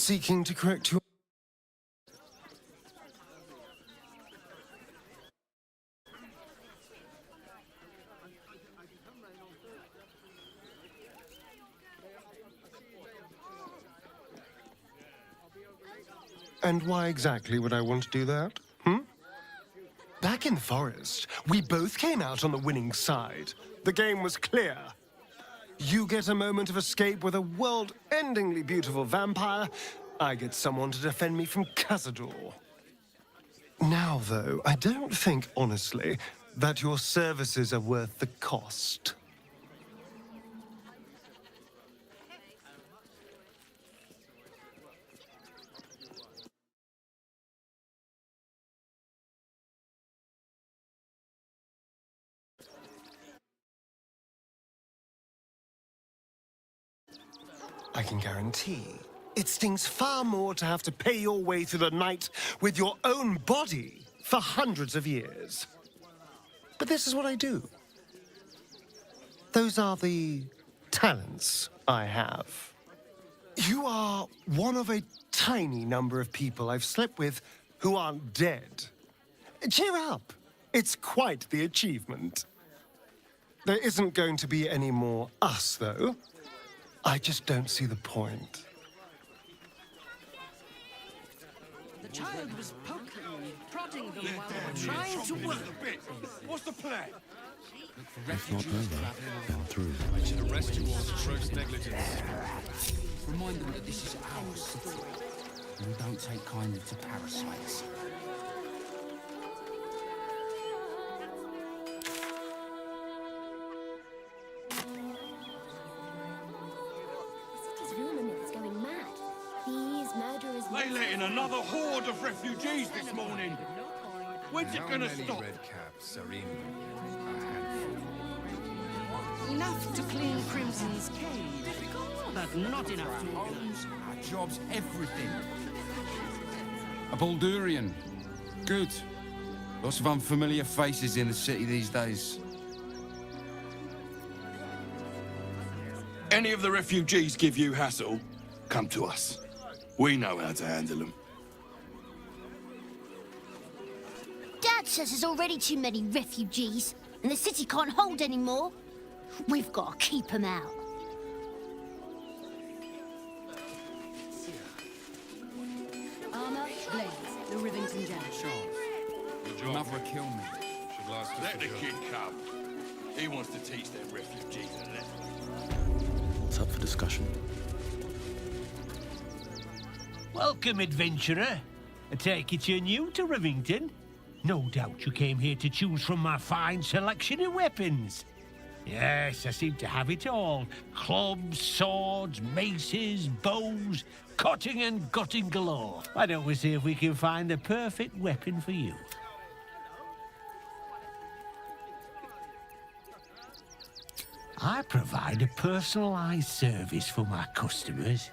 seeking to correct your... And why exactly would I want to do that? Back in the forest, we both came out on the winning side. The game was clear. You get a moment of escape with a world-endingly beautiful vampire. I get someone to defend me from Cazador. Now, though, I don't think, honestly, that your services are worth the cost. I can guarantee it stings far more to have to pay your way through the night with your own body for hundreds of years. But this is what I do. Those are the talents I have. You are one of a tiny number of people I've slept with who aren't dead. Cheer up. It's quite the achievement. There isn't going to be any more us, though. I just don't see the point. The child was poking and prodding them while they were trying to work. What's the plan? Look for refugees traveling through. I should arrest you all for gross negligence. Remind them that this is our city, and we don't take kindly to parasites. They let in another horde of refugees this morning. When's it gonna stop? Red caps are in a handful. Enough to clean Crimson's cave, but not enough to organize. Our job's everything. A Baldurian. Good. Lots of unfamiliar faces in the city these days. Any of the refugees give you hassle, come to us. We know how to handle them. Dad says there's already too many refugees, and the city can't hold any more. We've got to keep them out. Armor, blades, the Rivington Gang. Your mother will kill me. Let the kid come. He wants to teach them refugees a lesson. It's up for discussion. Welcome, adventurer. I take it you're new to Rivington. No doubt you came here to choose from my fine selection of weapons. Yes, I seem to have it all. Clubs, swords, maces, bows, cutting and gutting galore. Why don't we see if we can find the perfect weapon for you? I provide a personalized service for my customers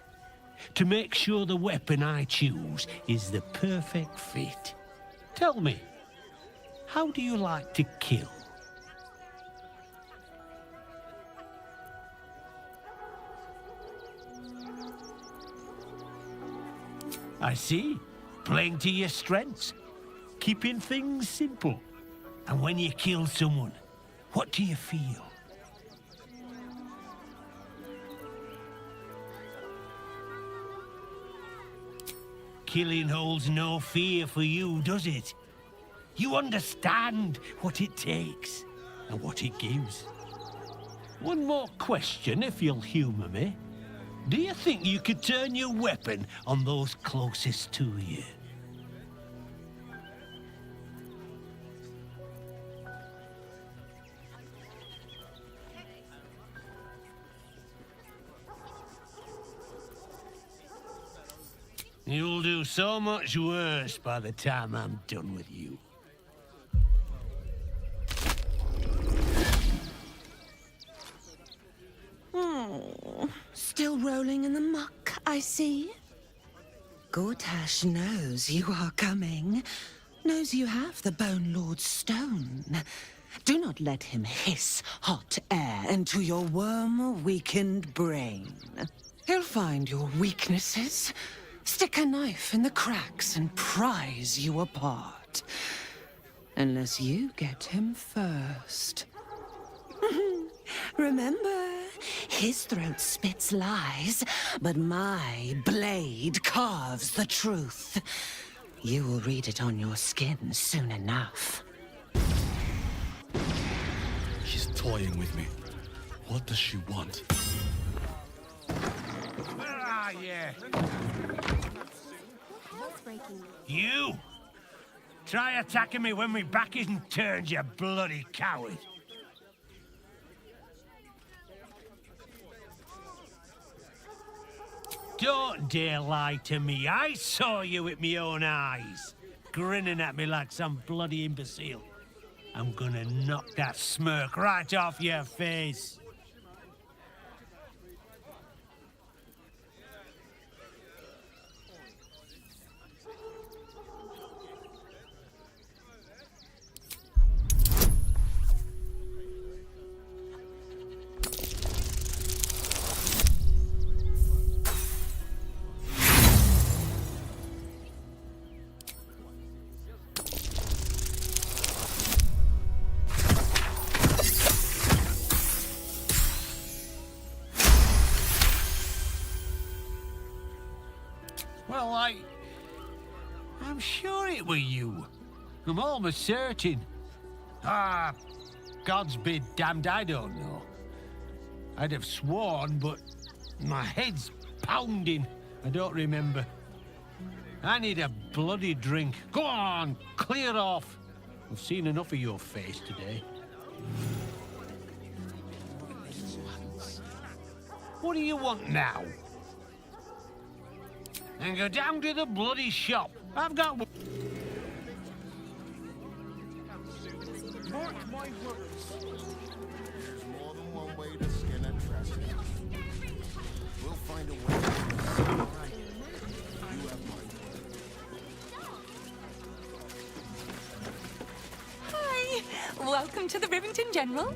to make sure the weapon I choose is the perfect fit. Tell me, how do you like to kill? I see. Playing to your strengths. Keeping things simple. And when you kill someone, what do you feel? Killing holds no fear for you, does it? You understand what it takes and what it gives. One more question, if you'll humor me. Do you think you could turn your weapon on those closest to you? You'll do so much worse by the time I'm done with you. Still rolling in the muck, I see. Gortash knows you are coming. Knows you have the Bone Lord's stone. Do not let him hiss hot air into your worm-weakened brain. He'll find your weaknesses, stick a knife in the cracks and prise you apart. Unless you get him first. Remember, his throat spits lies, but my blade carves the truth. You will read it on your skin soon enough. She's toying with me. What does she want? Where are you? You! Try attacking me when my back isn't turned, you bloody coward. Don't dare lie to me. I saw you with my own eyes, grinning at me like some bloody imbecile. I'm gonna knock that smirk right off your face. Well, I'm sure it were you. I'm almost certain. Ah, God's be damned, I don't know. I'd have sworn, but my head's pounding. I don't remember. I need a bloody drink. Go on, clear off. I've seen enough of your face today. What do you want now? And go down to the bloody shop. I've got... Mark my words. There's more than one way to skin a trap. We'll find a way. Right. You have my word. Hi! Welcome to the Rivington General.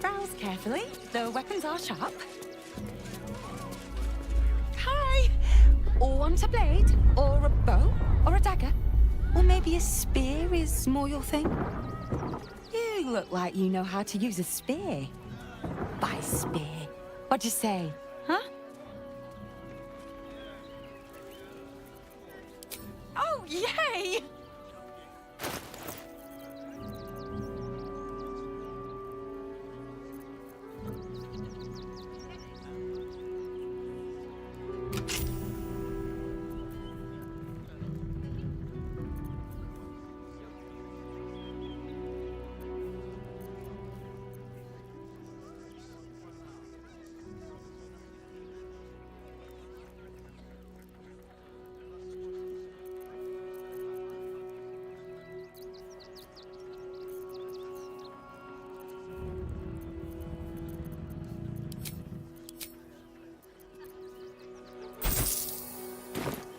Browse carefully. The weapons are sharp. Hi! Want a blade? Or a bow? Or a dagger? Or maybe a spear is more your thing? You look like you know how to use a spear. By spear. What'd you say? Huh? Oh, yay!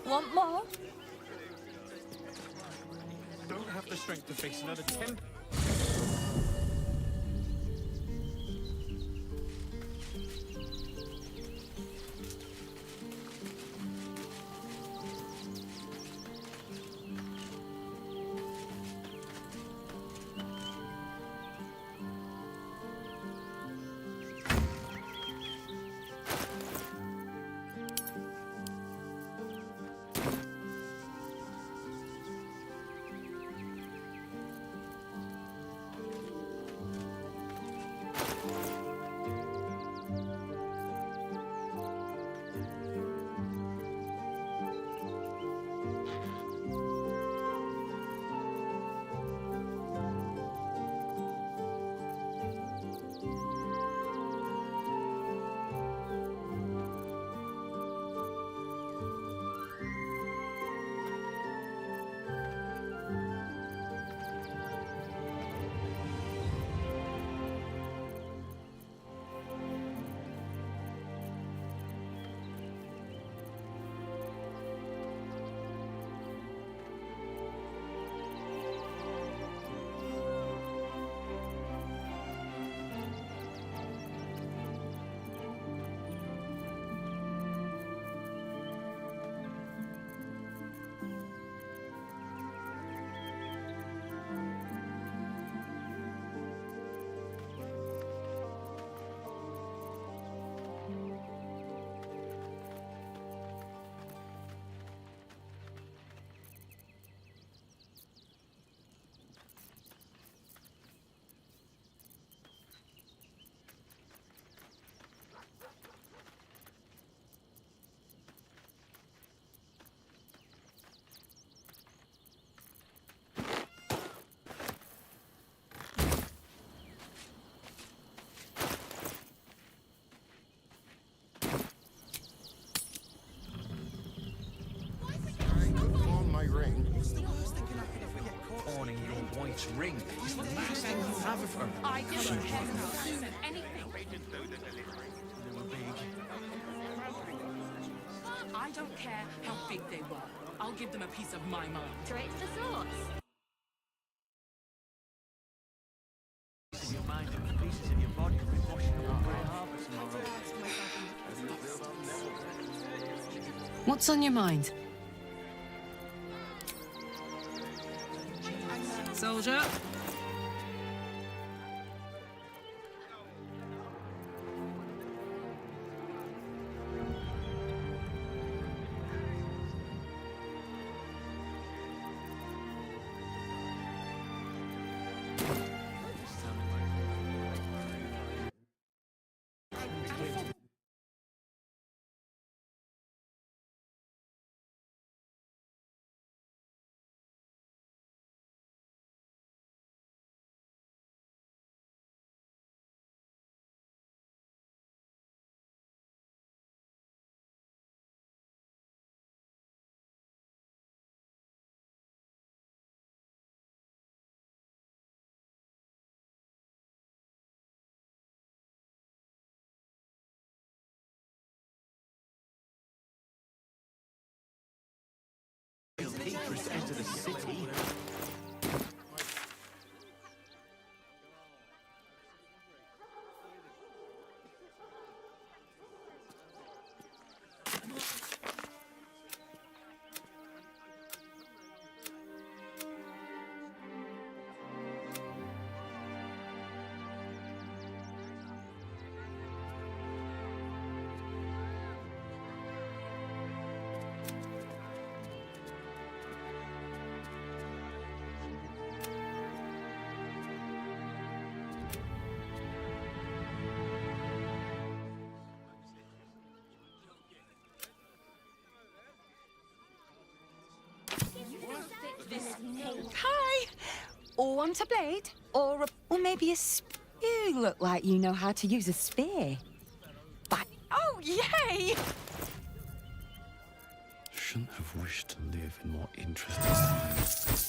Want more? Don't have the strength to face another 10. wife's ring. It's the last thing you have of her. I don't care who said anything. I don't care how big they were. I'll give them a piece of my mind. Straight to the source. What's on your mind? Soldier? Enter the city. Hi! Want a blade? Or maybe a You look like you know how to use a spear. But oh, yay! Shouldn't have wished to live in more interesting times.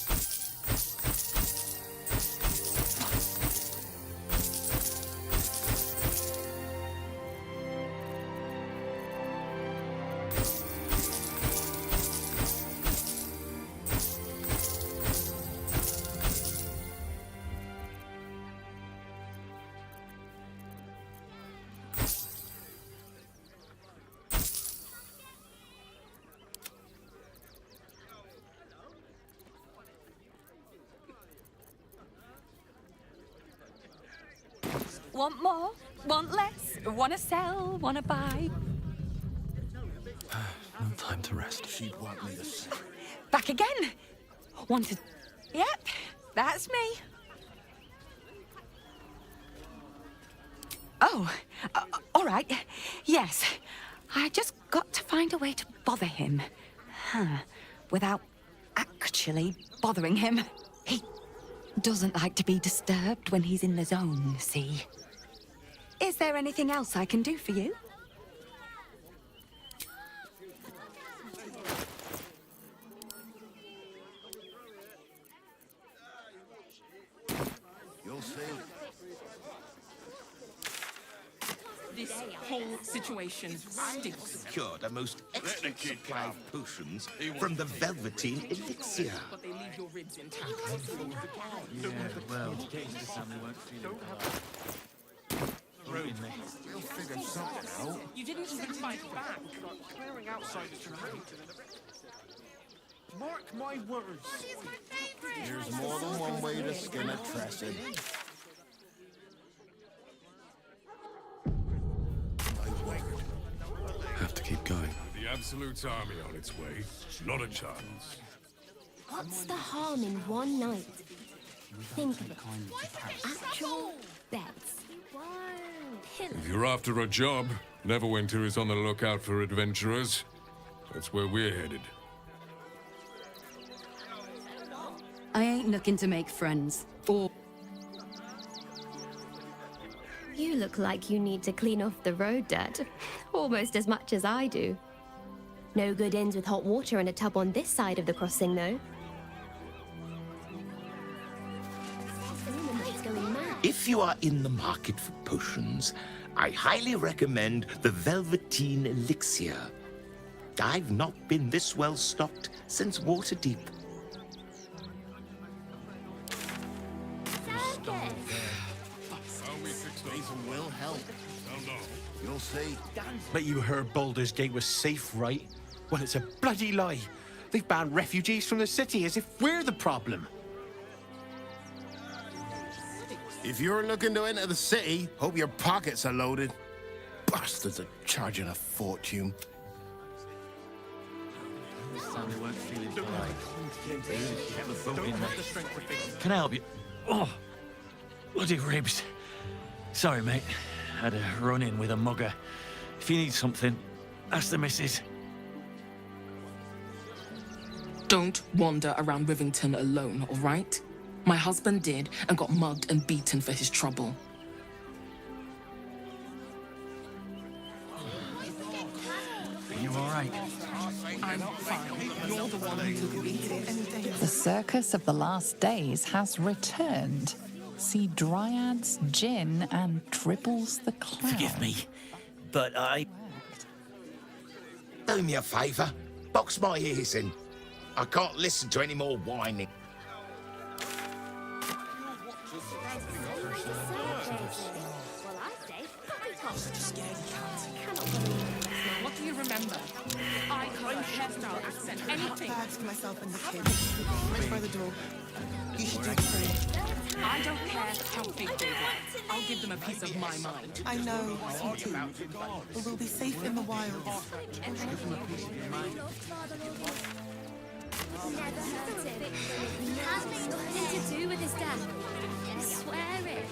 Want more? Want less? Wanna sell? Wanna buy? No time to rest. She'd want me to say. Back again? Wanted... Yep, that's me. Oh, all right. Yes, I just got to find a way to bother him. Without actually bothering him. He doesn't like to be disturbed when he's in the zone, see? Is there anything else I can do for you? You'll see. This whole situation stinks. Cured a most excellent supply of potions from the Velveteen Elixir. But they leave your ribs intact. We'll figure something out. You didn't even fight back. Clearing outside is terrain. Mark my words. There's more than one way to skin a trestle. Have to keep going. The Absolute's army on its way. Not a chance. What's the harm in one night? Think of it. Actual beds. If you're after a job, Neverwinter is on the lookout for adventurers. That's where we're headed. I ain't looking to make friends. Or... You look like you need to clean off the road dirt. Almost as much as I do. No good inns with hot water and a tub on this side of the crossing, though. If you are in the market for potions, I highly recommend the Velveteen Elixir. I've not been this well stocked since Waterdeep. Nathan will help. You'll see. But you heard Baldur's Gate was safe, right? Well, it's a bloody lie. They've banned refugees from the city as if we're the problem. If you're looking to enter the city, hope your pockets are loaded. Bastards are charging a fortune. Can I help you? Oh, bloody ribs. Sorry, mate. Had a run-in with a mugger. If you need something, ask the missus. Don't wander around Rivington alone, all right? My husband did and got mugged and beaten for his trouble. Are you all right? I'm fine. You're the one who took me here. The circus of the last days has returned. See Dryads, Gin, and Dribbles the Clown. Forgive me, but I... Do me a favour. Box my ears in. I can't listen to any more whining. What do you remember? Eye color, hairstyle, accent, anything. Bags for myself and the kids. Right by the door. You should do the same. I don't care how big they were. I'll give them a piece of my mind. I know, sweetie. But we'll be safe in the wilds. Never hurt him. He has nothing to do with his death. I swear it.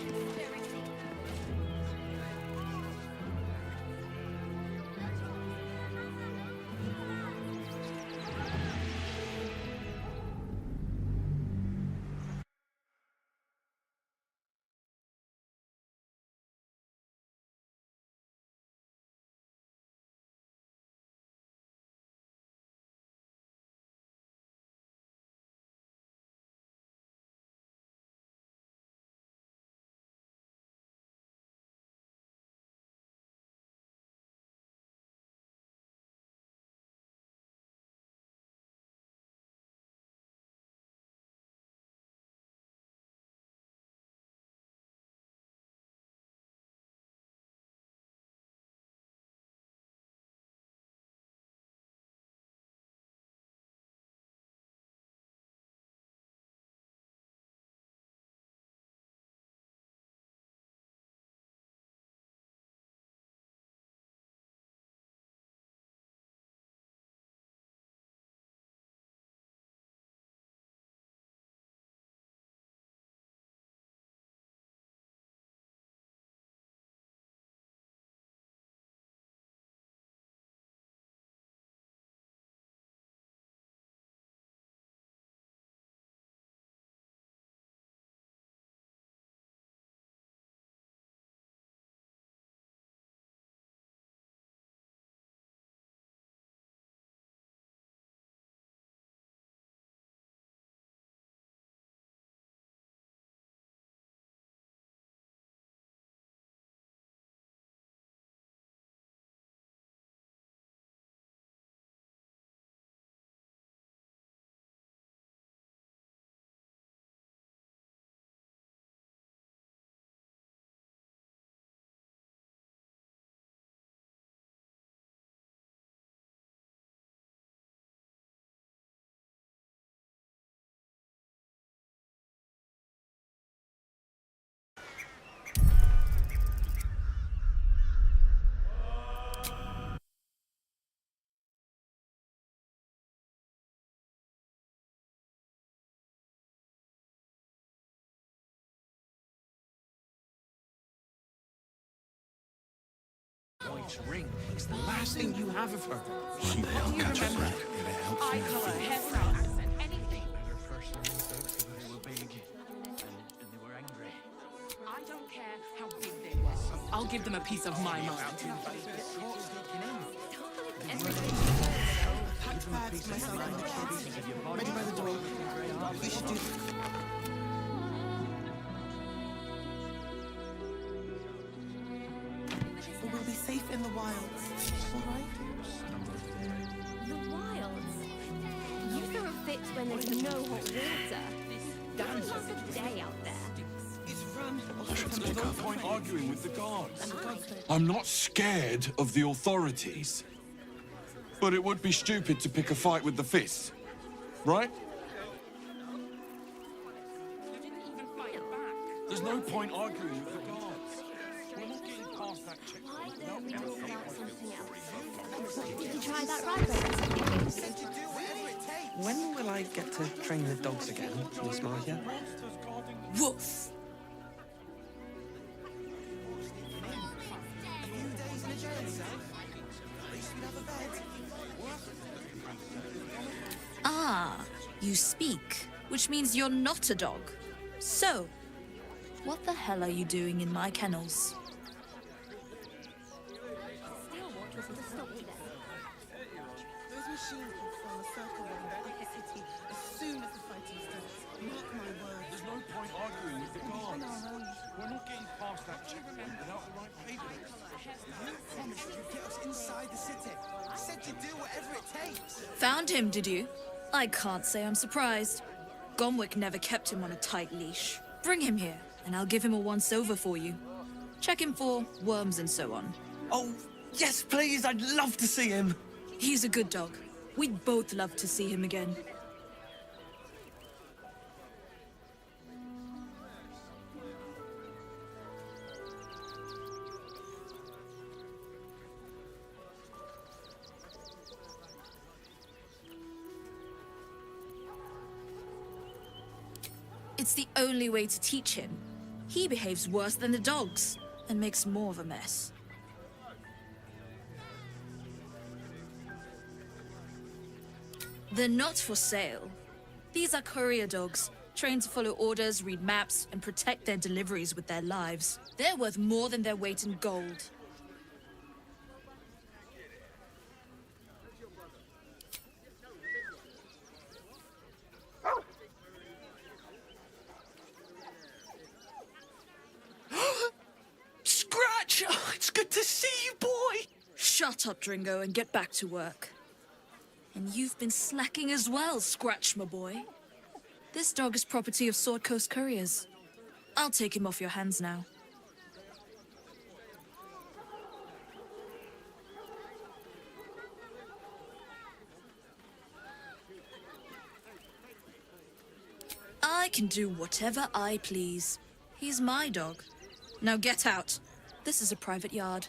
Wife's ring is the last thing you have of her. She will catch a break. Eye color, hairstyle, accent, anything. Better person than folks if they were big and they were angry. I don't care how big they were. I'll give them a piece of my mind. Packed bags for myself and the kids. Ready by the door. You should do safe in the wilds, all right? The wilds? You throw a fit when there's no hot water. It's not a day out there. It's run. There's no point arguing with the guards. I'm not scared of the authorities. But it would be stupid to pick a fight with the fists, right? There's no point arguing with the guards. We're not getting past that checkpoint without Did you try that ride? When will I get to train the dogs again, Miss Martha? Woof! Ah, you speak, which means you're not a dog. So, what the hell are you doing in my kennels? Those machines will form a circle around the upper city as soon as the fighting starts. Mark my words. There's no point arguing with the guards. We're not getting past that checkpoint without the right papers. You promised you'd get us inside the city. I said you'd do whatever it takes. Found him, did you? I can't say I'm surprised. Gomwick never kept him on a tight leash. Bring him here, and I'll give him a once-over for you. Check him for worms and so on. Oh, yes, please. I'd love to see him. He's a good dog. We'd both love to see him again. It's the only way to teach him. He behaves worse than the dogs and makes more of a mess. They're not for sale. These are courier dogs, trained to follow orders, read maps, and protect their deliveries with their lives. They're worth more than their weight in gold. Scratch! Oh, it's good to see you, boy! Shut up, Dringo, and get back to work. And you've been slacking as well, Scratch, my boy. This dog is property of Sword Coast Couriers. I'll take him off your hands now. I can do whatever I please. He's my dog. Now get out. This is a private yard.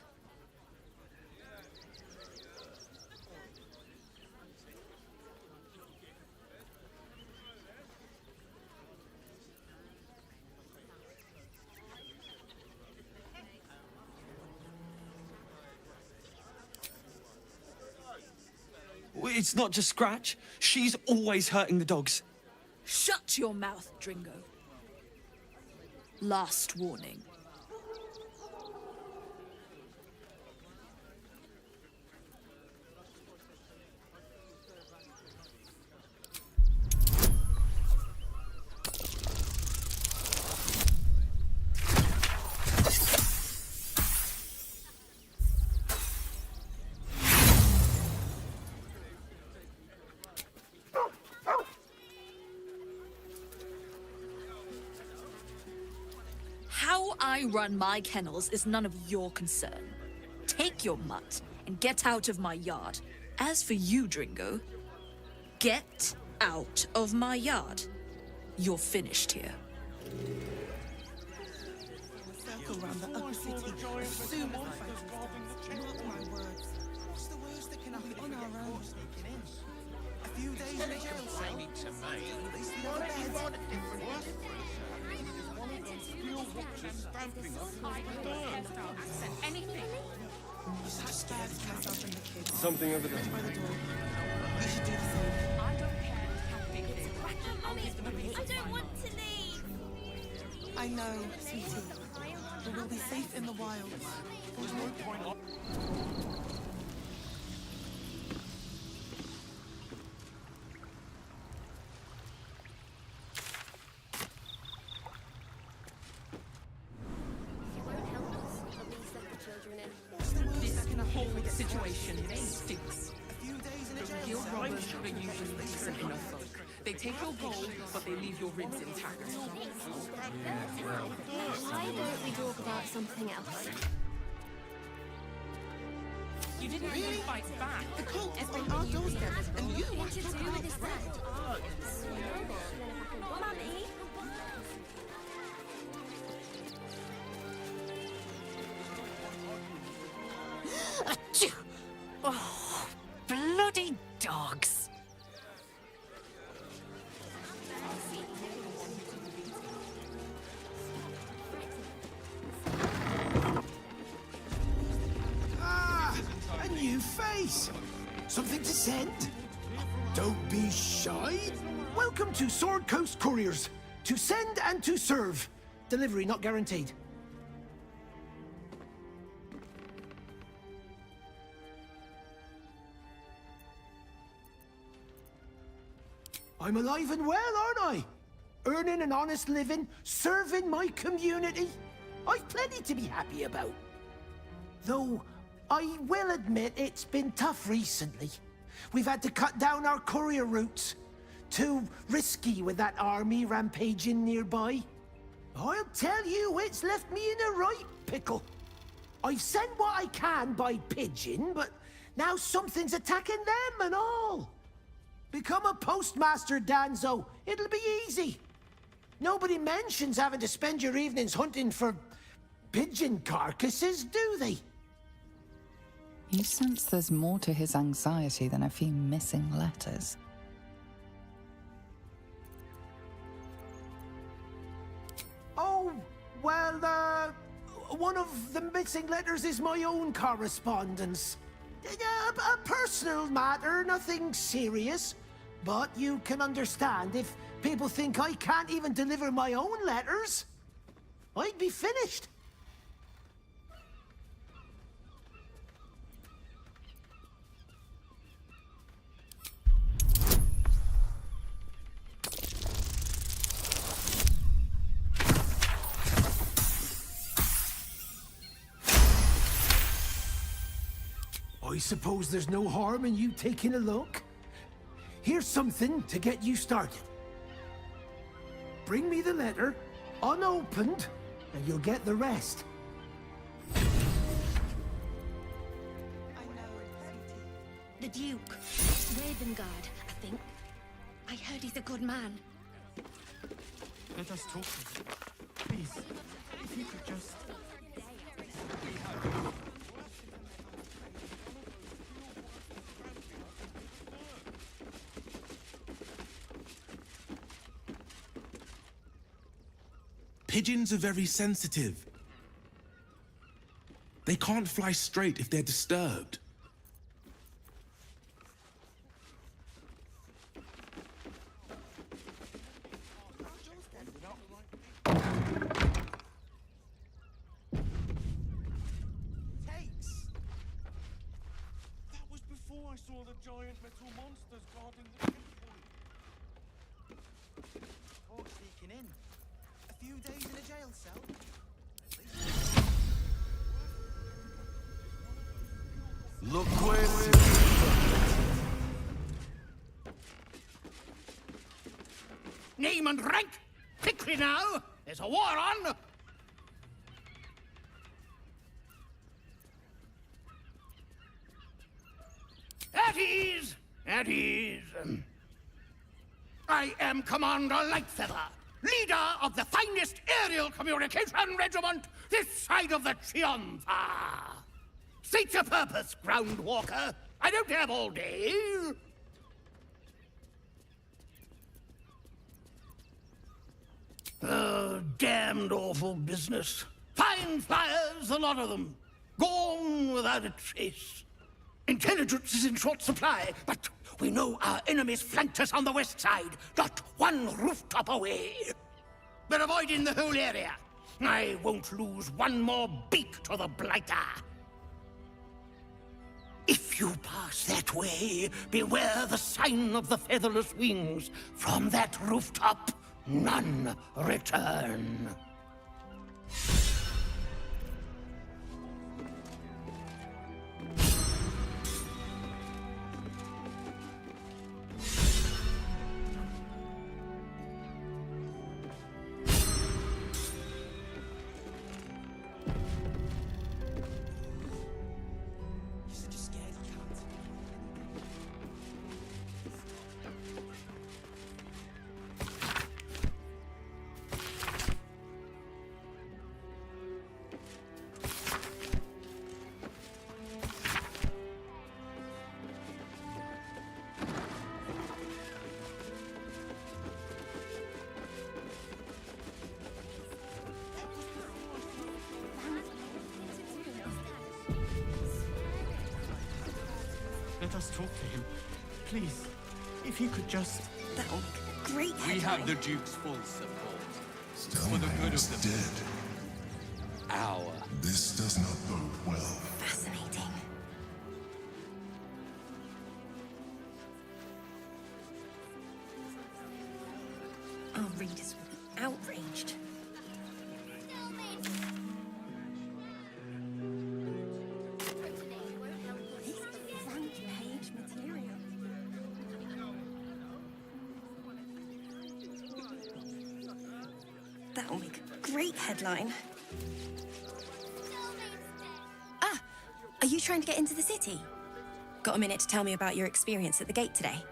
It's not just Scratch. She's always hurting the dogs. Shut your mouth, Dringo. Last warning. How I run my kennels is none of your concern. Take your mutt and get out of my yard. As for you, Dringo, get out of my yard. You're finished here. Circle around the upper city as soon as the fighting starts. Mark my words. What's the worst that can happen on our own? A few days in jail cell. At least we have a bed. Something over there. By the door. You should do the same. I don't care how big it is. I don't want to leave. I know, sweetie. But we'll be safe in the wilds. There's no point. If you won't help us, at least let the children in. situation stinks. The guild robbers are usually decent enough folk. They take your gold, but they leave your ribs intact. Why don't we talk about something else? You didn't even fight back. The cult is on our doorstep, and you want to talk about this right? Mummy? Oh, bloody dogs. Ah, a new face. Something to send? Don't be shy. Welcome to Sword Coast Couriers. To send and to serve. Delivery not guaranteed. I'm alive and well, aren't I? Earning an honest living, serving my community. I've plenty to be happy about. Though, I will admit it's been tough recently. We've had to cut down our courier routes. Too risky with that army rampaging nearby. I'll tell you, it's left me in a right pickle. I've sent what I can by pigeon, but now something's attacking them and all. Become a postmaster, Danzo. It'll be easy. Nobody mentions having to spend your evenings hunting for pigeon carcasses, do they? You sense there's more to his anxiety than a few missing letters. Oh, well, one of the missing letters is my own correspondence. A personal matter, nothing serious. But you can understand if people think I can't even deliver my own letters, I'd be finished. I suppose there's no harm in you taking a look. Here's something to get you started. Bring me the letter, unopened, and you'll get the rest. The Duke. Ravengard, I think. I heard he's a good man. Let us talk to him. Please, if you could just... Pigeons are very sensitive. They can't fly straight if they're disturbed. Takes! That was before I saw the giant metal monsters guarding the checkpoint. Talk sneaking in. A few days in a jail cell. Look where Name and rank! Quickly now! There's a war on! At ease! At ease! I am Commander Lightfeather, leader of the finest aerial communication regiment this side of the Chianza. State your purpose, ground walker. I don't have all day. Oh, damned awful business. Fine flyers, a lot of them. Gone without a trace. Intelligence is in short supply, but we know our enemies flanked us on the west side, not one rooftop away. We're avoiding the whole area. I won't lose one more beak to the blighter. If you pass that way, beware the sign of the featherless wings. From that rooftop, none return. Let us talk to him. Please, if you could just... That'll make a great We headline. have the Duke's full support. For the good of the dead. Our. This does not bode well. Fascinating. Our readers will be outraged. This is front page material. That'll make a great headline. Ah! Are you trying to get into the city? Got a minute to tell me about your experience at the gate today?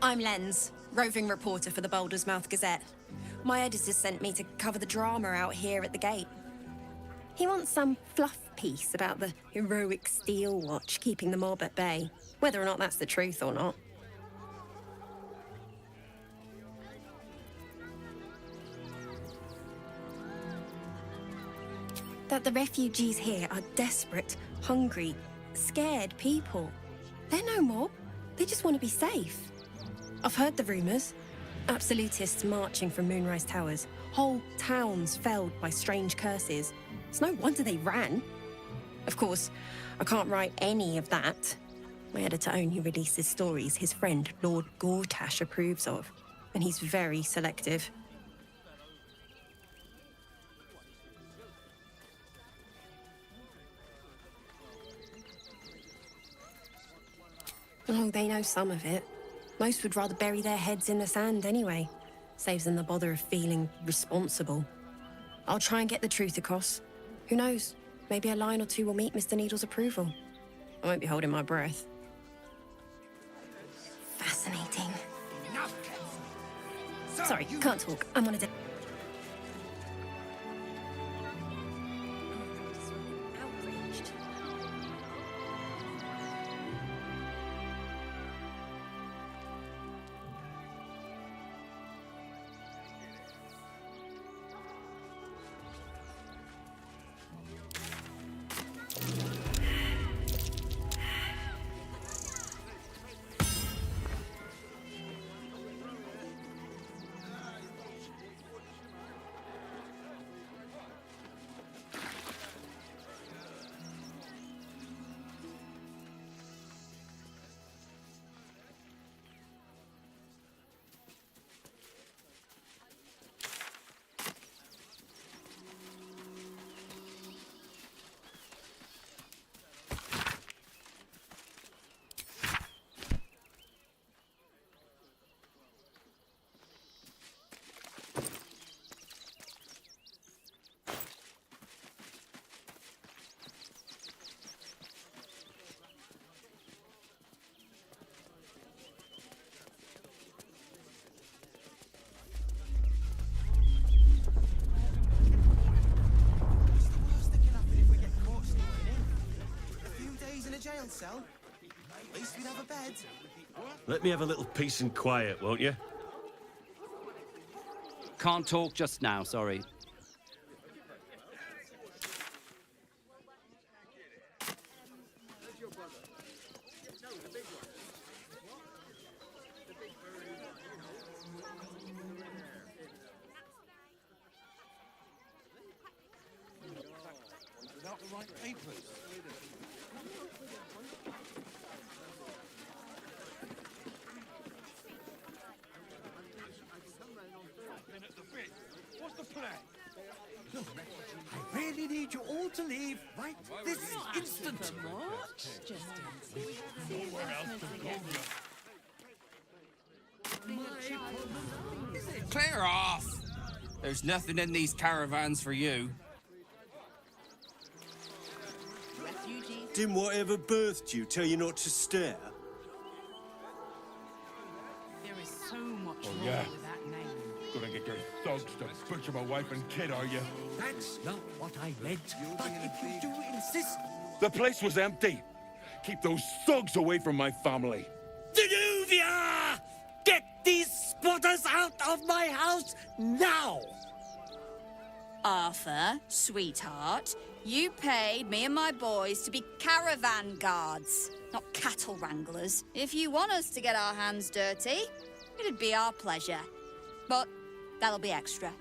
I'm Lens, roving reporter for the Baldur's Mouth Gazette. My editor sent me to cover the drama out here at the gate. He wants some fluff piece about the heroic Steel Watch keeping the mob at bay, whether or not that's the truth or not. That the refugees here are desperate, hungry, scared people. They're no mob. They just want to be safe. I've heard the rumours. Absolutists marching from Moonrise Towers. Whole towns felled by strange curses. It's no wonder they ran. Of course, I can't write any of that. My editor only releases stories his friend Lord Gortash approves of, and he's very selective. Oh, they know some of it. Most would rather bury their heads in the sand anyway. Saves them the bother of feeling responsible. I'll try and get the truth across. Who knows? Maybe a line or two will meet Mr. Needle's approval. I won't be holding my breath. Fascinating. Sorry, can't talk. I'm on a... Outraged. jail cell. At least we'd have a bed. Let me have a little peace and quiet, won't you? Can't talk just now, sorry. Without the right papers. What's the plan? Look, I really need you all to leave right this instant. Clear off! There's nothing in these caravans for you. Didn't whatever birthed you tell you not to stare? There is so much Oh, wrong yeah. with that name. Gonna get your thugs to butcher my wife and kid, are you? That's not what I meant. But if you do insist... The place was empty. Keep those thugs away from my family. Danuvia! Get these spotters out of my house now! Arthur, sweetheart, you paid me and my boys to be caravan guards, not cattle wranglers. If you want us to get our hands dirty, it'd be our pleasure. But that'll be extra.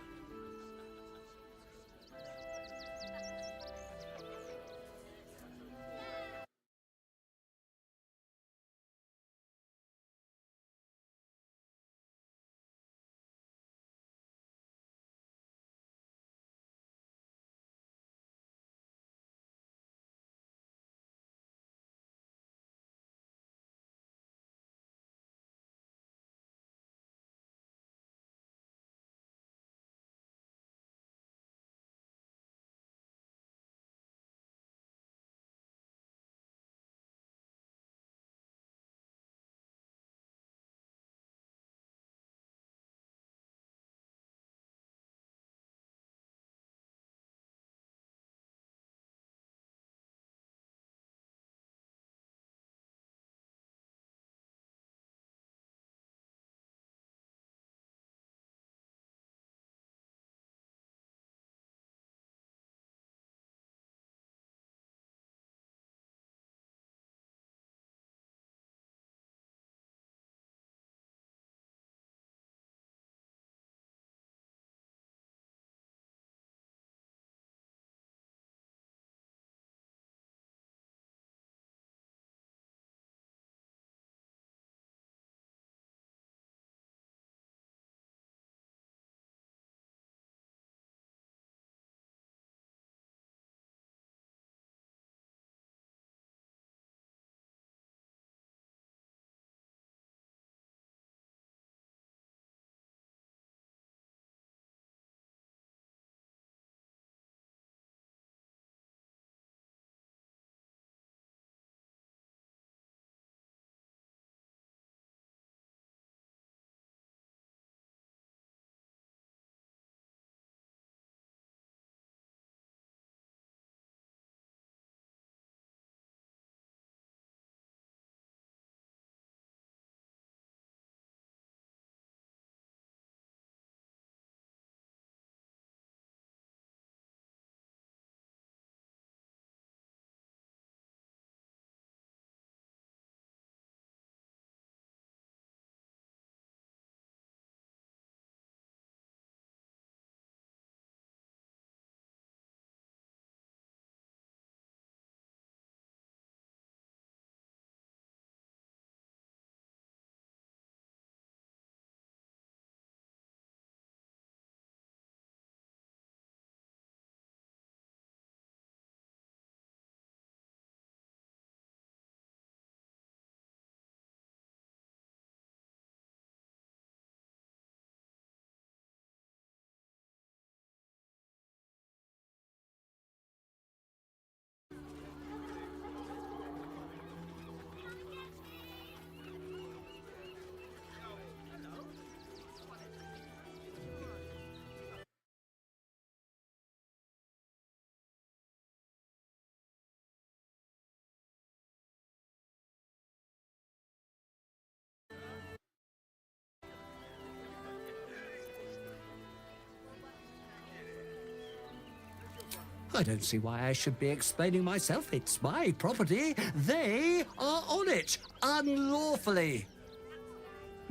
I don't see why I should be explaining myself. It's my property. They are on it, unlawfully.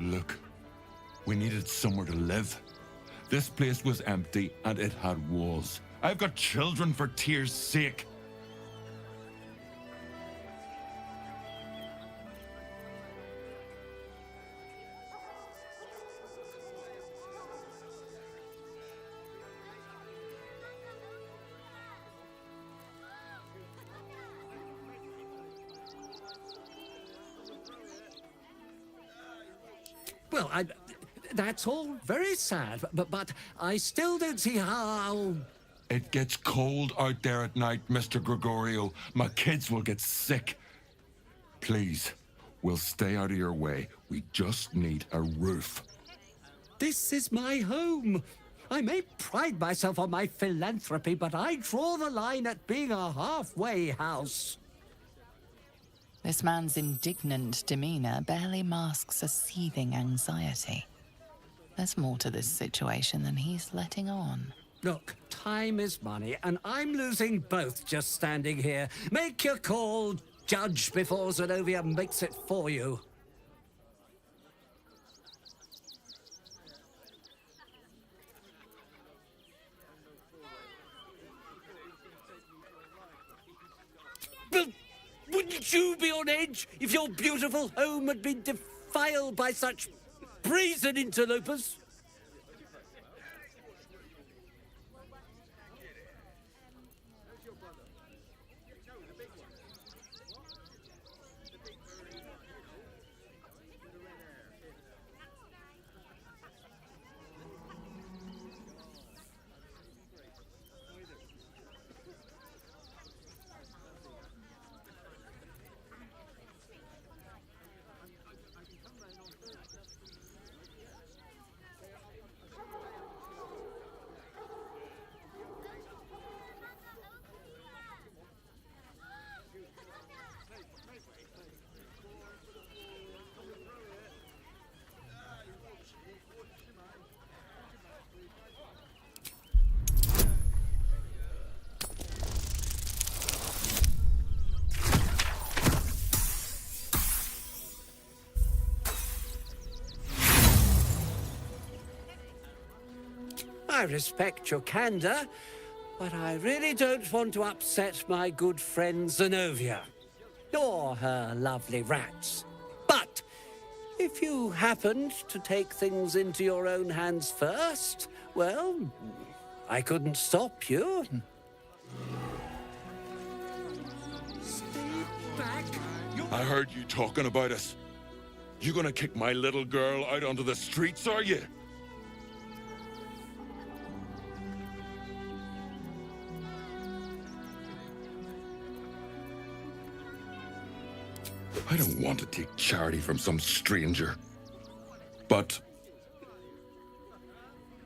Look, we needed somewhere to live. This place was empty and it had walls. I've got children for tears' sake. Well, that's all very sad, but I still don't see how... It gets cold out there at night, Mr. Gregorio. My kids will get sick. Please, we'll stay out of your way. We just need a roof. This is my home. I may pride myself on my philanthropy, but I draw the line at being a halfway house. This man's indignant demeanor barely masks a seething anxiety. There's more to this situation than he's letting on. Look, time is money, and I'm losing both just standing here. Make your call, judge, before Zenobia makes it for you. But wouldn't you be on edge if your beautiful home had been defiled by such brazen interlopers? I respect your candor, but I really don't want to upset my good friend Zenobia, or her lovely rats. But if you happened to take things into your own hands first, well, I couldn't stop you. Stay back! I heard you talking about us. You gonna kick my little girl out onto the streets, are you? I don't want to take charity from some stranger, but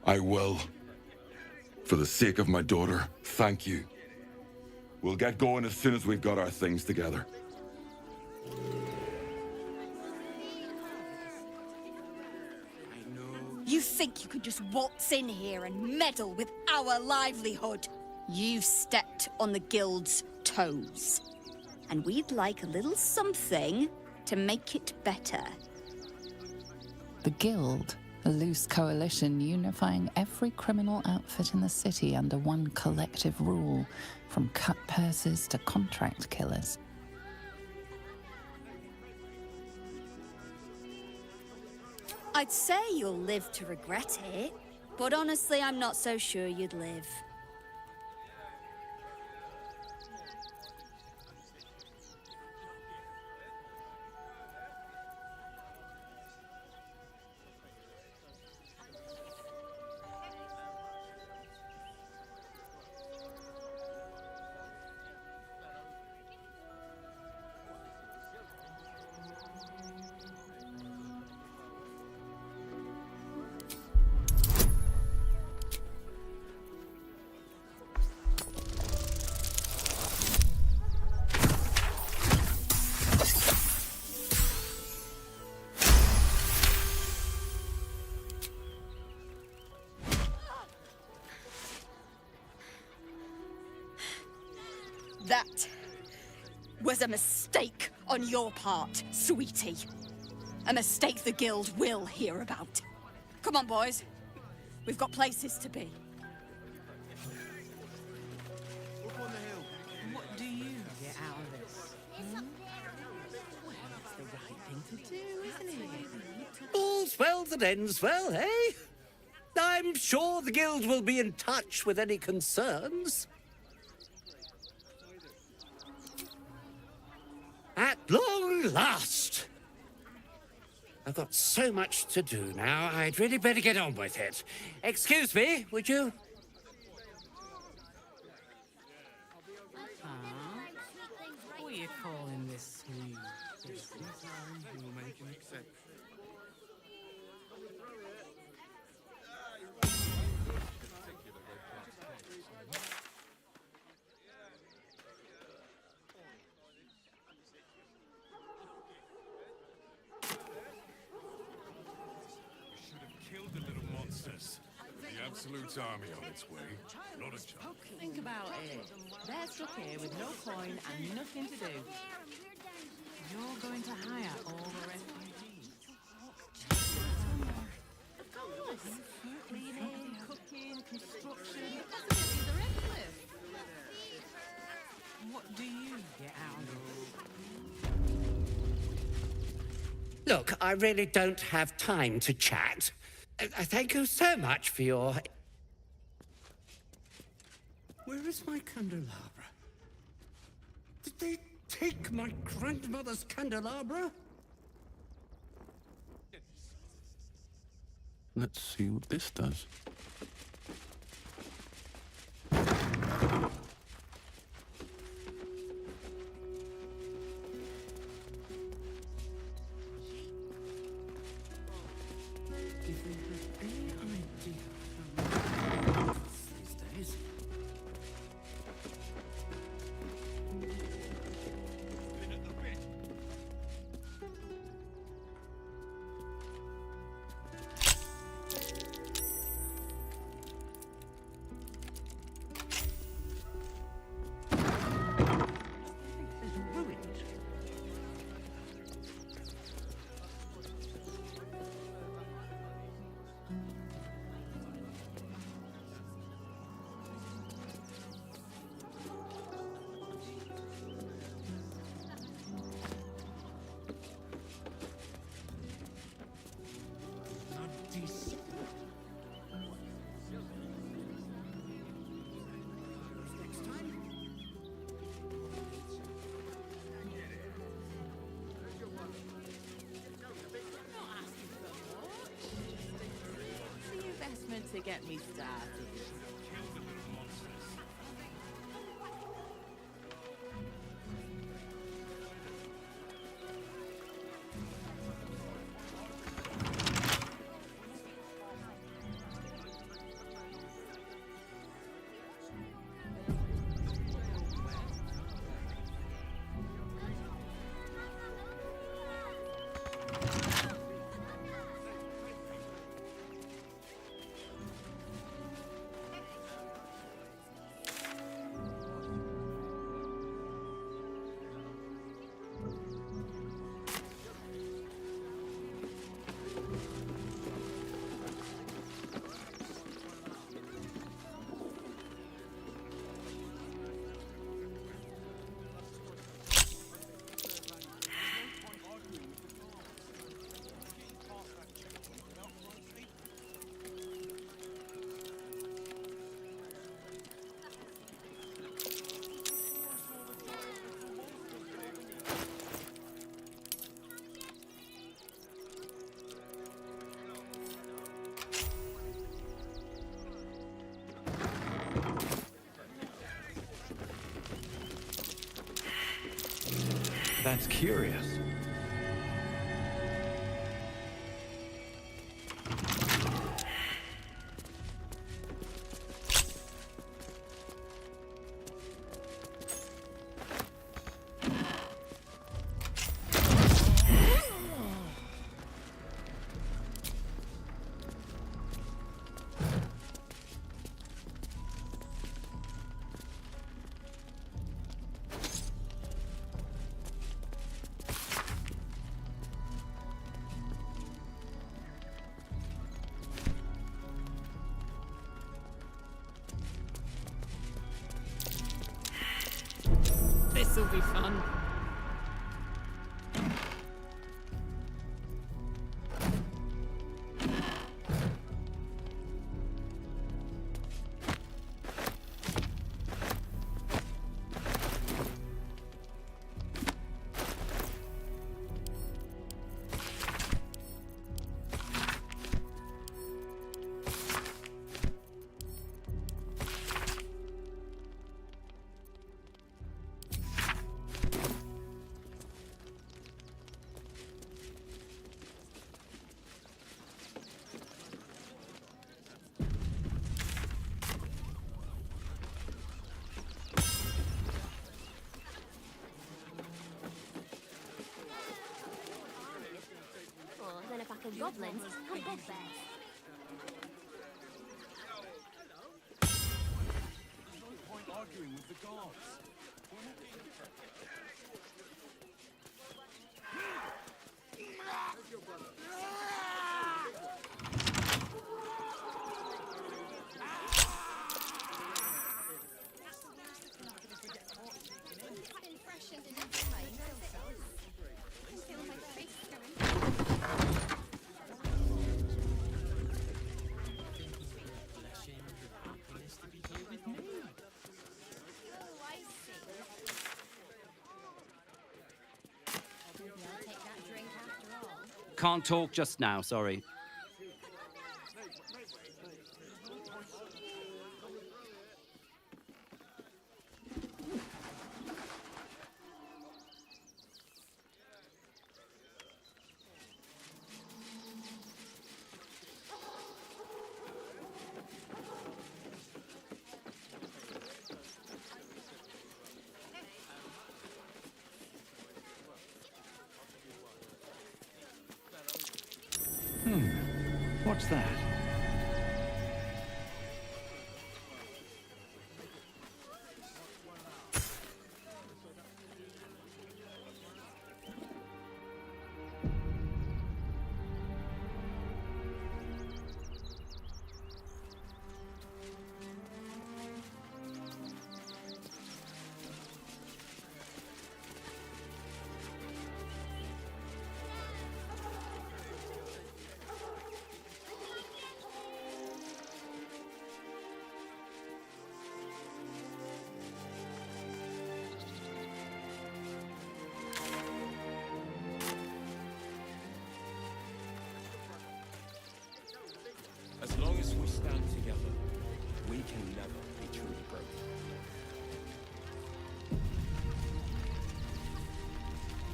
I will. For the sake of my daughter, thank you. We'll get going as soon as we've got our things together. You think you could just waltz in here and meddle with our livelihood? You've stepped on the guild's toes. And we'd like a little something to make it better. The Guild, a loose coalition unifying every criminal outfit in the city under one collective rule, from cut purses to contract killers. I'd say you'll live to regret it, but honestly, I'm not so sure you'd live. That was a mistake on your part, sweetie. A mistake the Guild will hear about. Come on, boys. We've got places to be. Up on the hill. What do you get out of this? Well, it's the right thing to do, isn't it? All's well that ends well, eh? I'm sure the Guild will be in touch with any concerns. At long last! I've got so much to do now, I'd really better get on with it. Excuse me, would you? What are you calling this sweet business? We'll make an exception. Absolute's army on its way. Not a chance. Think about it. They're stuck here with no coin and nothing to do. You're going to hire all the refugees. Of course. Cleaning, cooking, construction. The possibilities are endless. What do you get out of it? Look, I really don't have time to chat. Thank you so much for your... Where is my candelabra? Did they take my grandmother's candelabra? Let's see what this does. If you have any idea how much these days. The investment to get me started. That's curious. This'll be fun. Or then a pack of goblins and bugbears. arguing with the gods. Can't talk just now, sorry. What's that? As long as we stand together, we can never be truly broken.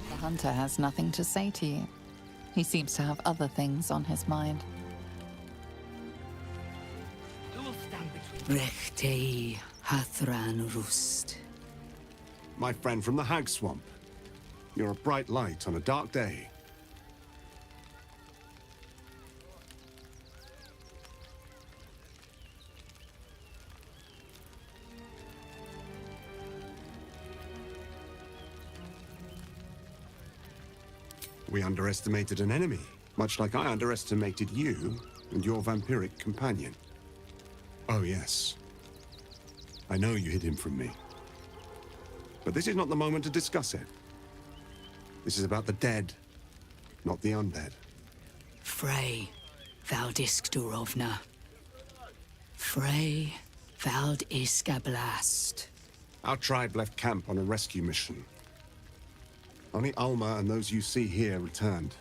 The hunter has nothing to say to you. He seems to have other things on his mind. Rechtei Hathran Rust. My friend from the Hag Swamp. You're a bright light on a dark day. We underestimated an enemy, much like I underestimated you and your vampiric companion. Oh, yes. I know you hid him from me. But this is not the moment to discuss it. This is about the dead, not the undead. Frey Valdiskdurovna. Frey Valdiskablast. Our tribe left camp on a rescue mission. Only Alma and those you see here returned.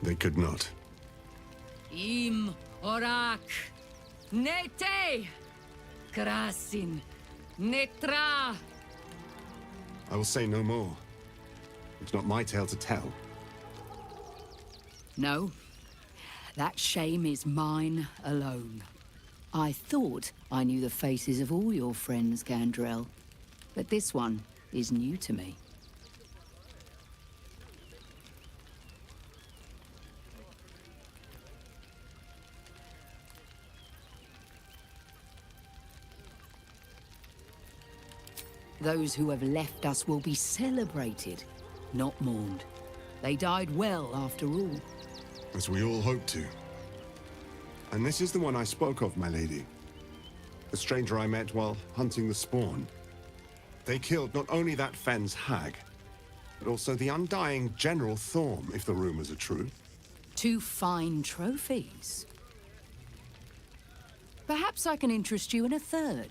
They could not. Im Orak. Nete. Krasin. Netra. I will say no more. It's not my tale to tell. No. That shame is mine alone. I thought I knew the faces of all your friends, Gandrel. But this one is new to me. Those who have left us will be celebrated, not mourned. They died well, after all. As we all hoped to. And this is the one I spoke of, my lady. The stranger I met while hunting the spawn. They killed not only that Fenn's hag, but also the undying General Thorm, if the rumors are true. 2 fine trophies. Perhaps I can interest you in a third.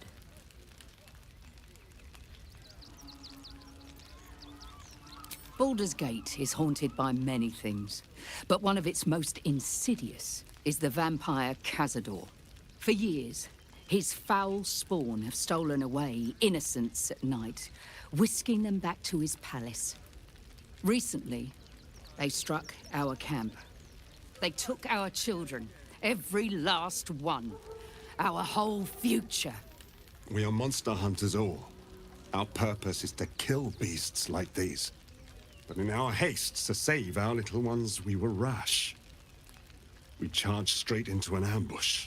Baldur's Gate is haunted by many things, but one of its most insidious is the vampire Cazador. For years, his foul spawn have stolen away innocents at night, whisking them back to his palace. Recently, they struck our camp. They took our children, every last one, our whole future. We are monster hunters all. Our purpose is to kill beasts like these. But in our haste to save our little ones, we were rash. We charged straight into an ambush.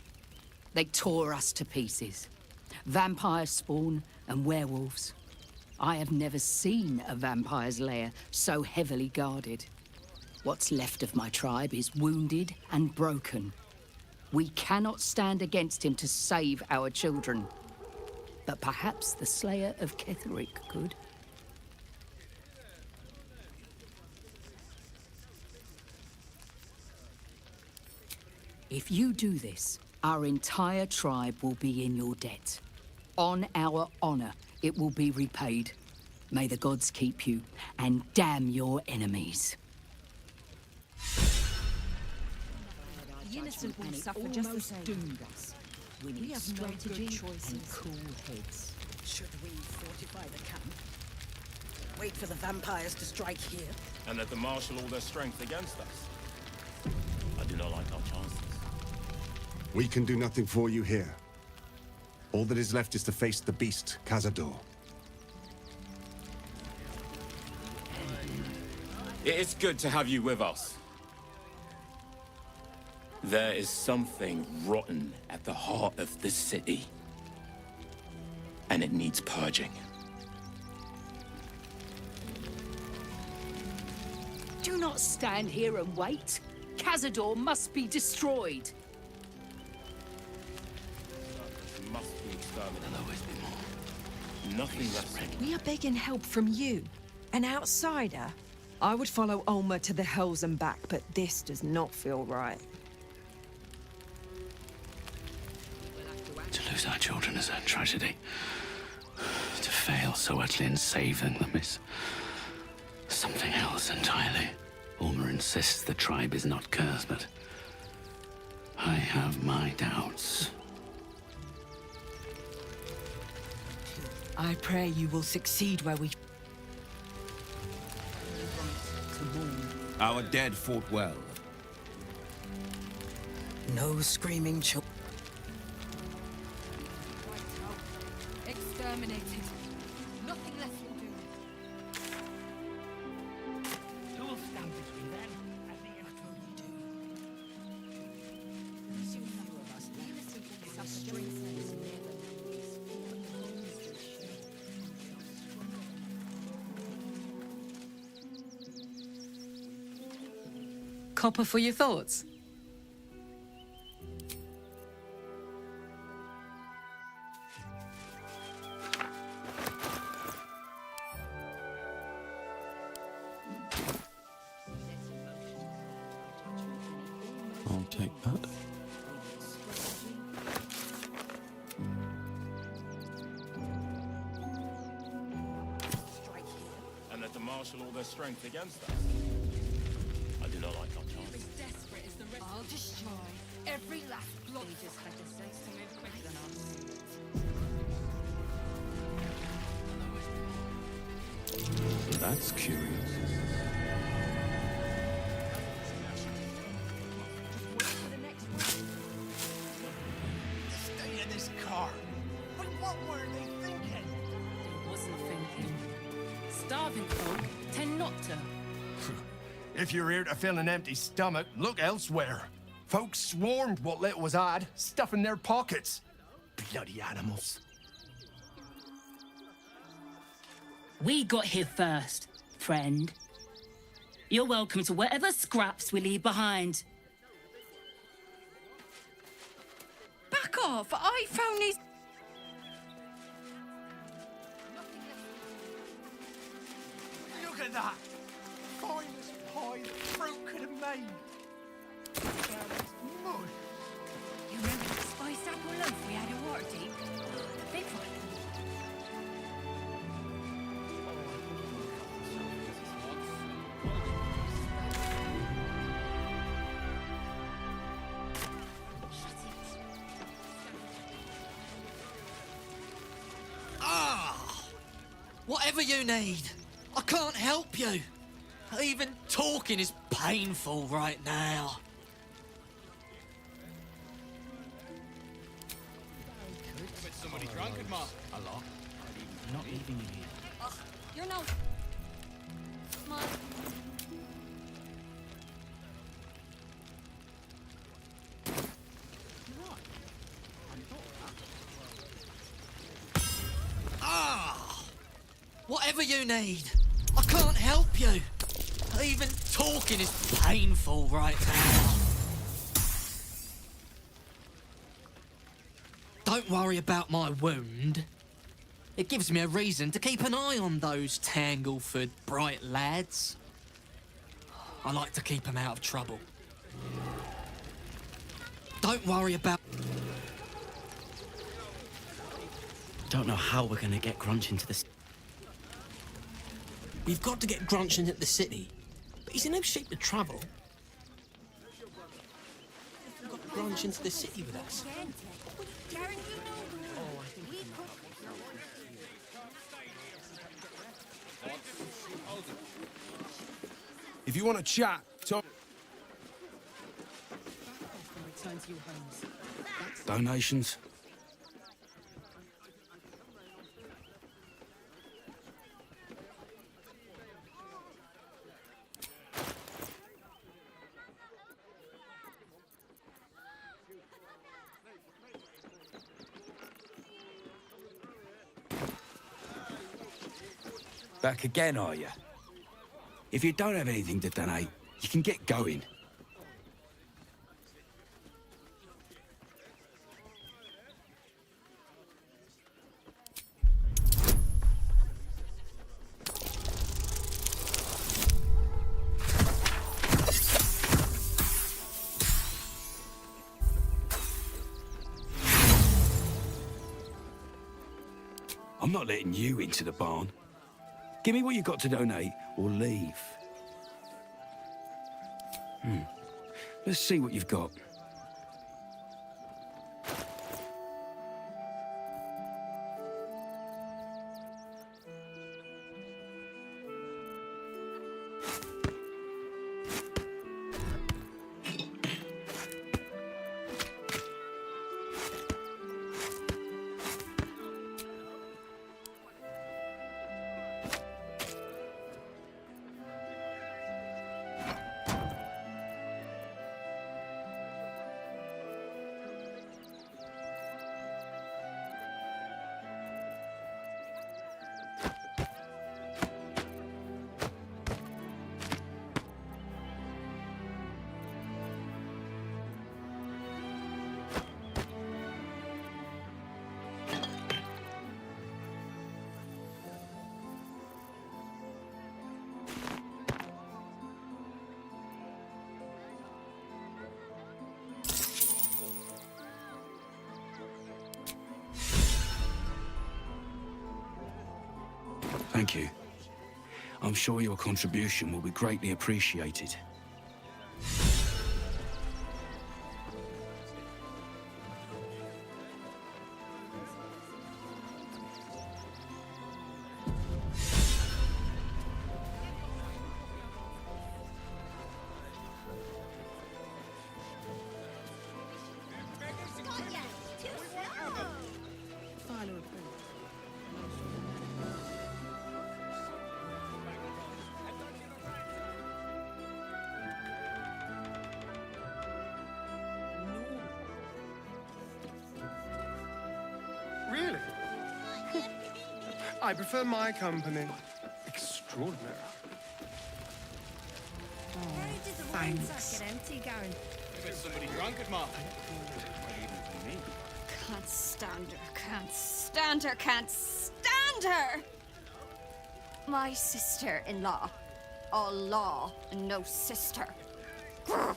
They tore us to pieces. Vampire spawn and werewolves. I have never seen a vampire's lair so heavily guarded. What's left of my tribe is wounded and broken. We cannot stand against him to save our children. But perhaps the Slayer of Ketheric could. If you do this, our entire tribe will be in your debt. On our honor, it will be repaid. May the gods keep you, and damn your enemies. The innocent will suffer just the same. Doomed us. We need have strategy and cool heads. Should we fortify the camp? Wait for the vampires to strike here? And let them marshal all their strength against us. I do not like our chances. We can do nothing for you here. All that is left is to face the beast, Cazador. It is good to have you with us. There is something rotten at the heart of this city. And it needs purging. Do not stand here and wait. Cazador must be destroyed. Must be exterminated. There'll always be more. Nothing less. We are begging help from you, an outsider. I would follow Ulmer to the Hells and back, but this does not feel right. To lose our children is a tragedy. To fail so utterly in saving them is something else entirely. Ulmer insists the tribe is not cursed, but I have my doubts. I pray you will succeed where we... Our dead fought well. No screaming children. Exterminated. Nothing less will do. Who will stand between them and the what will we do? Too few of us Copper for your thoughts? I'll take that. And let them marshal all their strength against us. I do not like our chances. Desperate as the rest. I'll destroy every last block. They just had the sense to move quicker than us. That's curious. Stay in this car. But what were they thinking? They wasn't thinking. Starving folk tend not to. If you're here to fill an empty stomach, look elsewhere. Folks swarmed what little was odd, stuffing their pockets. Bloody animals. We got here first, friend. You're welcome to whatever scraps we leave behind. Back off! I found these... Look at that! Finest pie the fruit could have made. Mud. You remember the spiced apple loaf we had in Waterdeep? The big one. Whatever you need, I can't help you. Even talking is painful right now. Somebody drunk and Mark. A lot. Not leaving you here. You're no... Mine. Whatever you need. I can't help you. Even talking is painful right now. Don't worry about my wound. It gives me a reason to keep an eye on those Tangleford bright lads. I like to keep them out of trouble. Don't worry about... Don't know how we're gonna get Grunch into the... We've got to get Grunch into the city, but he's in no shape to travel. We've got Grunch into the city with us. If you want to chat, talk. Donations. Back again, are you? If you don't have anything to donate, you can get going. I'm not letting you into the barn. Give me what you got to donate, or leave. Let's see what you've got. Thank you. I'm sure your contribution will be greatly appreciated. Really? I prefer my company. Extraordinary. Thanks. Empty, Garen. There's somebody drunk at Martha. Can't stand her, can't stand her, can't stand her! My sister-in-law. All law and no sister. Grr.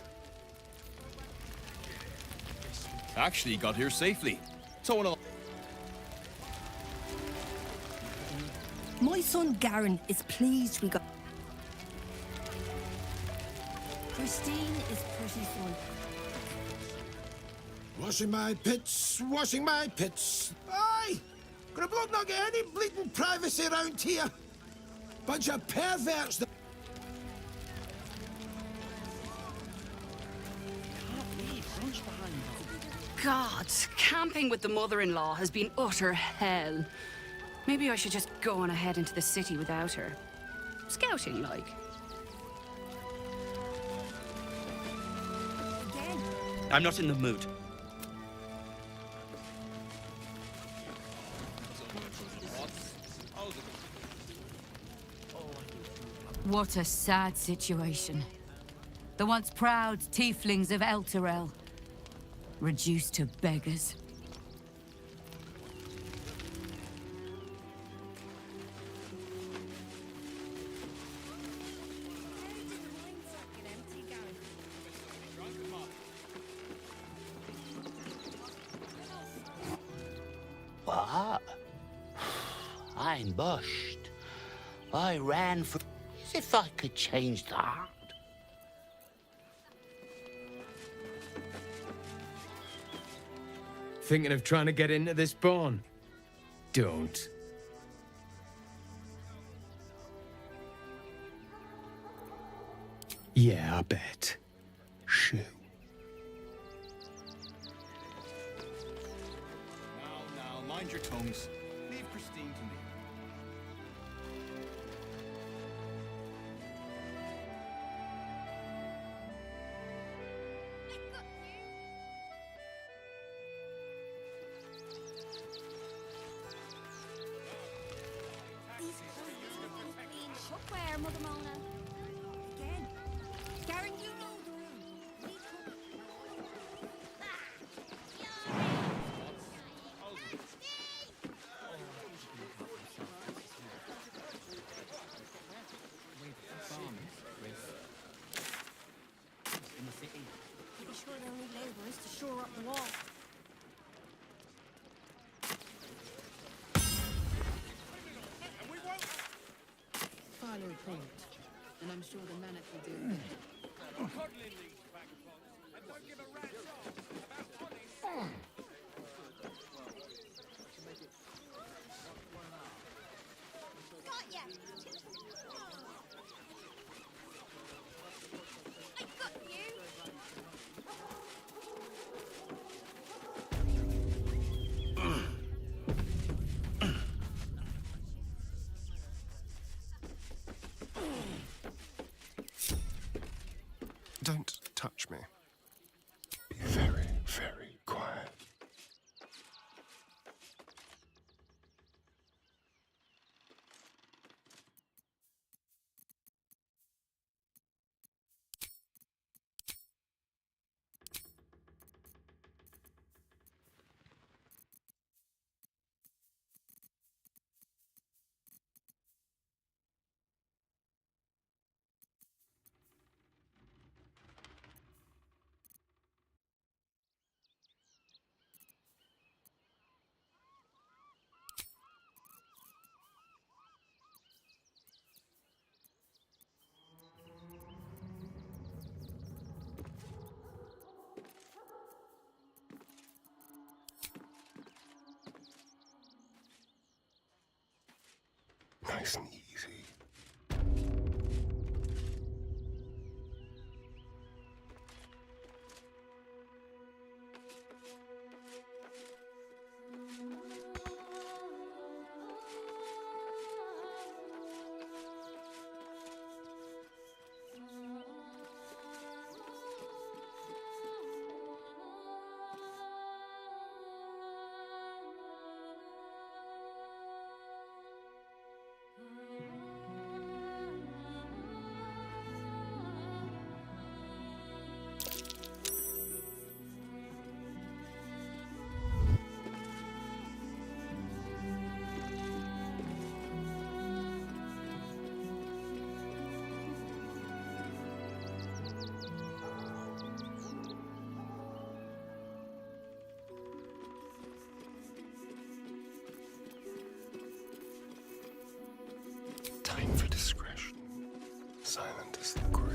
Actually got here safely. So all. My son Garen is pleased we got. Christine is pretty fun. Washing my pits, washing my pits. Aye! Could a bloke not get any bleeding privacy around here? Bunch of perverts. God, camping with the mother-in-law has been utter hell. Maybe I should just go on ahead into the city without her. Scouting, like. I'm not in the mood. What a sad situation. The once proud tieflings of Elturel, reduced to beggars. What? I'm bushed. I ran for... As if I could change that. Thinking of trying to get into this barn? Don't. Yeah, I bet. Shoo. Now, mind your tongues. Leave Christine to me. Cookware, Mother Mona. Again. Garrett, you know the room. Pretty sure they'll need laborers to shore up the wall. Final point, and I'm sure the Manic will do again. Got ya! I got you! Don't touch me. Be very, very quiet. Nice and easy. Time for discretion. Silent as the grave.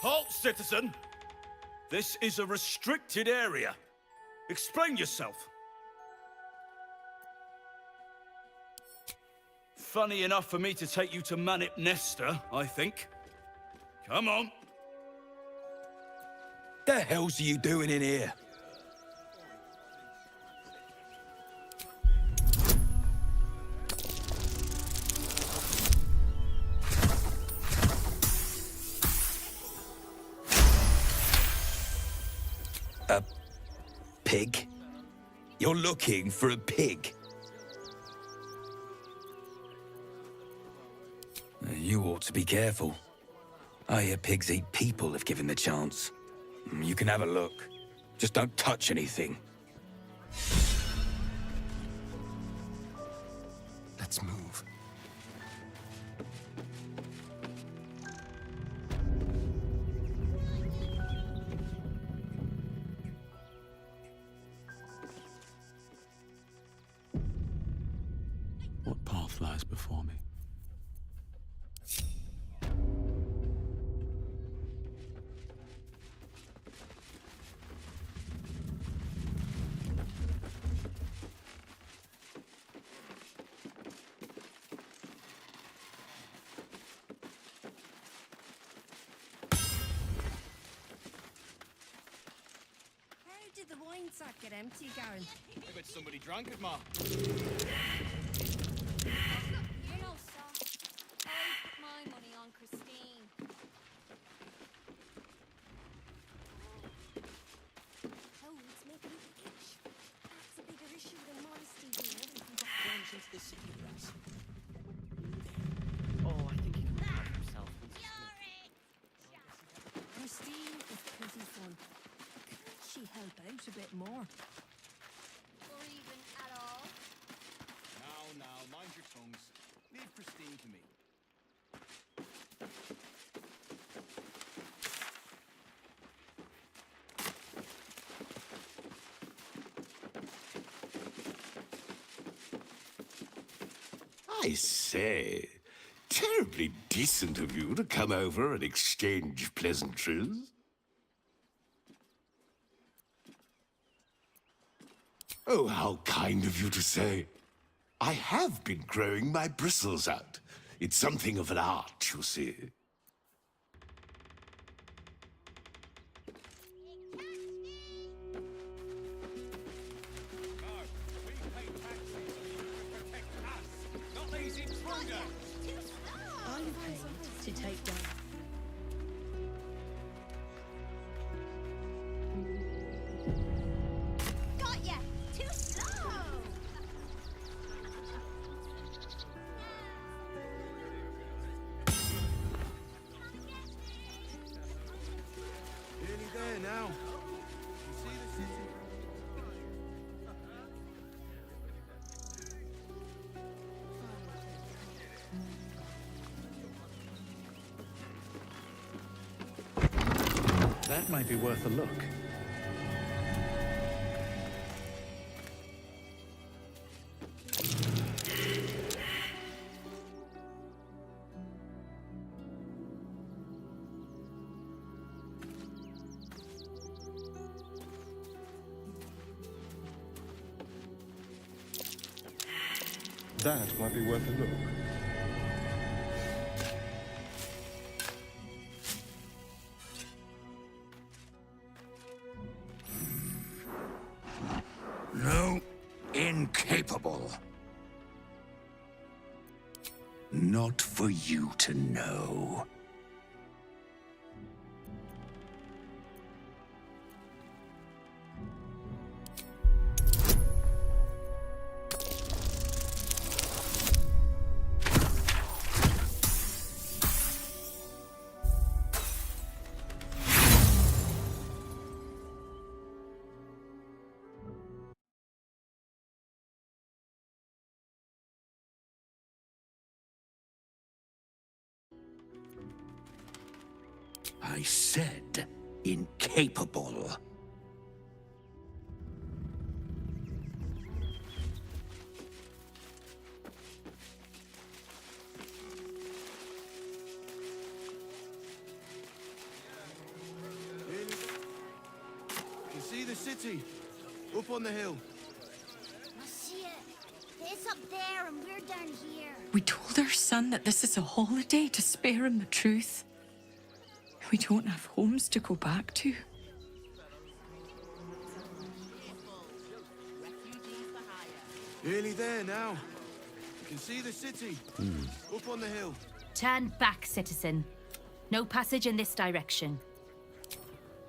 Halt, citizen! This is a restricted area. Explain yourself. Funny enough for me to take you to Manip Nesta, I think. Come on. The hell's you doing in here? A pig? You're looking for a pig? You ought to be careful. I hear pigs eat people if given the chance. You can have a look. Just don't touch anything. Let's move. What path lies before me? Did the wine sack get empty, Garen? I bet somebody drank it, Ma. You know, sir. I put my money on Christine. Oh, it's making me itch. That's a bigger issue than modesty here. Plunge into the city with us. Oh, I think he can help himself. Christine is pretty fun. She help out a bit more. Or even at all. Now, mind your tongues. Leave Christine to me. I say, terribly decent of you to come over and exchange pleasantries. Oh, how kind of you to say. I have been growing my bristles out. It's something of an art, you see. I'm paid to take down. Got ya! Too slow! Nearly there now. You see the city? That might be worth a look. That might be worth a look. No, incapable. Not for you to know. I said incapable. city. Up on the hill. I see it. It's up there and we're down here. We told our son that this is a holiday to spare him the truth. We don't have homes to go back to. Nearly there now. You can see the city. Up on the hill. Turn back, citizen. No passage in this direction.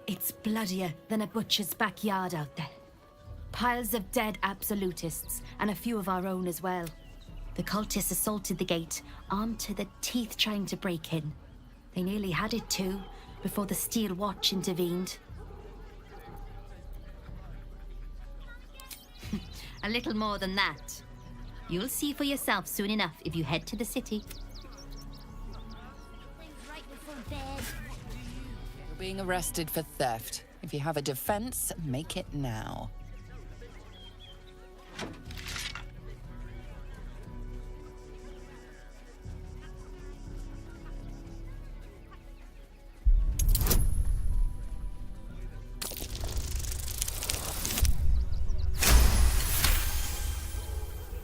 It's bloodier than a butcher's backyard out there. Piles of dead absolutists, and a few of our own as well. The cultists assaulted the gate, armed to the teeth trying to break in. They nearly had it too, before the Steel Watch intervened. A little more than that. You'll see for yourself soon enough if you head to the city. Right before bed. You're being arrested for theft. If you have a defense, make it now.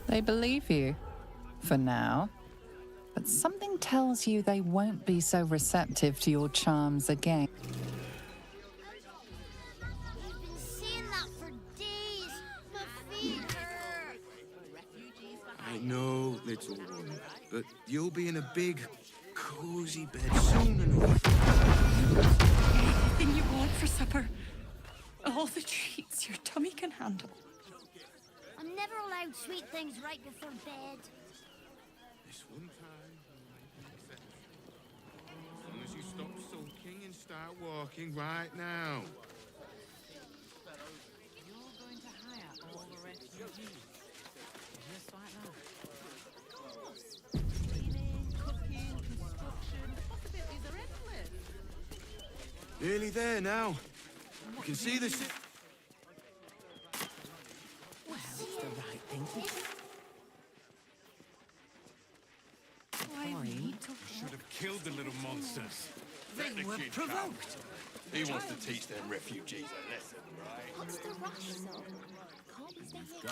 They believe you, for now. But something tells you they won't be so receptive to your charms again. You've been saying that for days. My feet hurt. I know, little one, but you'll be in a big, cozy bed soon enough. Anything you want for supper. All the treats your tummy can handle. I'm never allowed sweet things right before bed. This one time, as long as you stop sulking and start walking right now. You're going to hire all the refugees. Just like that. Of course. Cleaning, cooking, construction. The possibilities are endless. Nearly there now. You can see the city. Well, it's the right thing to do. Should have killed the little monsters. They were provoked. He wants to teach them refugees a lesson, right? What's the rush, though? Can't we stay here?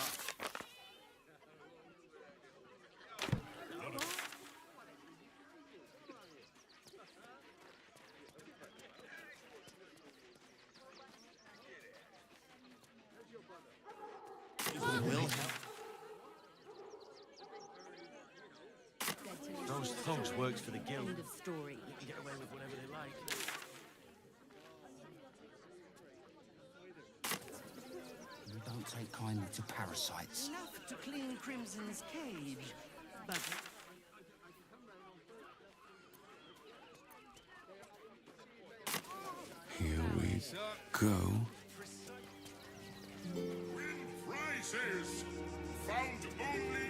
Those thugs worked for the guild. End of story. They can get away with whatever they like. You don't take kindly to parasites. Enough to clean Crimson's cage, but... Here we go. Prizes found only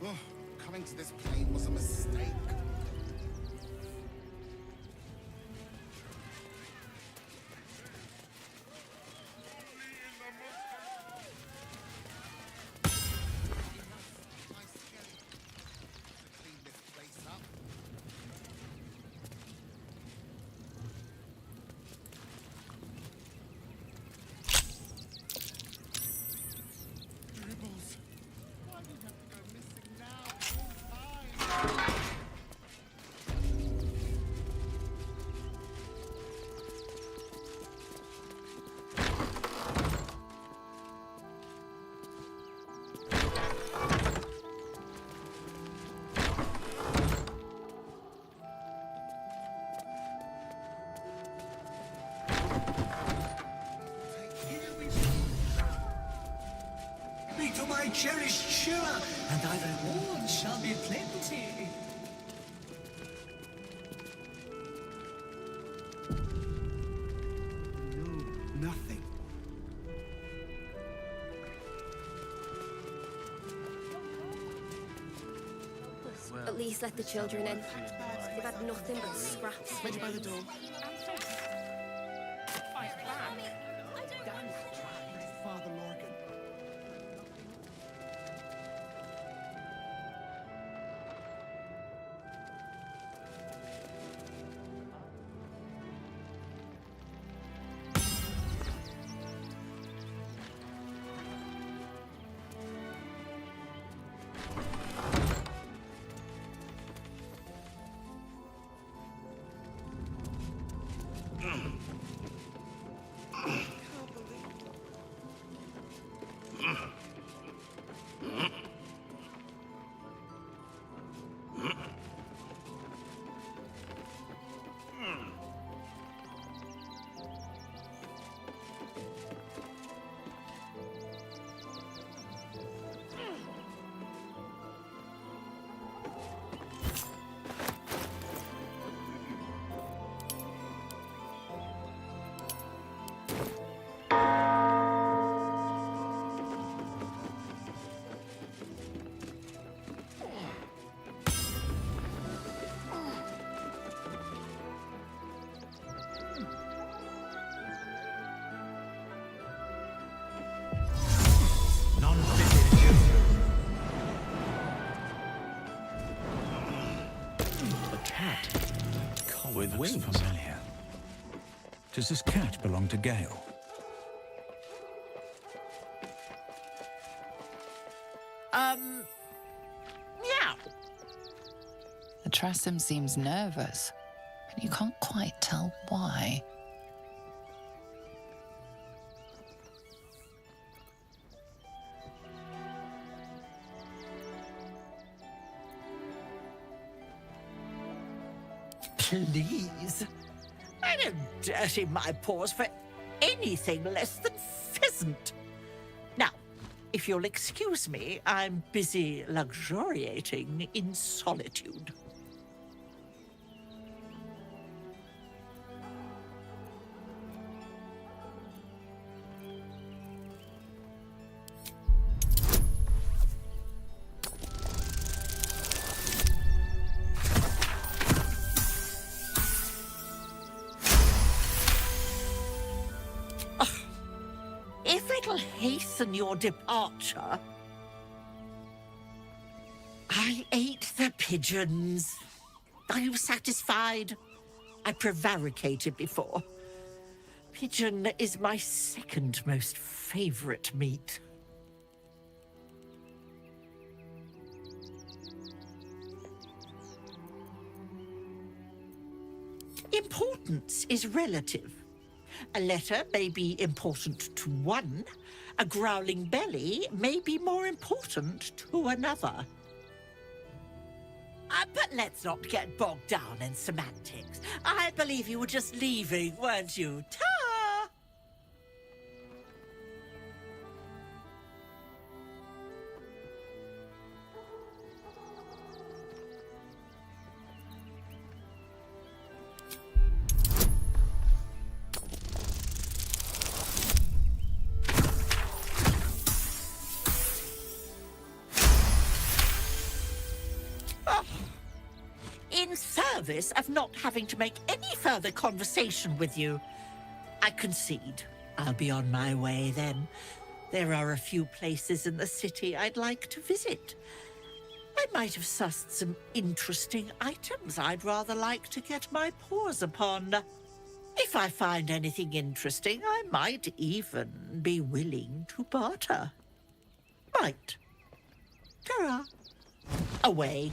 Oh, coming to this plane was a mistake. cherished Shura, and thy rewards shall be plenty. No, nothing. At least let the children in. We've had nothing but scraps. Ready by the door. Father Lorgan. With wings. Familiar. Does this cat belong to Gale? Meow. The Tressum seems nervous, but you can't quite tell why. Please. I don't dirty my paws for anything less than pheasant. Now, if you'll excuse me, I'm busy luxuriating in solitude. If it'll hasten your departure... I ate the pigeons. Are you satisfied? I prevaricated before. Pigeon is my second most favorite meat. Importance is relative. A letter may be important to one. A growling belly may be more important to another. But let's not get bogged down in semantics. I believe you were just leaving, weren't you? Ta! In service of not having to make any further conversation with you, I concede. I'll be on my way then. There are a few places in the city I'd like to visit. I might have sussed some interesting items I'd rather like to get my paws upon. If I find anything interesting, I might even be willing to barter. Right. Ta-ra. Away.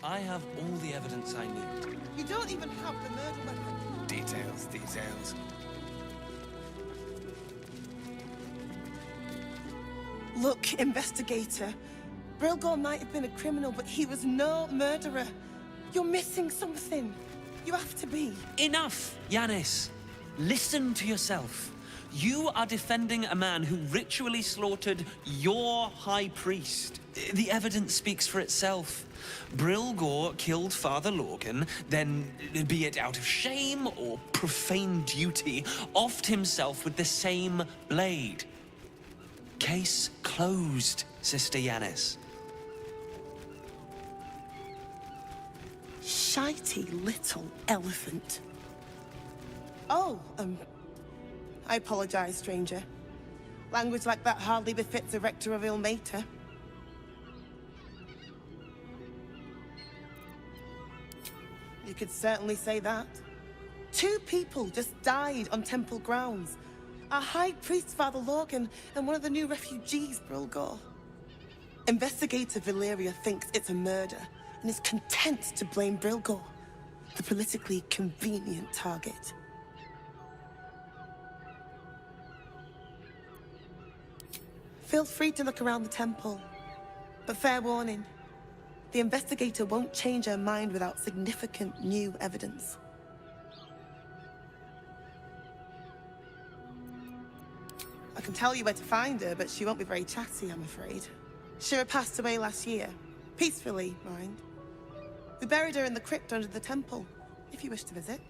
I have all the evidence I need. You don't even have the murder weapon. Details, details. Look, investigator. Brilgor might have been a criminal, but he was no murderer. You're missing something. You have to be. Enough, Yanis. Listen to yourself. You are defending a man who ritually slaughtered your high priest. The evidence speaks for itself. Brilgor killed Father Lorgan, then, be it out of shame or profane duty, offed himself with the same blade. Case closed, Sister Yanis. Shitey little elephant. Oh, I apologize, stranger. Language like that hardly befits a rector of Ilmater. You could certainly say that. 2 people just died on temple grounds. Our High Priest, Father Lorgan, and one of the new refugees, Brilgor. Investigator Valeria thinks it's a murder, and is content to blame Brilgor, the politically convenient target. Feel free to look around the temple, but fair warning, the investigator won't change her mind without significant new evidence. I can tell you where to find her, but she won't be very chatty, I'm afraid. Shira passed away last year. Peacefully, mind. We buried her in the crypt under the temple, if you wish to visit.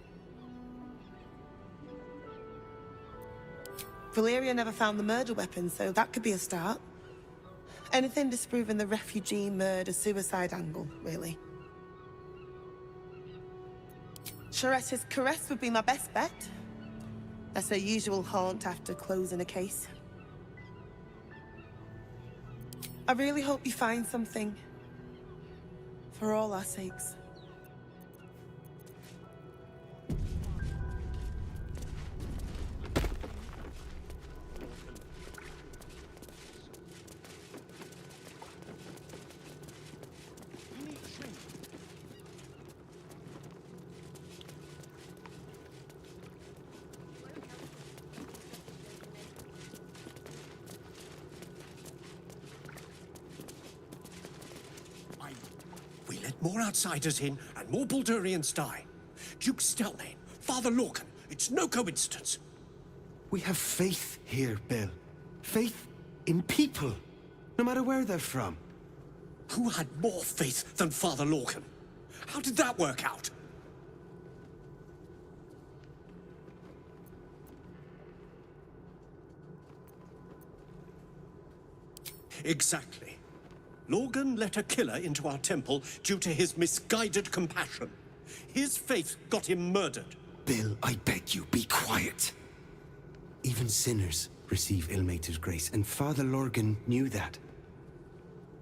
Valeria never found the murder weapon, so that could be a start. Anything disproving the refugee murder-suicide angle, really. Charette's caress would be my best bet. That's her usual haunt after closing a case. I really hope you find something. For all our sakes. We let more outsiders in, and more Baldurians die. Duke Stelnane, Father Lorcan, it's no coincidence. We have faith here, Bill. Faith in people, no matter where they're from. Who had more faith than Father Lorcan? How did that work out? Exactly. Lorgan let a killer into our temple due to his misguided compassion. His faith got him murdered. Bill, I beg you, be quiet. Even sinners receive Ilmater's grace, and Father Lorgan knew that.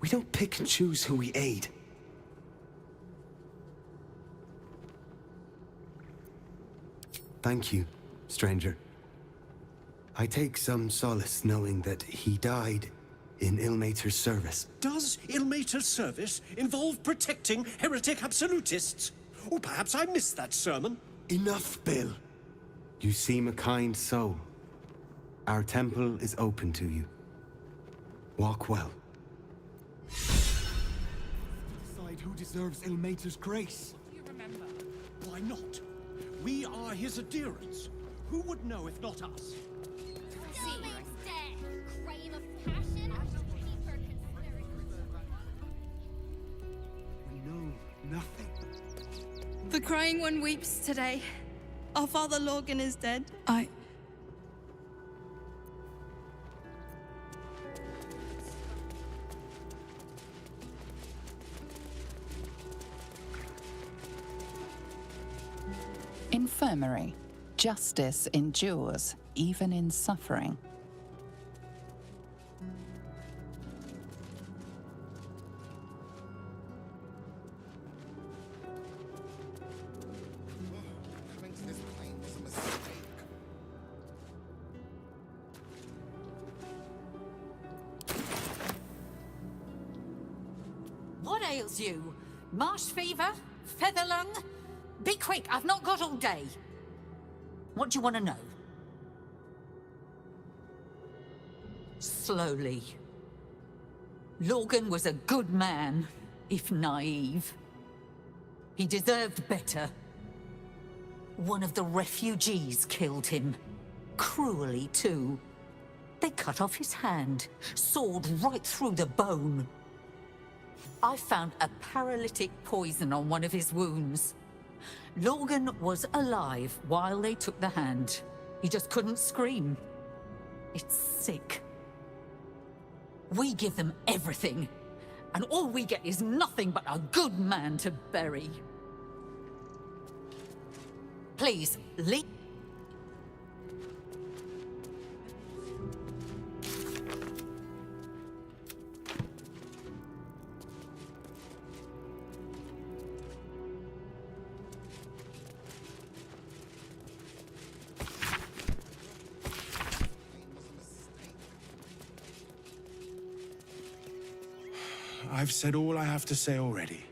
We don't pick and choose who we aid. Thank you, stranger. I take some solace knowing that he died in Ilmater's service. Does Ilmater's service involve protecting heretic absolutists? Or perhaps I missed that sermon. Enough, Bill. You seem a kind soul. Our temple is open to you. Walk well. Decide who deserves Ilmater's grace. Do you remember? Why not? We are his adherents. Who would know if not us? We know nothing. The crying one weeps today. Our Father Lorgan is dead. Infirmary. Justice endures, even in suffering. What ails you? Marsh fever? Feather lung? Be quick, I've not got all day. What do you want to know? Slowly. Lorgan was a good man, if naive. He deserved better. One of the refugees killed him. Cruelly, too. They cut off his hand, sawed right through the bone. I found a paralytic poison on one of his wounds. Lorgan was alive while they took the hand. He just couldn't scream. It's sick. We give them everything, and all we get is nothing but a good man to bury. Please, leave. I've said all I have to say already.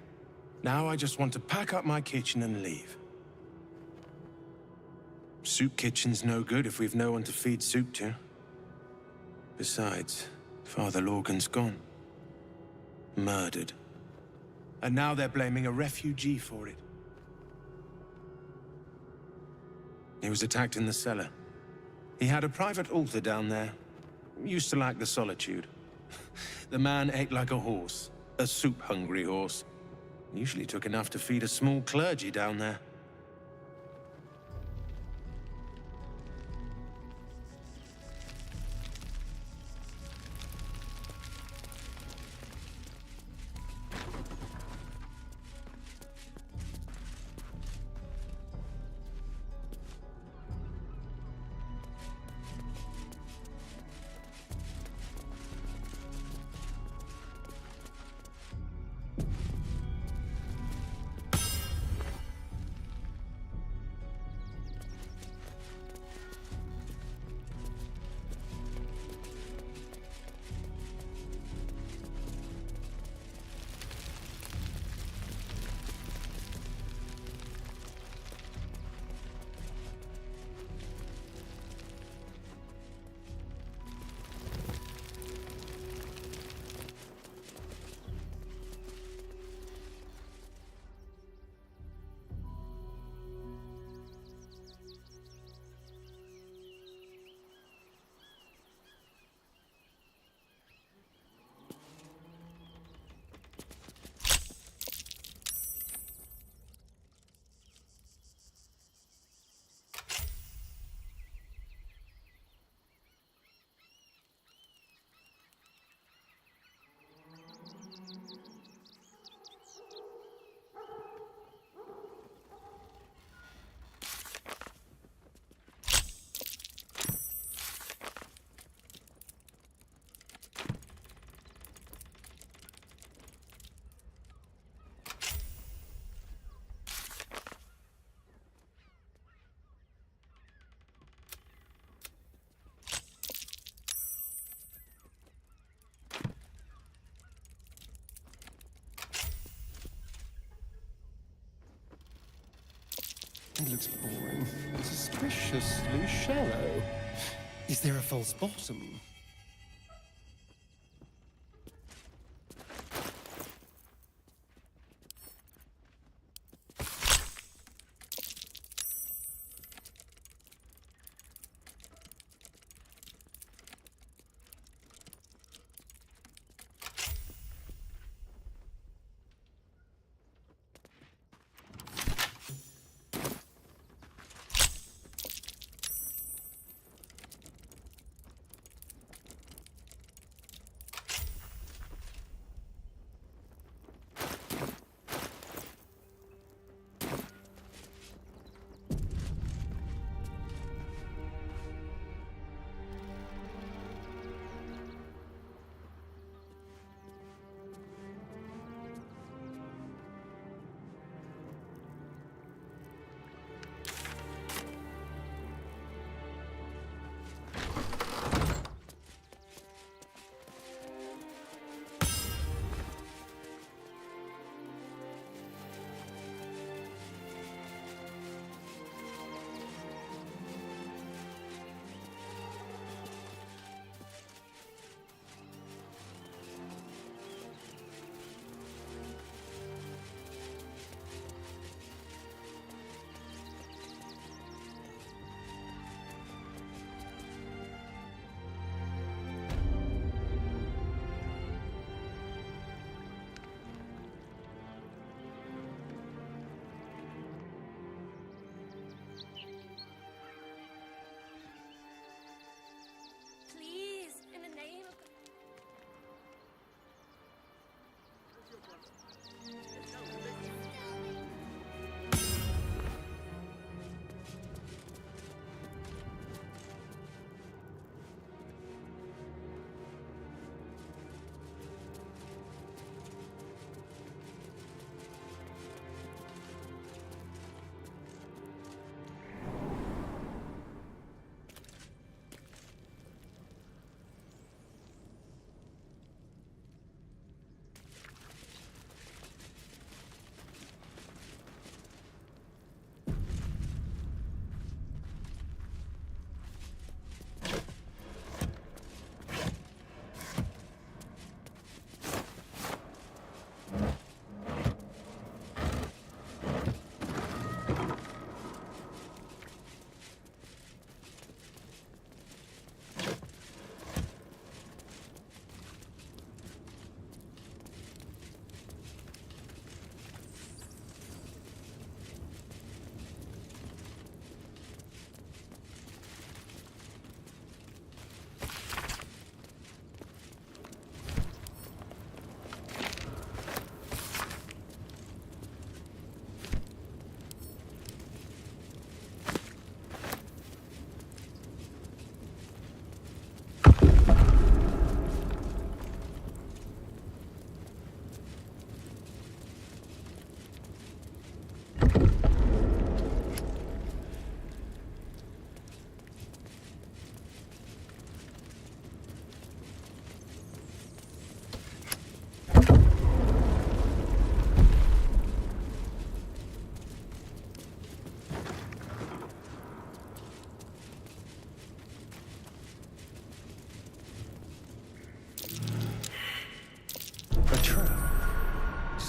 Now I just want to pack up my kitchen and leave. Soup kitchen's no good if we've no one to feed soup to. Besides, Father Lorgan's gone. Murdered. And now they're blaming a refugee for it. He was attacked in the cellar. He had a private altar down there. Used to like the solitude. The man ate like a horse. A soup-hungry horse. Usually took enough to feed a small clergy down there. It looks boring. Suspiciously shallow. Is there a false bottom?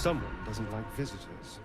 Someone doesn't like visitors.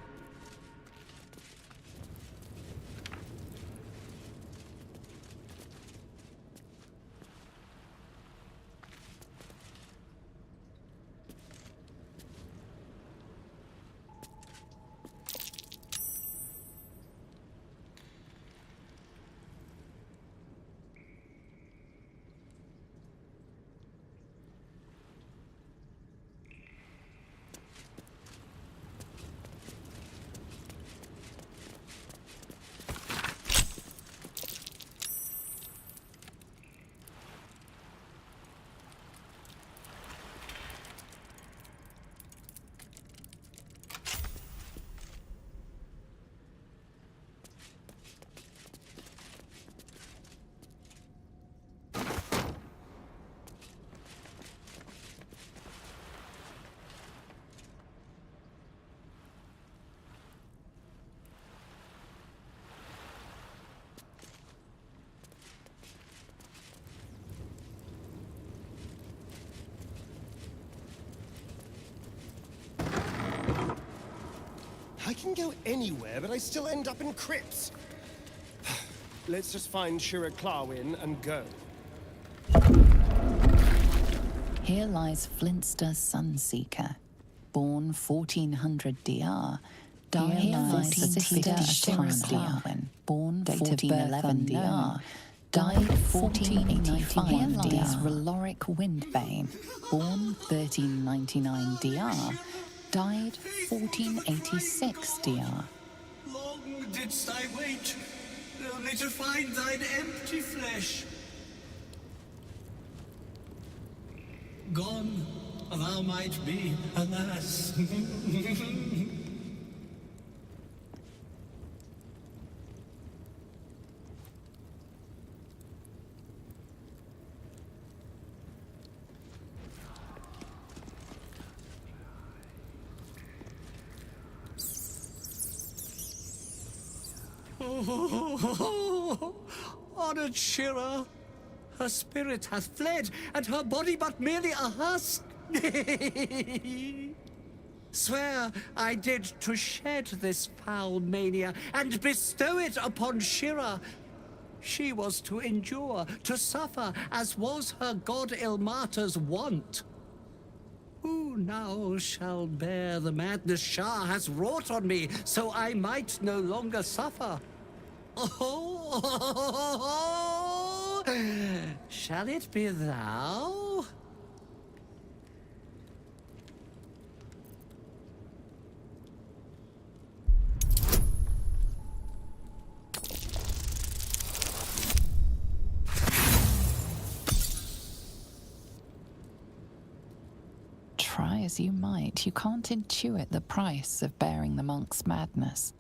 I can go anywhere, but I still end up in crypts. Let's just find Shira Clarwin and go. Here lies Flintster Sunseeker, born 1400 DR, died 1450 Clarwin, born 1411 DR, died 1485 DR. Roloric Windbane, born 1399 DR, died 1486 DR. Long didst I wait, only to find thine empty flesh. Gone thou might be, alas. Honored Shira, her spirit hath fled, and her body but merely a husk. Swear I did to shed this foul mania and bestow it upon Shira. She was to endure, to suffer, as was her god Ilmata's wont. Who now shall bear the madness Shah has wrought on me, so I might no longer suffer? Oh, shall it be thou? Try as you might, you can't intuit the price of bearing the monk's madness.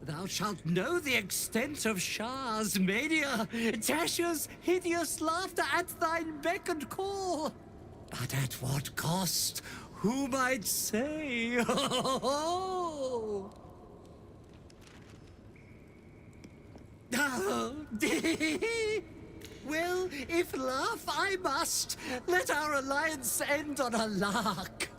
Thou shalt know the extent of Shah's mania, Tasha's hideous laughter at thine beck and call. But at what cost? Who might say? Well, if laugh I must, let our alliance end on a lark.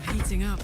I'm heating up.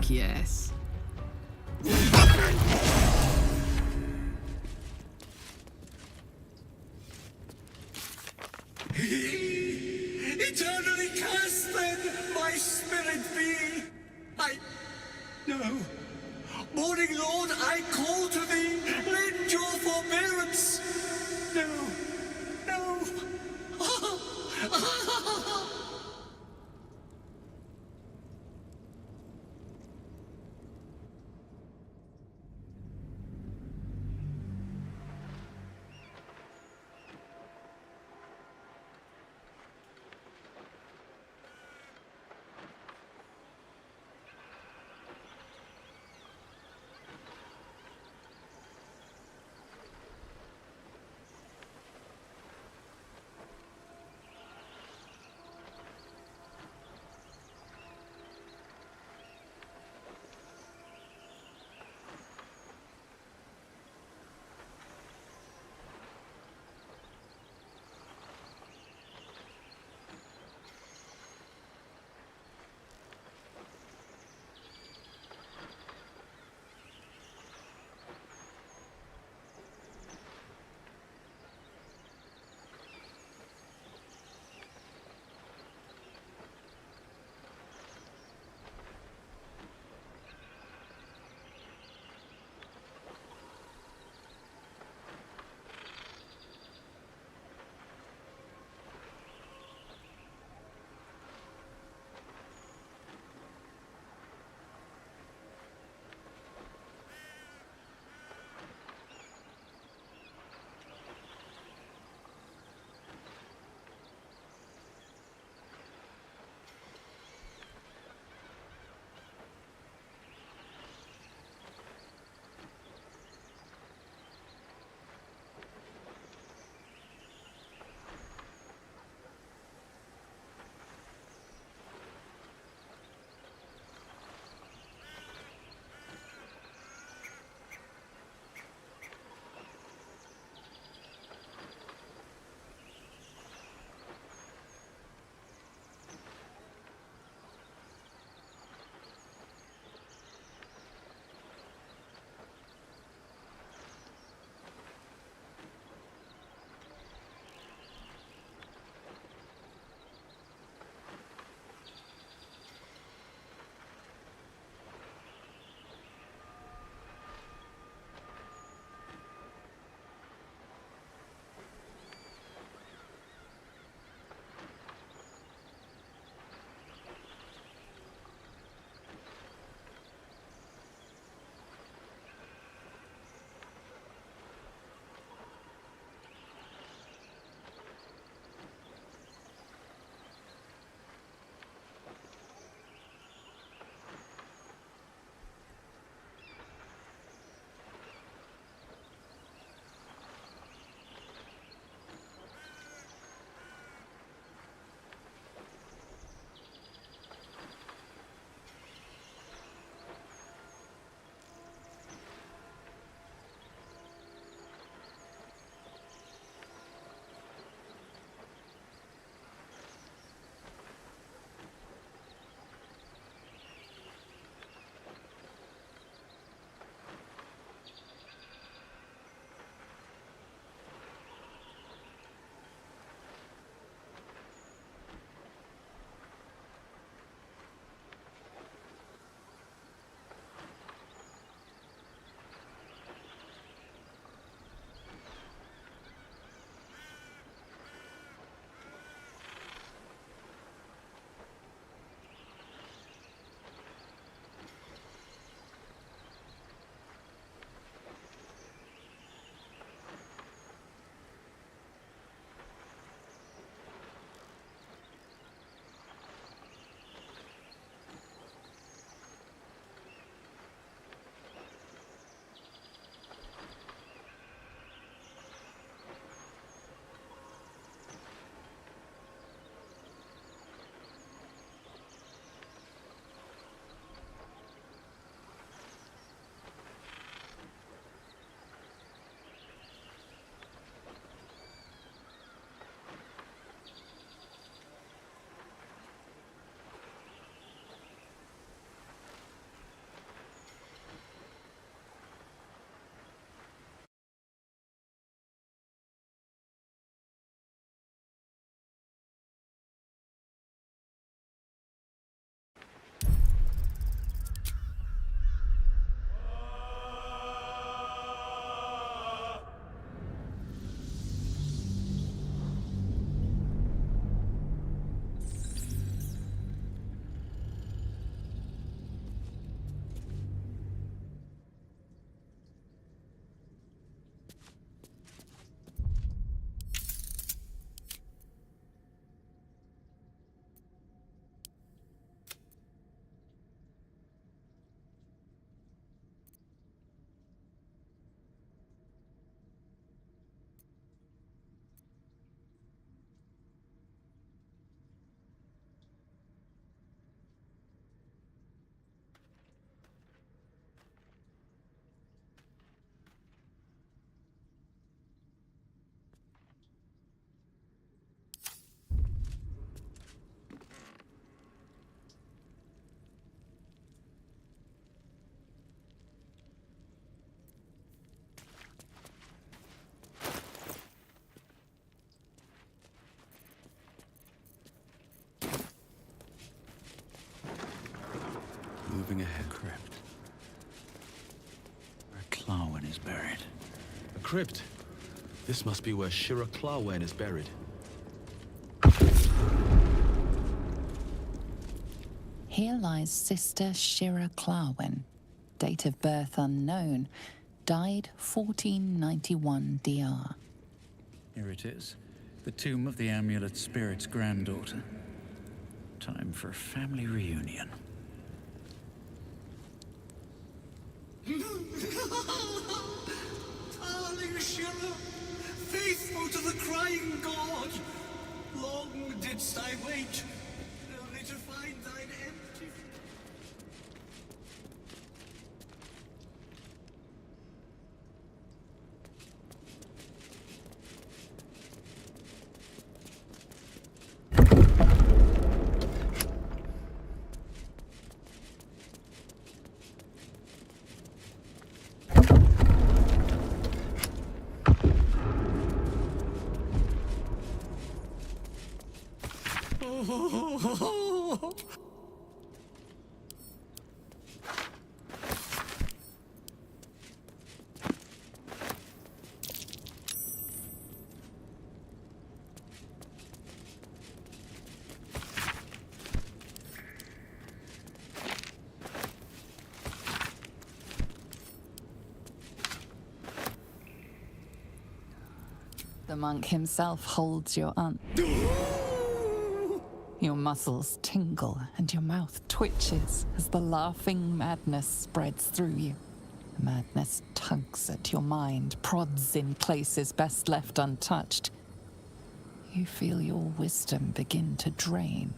Fuck yes. Eternally cast then, my spirit be. No. Morning Lord, I call to thee, lend your forbearance. No. No. buried. A crypt. This must be where Shira Clawwen is buried. Here lies Sister Shira Clawwen, date of birth unknown, died 1491 DR. Here it is, the tomb of the amulet spirit's granddaughter. Time for a family reunion. Darling Shira, faithful to the crying god, long didst I wait, only to find thine empty. The monk himself holds your aunt. Your muscles tingle and your mouth twitches as the laughing madness spreads through you. The madness tugs at your mind, prods in places best left untouched. You feel your wisdom begin to drain.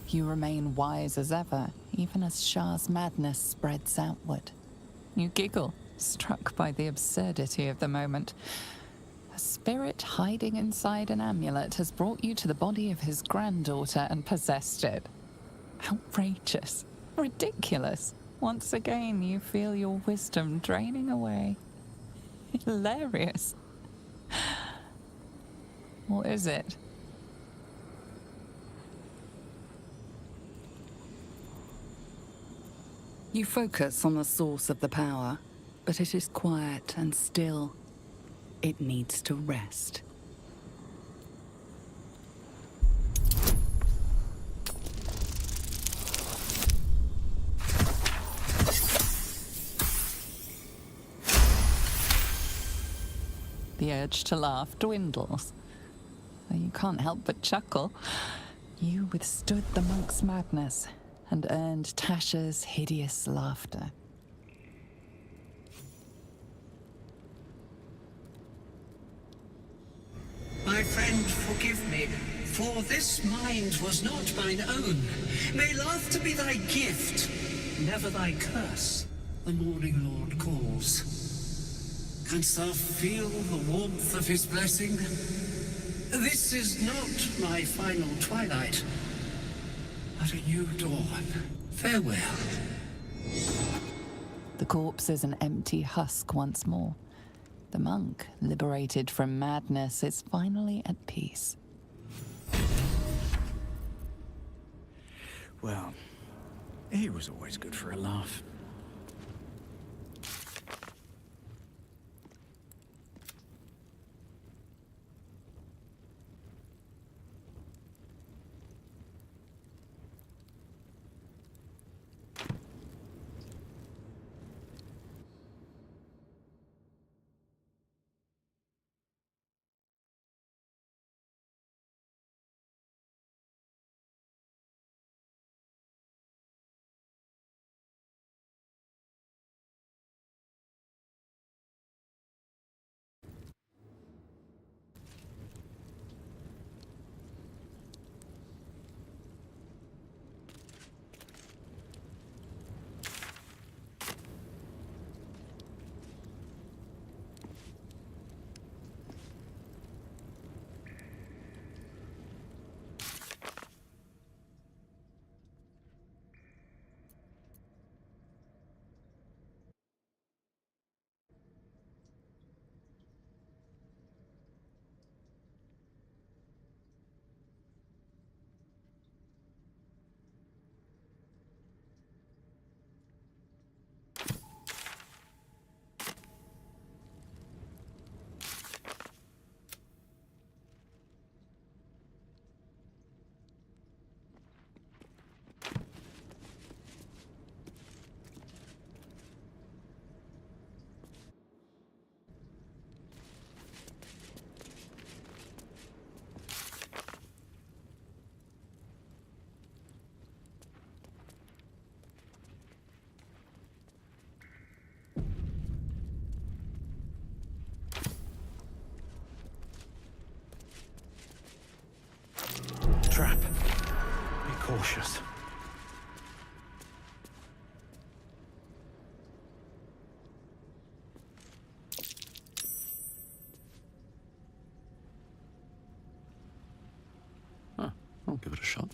You remain wise as ever, even as Shah's madness spreads outward. You giggle, struck by the absurdity of the moment. A spirit hiding inside an amulet has brought you to the body of his granddaughter and possessed it. Outrageous. Ridiculous. Once again, you feel your wisdom draining away. Hilarious. What is it? You focus on the source of the power, but it is quiet and still. It needs to rest. The urge to laugh dwindles. Though you can't help but chuckle. You withstood the monk's madness and earned Tasha's hideous laughter. My friend, forgive me, for this mind was not mine own. May laughter be thy gift, never thy curse. The morning Lord calls. Canst thou feel the warmth of his blessing? This is not my final twilight, but a new dawn. Farewell. The corpse is an empty husk once more. The monk, liberated from madness, is finally at peace. Well, he was always good for a laugh. cautious. I'll give it a shot.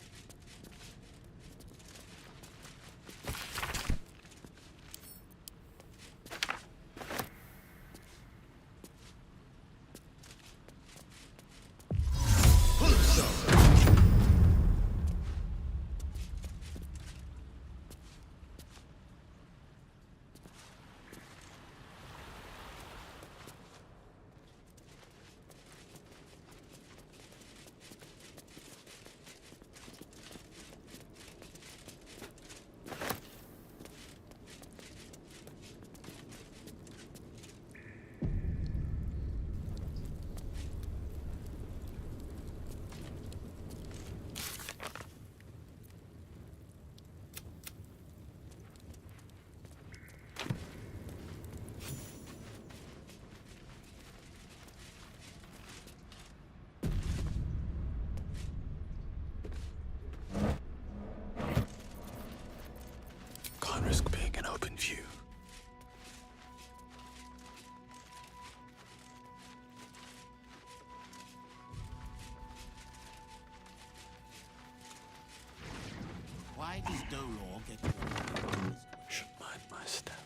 Can't risk being in open view. Why does Dolor get... Should mind my step.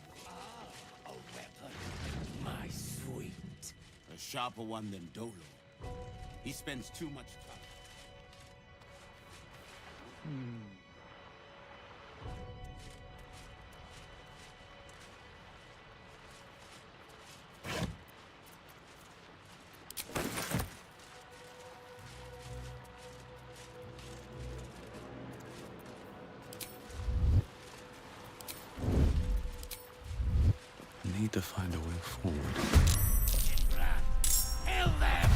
A weapon. My sweet. A sharper one than Dolor. He spends too much time. I need to find a way forward. Kill them!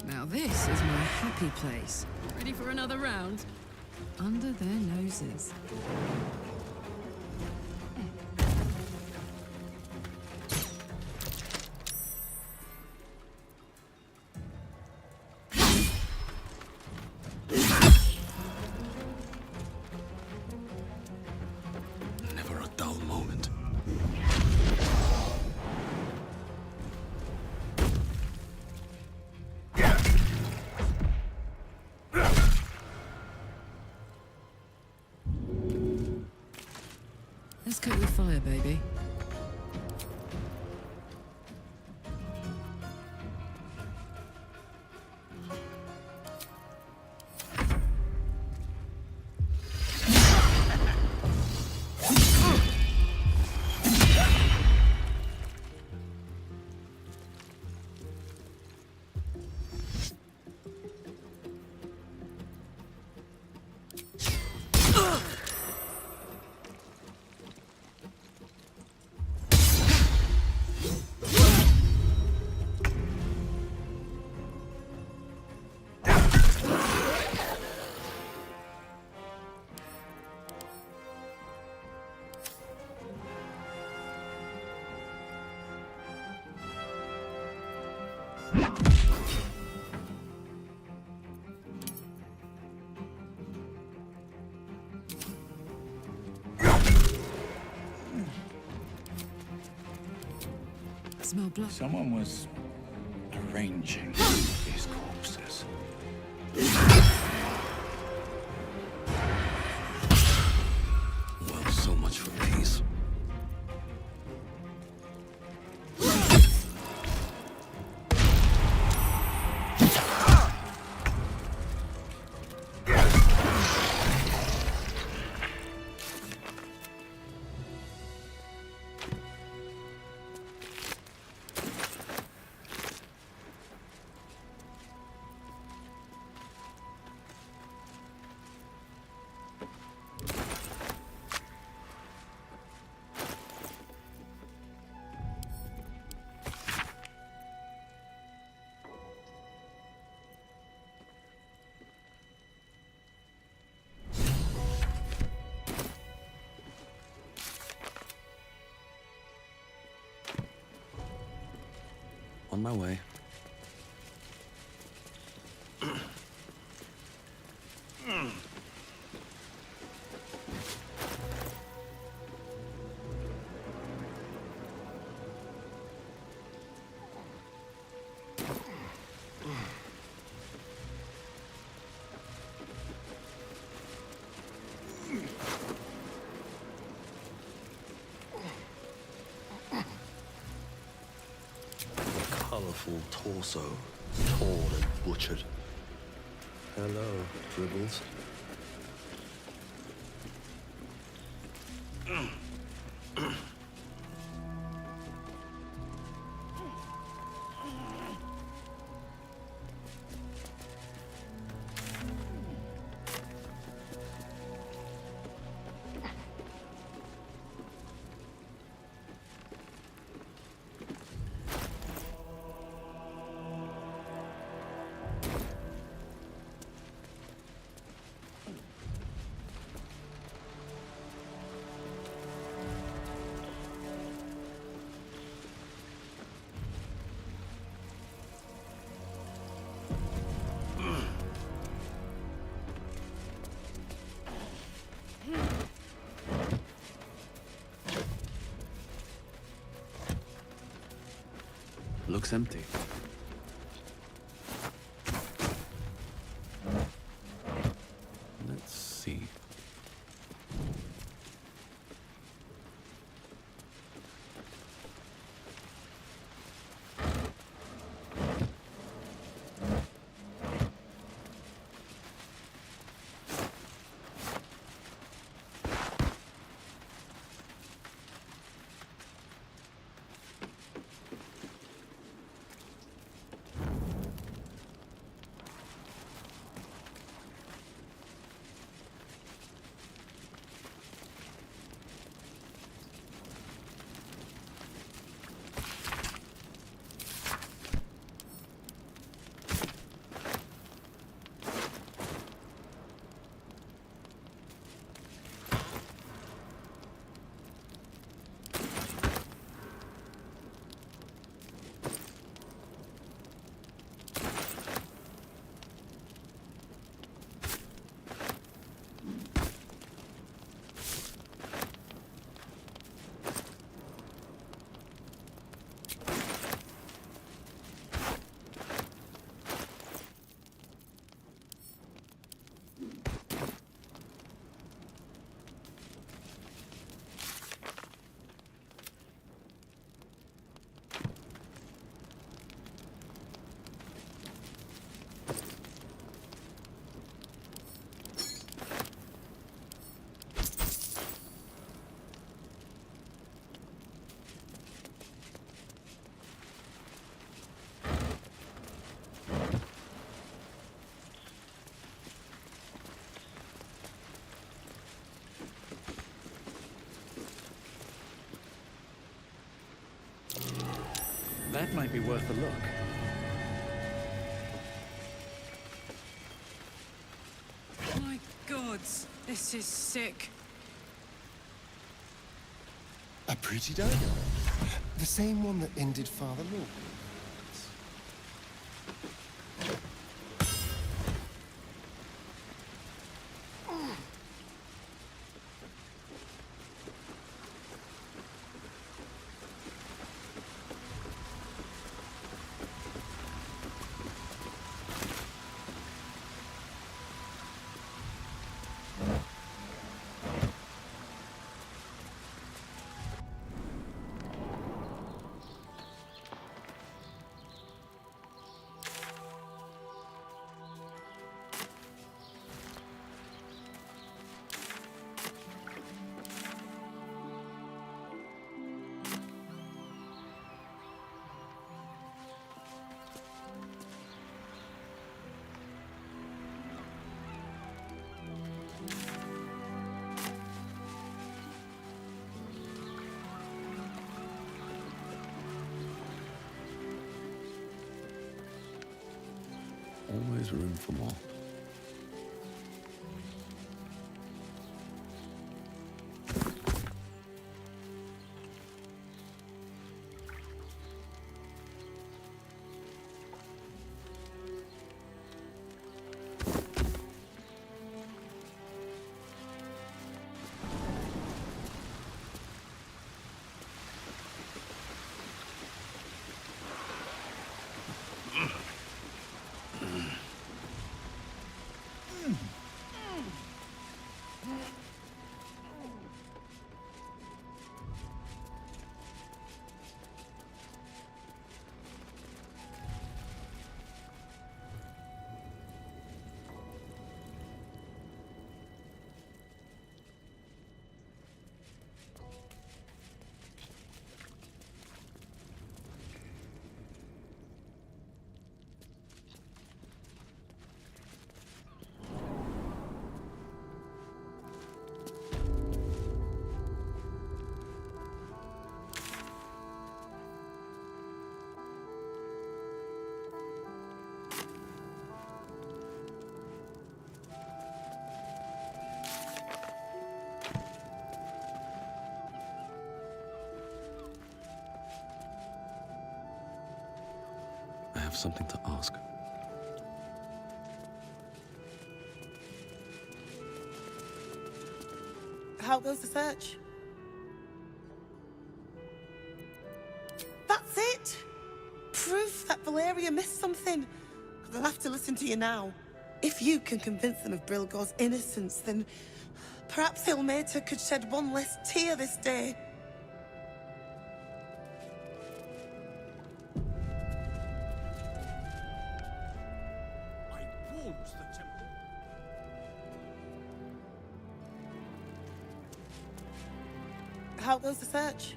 Now this is my happy place. Ready for another round? Under their noses. Never a dull moment. Let's cook with fire, baby. Smell blood. Someone was arranging these corpses. Well, so much for peace. On my way. Colourful torso, torn and butchered. Hello, dribbles. Looks empty. Let's see. That might be worth a look. My gods, this is sick. A pretty dagger. The same one that ended Father Lorcan. Always room for more. have something to ask. How goes the search? That's it! Proof that Valeria missed something. They'll have to listen to you now. If you can convince them of Brilgor's innocence, then perhaps Ilmater could shed one less tear this day. I warned the temple. How goes the search?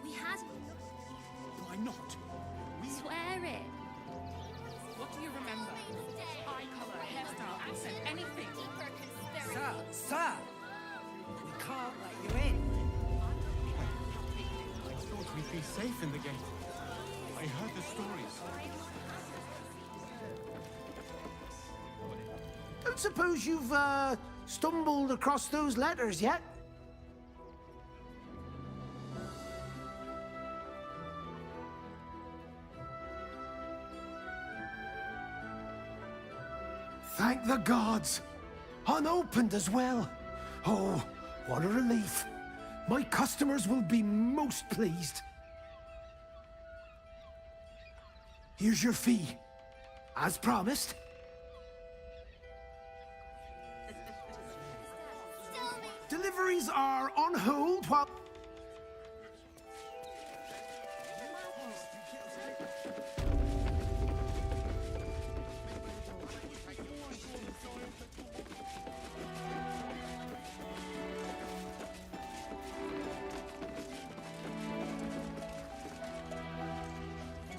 We had. Why not? Swear it. What do you remember? Eye color, hairstyle, accent, anything. Sir! We can't let you in. I thought we'd be safe in the gate. I heard the stories. Don't suppose you've, stumbled across those letters yet? Thank the gods! Unopened as well. Oh, what a relief. My customers will be most pleased. Here's your fee. As promised. Deliveries are on hold while...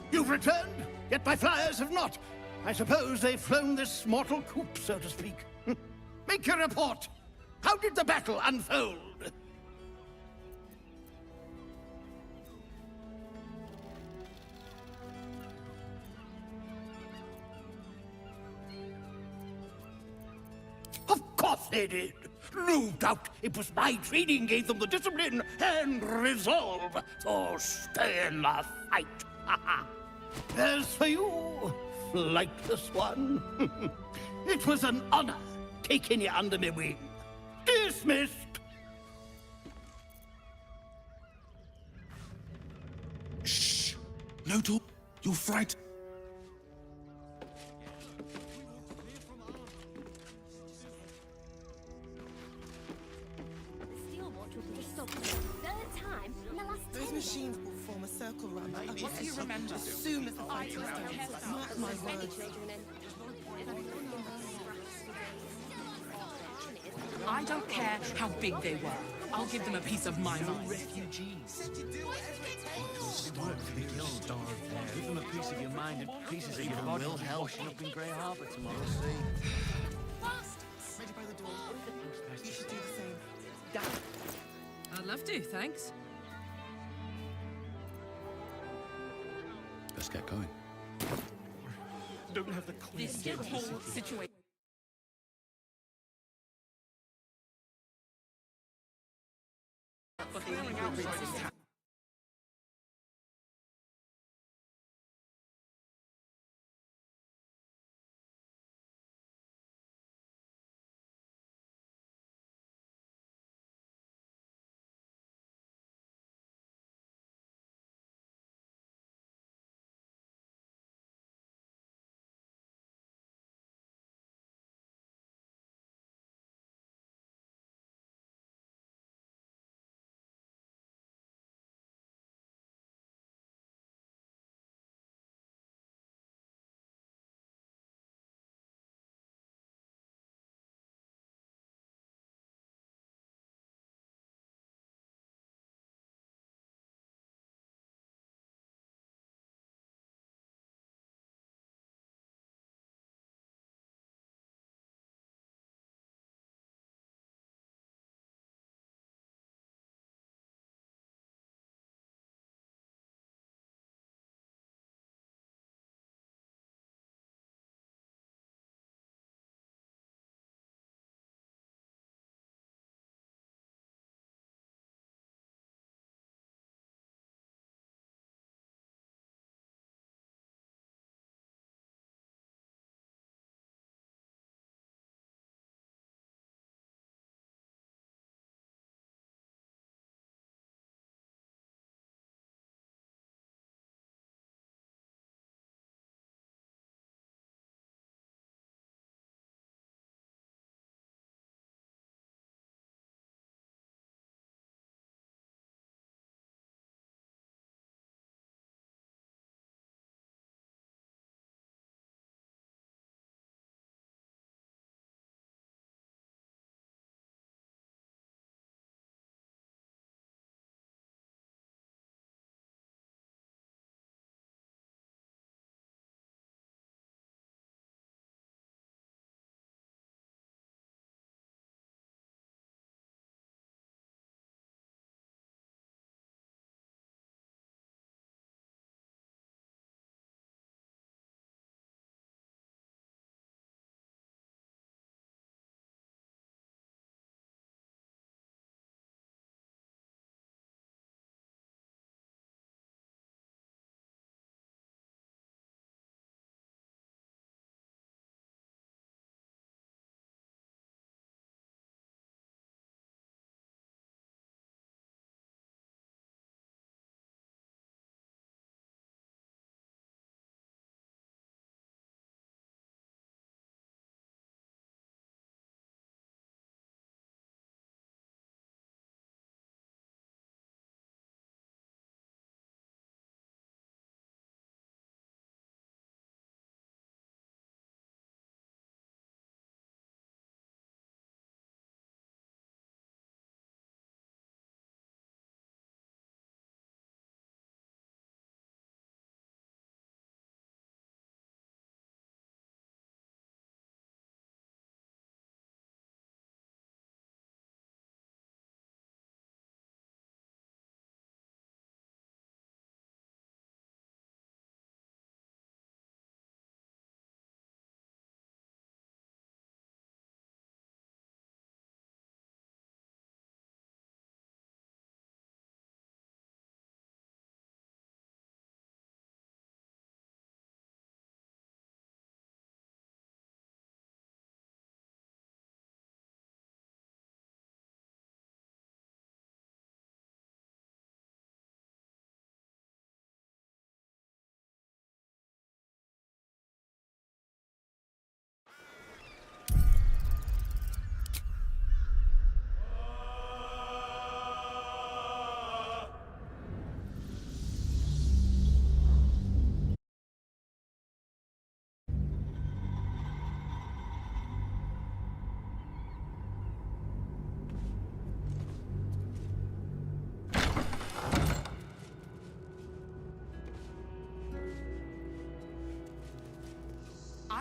You've returned, yet my flyers have not. I suppose they've flown this mortal coop, so to speak. Make your report. How did the battle unfold? Of course they did. No doubt it was my training gave them the discipline and resolve to stay in the fight. As for you, flightless one, it was an honor taking you under my wing. Dismissed. Shh! No talk. You're frightened. Steel watch will be stopped for the third time in the last Those 10 machines will form a circle round that What do you remember? as soon as the fight is Eye color, done. hairstyle, Mark my accent, words. I don't care how big they were. I'll give them a piece of my mind. Refugees. Starve for the kill, starve there. Give them a piece of your mind and pieces of your body will help. Washing up in Grey Harbour tomorrow, see? Ready by the door. You should do the same. Down. I'd love to, thanks. Let's get going. Don't have the clear. This whole situation. For clearing outside this town.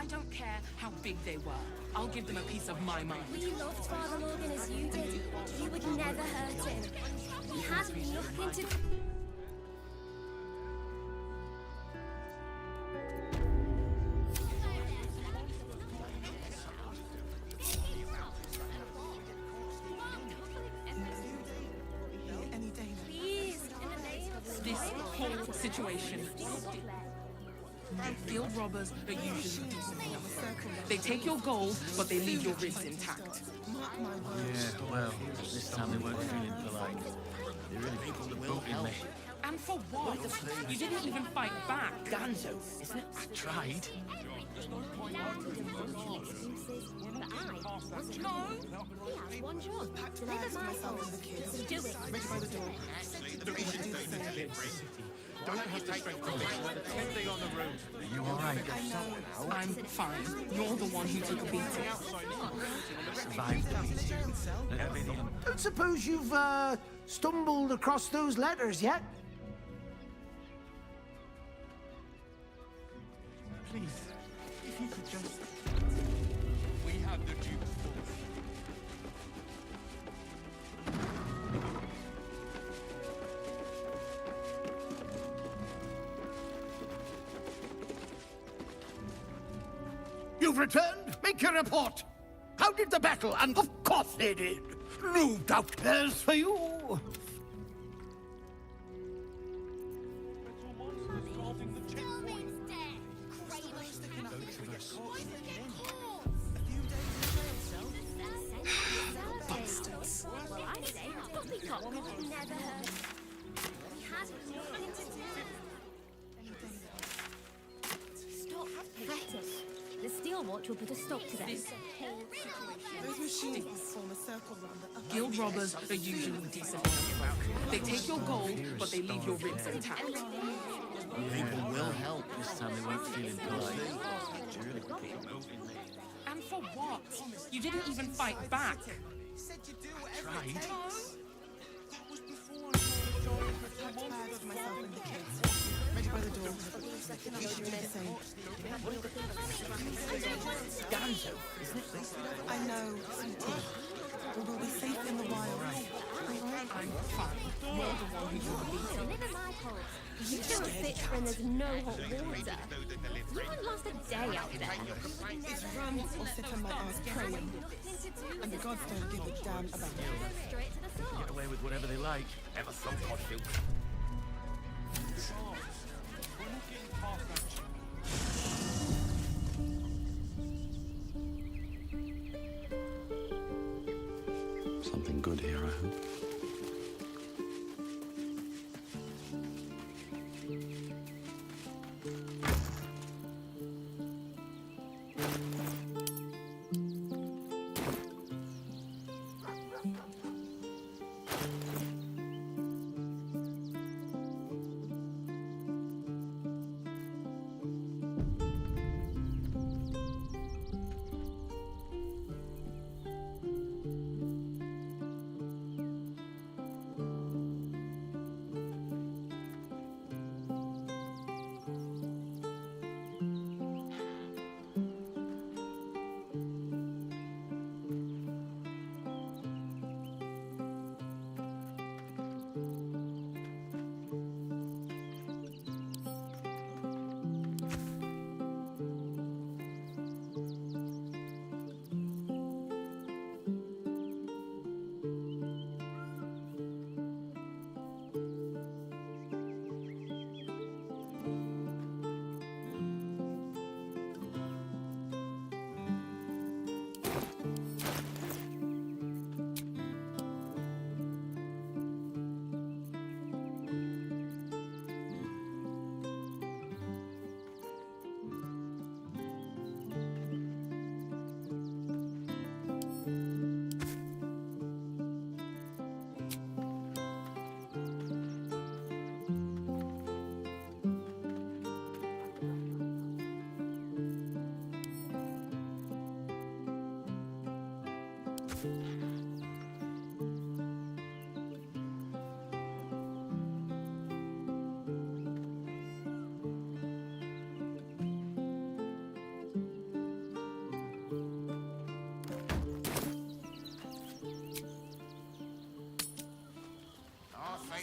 don't care how big they were. I'll give them a piece of my mind. We loved Father Logan as you did. You would never hurt him. He had nothing to... This whole situation. Guild robbers are usually decent enough. They take your gold, but they leave your ribs intact. Yeah, well, this time they weren't feeling polite. They really pulled the boot in me. And for what? You didn't even fight back. Gonzo, isn't it? I tried. No. He has one job. Never mind. So do it. Ready by the door. Don't hesitate. Same thing on the road. Are you alright? I'm fine. You're the one who took a beating. Survived the beating. And everything. Don't suppose you've, stumbled across those letters yet? Please, if you could just... We have the Duke's force. You've returned? Make your report. How did the battle? And of course they did. No doubt. As for you... Bastards. Well, I say poppycock never hurt. He had nothing to do. Stop fretting. The Steel Watch will put a stop to this. Those machines form a circle round the upper Guild robbers are usually decent enough. They take your gold, but they leave your ribs intact. People will help this time they weren't feeling polite. They really put the boot in me. And for what? You didn't even fight back. Tried. bags for myself and the kids. Ready by the door. Gonzo, isn't it? I know, sweetie. We will be safe in the wild. I'm fine. You're the one who took a beating. Never mind, Holt. You threw a fit when there's no hot water. You won't last a day out there. It's run or sit on my ass praying. And the gods don't give a damn about it. Straight to the source. Get away with whatever they like. Ever so confident. Something good here, I hope.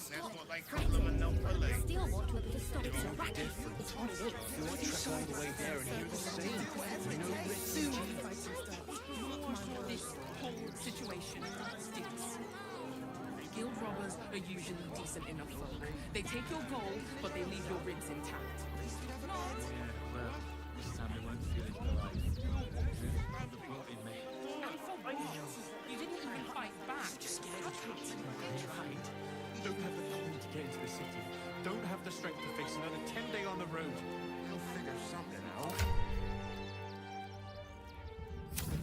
Still want to stop its a racket. It's what it is. You won't trek all the way there and hear the same. This whole situation stinks. Guild robbers are usually decent enough folk. They take your gold, but they leave your ribs intact. Well, this time they won't feel it alive. And for what? You didn't even fight back. Don't have the coin to get into the city. Don't have the strength to face another 10-day on the road. We'll figure something out.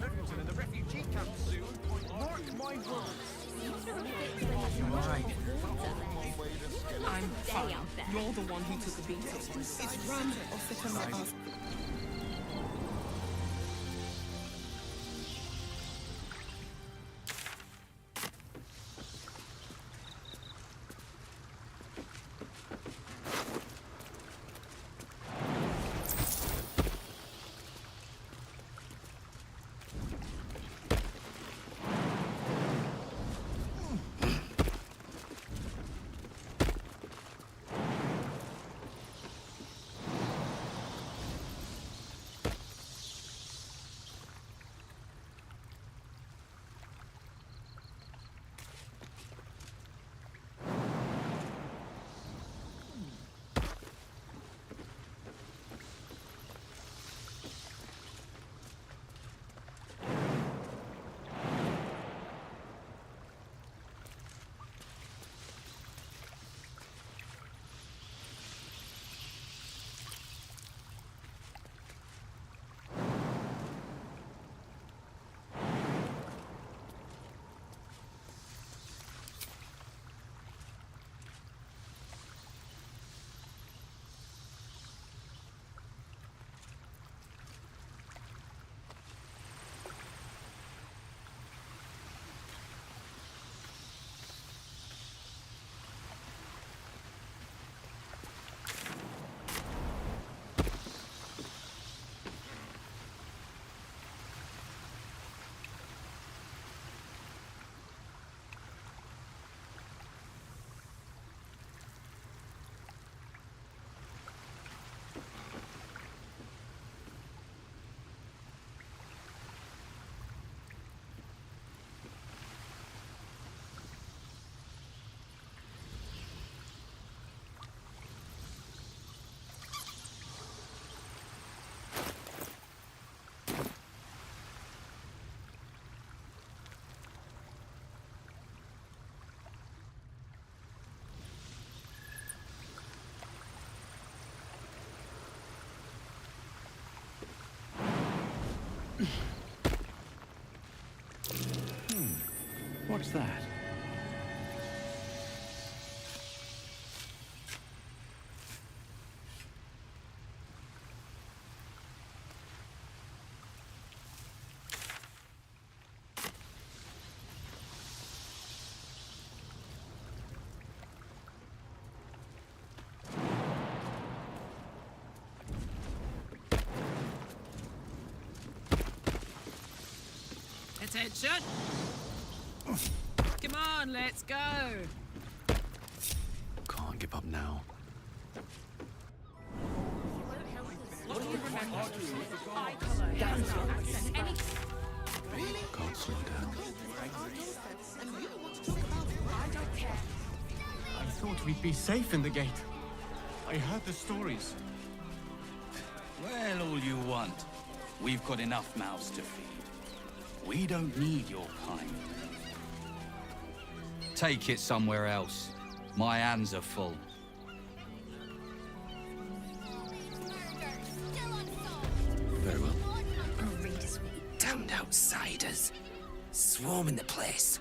Everyone's in the refugee camp soon. Mark my words. Right. I'm fine. You're the one who took a beating. It's run or sit on us. What's that? Attention! Come on, let's go! Can't give up now. What do you remember? Eye color, hairstyle, accent, any... Can't slow down. I don't care. I thought we'd be safe in the gate. I heard the stories. Well, all you want. We've got enough mouths to feed. We don't need your kind. Take it somewhere else. My hands are full. Very well. Damned outsiders. Swarming the place.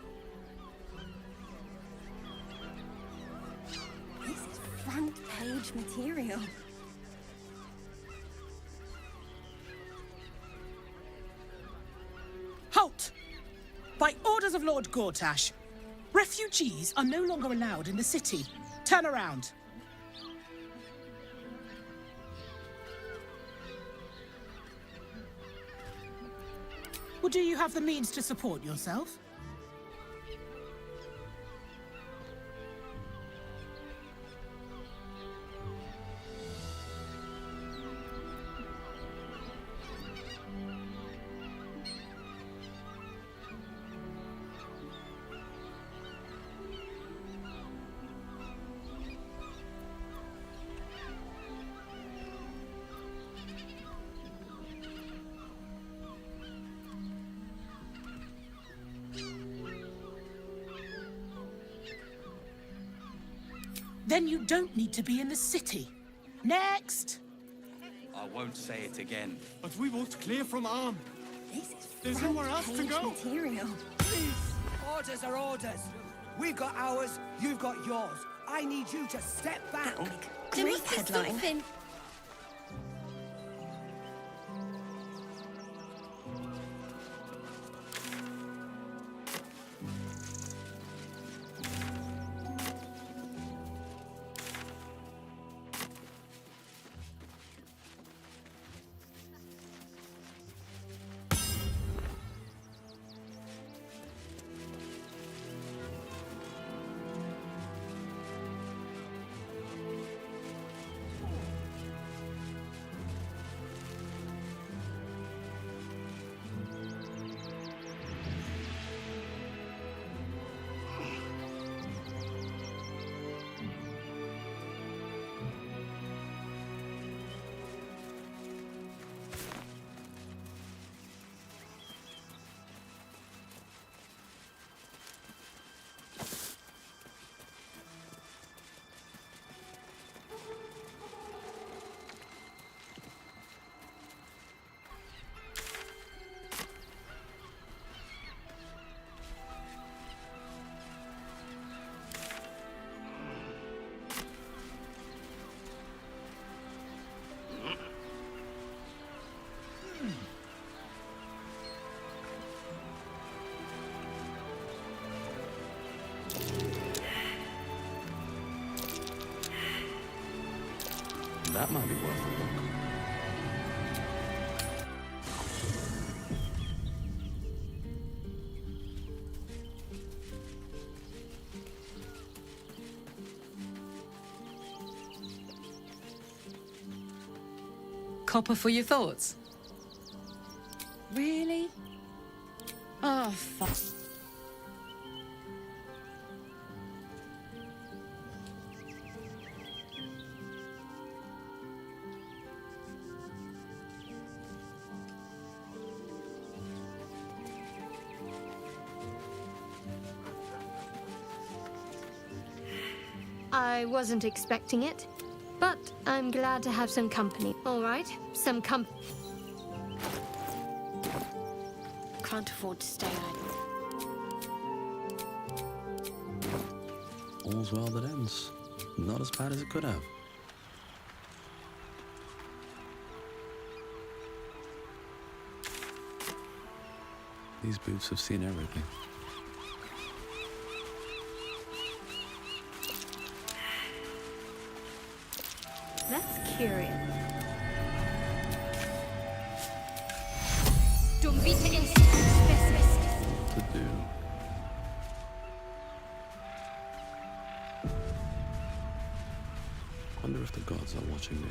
This is front page material. Halt! By orders of Lord Gortash, refugees are no longer allowed in the city. Turn around. Well, do you have the means to support yourself? Then you don't need to be in the city. Next! I won't say it again. But we walked clear from Arm. There's nowhere else to go. Please! Orders are orders. We've got ours, you've got yours. I need you to step back. Great headline. That might be worth a look. Copper for your thoughts? Really? Oh, fuck. I wasn't expecting it, but I'm glad to have some company. All right, some Can't afford to stay idle. All's well that ends. Not as bad as it could have. These boots have seen everything. That's curious. Dum vita instinct To do. Wonder if the gods are watching me.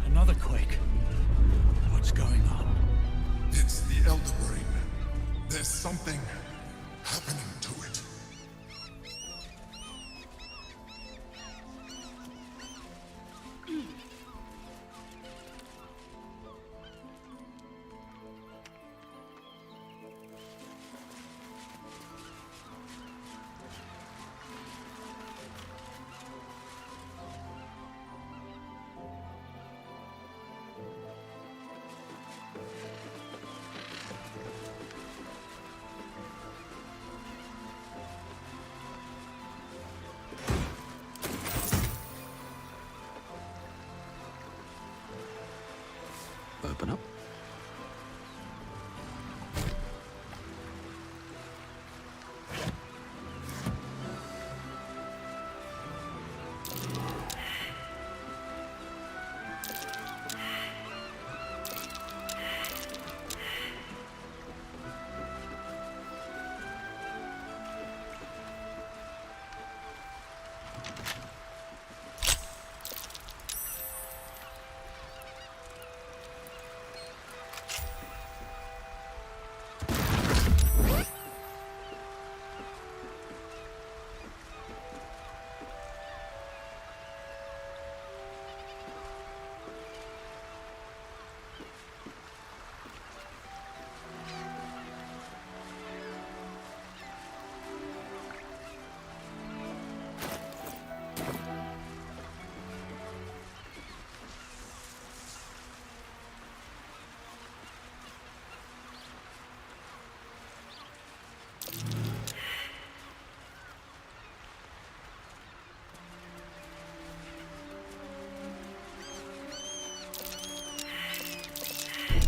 Another quake. What's going on? It's the Elder Brain. There's something happening to it. Open up.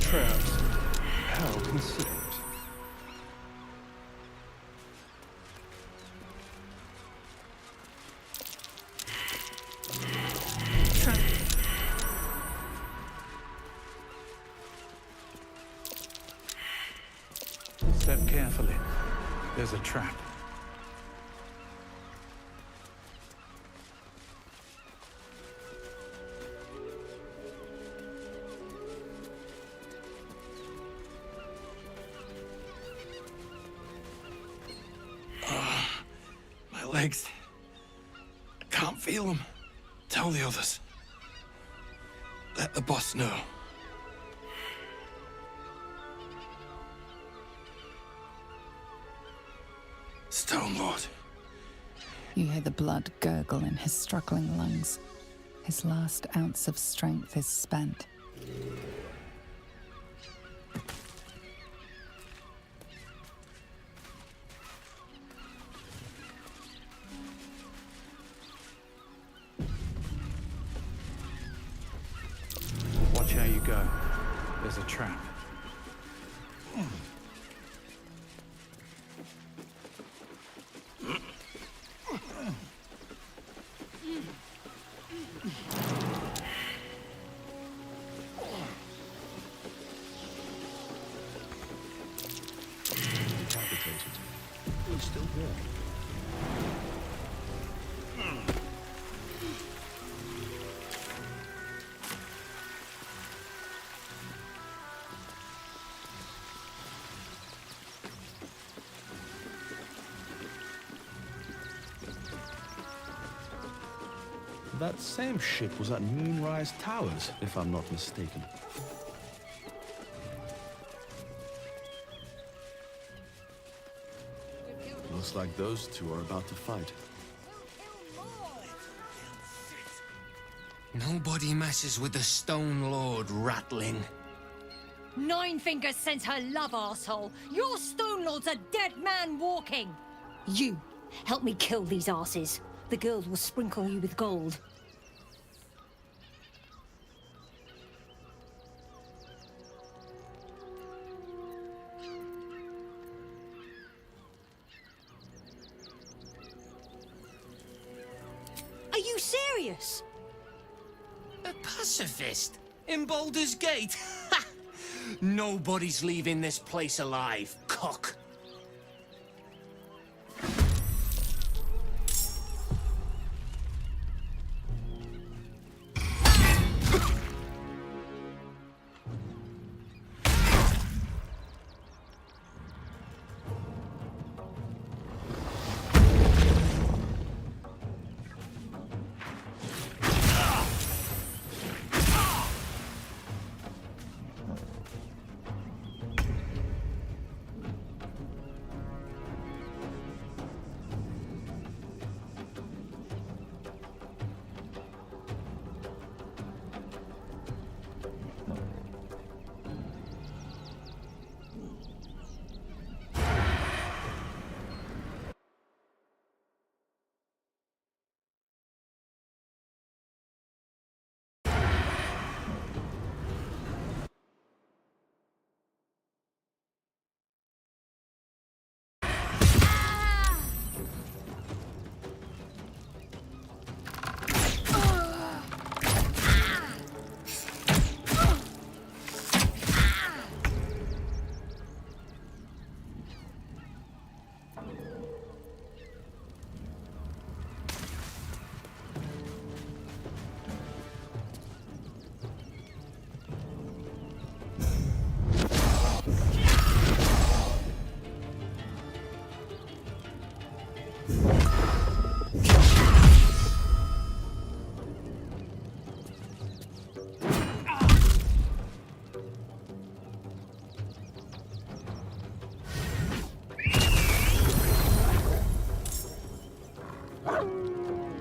traps. How considerate. Step carefully. There's a trap. My legs. I can't feel them. Tell the others. Let the boss know. Stone Lord. You hear the blood gurgle in his struggling lungs. His last ounce of strength is spent. Watch how you go. There's a trap. Decapitated. It's still there. That same ship was at Moonrise Towers, if I'm not mistaken. Looks like those two are about to fight. Nobody messes with the Stone Lord, Ratling. Nine Fingers sends her love, arsehole. Your Stone Lord's a dead man walking. You, help me kill these asses. The girls will sprinkle you with gold. Are you serious? A pacifist? In Baldur's Gate? Nobody's leaving this place alive, cock.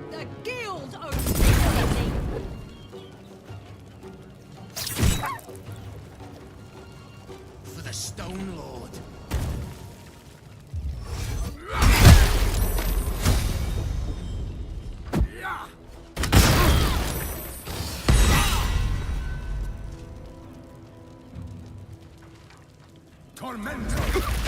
The guild owns the city. For the Stone Lord. Tormentor!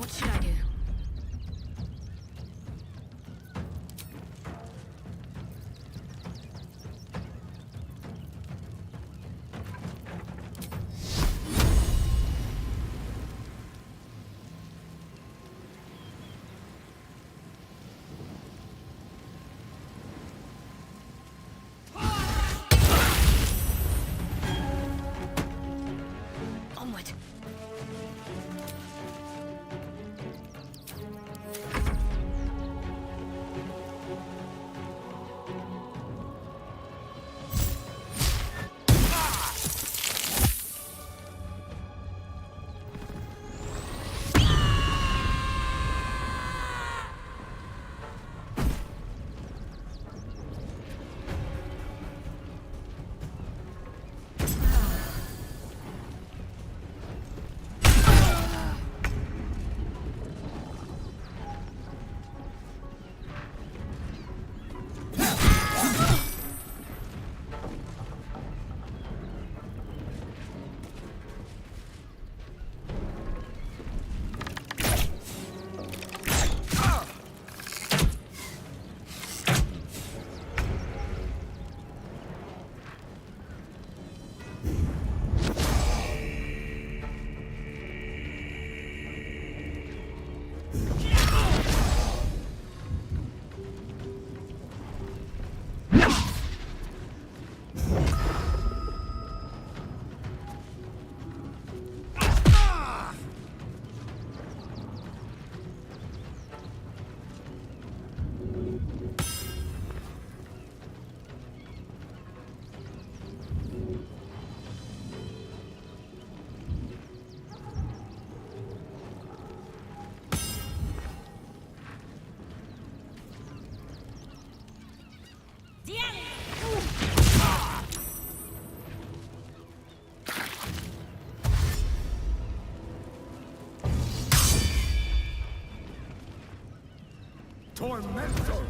What should I do? Onward. Tormentor!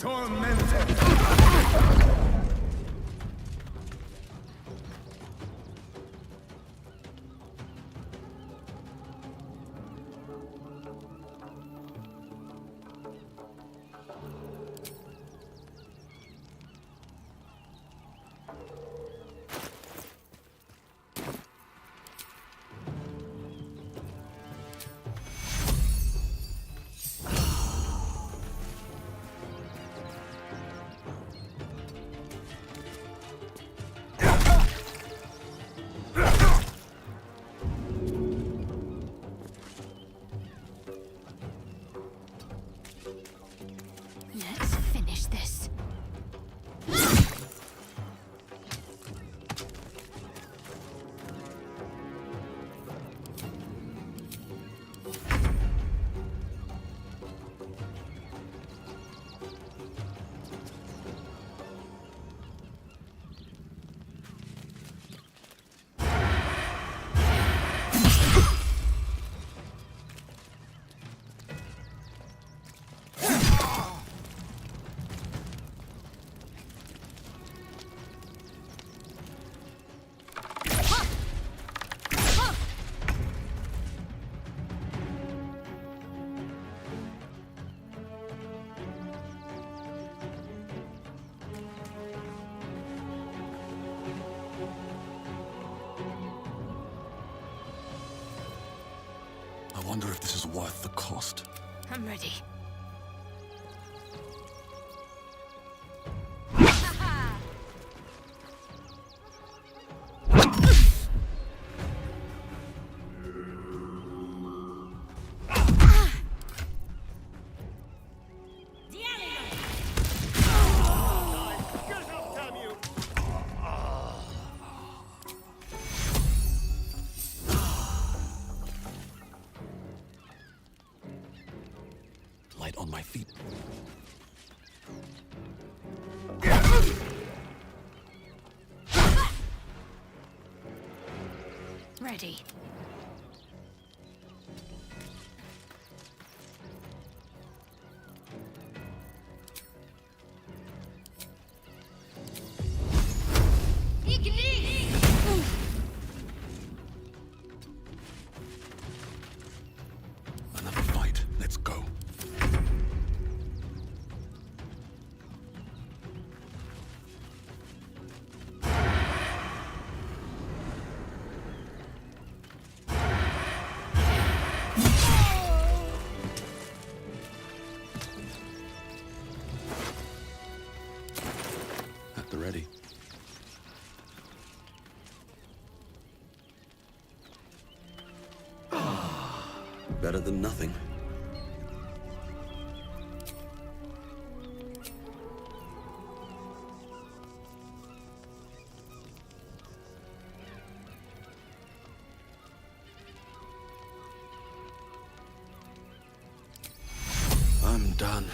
tormented. Let's finish this. I wonder if this is worth the cost. I'm ready. Light on my feet. Ready. Another fight. Let's go. At the ready. Better than nothing. I'm done.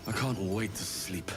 I can't wait to sleep.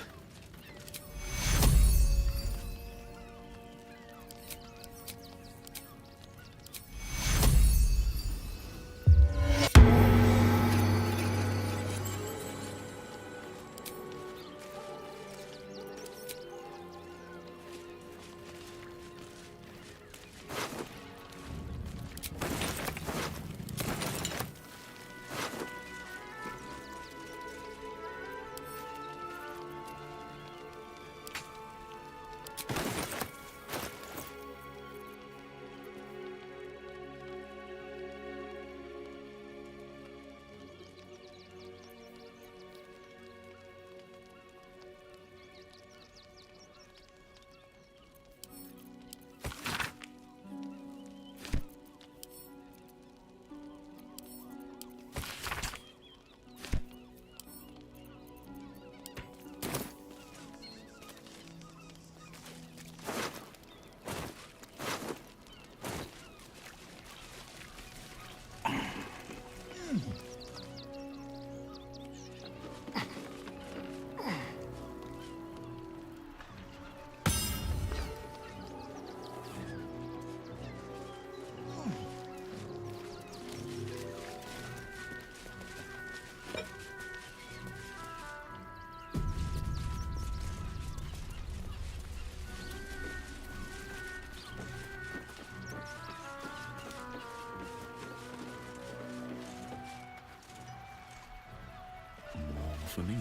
for me.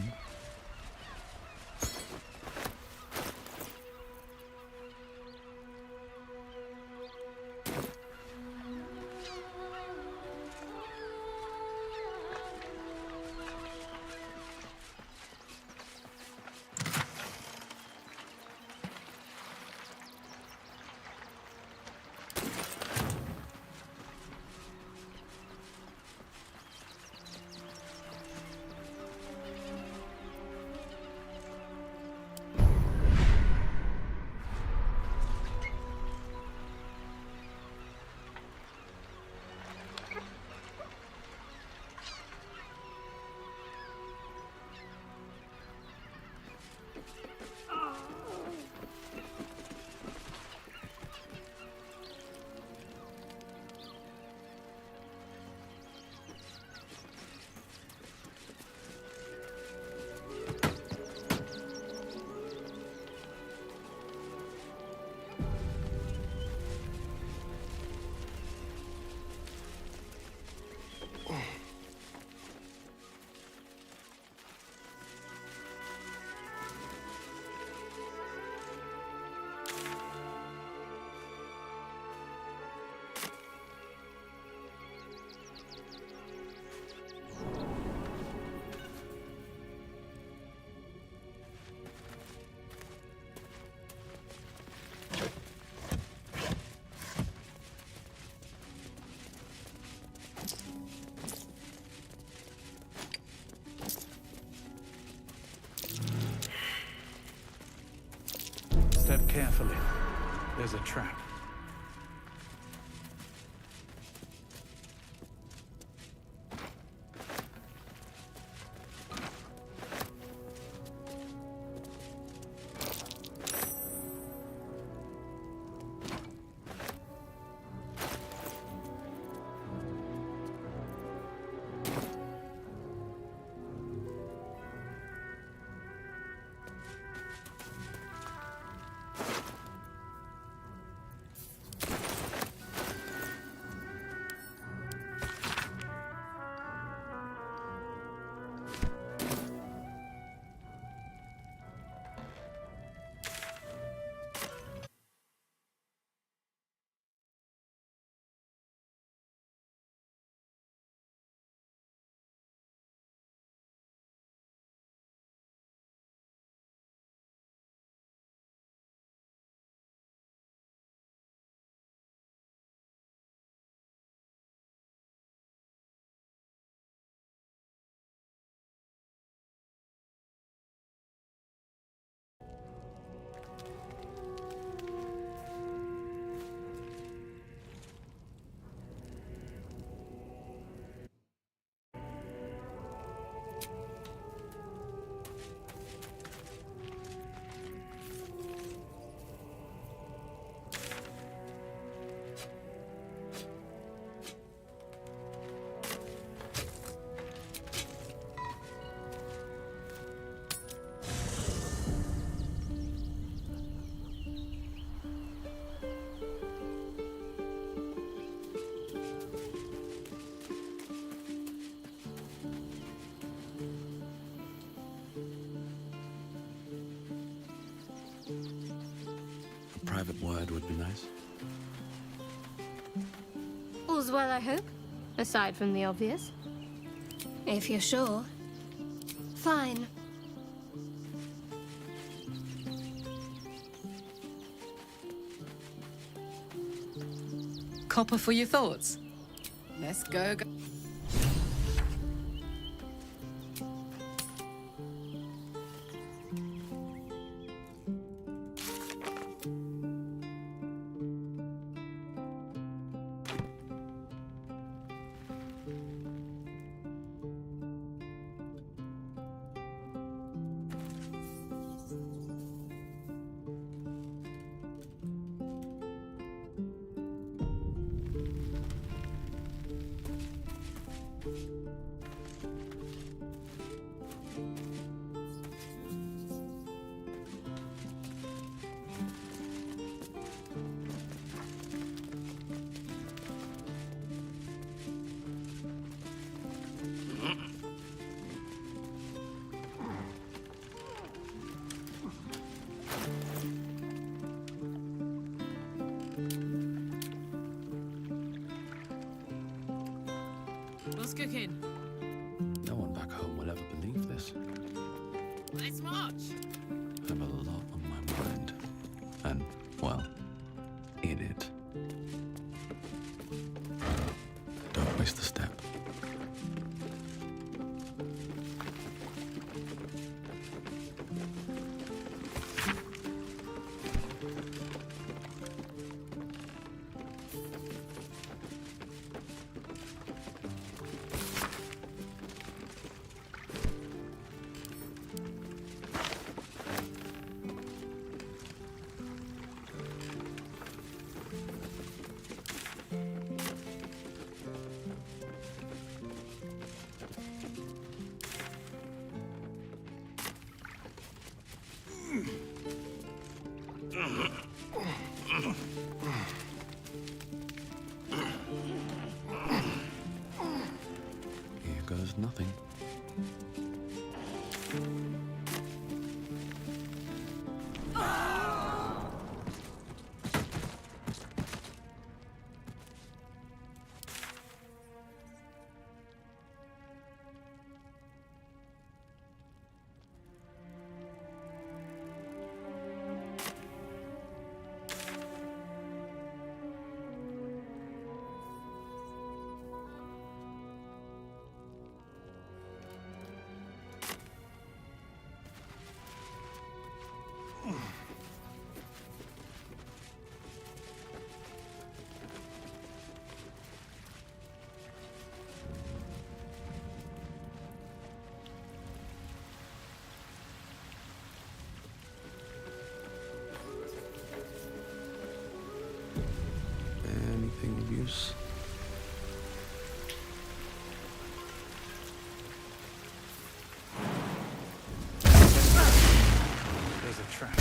Step carefully. There's a trap. A private word would be nice. All's well, I hope, aside from the obvious. If you're sure. Fine. Copper for your thoughts. Let's go. this much. I have a lot on my mind. And, well, in it. Don't waste a step. Here goes nothing. Anything of use? There's a trap.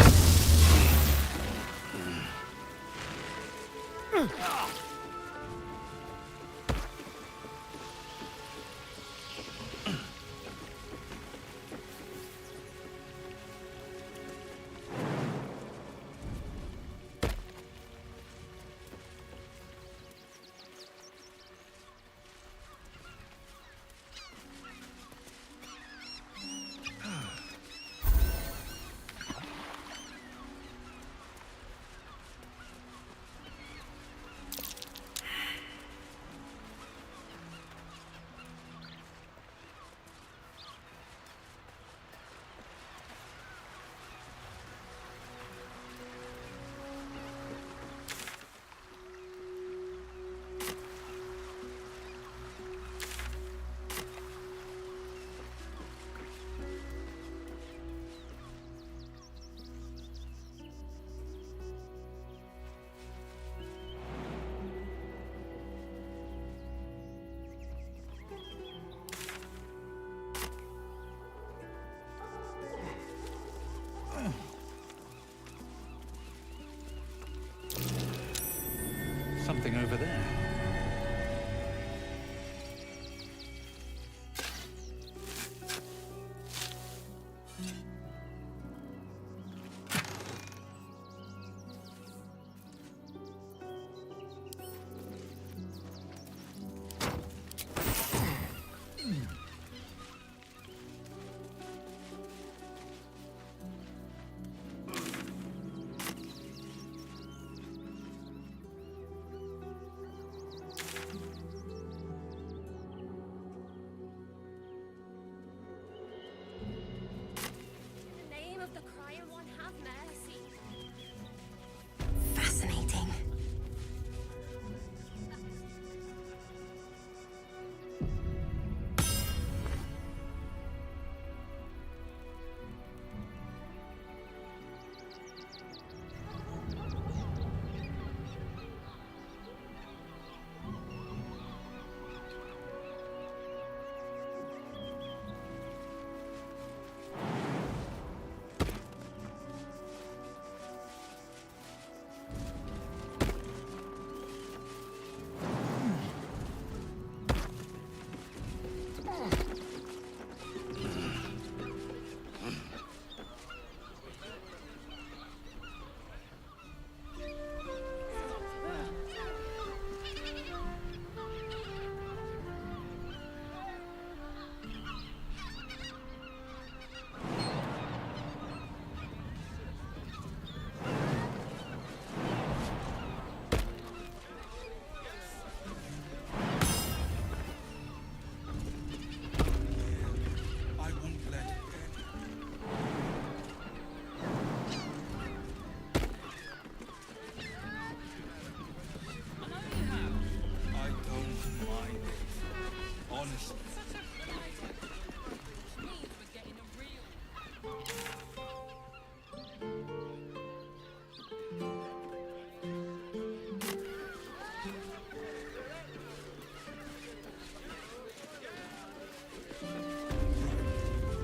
Something over there.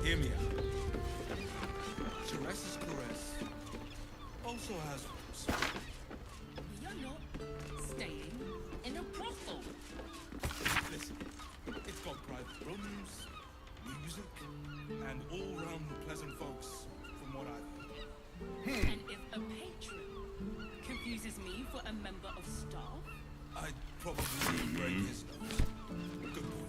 Hear me out. Teresa's caress also has roots. We are not staying in a brothel. Listen, it's got private rooms, music, and all-round pleasant folks, from what I've heard. And if a patron confuses me for a member of staff, I'd probably break his nose. Good point.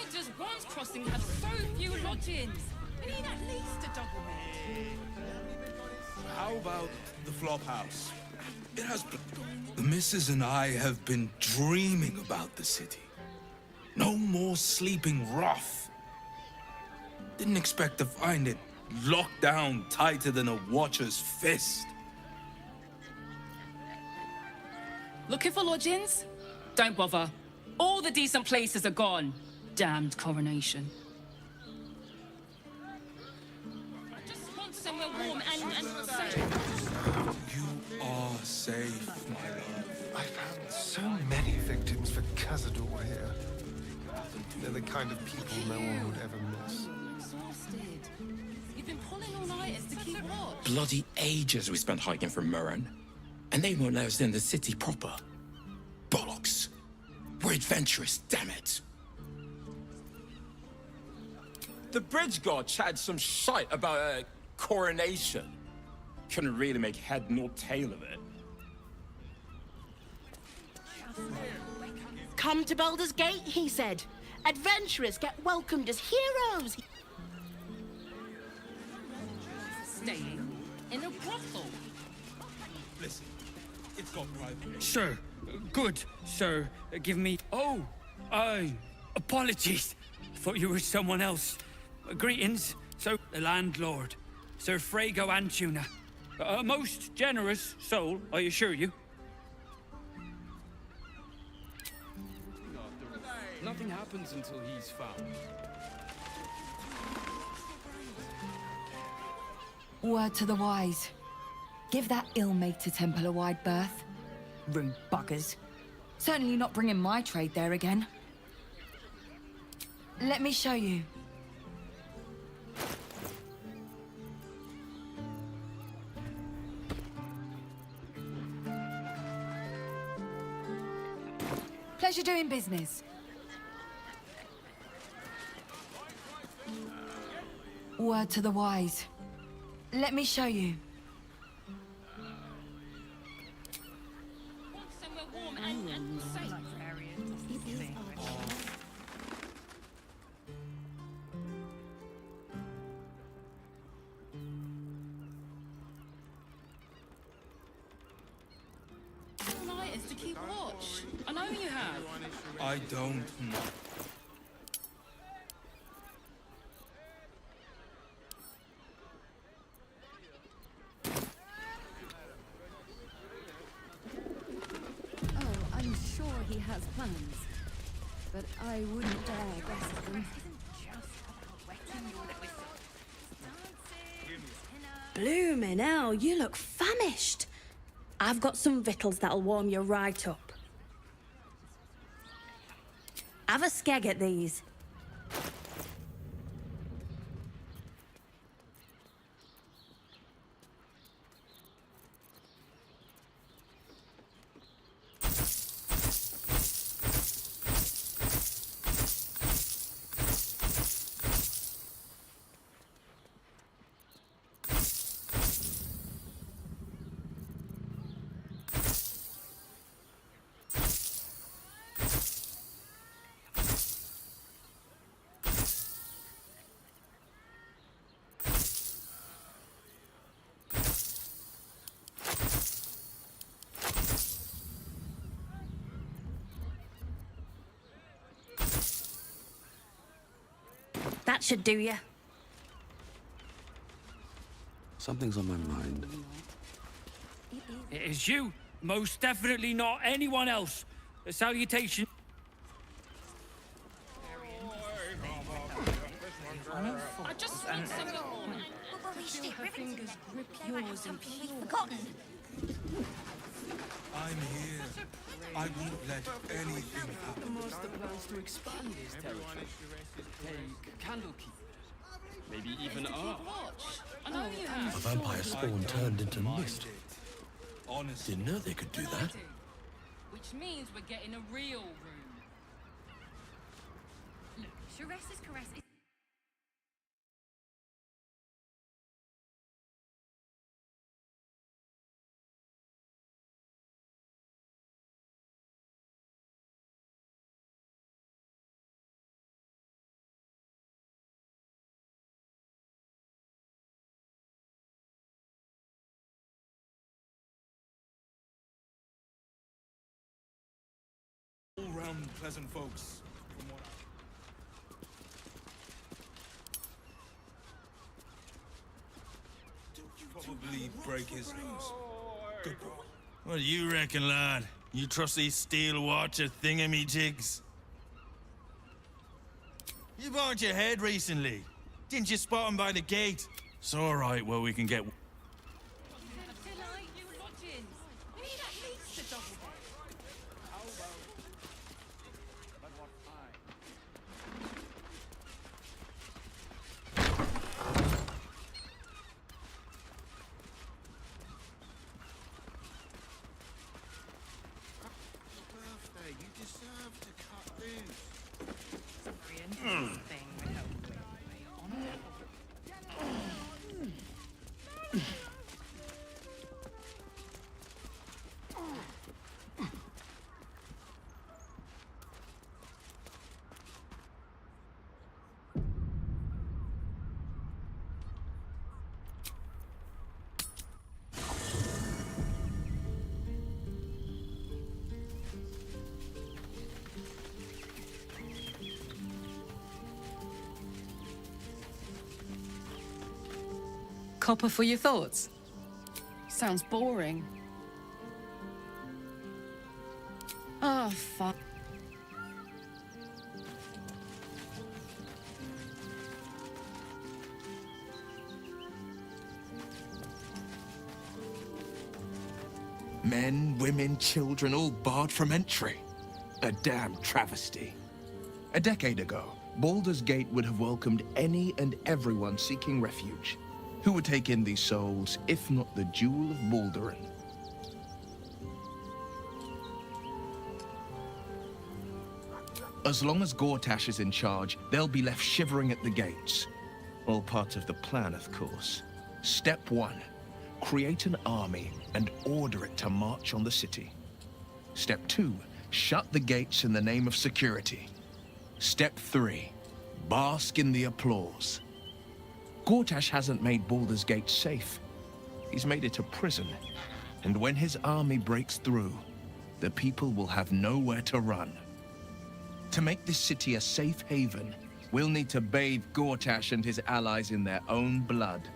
why does One's Crossing have so few lodgings? We need at least a double bed. How about the flop house? It has... The missus and I have been dreaming about the city. No more sleeping rough. Didn't expect to find it locked down tighter than a watcher's fist. Looking for lodgings? Don't bother. All the decent places are gone. Damned coronation. I just want somewhere warm and safe. You are safe, my love. I found so many victims for Cazador here. They're the kind of people no one would ever miss. Exhausted. You've been pulling all-nighters to keep watch. Bloody ages we spent hiking from Murren. And they won't let us in the city proper. Bollocks. We're adventurous, damn it. The bridge god chatted some shite about a coronation. Couldn't really make head nor tail of it. Come to Baldur's Gate, he said. Adventurers get welcomed as heroes. Staying in a brothel. Listen, it's got private... Sir, good, sir. Give me... Oh, apologies. Thought you were someone else. Greetings. So, the landlord, Sir Frago Antuna. A most generous soul, I assure you. Nothing happens until he's found. Word to the wise. Give that ill-mater temple a wide berth. Rude buggers. Certainly not bringing my trade there again. Let me show you. Pleasure doing business. Word to the wise. Let me show you. Somewhere warm and safe. All-nighters to keep watch. I know you have. I don't know. Oh, I'm sure he has plans, but I wouldn't dare guess at them. Bloomin' hell, you look famished. I've got some victuals that'll warm you right up. Have a skeg at these. That should do ya. Something's on my mind. It is you. Most definitely not anyone else. A salutation. I just want somewhere warm and Feel her fingers grip yours in pure. Forgotten. I'm here. I won't let anything happen. The master plans to expand his territory. Take Candlekeep. Maybe even ours. I know you have. A vampire spawn turned into mist. Honestly. Didn't know they could do that. Which means we're getting a real room. Look, Sharessa's caress is... All round pleasant folks. From what probably break his nose. Good boy. What do you reckon, lad? You trust these steel watcher thingamajigs? You bonked your head recently. Didn't you spot him by the gate? It's all right, well, we can get... Tonight, you lodgings. We need at least a double bed. Birthday, you deserve to cut loose. It's a very interesting thing we help with. On a level. Copper for your thoughts? Sounds boring. Oh, fuck. Men, women, children, all barred from entry. A damn travesty. A decade ago, Baldur's Gate would have welcomed any and everyone seeking refuge. Who would take in these souls, if not the Jewel of Baldurin? As long as Gortash is in charge, they'll be left shivering at the gates. All part of the plan, of course. Step 1. Create an army and order it to march on the city. Step 2. Shut the gates in the name of security. Step 3. Bask in the applause. Gortash hasn't made Baldur's Gate safe. He's made it a prison. And when his army breaks through, the people will have nowhere to run. To make this city a safe haven, we'll need to bathe Gortash and his allies in their own blood.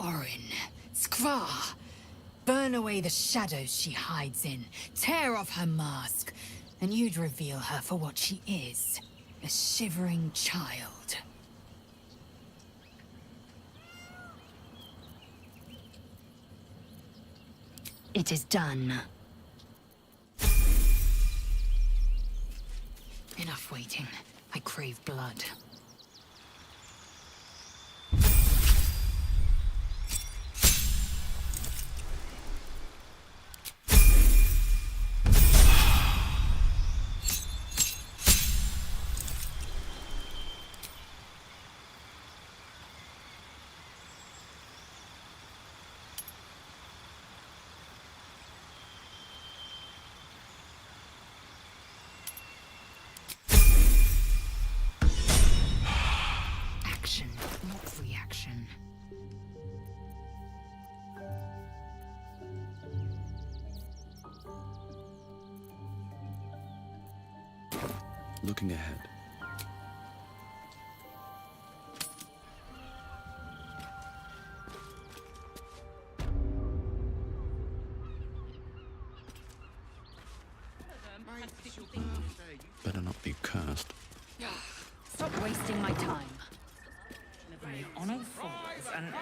Orin, Skra, burn away the shadows she hides in, tear off her mask, and you'd reveal her for what she is, a shivering child. It is done. Enough waiting. I crave blood. Action, not reaction. Looking ahead. better not be cursed. Stop wasting my time. My honor falls and...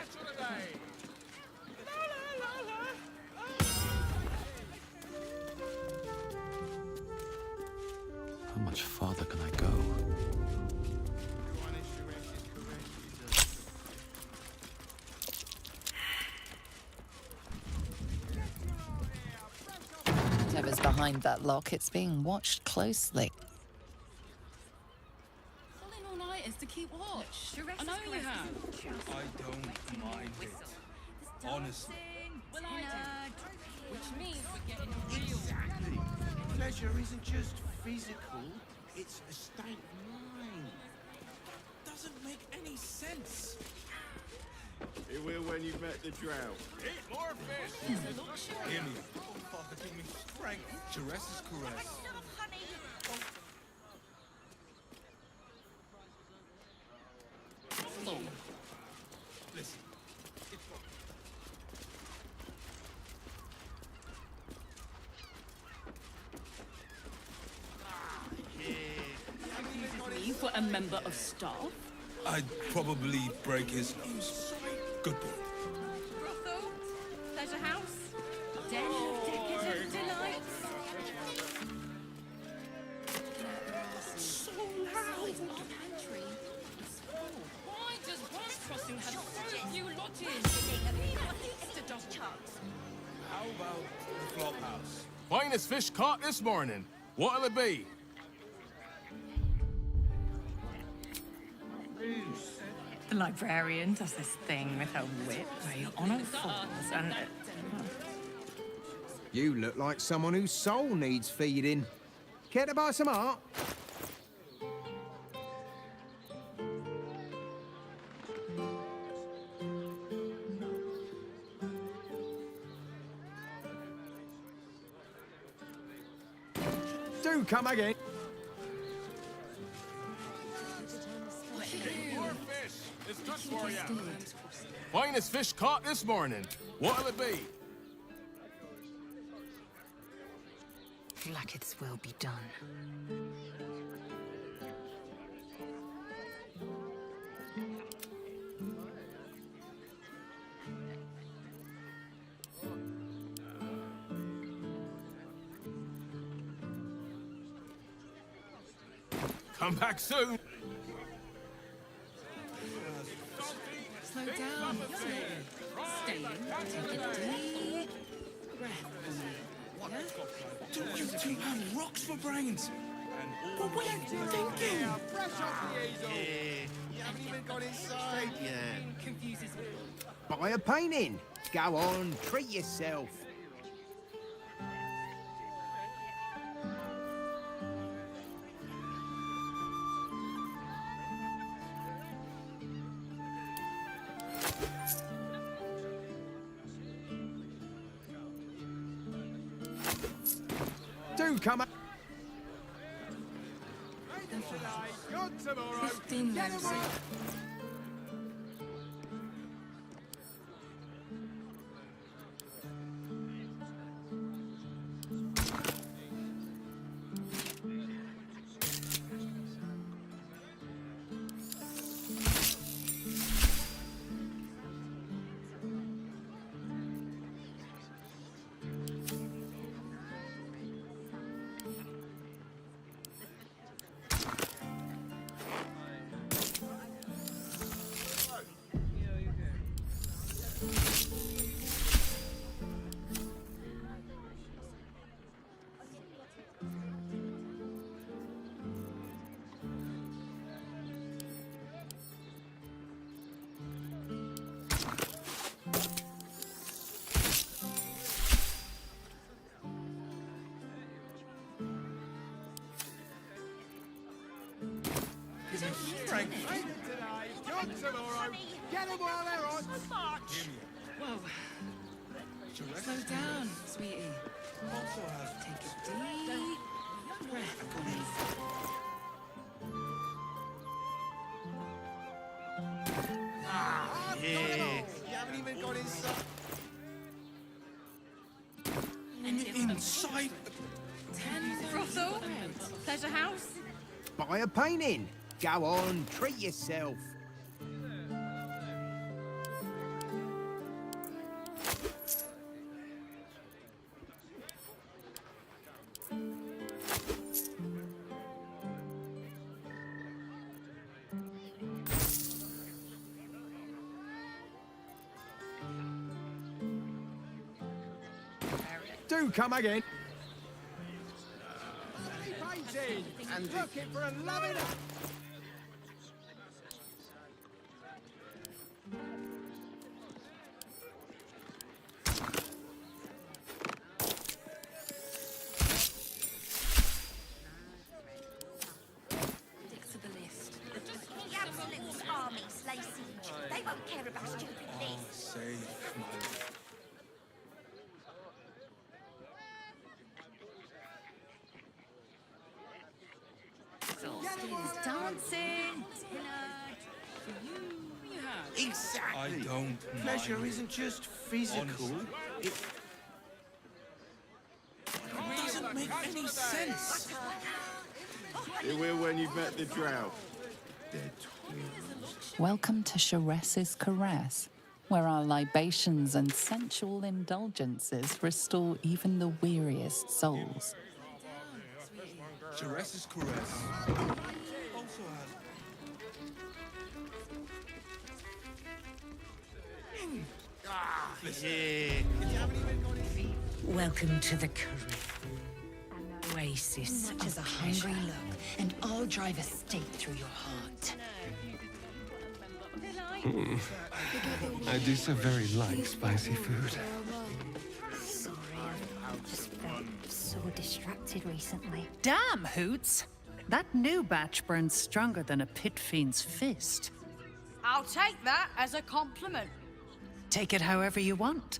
How much farther can I go? Whatever's behind that lock, it's being watched closely. Calling all-nighters to keep watch. I know you have. I don't mind it. Honestly. Well, I do. Which means we're getting real. Exactly. Pleasure isn't just physical, it's a state of mind. Doesn't make any sense. It will when you've met the drought. Eat more fish! Hear me. Father, give me strength. Jerez's caress. Listen. Me for a member of staff? I'd probably break his nose. Good boy. Brothel? Pleasure house? Den of decadent delights? So loud! Pantry. Why does West Crossing have so few lodges? How about the flop house? Finest fish caught this morning. What'll it be? The librarian does this thing with her whip where your honor falls and... You look like someone whose soul needs feeding. Care to buy some art? Do come again. More fish. It's good for you. Finest fish caught this morning. What'll it be? Blacketh's will be done. Come back soon. Slow down. Stay in. Take a deep breath. You two have rocks for brains. What were you thinking? Fresh off the easel. You haven't even got inside yet. Confuses me. Buy a painting. Go on, treat yourself. Do come up. 15 minutes. Whoa. Slow down, sweetie. Take a deep breath, please. Yeah. You haven't even got inside. Inside. 10 brothel? Pleasure house? buy a painting. Go on, treat yourself. Do come again. Painting and looking for a loving. They won't care about stupid lists. Safe, my love. Dancing! Exactly. I don't Pleasure mind. isn't just physical. It doesn't make any sense. You will when you've met the drought. Welcome to Sharess's Caress, where our libations and sensual indulgences restore even the weariest souls. Jerez's caress also has. Welcome to the Caribbean. Oasis Such as a hungry look, and I'll drive a stake through your heart. I do so very like spicy food. Sorry, I've just been so distracted recently. Damn, Hoots! That new batch burns stronger than a pit fiend's fist. I'll take that as a compliment. Take it however you want.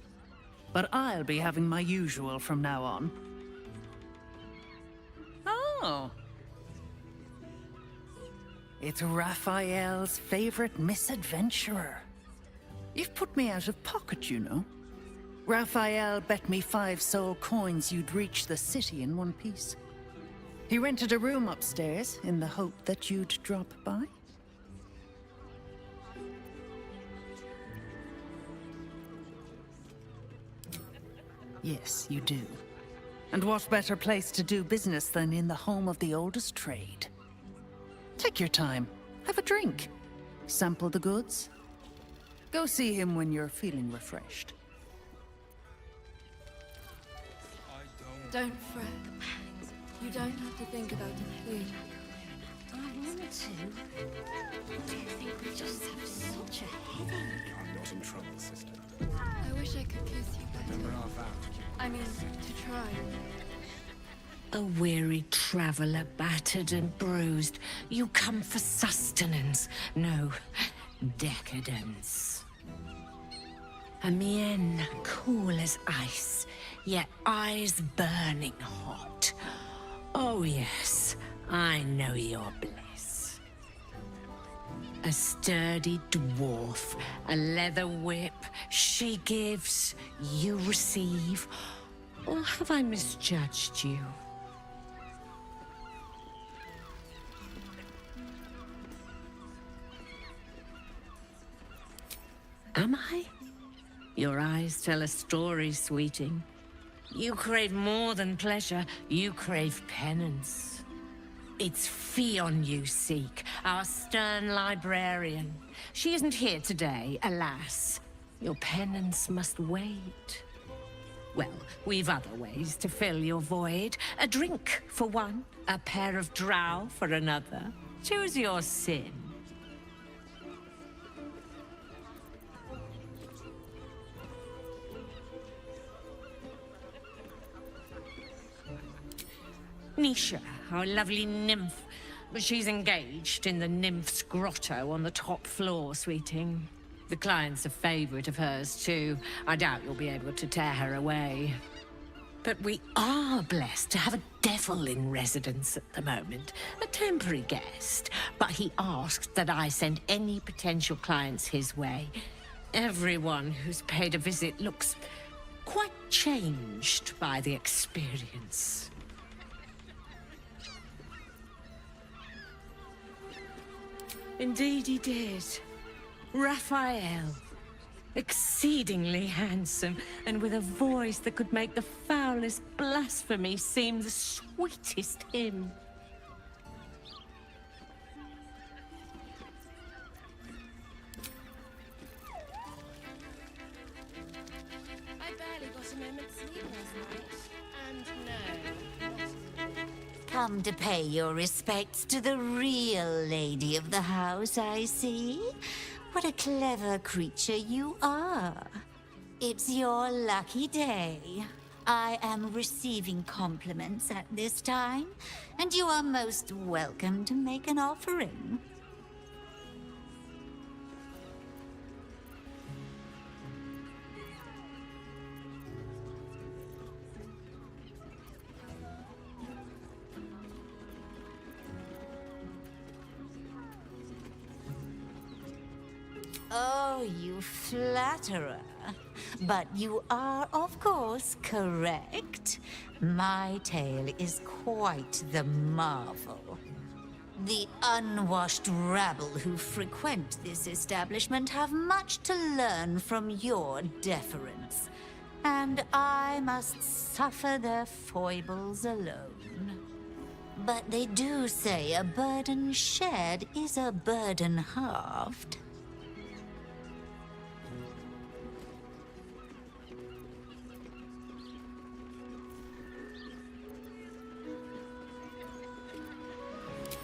But I'll be having my usual from now on. Oh. It's Raphael's favorite misadventurer. You've put me out of pocket, you know. Raphael bet me 5 soul coins you'd reach the city in one piece. He rented a room upstairs in the hope that you'd drop by. Yes, you do. And what better place to do business than in the home of the oldest trade? Take your time. Have a drink. Sample the goods. Go see him when you're feeling refreshed. Don't fret. You don't have to think about a thing. I want to. Do you think we just have such a headache? I'm not in trouble, sister. I wish I could kiss you better. I mean, to try. A weary traveller, battered and bruised, you come for sustenance, no decadence. A mien cool as ice, yet eyes burning hot. Oh yes, I know your bliss. A sturdy dwarf, a leather whip, she gives, you receive. Or have I misjudged you? Am I? Your eyes tell a story, sweeting. You crave more than pleasure, you crave penance. It's Fionn you seek, our stern librarian. She isn't here today, alas. Your penance must wait. Well, we've other ways to fill your void. A drink for one, a pair of drow for another. Choose your sin. Nisha, our lovely nymph. She's engaged in the nymph's grotto on the top floor, sweeting. The client's a favorite of hers, too. I doubt you'll be able to tear her away. But we are blessed to have a devil in residence at the moment. A temporary guest. But he asked that I send any potential clients his way. Everyone who's paid a visit looks quite changed by the experience. Indeed he did. Raphael. Exceedingly handsome, and with a voice that could make the foulest blasphemy seem the sweetest hymn. I barely got a moment's sleep last night. And no. Come to pay your respects to the real lady of the house, I see. What a clever creature you are. It's your lucky day. I am receiving compliments at this time, and you are most welcome to make an offering. Oh, you flatterer. But you are, of course, correct. My tale is quite the marvel. The unwashed rabble who frequent this establishment have much to learn from your deference, and I must suffer their foibles alone. But they do say a burden shared is a burden halved.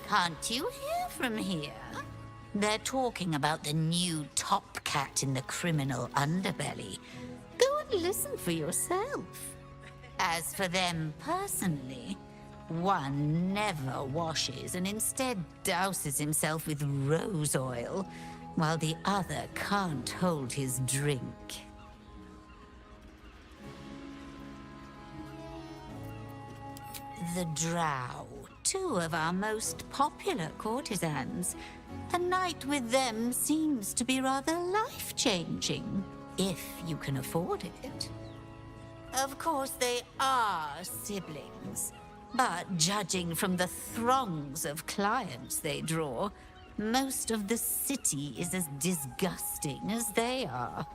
Can't you hear from here? They're talking about the new top cat in the criminal underbelly. Go and listen for yourself. As for them personally, one never washes and instead douses himself with rose oil, while the other can't hold his drink. The Drow. Two of our most popular courtesans. A night with them seems to be rather life-changing, if you can afford it. Of course, they are siblings, but judging from the throngs of clients they draw, most of the city is as disgusting as they are.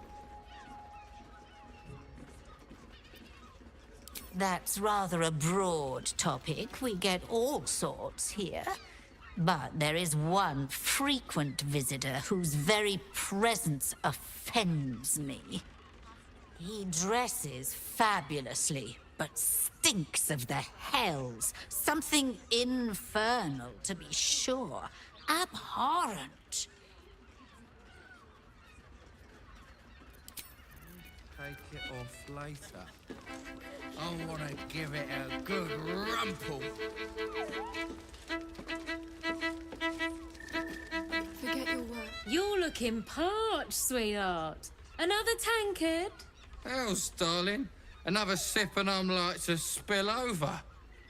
That's rather a broad topic. We get all sorts here. But there is one frequent visitor whose very presence offends me. He dresses fabulously, but stinks of the hells. Something infernal, to be sure. Abhorrent. Take it off later. I want to give it a good rumple. Forget your work. You're looking parched, sweetheart. Another tankard? Hells, darling. Another sip and I'm like to spill over.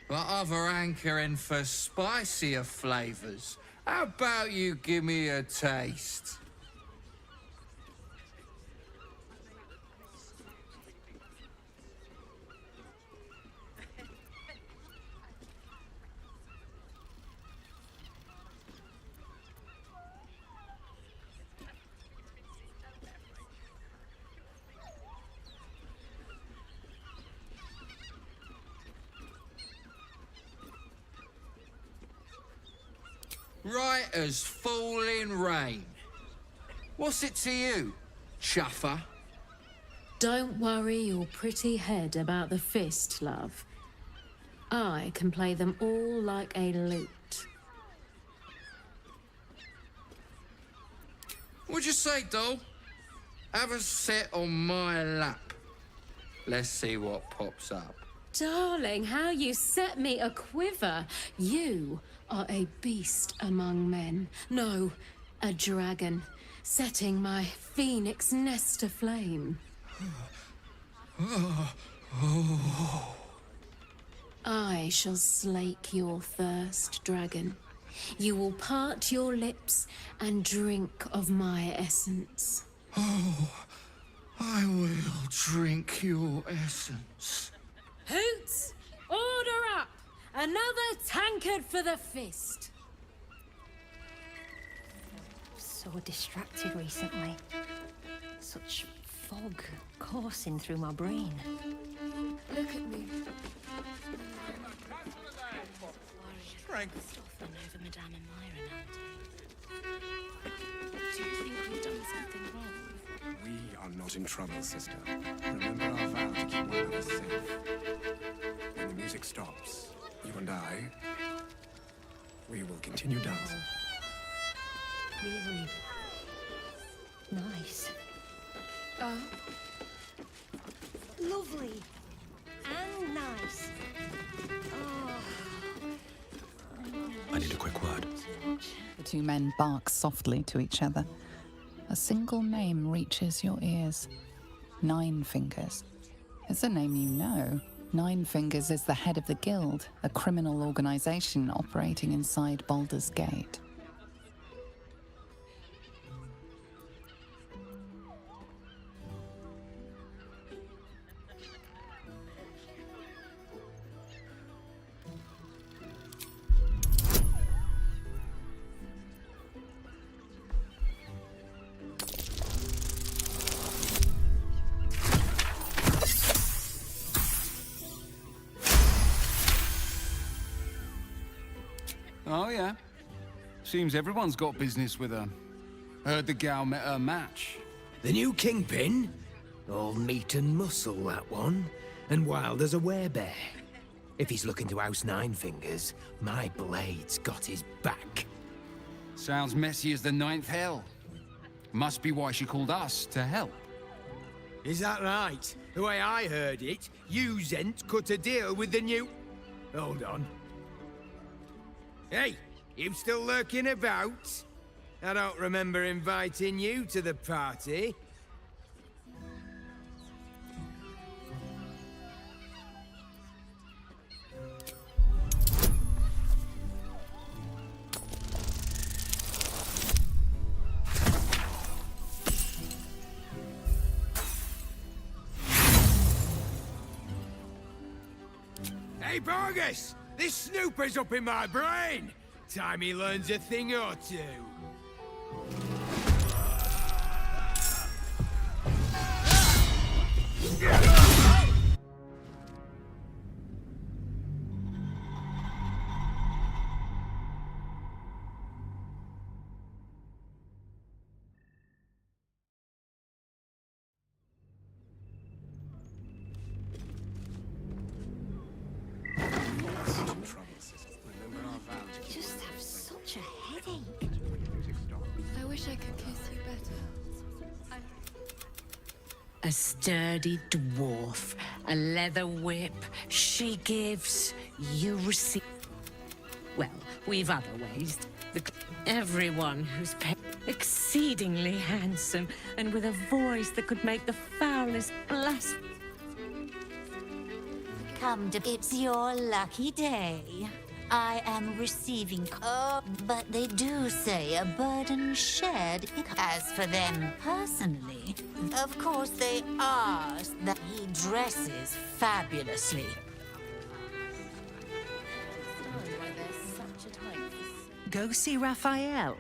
But other hankering for spicier flavours. How about you give me a taste? Right as falling rain. What's it to you, chuffer? Don't worry your pretty head about the fist, love. I can play them all like a lute. What'd you say, doll? Have a sit on my lap. Let's see what pops up. Darling, how you set me a quiver. You are a beast among men. No, a dragon, setting my phoenix nest aflame. I shall slake your thirst, dragon. You will part your lips and drink of my essence. Oh, I will drink your essence. Hoots! Order up! Another tankard for the fist! or distracted recently. Such fog coursing through my brain. Look at me. Strength. Soften over Madame and Myron, Auntie. Do you think we've done something wrong? We are not in trouble, sister. Remember our vow to keep one another safe. When the music stops, you and I, we will continue dancing. Really nice. Lovely. And nice. I need a quick word. The two men bark softly to each other. A single name reaches your ears. Nine Fingers. It's a name you know. Nine Fingers is the head of the Guild, a criminal organization operating inside Baldur's Gate. Oh, yeah. Seems everyone's got business with her. Heard the gal met her match. The new kingpin? All meat and muscle, that one. And wild as a werebear. If he's looking to oust Nine Fingers, my blade's got his back. Sounds messy as the ninth hell. Must be why she called us to help. Is that right? The way I heard it, you Zent cut a deal with the new... Hold on. Hey, you still lurking about? I don't remember inviting you to the party. Hey, Vargas! This snooper's up in my brain! Time he learns a thing or two. Just have such a headache. I wish I could kiss you better. A sturdy dwarf, a leather whip. She gives, you receive. Well, we've other ways. Everyone who's exceedingly handsome and with a voice that could make the foulest blasphemy. Come to it's your lucky day. I am receiving but they do say a burden shared. As for them personally, of course they ask that he dresses fabulously. Go see Raphael.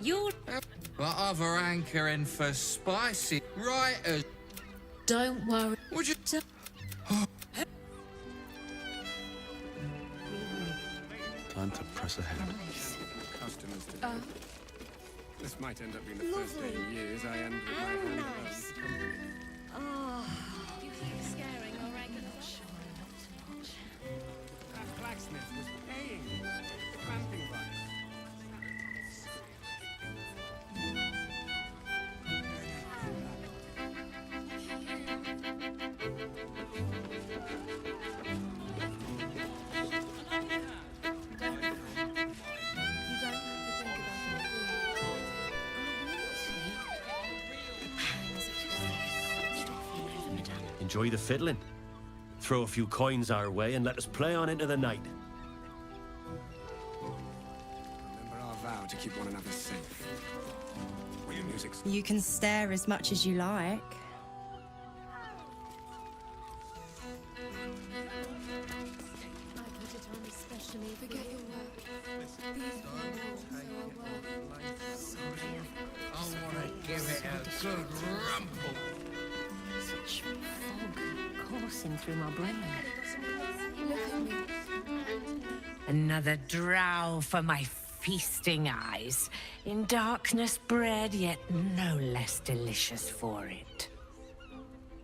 You What other anchoring for spicy writers? Don't worry. Would you? Time to press ahead. Customers today. This might end up being the first day in years I end with my hand above the company. You keep scaring or I can That blacksmith was paying the clamping rights. Enjoy the fiddling. Throw a few coins our way and let us play on into the night. Remember our vow to keep one another safe. When the music stops. You can stare as much as you like. I put it on especially. Forget your work. coursing through my brain. Look at me. Another drow for my feasting eyes, in darkness bred, yet no less delicious for it.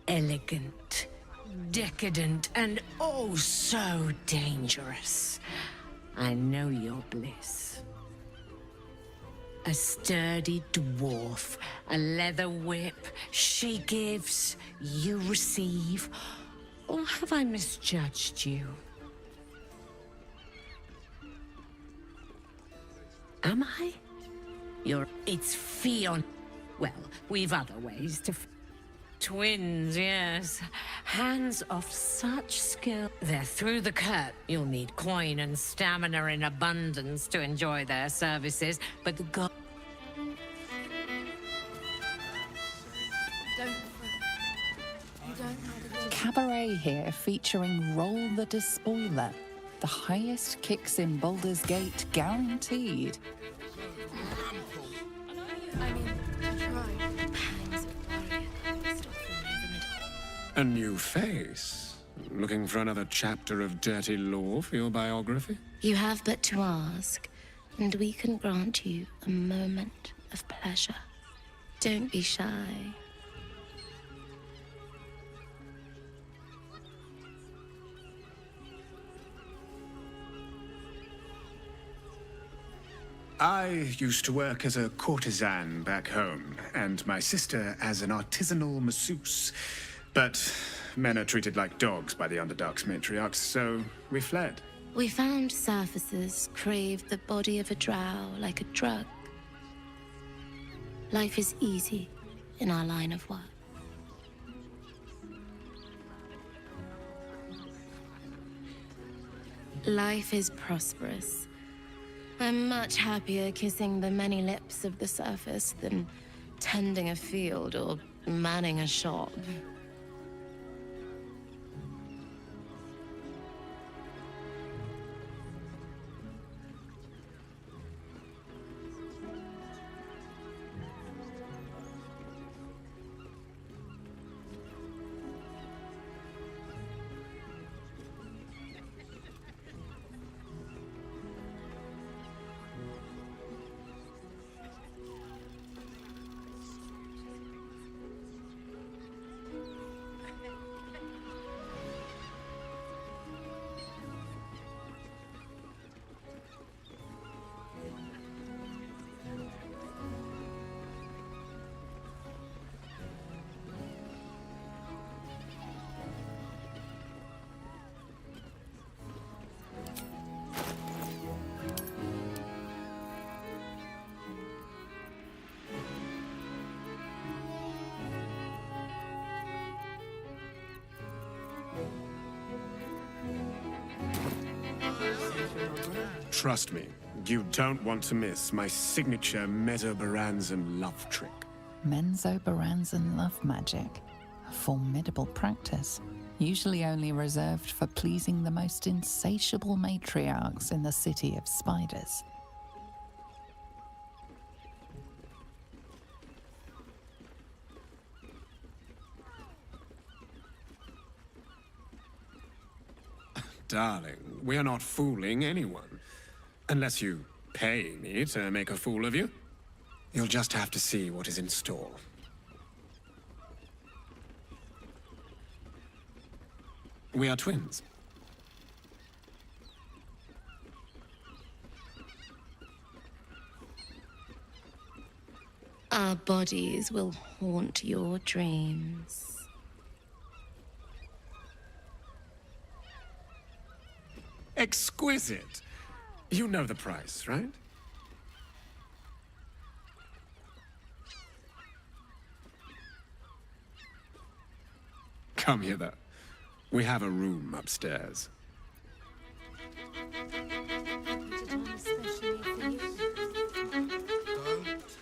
Elegant, decadent, and oh so dangerous. I know your bliss. A sturdy dwarf, a leather whip, she gives, you receive. Or have I misjudged you? Am I? It's Fion. Well, we've other ways to... Twins, yes. Hands of such skill. They're through the curtain. You'll need coin and stamina in abundance to enjoy their services, but the god... Don't fret. You don't have to... Cabaret here featuring Roll the Despoiler. The highest kicks in Baldur's Gate guaranteed. I mean, try. A new face? Looking for another chapter of dirty lore for your biography? You have but to ask, and we can grant you a moment of pleasure. Don't be shy. I used to work as a courtesan back home, and my sister as an artisanal masseuse. But men are treated like dogs by the Underdark's matriarchs, so we fled. We found surfacers craved the body of a drow like a drug. Life is easy in our line of work. Life is prosperous. I'm much happier kissing the many lips of the surface than tending a field or manning a shop. Trust me, you don't want to miss my signature Mesobaranzan love trick. Menzoberranzan love magic. A formidable practice, usually only reserved for pleasing the most insatiable matriarchs in the City of Spiders. Darling, we're not fooling anyone. Unless you pay me to make a fool of you. You'll just have to see what is in store. We are twins. Our bodies will haunt your dreams. Exquisite. You know the price, right? Come hither. We have a room upstairs. Don't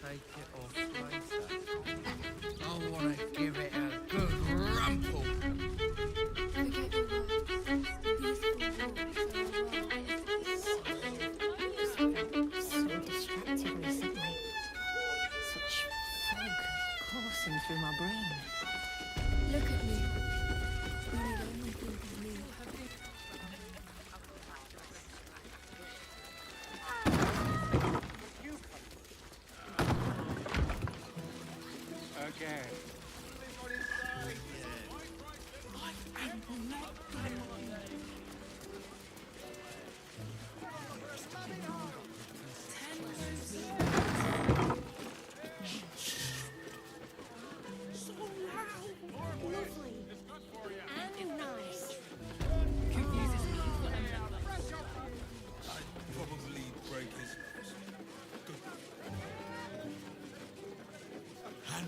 take it off later. I want to give it a good rumple. Forget your words. So distracted recently. Such fog coursing through my brain. Look at me. We need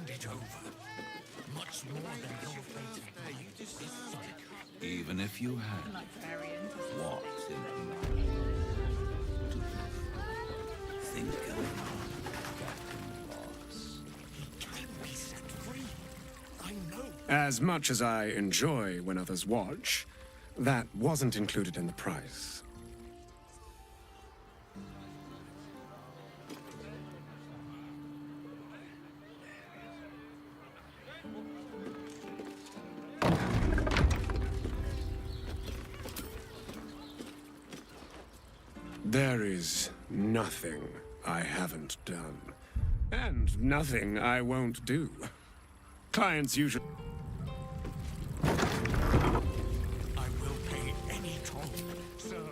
hand it over. Much more than your fate there. You deserve it. Even if you had. What in the mind? Think of it, Captain Boss. He can be set free. I know. As much as I enjoy when others watch, that wasn't included in the price. There is nothing I haven't done, and nothing I won't do. Clients usually... I will pay any toll, sir.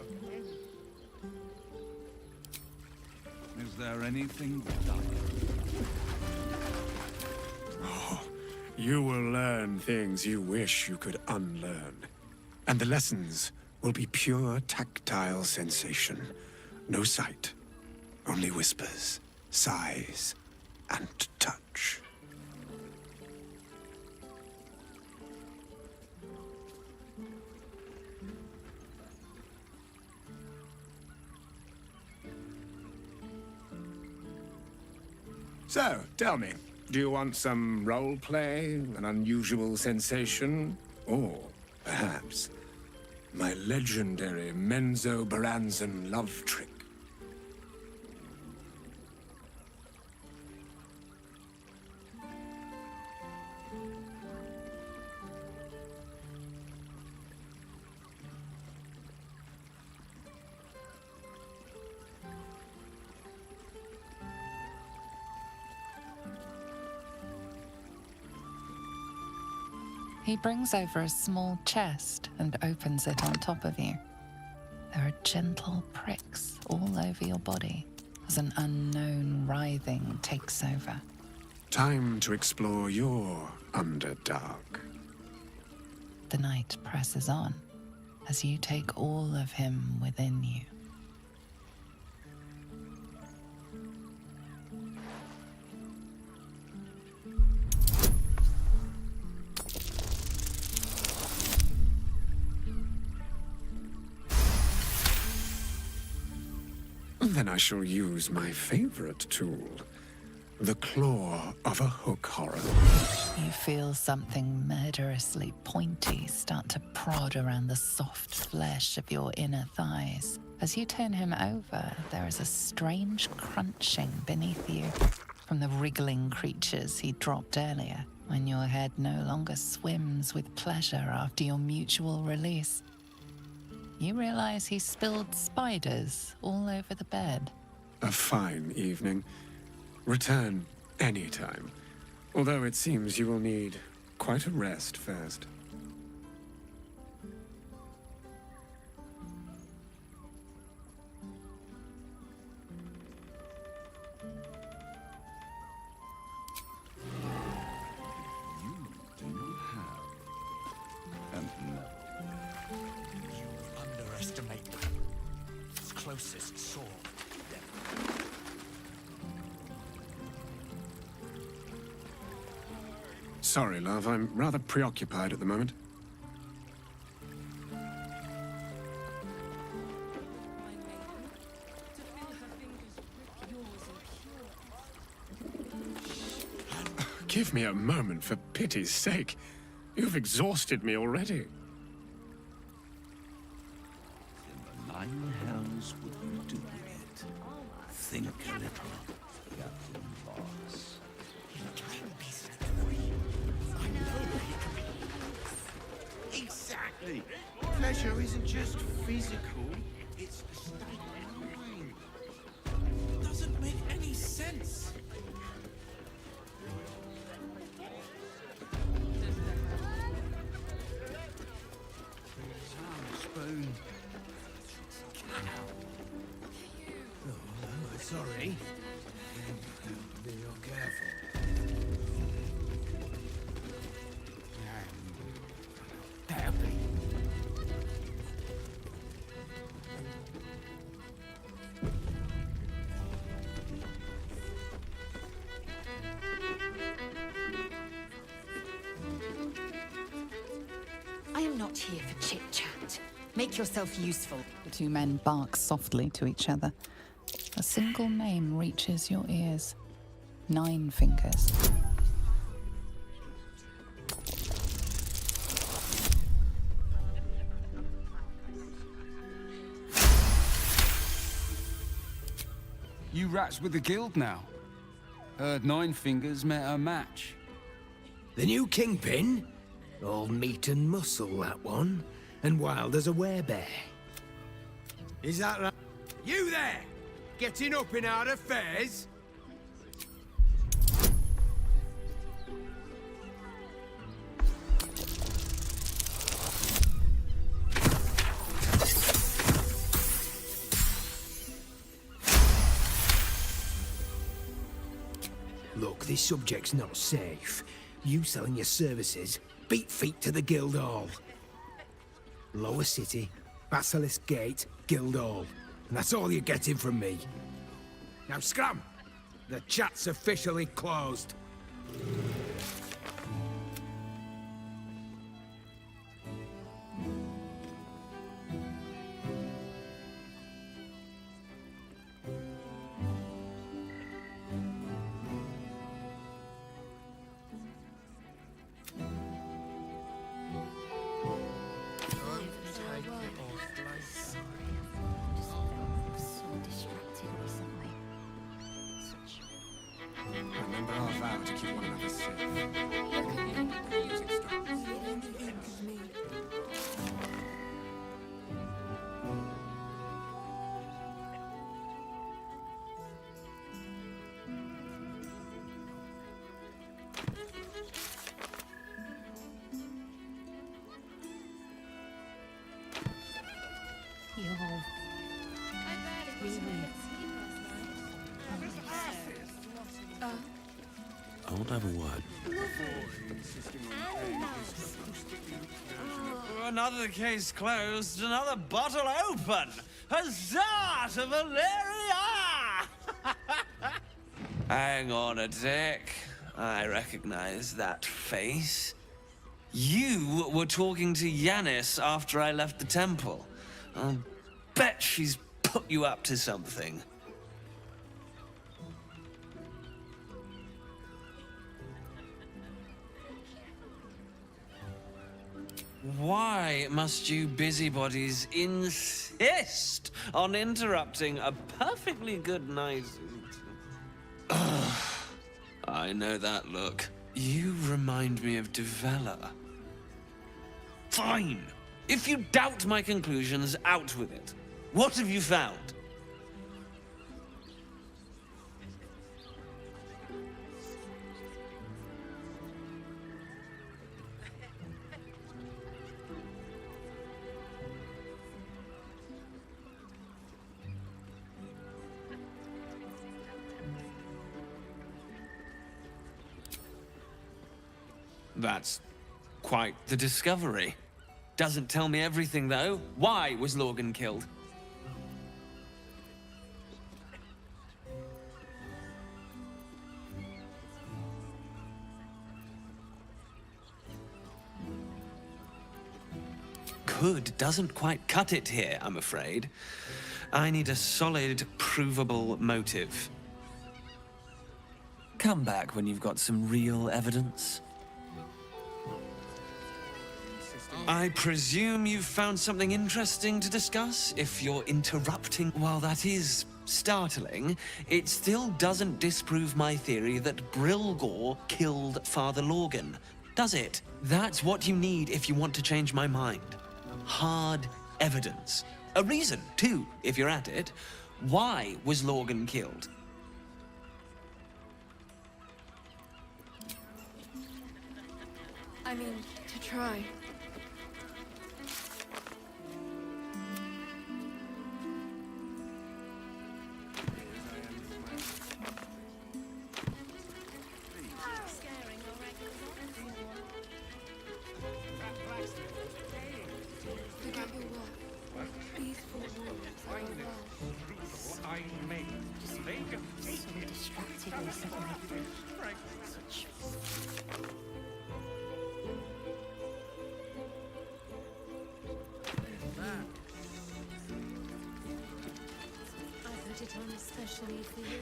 Is there anything that You will learn things you wish you could unlearn. And the lessons will be pure tactile sensation. No sight, only whispers, sighs, and touch. So, tell me, do you want some role play, an unusual sensation, or perhaps my legendary Menzo-Baranzan love trick? He brings over a small chest and opens it on top of you. There are gentle pricks all over your body as an unknown writhing takes over. Time to explore your Underdark. The night presses on as you take all of him within you. Then I shall use my favorite tool, the claw of a hook horror. You feel something murderously pointy start to prod around the soft flesh of your inner thighs. As you turn him over, there is a strange crunching beneath you from the wriggling creatures he dropped earlier, when your head no longer swims with pleasure after your mutual release. You realize he spilled spiders all over the bed. A fine evening. Return anytime. Although it seems you will need quite a rest first. underestimate its closest sword. Sorry, love. I'm rather preoccupied at the moment. Give me a moment, for pity's sake. You've exhausted me already. In the nine hells would you do with it? Think a little, Captain Boss. He can be set free. I know he can be. Exactly. Pleasure isn't just physical, it's a state of mind. It doesn't make any sense. Spoon. Oh, sorry. Be careful. Happy. Make yourself useful. The two men bark softly to each other. A single name reaches your ears. 9 Fingers. You rats with the guild now. Heard 9 Fingers met a match. The new kingpin? All meat and muscle, that one. And wild as a werebear. Is that right? You there! Getting up in our affairs? Look, this subject's not safe. You selling your services, beat feet to the Guildhall. Lower City, Basilisk Gate, Guildhall. And that's all you're getting from me. Now scram! The chat's officially closed. Remember our vow to keep one another safe. The music stops. You're really... I want to have a word. Another case closed, another bottle open. Huzzah to Valeria! Hang on a tick. I recognize that face. You were talking to Yanis after I left the temple. I'll bet she's put you up to something. Why must you busybodies insist on interrupting a perfectly good night? I know that look. You remind me of Devella. Fine! If you doubt my conclusions, out with it. What have you found? That's quite the discovery. Doesn't tell me everything, though. Why was Lorgan killed? Could doesn't quite cut it here, I'm afraid. I need a solid, provable motive. Come back when you've got some real evidence. I presume you've found something interesting to discuss? If you're interrupting, while that is startling, it still doesn't disprove my theory that Brilgor killed Father Lorgan, does it? That's what you need if you want to change my mind. Hard evidence. A reason, too, if you're at it. Why was Lorgan killed? I mean, to try. put it on especially for you.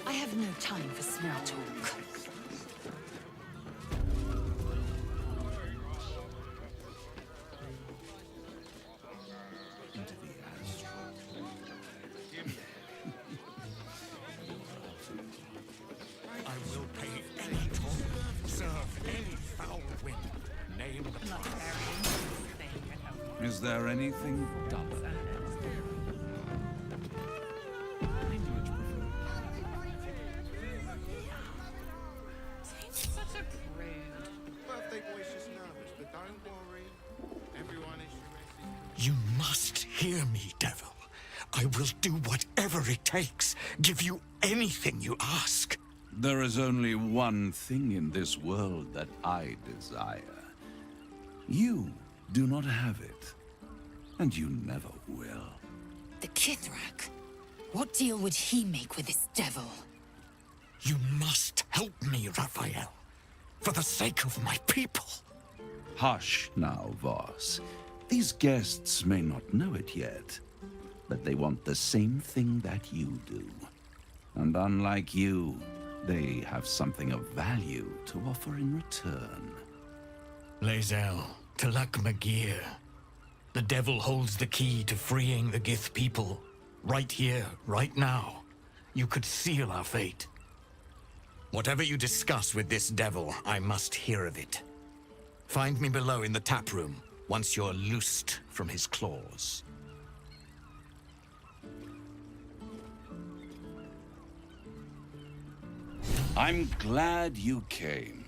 I have no time for small talk. I will pay any toll, serve any foul whim, name the... Is there anything duller? Birthday boy's just nervous, but don't worry. Everyone is... You must hear me, devil. I will do whatever it takes. Give you anything you ask. There is only one thing in this world that I desire. You do not have it, and you never will. The Kithrak? What deal would he make with this devil? You must help me, Raphael. For the sake of my people. Hush now, Voss. These guests may not know it yet, but they want the same thing that you do. And unlike you, they have something of value to offer in return. Lae'zel, Talak Magir. The devil holds the key to freeing the Gith people. Right here, right now. You could seal our fate. Whatever you discuss with this devil, I must hear of it. Find me below in the tap room, once you're loosed from his claws. I'm glad you came.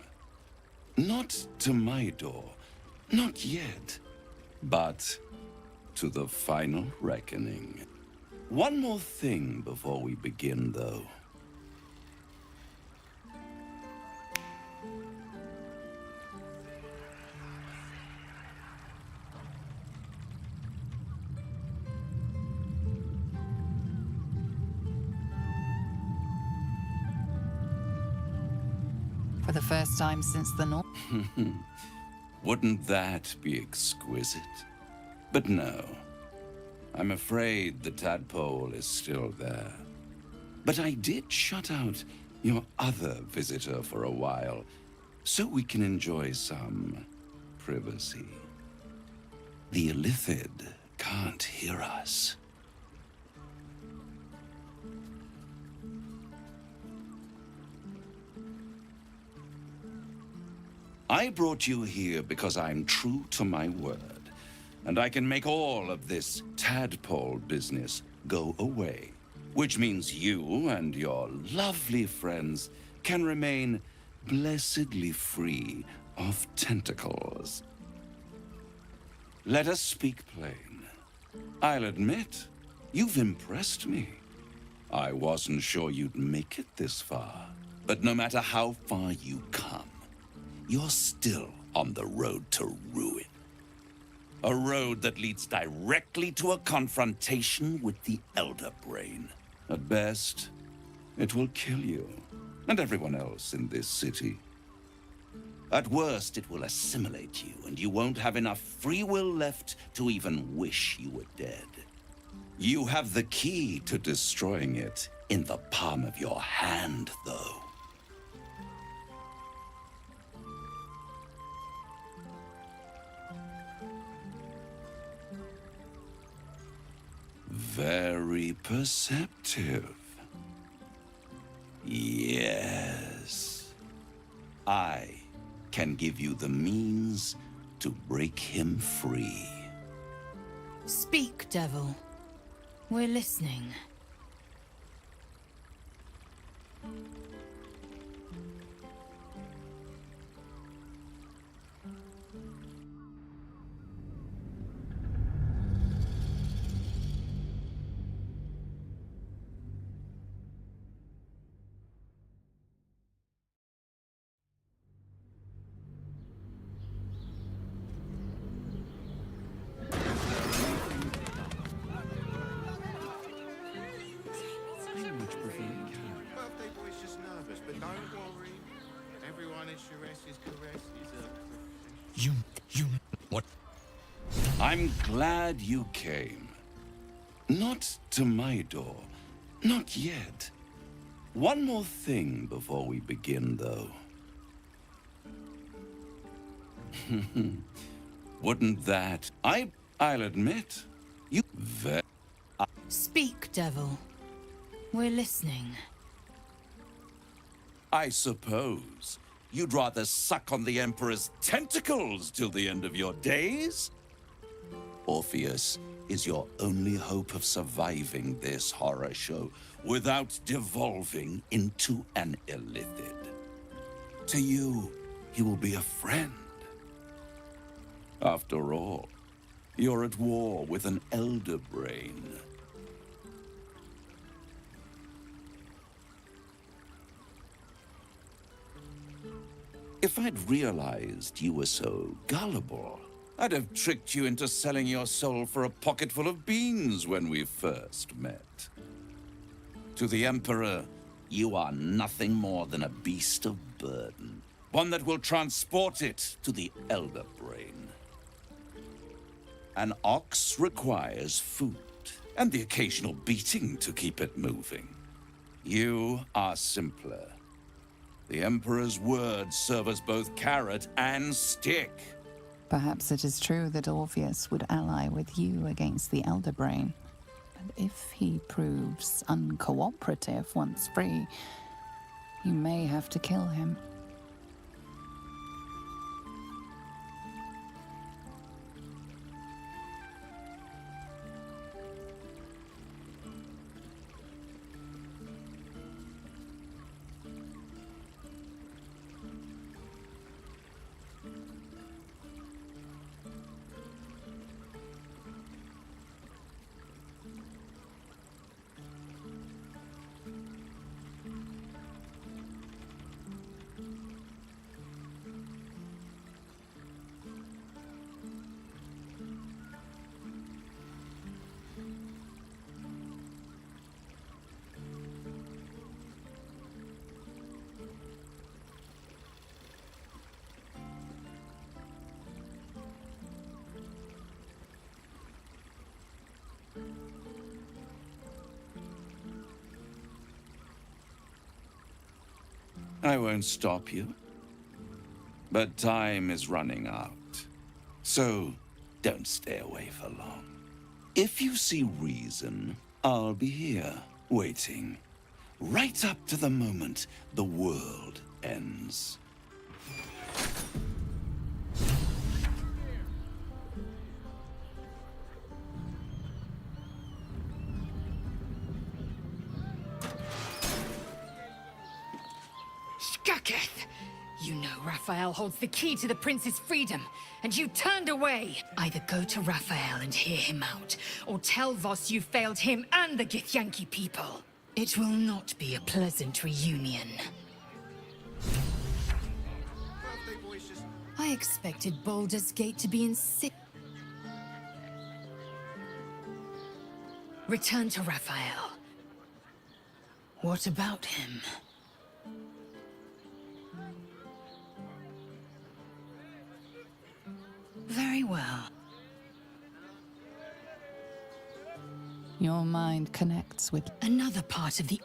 Not to my door, not yet, but to the final reckoning. One more thing before we begin, though. For the first time since the North. Wouldn't that be exquisite? But no. I'm afraid the tadpole is still there. But I did shut out your other visitor for a while, so we can enjoy some privacy. The Illithid can't hear us. I brought you here because I'm true to my word, and I can make all of this tadpole business go away, which means you and your lovely friends can remain blessedly free of tentacles. Let us speak plain. I'll admit, you've impressed me. I wasn't sure you'd make it this far, but no matter how far you come, you're still on the road to ruin. A road that leads directly to a confrontation with the Elder Brain. At best, it will kill you, and everyone else in this city. At worst, it will assimilate you, and you won't have enough free will left to even wish you were dead. You have the key to destroying it in the palm of your hand, though. Very perceptive. Yes. I can give you the means to break him free. Speak, devil. We're listening. What? I'm glad you came. Not to my door. Not yet. One more thing before we begin, though. Wouldn't that... I'll admit, you Speak, devil. We're listening. I suppose you'd rather suck on the Emperor's tentacles till the end of your days? Orpheus is your only hope of surviving this horror show without devolving into an illithid. To you, he will be a friend. After all, you're at war with an elder brain. If I'd realized you were so gullible, I'd have tricked you into selling your soul for a pocketful of beans when we first met. To the Emperor, you are nothing more than a beast of burden, one that will transport it to the Elder Brain. An ox requires food, and the occasional beating to keep it moving. You are simpler. The Emperor's words serve as both carrot and stick. Perhaps it is true that Orpheus would ally with you against the Elder Brain. But if he proves uncooperative once free, you may have to kill him. I won't stop you. But time is running out. So, don't stay away for long. If you see reason, I'll be here, waiting. Right up to the moment the world ends. Skaketh! You know Raphael holds the key to the prince's freedom, and you turned away! Either go to Raphael and hear him out, or tell Voss you failed him and the Githyanki people. It will not be a pleasant reunion. I expected Baldur's Gate to be in Return to Raphael. What about him? Very well. Your mind connects with another part of the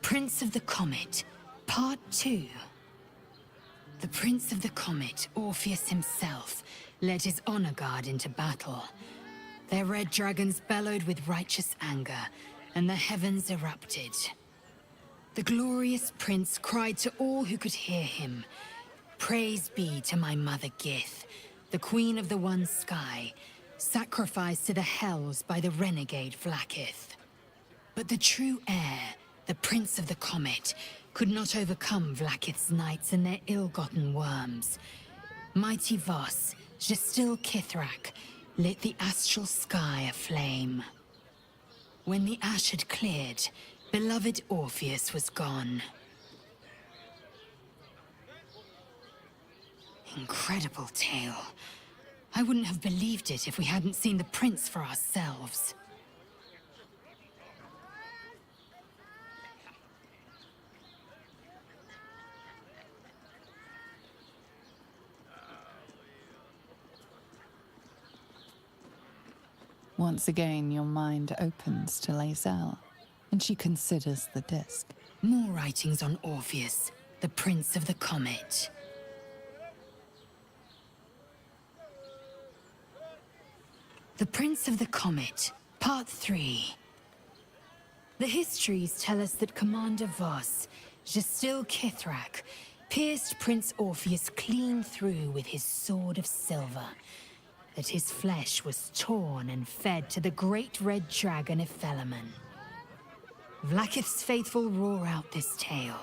Prince of the Comet, Part 2. The Prince of the Comet, Orpheus himself, led his honor guard into battle. Their red dragons bellowed with righteous anger, and the heavens erupted. The glorious prince cried to all who could hear him, "Praise be to my mother Gith, the queen of the one sky, sacrificed to the hells by the renegade Vlakith." But the true heir, the Prince of the Comet, could not overcome Vlakith's knights and their ill-gotten worms. Mighty Voss, Gestil Kithrak, lit the astral sky aflame. When the ash had cleared, beloved Orpheus was gone. Incredible tale. I wouldn't have believed it if we hadn't seen the prince for ourselves. Once again, your mind opens to Lae'zel, and she considers the disc. More writings on Orpheus, the Prince of the Comet. The Prince of the Comet, Part 3. The histories tell us that Commander Voss, Gestil Kithrak, pierced Prince Orpheus clean through with his sword of silver, that his flesh was torn and fed to the great red dragon Ephelemon. Vlaakith's faithful roar out this tale,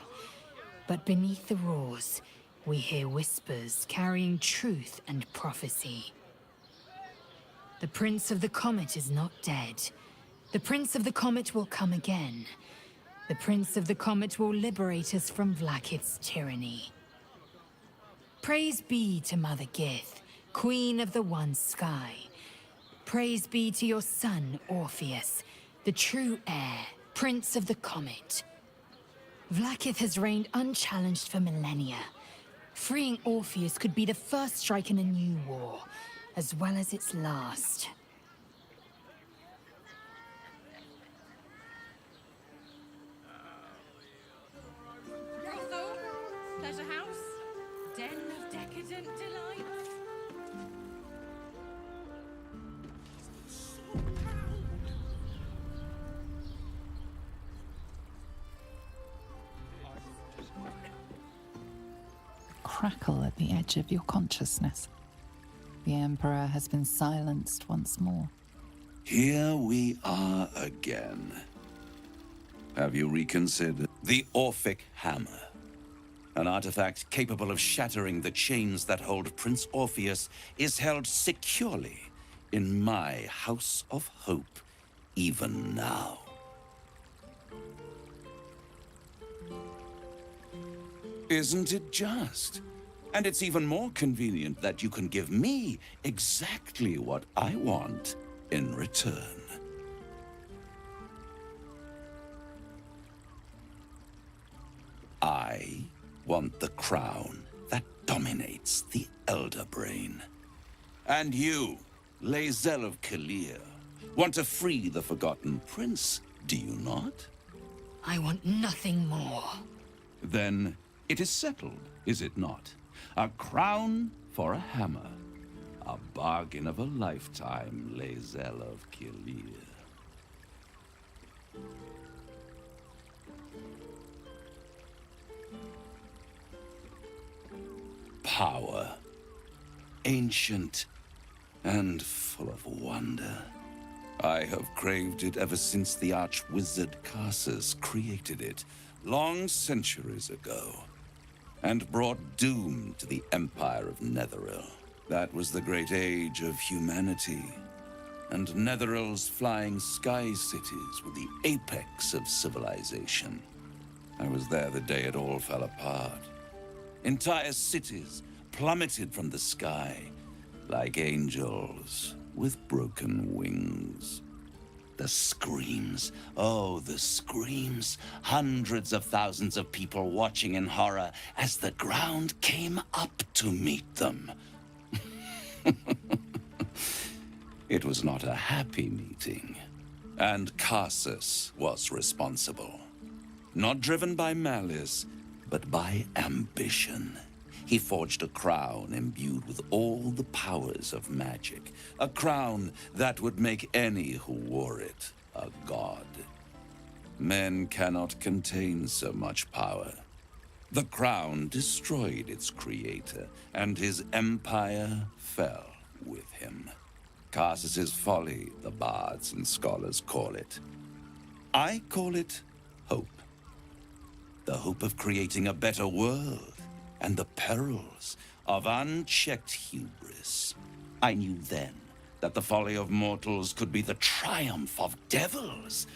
but beneath the roars, we hear whispers carrying truth and prophecy. The Prince of the Comet is not dead. The Prince of the Comet will come again. The Prince of the Comet will liberate us from Vlaakith's tyranny. Praise be to Mother Gith, Queen of the One Sky. Praise be to your son, Orpheus, the true heir, Prince of the Comet. Vlaakith has reigned unchallenged for millennia. Freeing Orpheus could be the first strike in a new war, as well as its last. Brothel, pleasure house, den of decadent delight. Crackle at the edge of your consciousness. The Emperor has been silenced once more. Here we are again. Have you reconsidered the Orphic Hammer? An artifact capable of shattering the chains that hold Prince Orpheus is held securely in my House of Hope, even now. Isn't it just? And it's even more convenient that you can give me exactly what I want in return. I want the crown that dominates the Elder Brain. And you, Lae'zel of Kalir, want to free the Forgotten Prince, do you not? I want nothing more. Then it is settled, is it not? A crown for a hammer. A bargain of a lifetime, Lae'zel of Kalir. Power. Ancient and full of wonder. I have craved it ever since the arch-wizard Karsus created it, long centuries ago, and brought doom to the Empire of Netheril. That was the great age of humanity, and Netheril's flying sky cities were the apex of civilization. I was there the day it all fell apart. Entire cities plummeted from the sky, like angels with broken wings. The screams, oh, the screams. Hundreds of thousands of people watching in horror as the ground came up to meet them. It was not a happy meeting, and Karsus was responsible. Not driven by malice, but by ambition. He forged a crown imbued with all the powers of magic. A crown that would make any who wore it a god. Men cannot contain so much power. The crown destroyed its creator, and his empire fell with him. Karsus's folly, the bards and scholars call it. I call it hope. The hope of creating a better world, and the perils of unchecked hubris. I knew then that the folly of mortals could be the triumph of devils,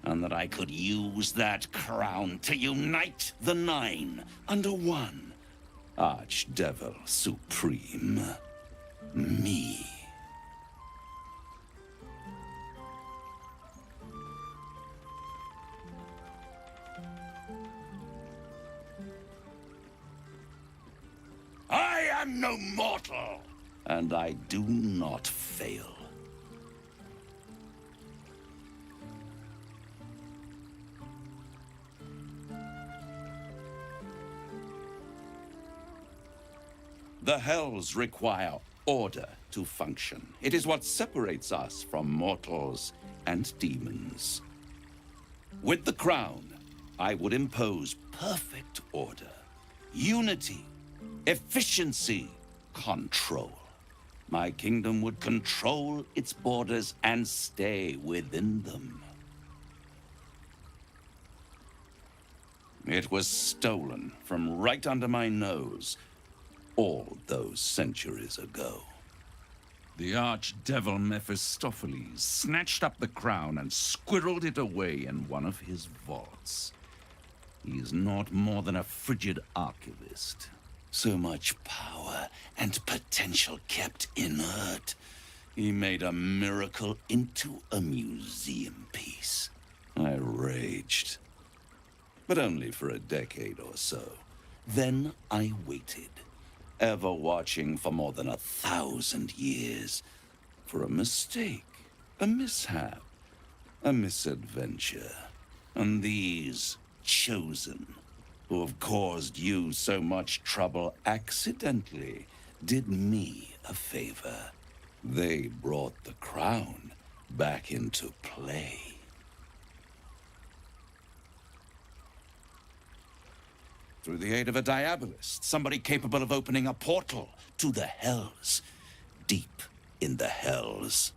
and that I could use that crown to unite the Nine under one Archdevil Supreme. Me. I am no mortal, and I do not fail. The Hells require order to function. It is what separates us from mortals and demons. With the crown, I would impose perfect order, unity, efficiency, control. My kingdom would control its borders and stay within them. It was stolen from right under my nose all those centuries ago. The archdevil Mephistopheles snatched up the crown and squirreled it away in one of his vaults. He is not more than a frigid archivist. So much power and potential kept inert. He made a miracle into a museum piece. I raged. But only for a decade or so. Then I waited, ever watching for more than 1,000 years, for a mistake, a mishap, a misadventure. And these chosen, who have caused you so much trouble accidentally, did me a favor. They brought the crown back into play. Through the aid of a diabolist, somebody capable of opening a portal to the Hells, deep in the Hells.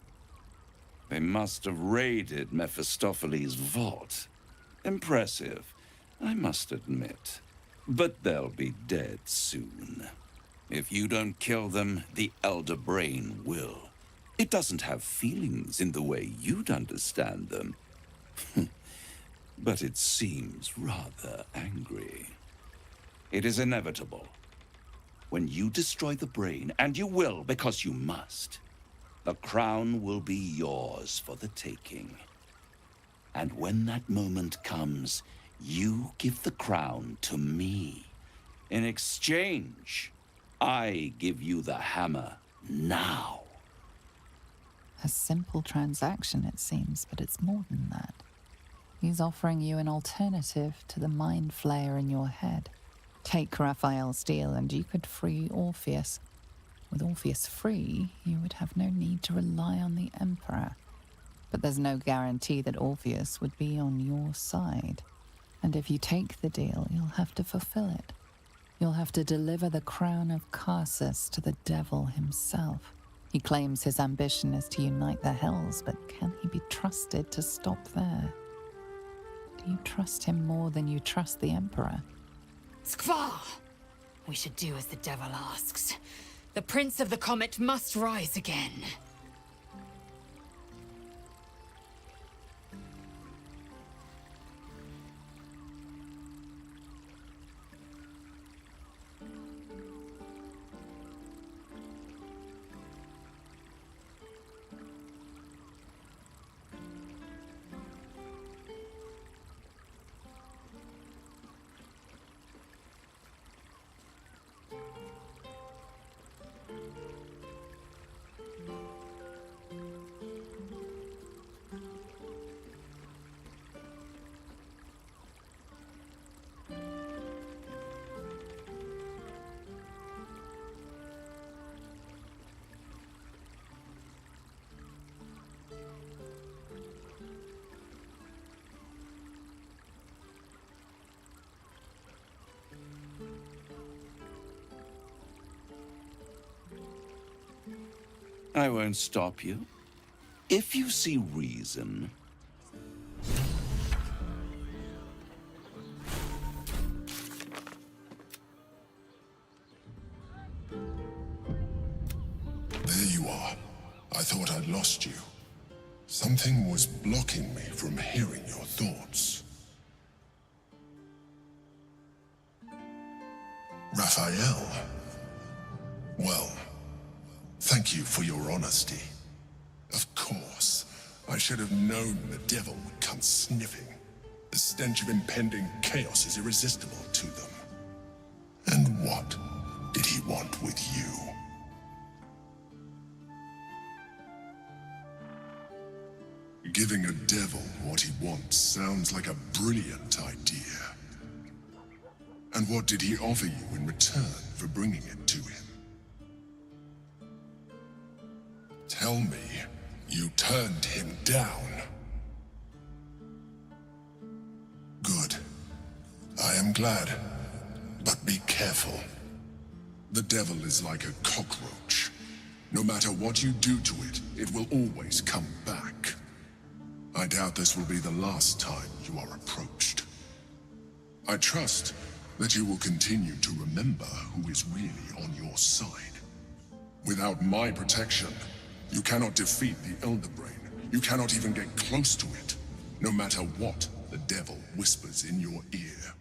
They must have raided Mephistopheles' vault. Impressive, I must admit. But they'll be dead soon. If you don't kill them, the Elder Brain will. It doesn't have feelings in the way you'd understand them. But it seems rather angry. It is inevitable. When you destroy the brain, and you will because you must, the crown will be yours for the taking. And when that moment comes, you give the crown to me. In exchange, I give you the hammer now. A simple transaction, it seems, but it's more than that. He's offering you an alternative to the mind flayer in your head. Take Raphael's deal and you could free Orpheus. With Orpheus free, you would have no need to rely on the Emperor. But there's no guarantee that Orpheus would be on your side. And if you take the deal, you'll have to fulfill it. You'll have to deliver the crown of Carsus to the devil himself. He claims his ambition is to unite the Hells, but can he be trusted to stop there? Do you trust him more than you trust the Emperor? Skvar! We should do as the devil asks. The Prince of the Comet must rise again. I won't stop you. If you see reason. There you are. I thought I'd lost you. Something was blocking me from hearing your thoughts. Raphael. Well, thank you for your honesty. Of course, I should have known the devil would come sniffing. The stench of impending chaos is irresistible to them. And what did he want with you? Giving a devil what he wants sounds like a brilliant idea. And what did he offer you in return for bringing it to him? Tell me, you turned him down. Good. I am glad. But be careful. The devil is like a cockroach. No matter what you do to it, it will always come back. I doubt this will be the last time you are approached. I trust that you will continue to remember who is really on your side. Without my protection, you cannot defeat the Elder Brain. You cannot even get close to it, no matter what the devil whispers in your ear.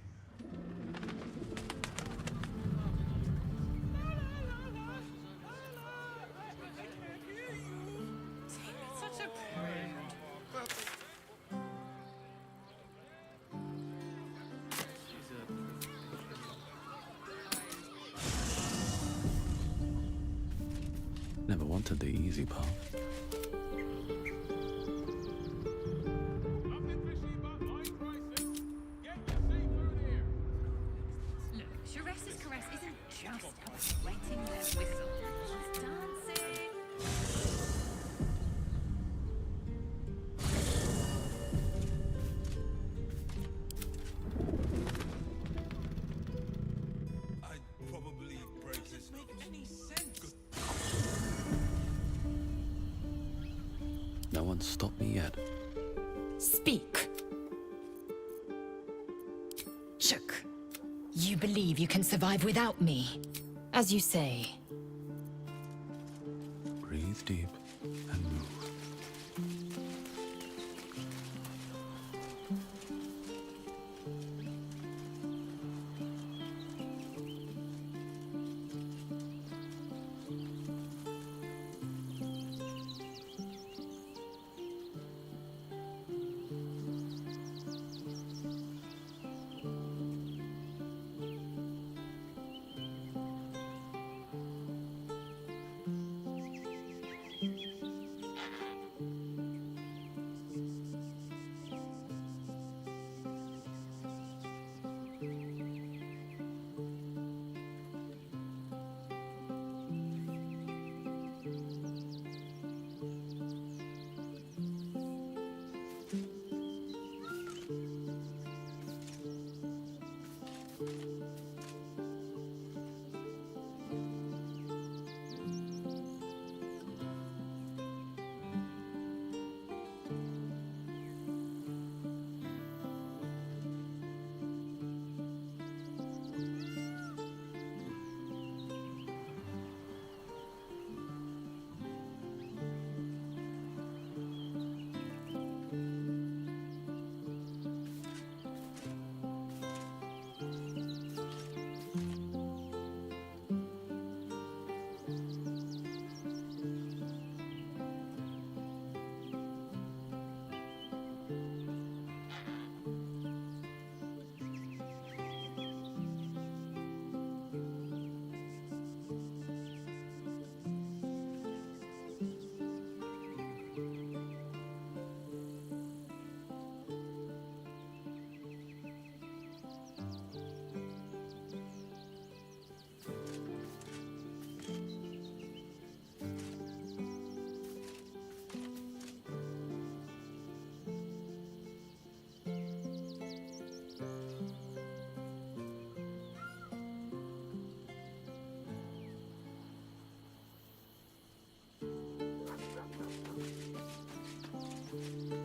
Never wanted the easy path. Look, Shares's caress isn't just about wetting their whistle. She's dancing. I'd probably break this. Doesn't make any sense. No one's stopped me yet. Speak. Chook. You believe you can survive without me. As you say. Breathe deep and move.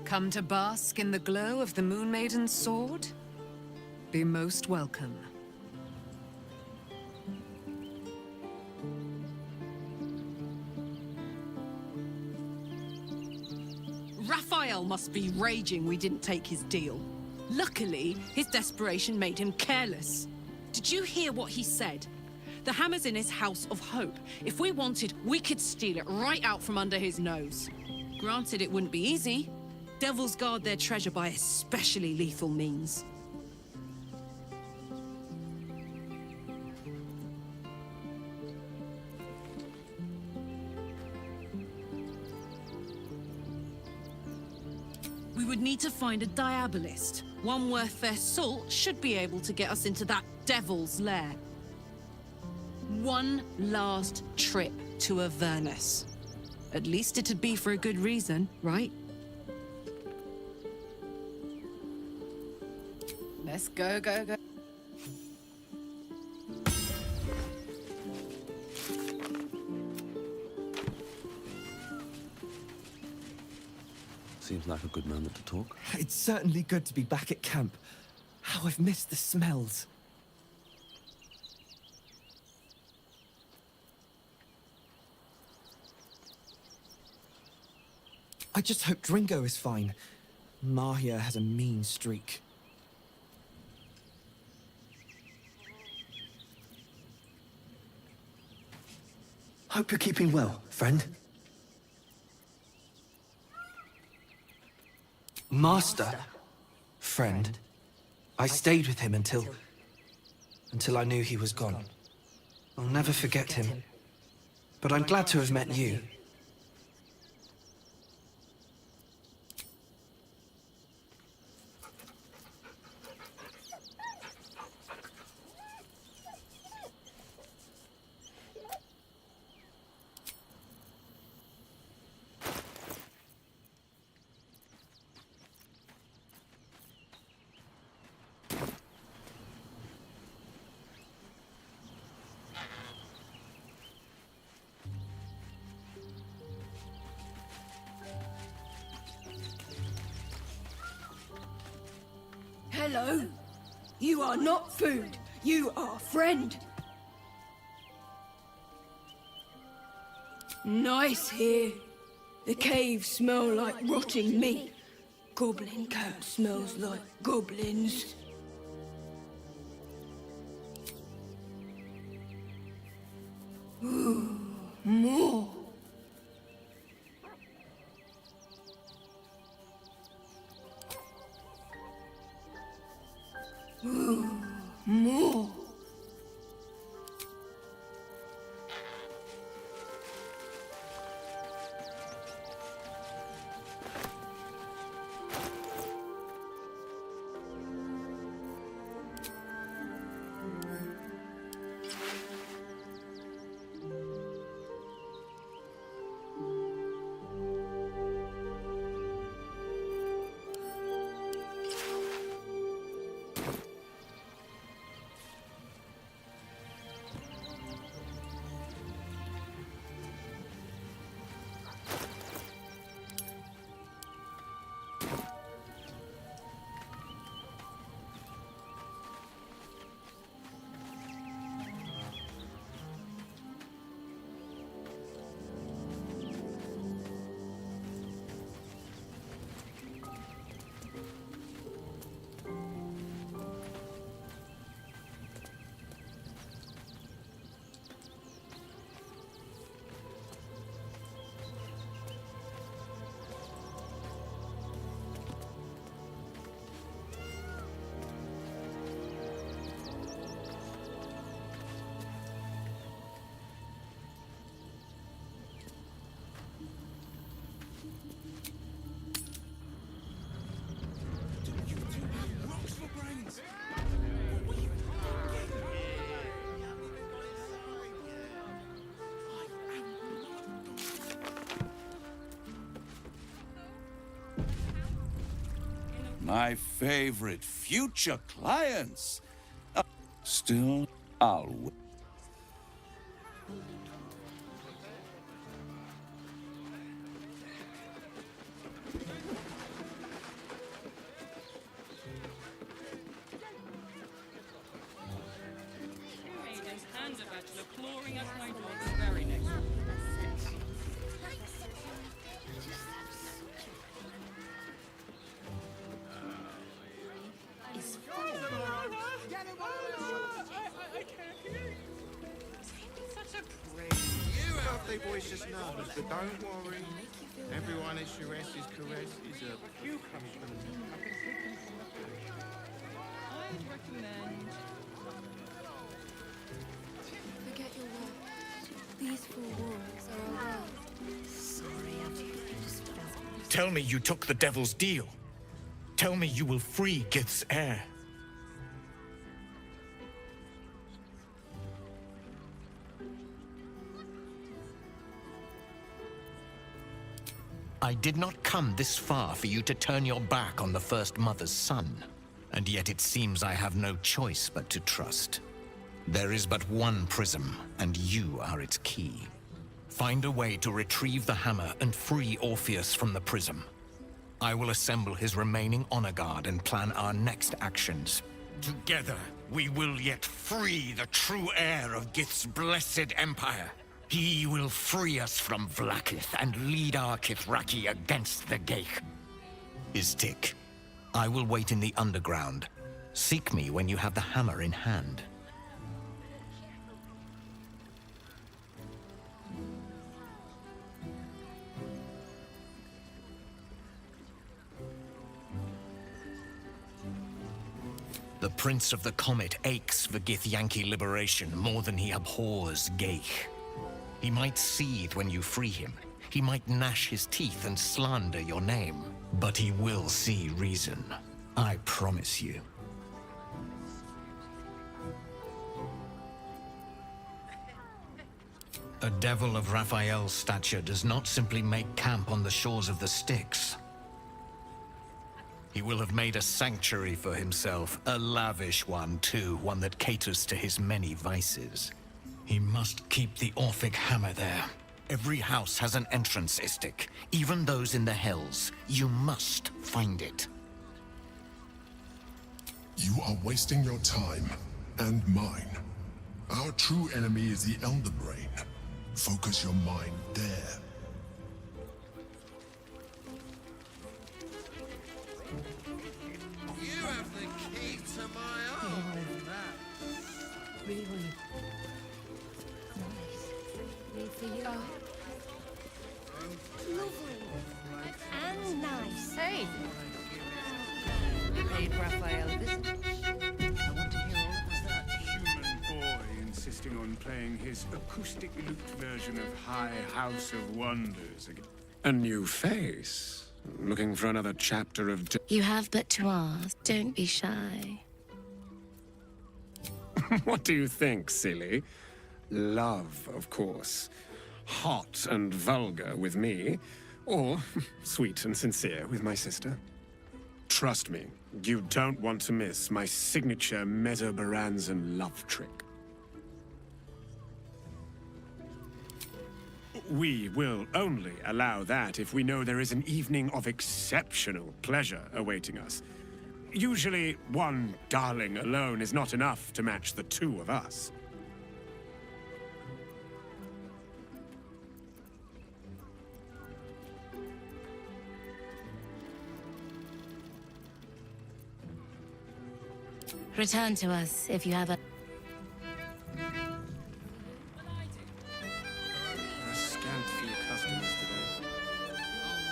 Come to bask in the glow of the Moon Maiden's sword? Be most welcome. Raphael must be raging we didn't take his deal. Luckily, his desperation made him careless. Did you hear what he said? The hammer's in his house of hope. If we wanted, we could steal it right out from under his nose. Granted, it wouldn't be easy. Devils guard their treasure by especially lethal means. We would need to find a diabolist. One worth their salt should be able to get us into that devil's lair. One last trip to Avernus. At least it'd be for a good reason, right? Let's go, go, go. Seems like a good moment to talk. It's certainly good to be back at camp. How I've missed the smells. I just hope Dringo is fine. Mahia has a mean streak. Hope you're keeping well, friend. Master? Friend. I stayed with him until I knew he was gone. I'll never forget him. But I'm glad to have met you. Hello. You are not food. You are friend. Nice here. The caves smell like rotting meat. Goblin camp smells like goblins. Ooh, more. Ooh, more. My favorite future clients. Still, I'll wait. Lovely voices numbers, but don't worry. Everyone is Shire's caress is a cucumber. I'd recommend. Forget your work. These four walls are our world. Sorry, I just felt. Tell me you took the devil's deal. Tell me you will free Gith's heir. I did not come this far for you to turn your back on the First Mother's son. And yet it seems I have no choice but to trust. There is but one prism, and you are its key. Find a way to retrieve the hammer and free Orpheus from the prism. I will assemble his remaining honor guard and plan our next actions. Together, we will yet free the true heir of Gith's blessed empire. He will free us from Vlaakith and lead our Kithraki against the Geich. Istik, I will wait in the underground. Seek me when you have the hammer in hand. The Prince of the Comet aches for Githyanki liberation more than he abhors Geich. He might seethe when you free him. He might gnash his teeth and slander your name. But he will see reason. I promise you. A devil of Raphael's stature does not simply make camp on the shores of the Styx. He will have made a sanctuary for himself, a lavish one too, one that caters to his many vices. He must keep the Orphic hammer there. Every house has an entrance, Istik, even those in the Hells. You must find it. You are wasting your time, and mine. Our true enemy is the Elder Brain. Focus your mind there. You have the key to my heart. Really nice. Made for you. Lovely. And nice. Hey. Paid Raphael a visit. I want to hear all about that. Human boy insisting on playing his acoustic lute version of High House of Wonders again. A new face. Looking for another chapter of... You have but to ask. Don't be shy. What do you think, silly? Love, of course. Hot and vulgar with me, or sweet and sincere with my sister. Trust me, you don't want to miss my signature Mesobaranzan love trick. We will only allow that if we know there is an evening of exceptional pleasure awaiting us. Usually, one darling alone is not enough to match the two of us. Return to us if you have a... Scant few customers today.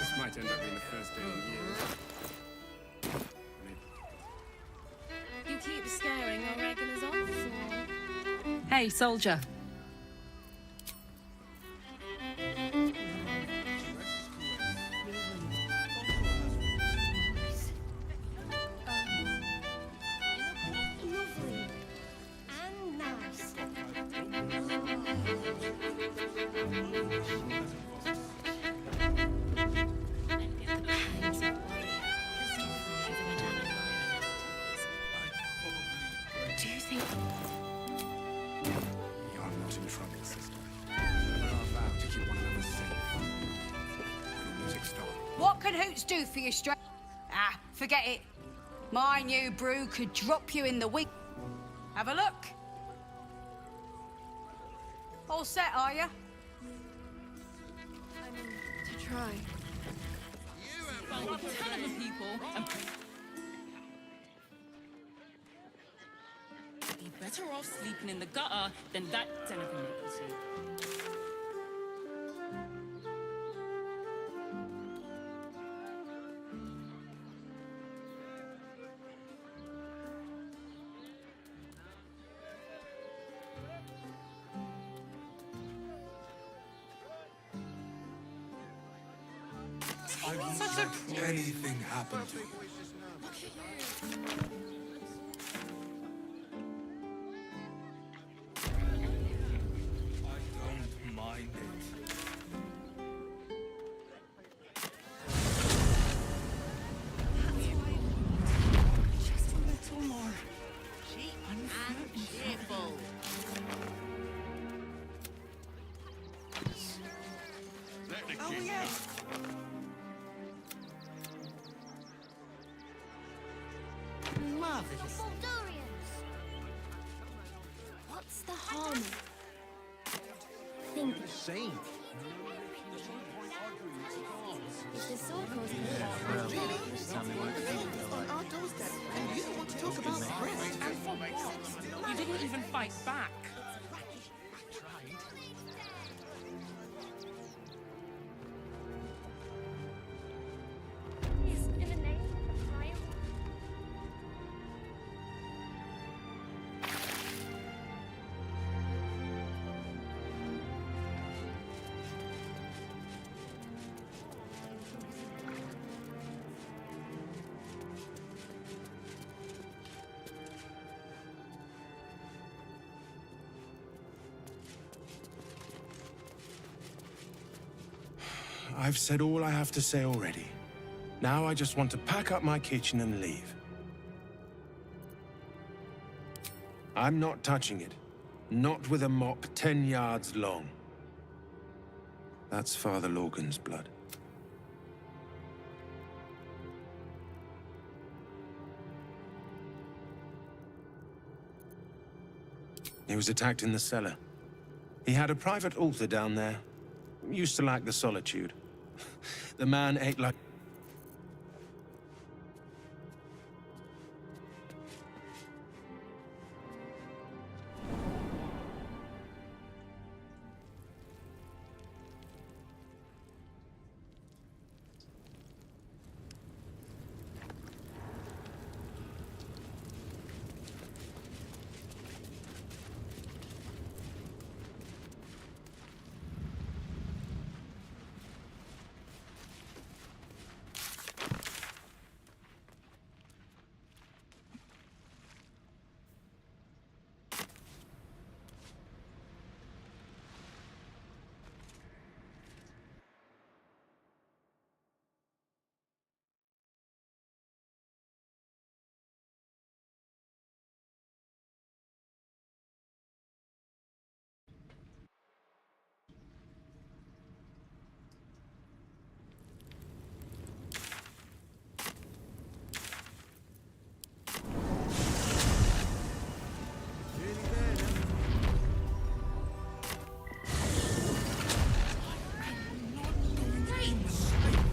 This might end up being the first day in years. You keep scaring our regulars off, or... Hey, soldier. Lovely. And nice. Do you think... You're not in trouble, sister. Remember our vow to keep one another safe. When the music stops. What can Hoots do for you, straight? Ah, forget it. My new brew could drop you in the week. Have a look. All set, are you? I mean, to try. Well, tell the people and... Be better off sleeping in the gutter than that den of iniquity. I won't let anything happen to you. I don't mind it. Oh, yes! Marvelous. What's the harm? Think. Same. If the sword goes On our doorstep, and you don't want to talk about breast. And for what? You didn't even fight back. Is in the name of the High One. I've said all I have to say already. Now I just want to pack up my kitchen and leave. I'm not touching it. Not with a mop 10 yards long. That's Father Lorgan's blood. He was attacked in the cellar. He had a private altar down there. Used to like the solitude. The man ate like...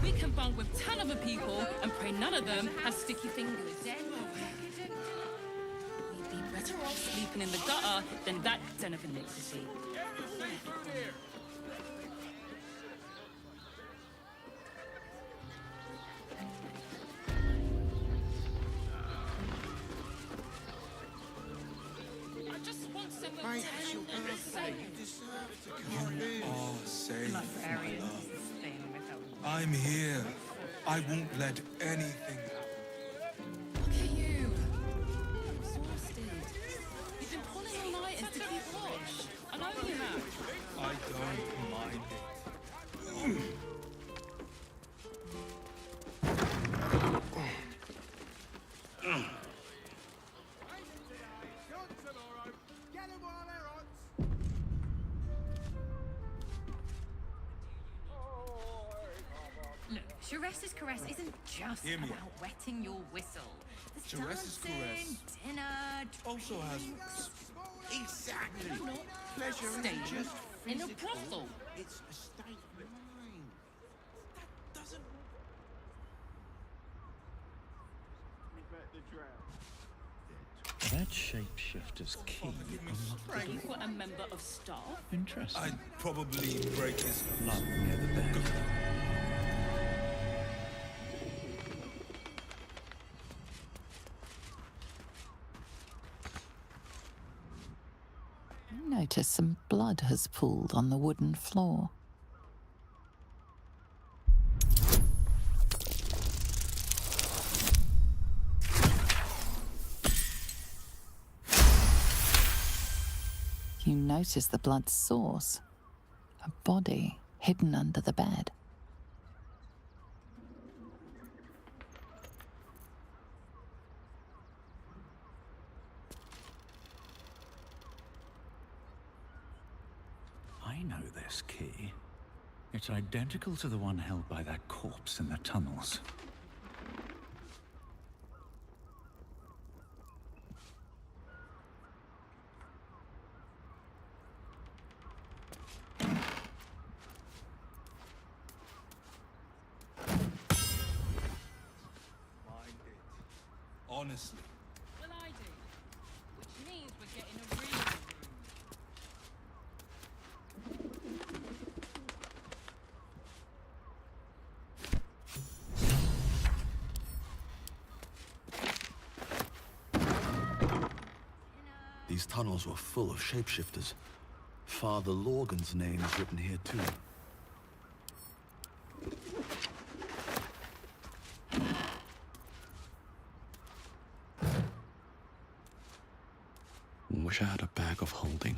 We can bond with 10 other people and pray none of them have sticky fingers. We'd be better off sleeping in the gutter than that den of iniquity. I just want some of Mate, it's your birthday. You deserve to come in. Oh, saved, my Librarians love. staying without. I'm here. I won't let anything... Look at you. Exhausted. You've been pulling all-nighters to keep watch. I know you have. I don't mind it. Look, Sheres's caress isn't just Hear me about wetting your whistle. There's Sheres's dancing, caress dinner, also has... drinks. Exactly. Not pleasure isn't Staying just in a physical. brothel. It's a state of mind. That doesn't... That shapeshifter's key unlocked the You door. were a member of staff? Interesting. I'd probably break his... Not near the bed. You notice some blood has pooled on the wooden floor. You notice the blood's source, a body hidden under the bed. I know this key. It's identical to the one held by that corpse in the tunnels. Honestly. Well, I do. Which means we're getting a real room. These tunnels were full of shapeshifters. Father Lorgan's name is written here too. Wish I had a bag of holding.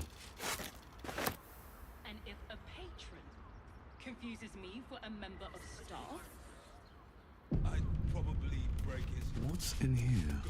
And if a patron confuses me for a member of staff, I'd probably break his... What's in here?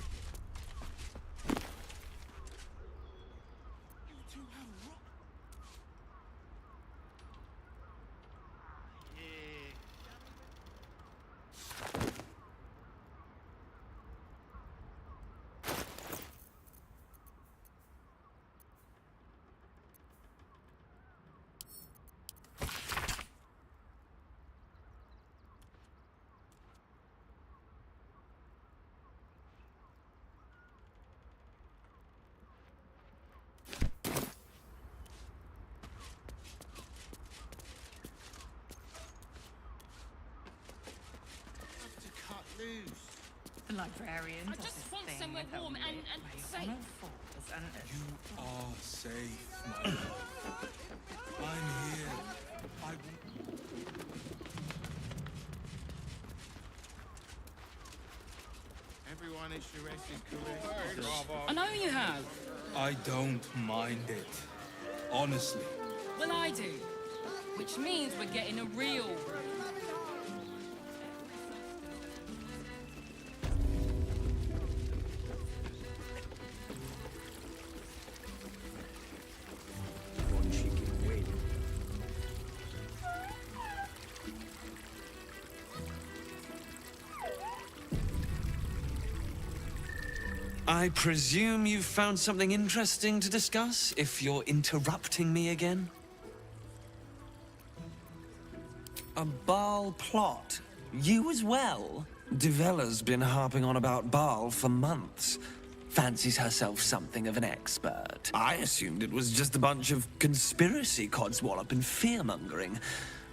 The librarian. I just want somewhere warm and safe. You are safe, my love. I'm here. I will... Everyone is Shuresh correct. I know you have. I don't mind it. Honestly. Well, I do. Which means we're getting a real room. I presume you've found something interesting to discuss, if you're interrupting me again? A Baal plot? You as well? Devella's been harping on about Baal for months. Fancies herself something of an expert. I assumed it was just a bunch of conspiracy codswallop and fear-mongering.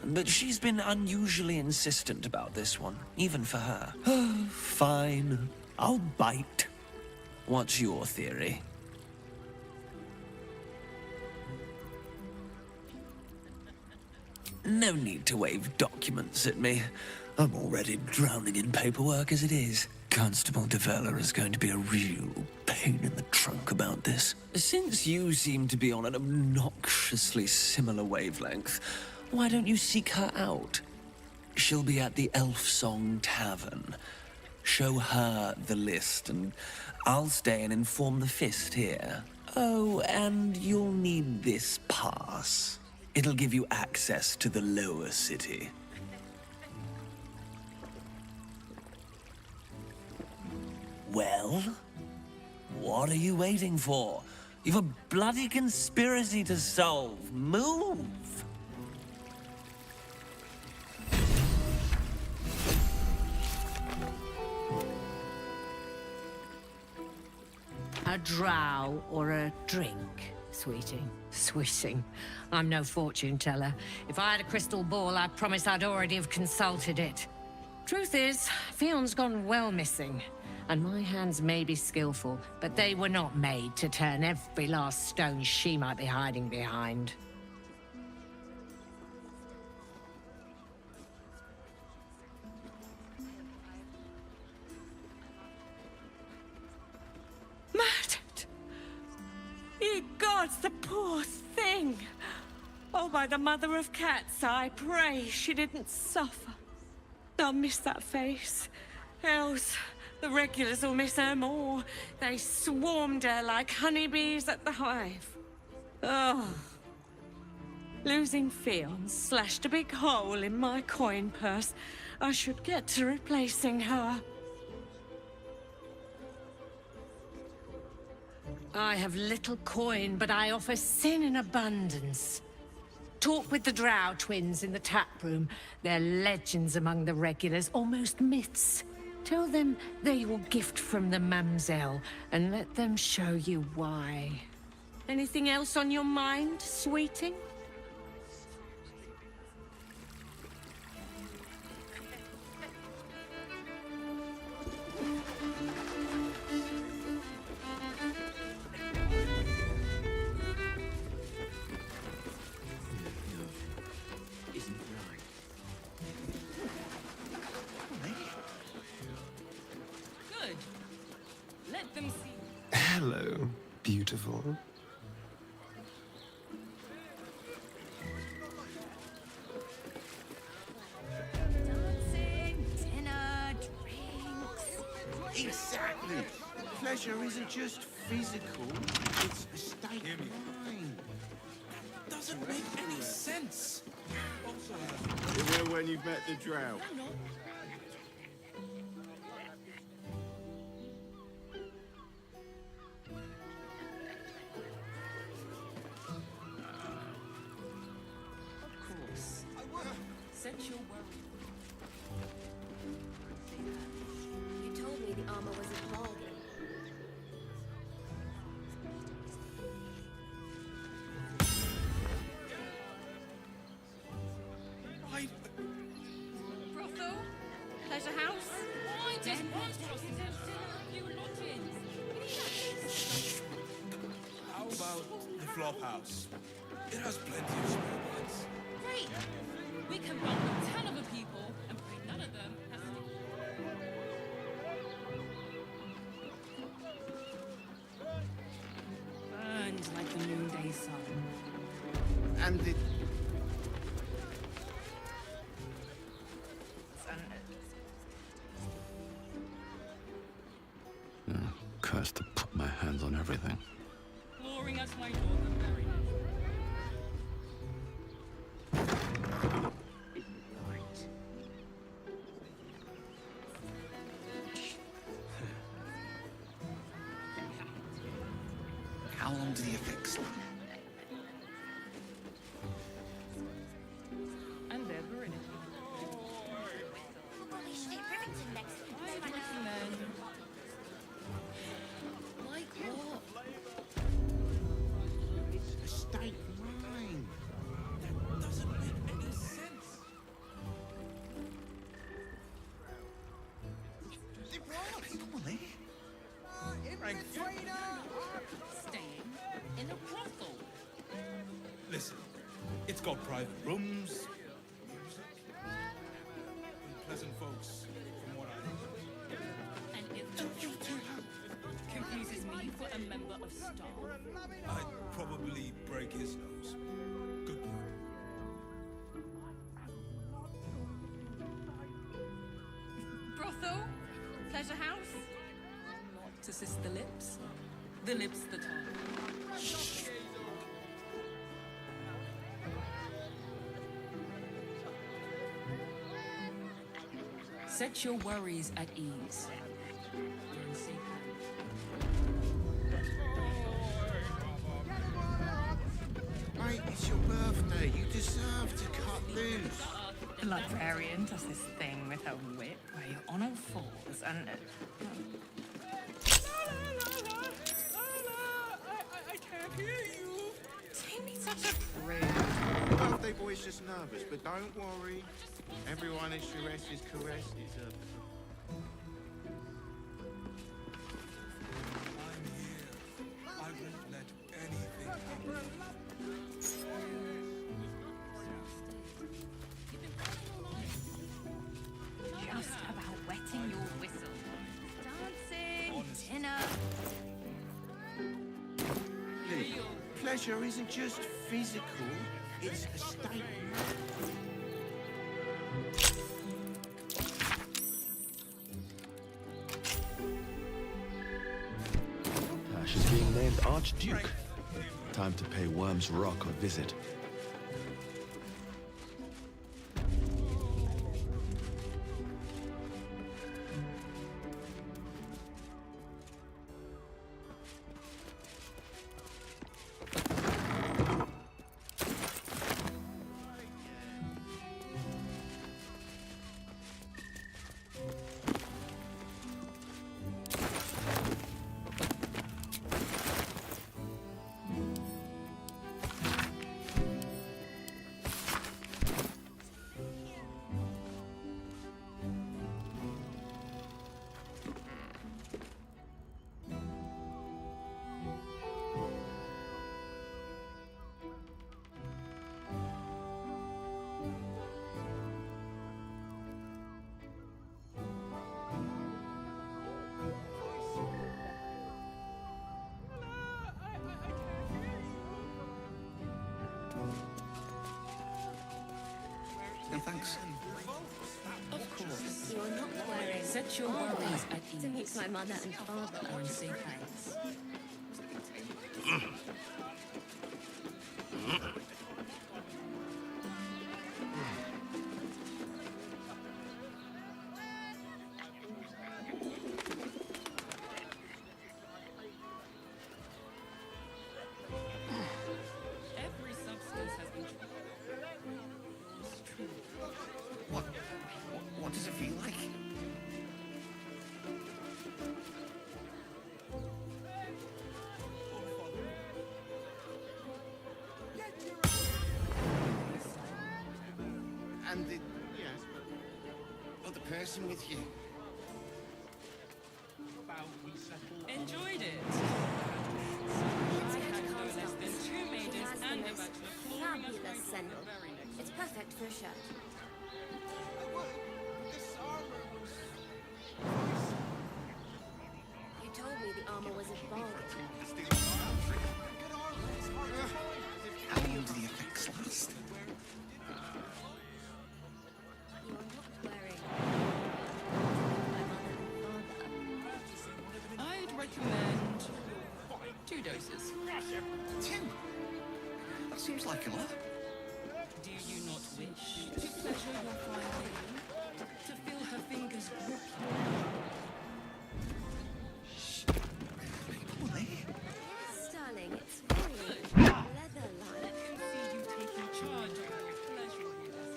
But she's been unusually insistent about this one, even for her. Fine. I'll bite. What's your theory? No need to wave documents at me. I'm already drowning in paperwork as it is. Constable Devella is going to be a real pain in the trunk about this. Since you seem to be on an obnoxiously similar wavelength, why don't you seek her out? She'll be at the Elf Song Tavern. Show her the list, and I'll stay and inform the Fist here. Oh, and you'll need this pass. It'll give you access to the lower city. Well? What are you waiting for? You've a bloody conspiracy to solve. Move! A drow or a drink, sweeting? Sweeting. I'm no fortune teller. If I had a crystal ball, I promise I'd already have consulted it. Truth is, Fion's gone well missing. And my hands may be skillful, but they were not made to turn every last stone she might be hiding behind. Murdered! Ye gods, the poor thing! Oh, by the mother of cats, I pray she didn't suffer. I'll miss that face. Else, the regulars will miss her more. They swarmed her like honeybees at the hive. Oh. Losing Fionn slashed a big hole in my coin purse. I should get to replacing her. I have little coin, but I offer sin in abundance. Talk with the Drow twins in the tap room. They're legends among the regulars, almost myths. Tell them they're your gift from the Mamselle, and let them show you why. Anything else on your mind, sweeting? Good. Let them see. Hello, beautiful. Dancing, dinner, drinks. Exactly. Pleasure isn't just physical, it's a state of mind. That doesn't make any sense. You will when you've met the Drow. Of course. Set your worry. You told me the armor was a bargain. Brothel? Pleasure house? I just want you lodgings. How about the flop house? It has plenty of spare beds. Great. We can welcome 10 other people and bring none of them has to... Burned like the noonday sun. And it... Cursed to put my hands on everything. Glorying at my door the very How long do the effects last? And they're Verinity. Like what? It's a state of mind. That doesn't make any sense. People, Staying in a brothel. Listen, it's got private rooms, music, and pleasant folks, from what I know. And if the confuses me for a member of staff. I'd probably break his nose. Good point. Brothel? Pleasure house? Not to assist the lips the tongue. Set your worries at ease. You're in safe hands. Mate, it's your birthday. You deserve to cut loose. The librarian does this thing with her whip where you're on all fours and... I can't hear you. Don't be such a prude. Birthday boy's just nervous, but don't worry. Everyone at Shures's caress is a... I'm here. I won't let anything happen. Just about wetting your whistle. Dancing, dinner. Pleasure isn't just physical, it's a state of mind. Ash is being named Archduke. Time to pay Worm's Rock a visit. thanks. Of course. You're not wearing... Set your worries at ease. To meet my mother and father. Or in safe hands. Every substance has been... What does it feel like? And the... Yes, but the person with you. Enjoyed it. I had no less than 2 maidens and a bachelor clawing us Fabulous sandal. It's perfect for a shirt. You told me the armor was a bargain. How long do the effects last? You are not wearing... my mother and father. I'd recommend 2 doses. 2? That seems like a lot. Do you not wish to pleasure your fine lady? To feel her fingers grip Yes, darling, it's very leather-like. see you taking charge of your pleasure wheels.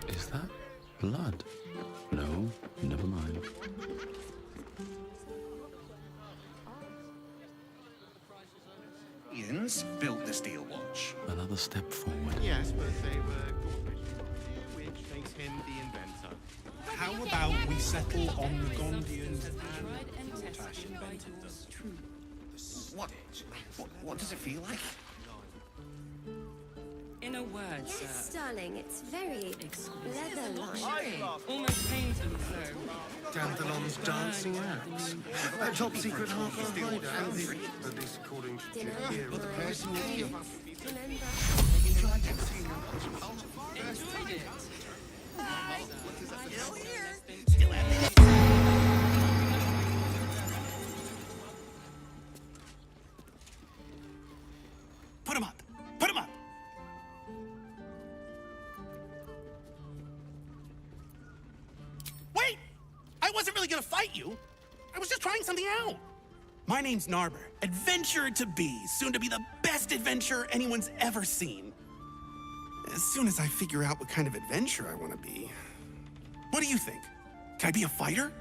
Is that blood? No, never mind. Ian's built the steel watch. Another step forward. Yes, but they were Gordish, which makes him the inventor. How about we settle on the Gondians and Tash invented them? What does it feel like? In a word, Yes, sir. darling, it's very leather-like. Almost painfully so. Dandelions dancing axe. A top secret Harper hideout. At least according to Dinner, Jim. but the person with you. Remember? Enjoyed it. Put him up! Put him up! Wait! I wasn't really gonna fight you. I was just trying something out. My name's Narber, adventurer to be, soon to be the best adventurer anyone's ever seen. As soon as I figure out what kind of adventurer I want to be. What do you think? Can I be a fighter?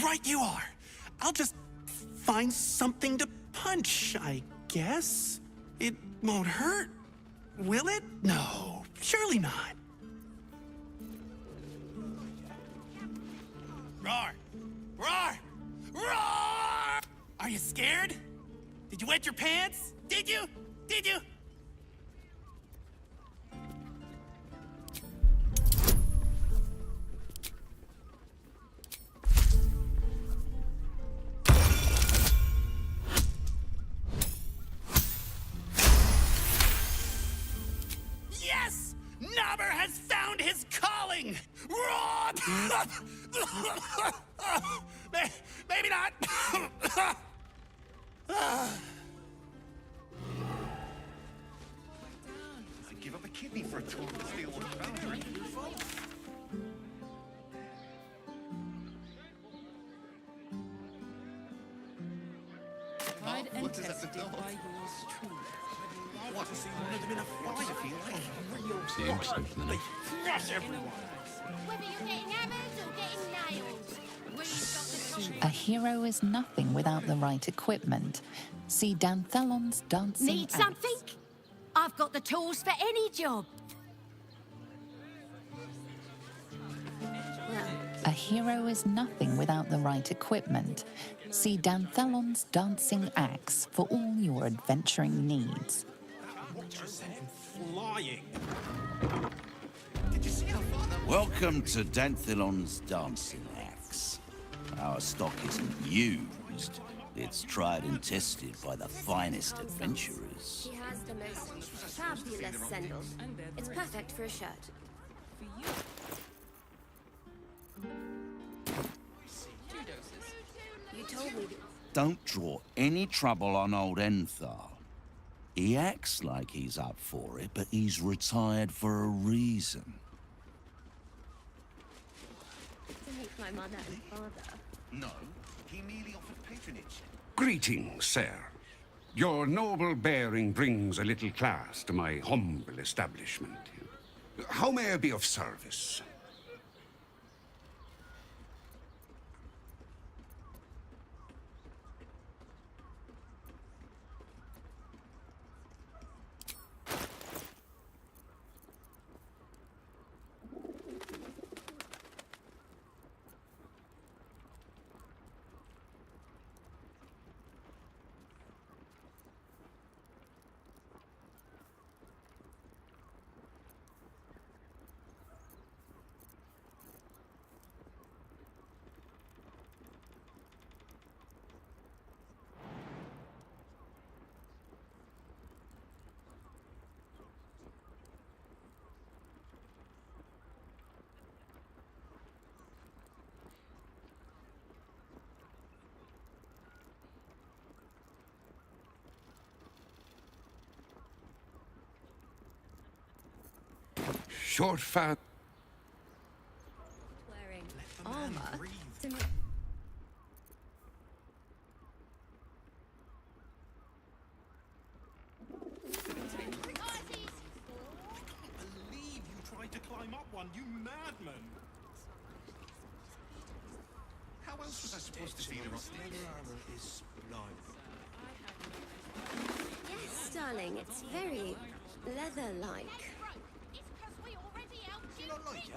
Right you are. I'll just find something to punch, I guess. It won't hurt, will it? No, surely not. Roar! Roar! Roar! Are you scared? Did you wet your pants? Did you? Did you? Yes! Nobber has found his calling! Maybe not. I'd give up a kidney for a tour of the steel watch foundry. Tried and tested by yours truly. Want to see one of them in a fight if you like. Real Seems simple enough. crush everyone. Whether you're getting hammers or getting nails, we've got the A hero is nothing without the right equipment. See Danthelon's dancing Need axe. something? I've got the tools for any job. A hero is nothing without the right equipment. See Danthelon's dancing axe for all your adventuring needs. Flying. Welcome to Danthelon's dancing axe. Our stock isn't used. It's tried and tested by the finest adventurers. He has the most fabulous sandal. It's perfect for a shirt. You told me. Don't draw any trouble on old Enthal. He acts like he's up for it, but he's retired for a reason. To meet my mother and father. No, he merely offered patronage. Greetings, sir. Your noble bearing brings a little class to my humble establishment. How may I be of service? Short fat. Wearing armor. To me. Believe you tried to climb up one, you madman! How else was I supposed to feel about this? Armor is Yes, darling, it's very leather-like. You not like it?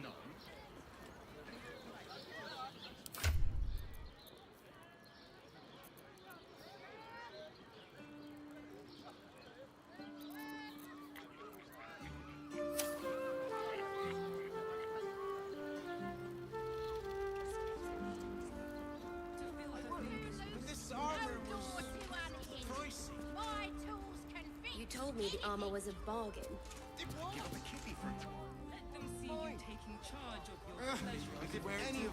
No. You told me the armor was a bargain. Give up a kippy for it. Let them see you taking charge of your pleasure. I could wear any of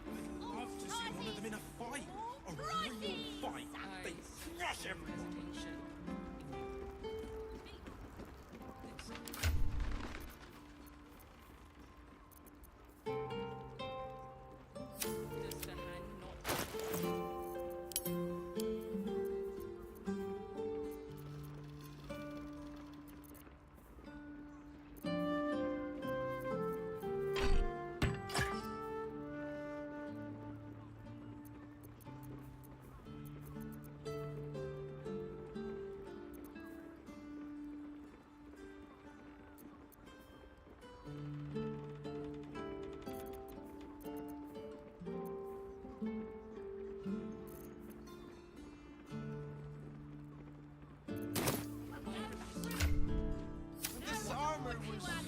I'd love to see one of them in a fight. A real fight. They crush everyone.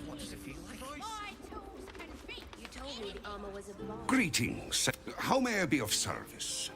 What does it feel like? You told me the armor was a bargain. Greetings, sir. How may I be of service?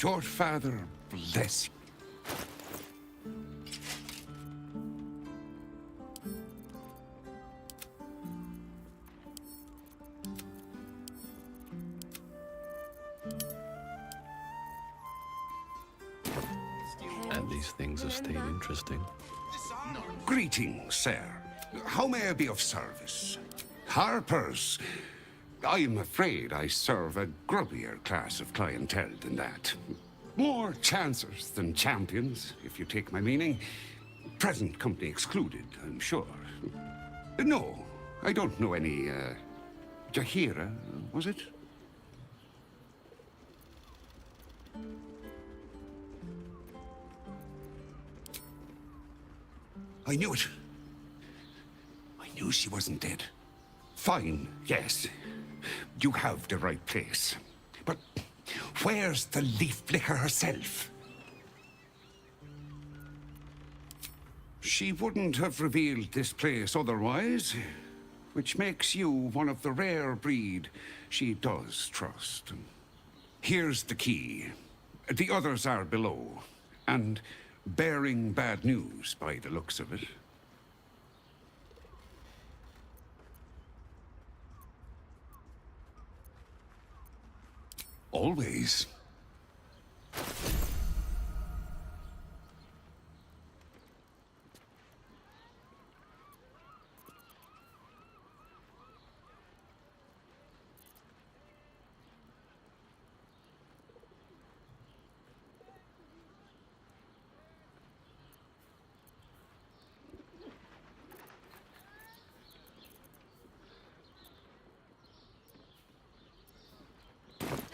Your father bless you. And these things have stayed interesting. Greetings, sir. How may I be of service? Harpers. I'm afraid I serve a grubbier class of clientele than that. More chancers than champions, if you take my meaning. Present company excluded, I'm sure. No, I don't know any, Jahira, was it? I knew it. I knew she wasn't dead. Fine, yes. You have the right place. But where's the leaf flicker herself? She wouldn't have revealed this place otherwise, which makes you one of the rare breed she does trust. Here's the key. The others are below, and bearing bad news by the looks of it. Always.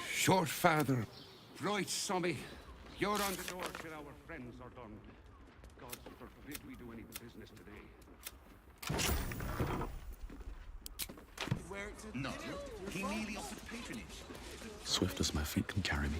Short father. Right, Sommy. You're on the door till our friends are done. God forbid we do any business today. No, he merely offered patronage. Swift as my feet can carry me.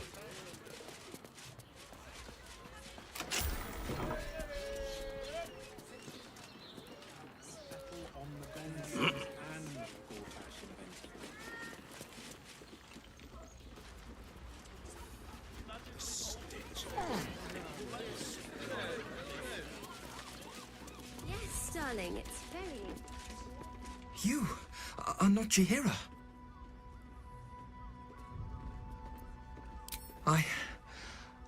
Yes, darling, it's very... You are not Jahira.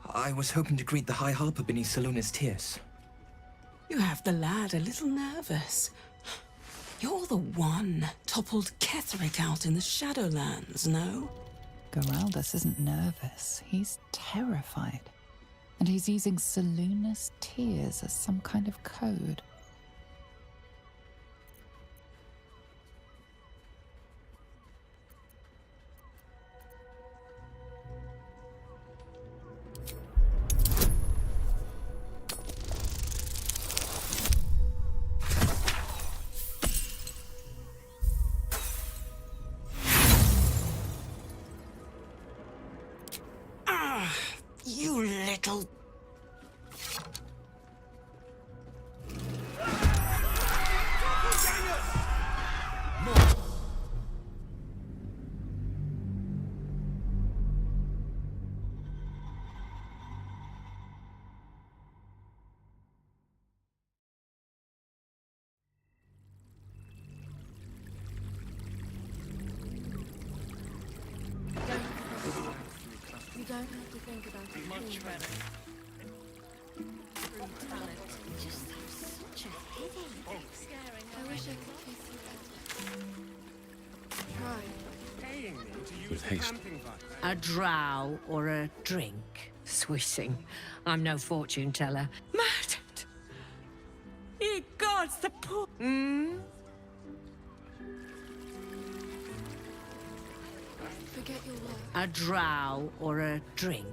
I was hoping to greet the High Harper beneath Saluna's tears. You have the lad a little nervous. You're the one toppled Ketherick out in the Shadowlands, no? Geraldus isn't nervous. He's terrified. And he's using Saluna's tears as some kind of code. You little... You don't have to think about it. Much better. Through talent. You just have such a headache. I wish I could kiss you better. Try. Paying me to use With the haste. camping fire. A drow or a drink? Swishing. I'm no fortune teller. Murdered! Ye gods, the poor... Forget your work. A drow or a drink?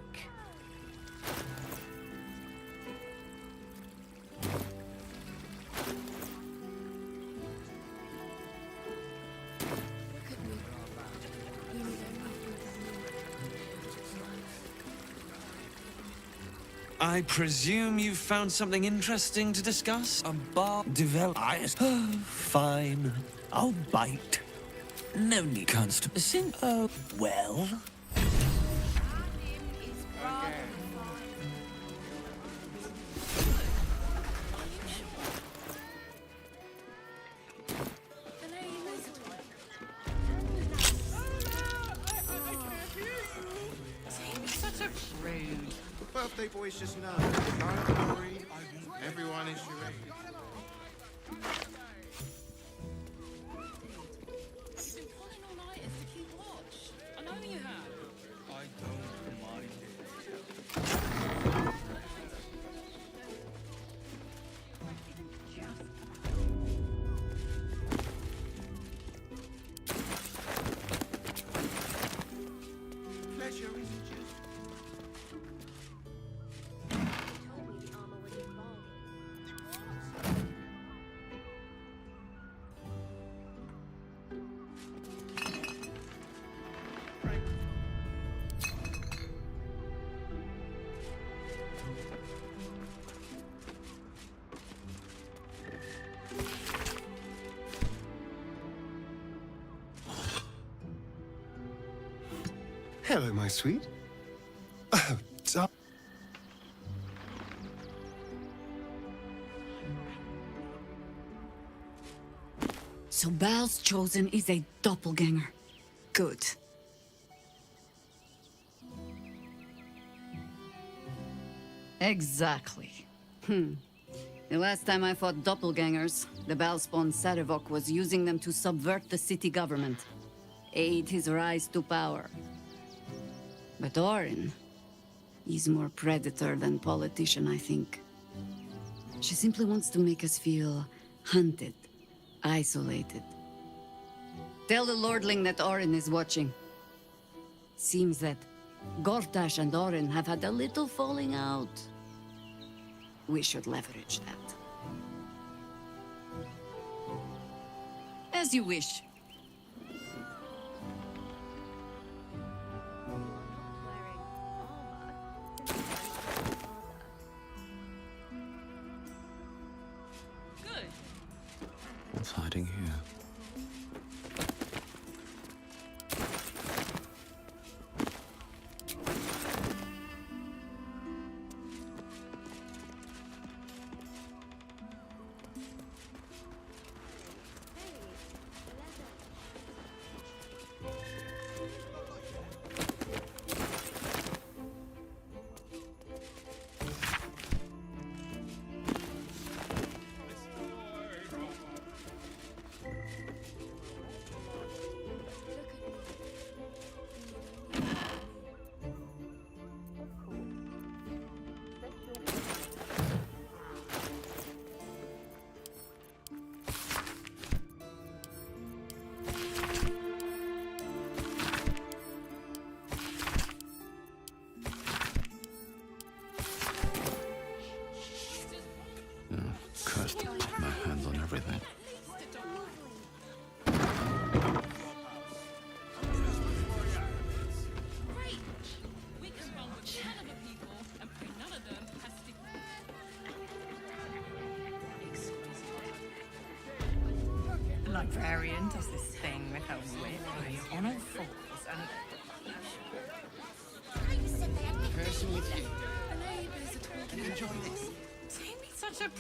Look at me. You need everything. I presume you've found something interesting to discuss? A bar develop. Fine. I'll bite. No need, Constable. Well? Our name is Bravo. birthday boy's just nervous, but don't worry. Everyone is your ready. You've been pulling all-nighters to keep watch. I know you have. I don't mind it. Pleasure, isn't it? Hello, my sweet. Oh, So Bal's chosen is a doppelganger. Good. Exactly. The last time I fought doppelgangers, the Balspawn Sarevok was using them to subvert the city government, aid his rise to power. But Orin, he's more predator than politician, I think. She simply wants to make us feel hunted, isolated. Tell the Lordling that Orin is watching. Seems that Gortash and Orin have had a little falling out. We should leverage that. As you wish. Good. What's hiding here? Cursed to get my hands on everything. Great. We can run with 10 other people and pray none of them has to... The librarian does this thing with her whip on all fours and... Person with you. The neighbours are talking. Enjoy this. Don't be such a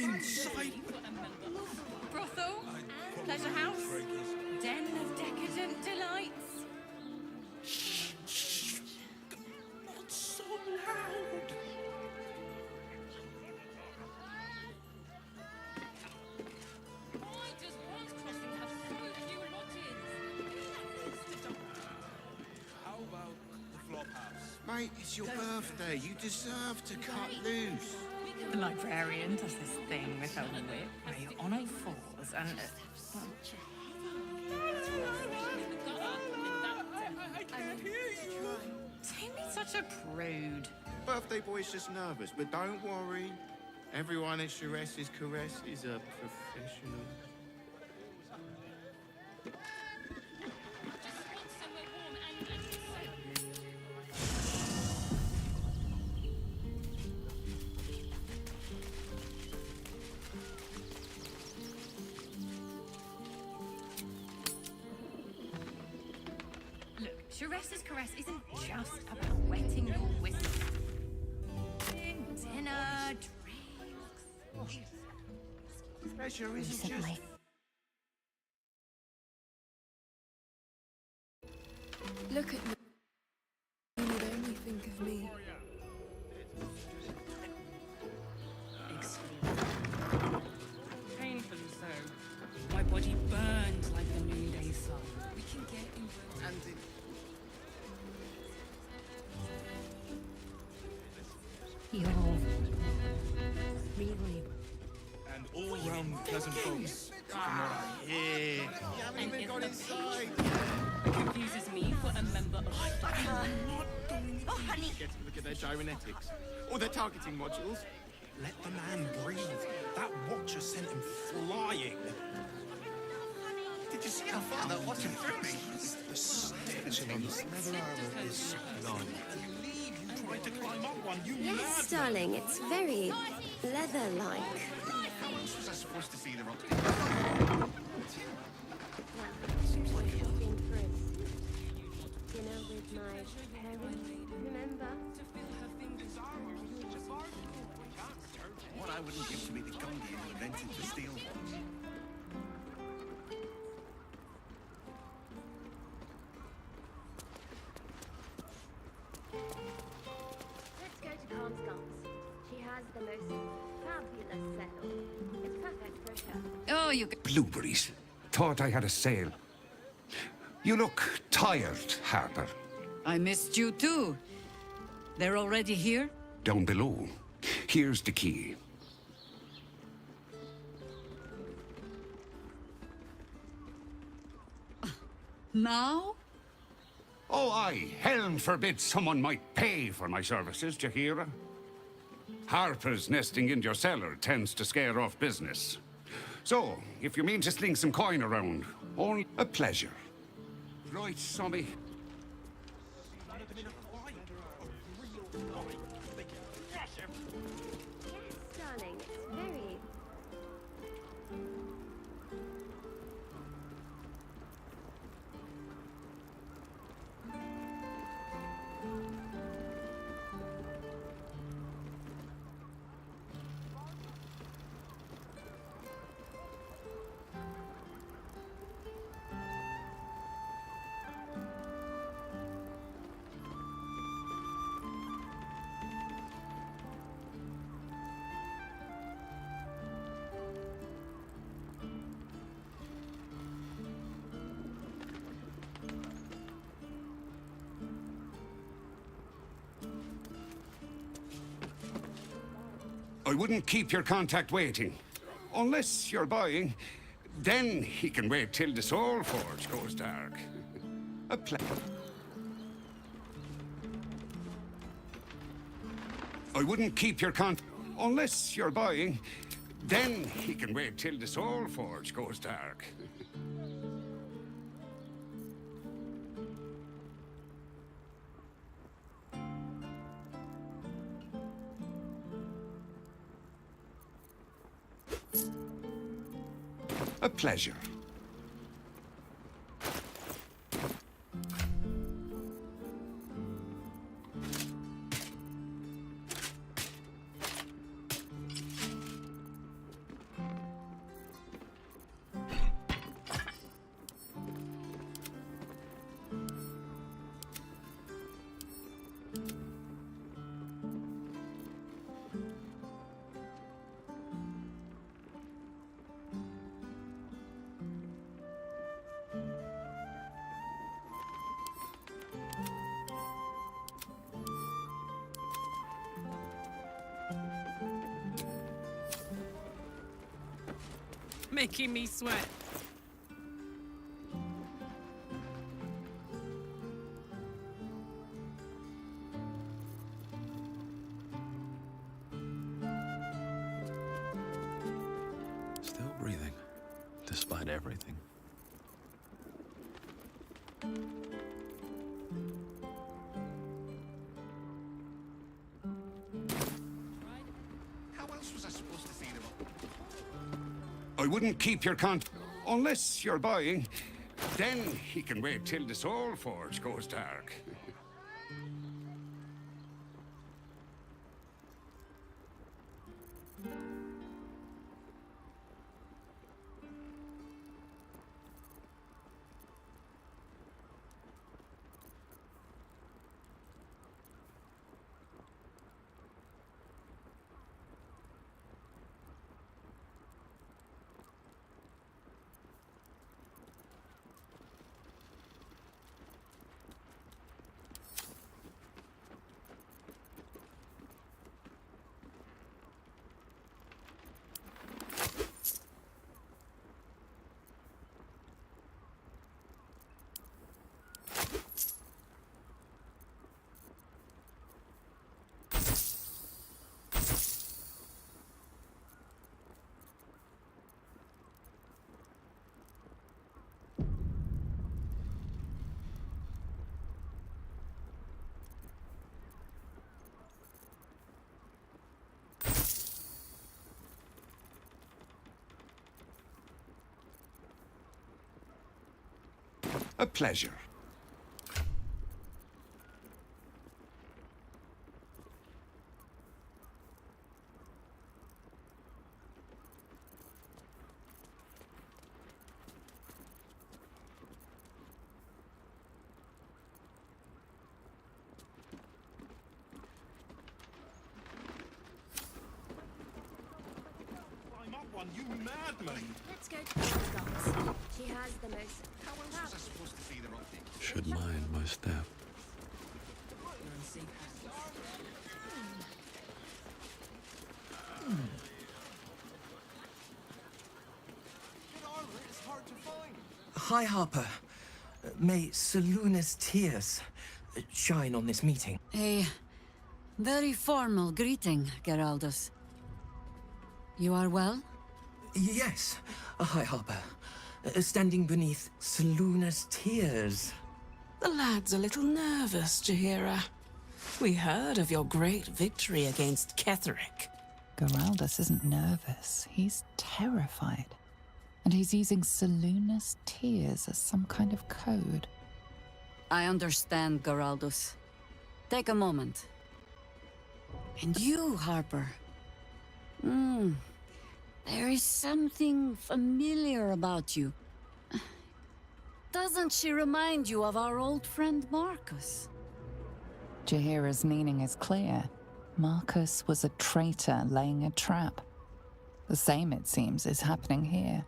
inside. Brothel, pleasure house, den of decadent delights. Not so loud. Why does One's Crossing have so few lodgings? How about the flop house? Mate, it's your birthday. You deserve to cut loose. The librarian does this thing with her whip where you're on all fours and... I can't hear you. Don't be such a prude. Birthday boy's just nervous, but don't worry. Everyone at Chares's Caress is a professional. Look, Chares's Caress isn't just about wetting your whistle. Dinner, drinks. Pleasure isn't just... Look at me. You would only think of me. Painfully so. My body burned like the noonday sun. We can get in and in. You're really... And all-round pleasant folks. From what I hear. You haven't even got inside. Confuses me for a member of staff. Oh, honey. Get to look at their gyrometics. Or their targeting modules. Let the man breathe. That watcher sent him flying. Did you see how far that watcher threw me? The stench on his leather armor is sublime. You tried to climb up one, you Yes, mad. darling, it's very leather-like. How else was I supposed to feel about Seems like you've been through. Dinner with my parents, remember? what I wouldn't give to be the gun who invented the steel watch. Let's go to Calm's Gums. She has the most fabulous saddle. It's perfect for a show. Oh, you... Blueberries. Thought I had a sale. You look tired, Harper. I missed you too. They're already here? Down below. Here's the key. Now? Oh, aye. Helm forbid someone might pay for my services, Jahira. Harper's nesting in your cellar tends to scare off business. So, if you mean to sling some coin around, only a pleasure. Right, Sommy. Yes, darling, it's very... I wouldn't keep your contact waiting. Unless you're buying, then he can wait till the Soul Forge goes dark. A pleasure. I wouldn't keep your contact... Unless you're buying, then he can wait till the Soul Forge goes dark. A pleasure. making me sweat. Still breathing, despite everything. How else was I supposed to see them? I wouldn't keep your unless you're buying. Then he can wait till the Soul Forge goes dark. A pleasure. Climb up one, you madman! Let's go to the docks. She has the most. How else was I supposed to see the rock? Should mind my step. Hi, Harper. May Seluna's tears shine on this meeting. A very formal greeting, Geraldus. You are well? Yes. Hi, Harper. Standing beneath Seluna's tears. The lad's a little nervous, Jaheira. We heard of your great victory against Ketheric. Geraldus isn't nervous. He's terrified. And he's using Seluna's tears as some kind of code. I understand, Geraldus. Take a moment. And you, Harper. There is something familiar about you. Doesn't she remind you of our old friend Marcus? Jaheira's meaning is clear. Marcus was a traitor laying a trap. The same, it seems, is happening here.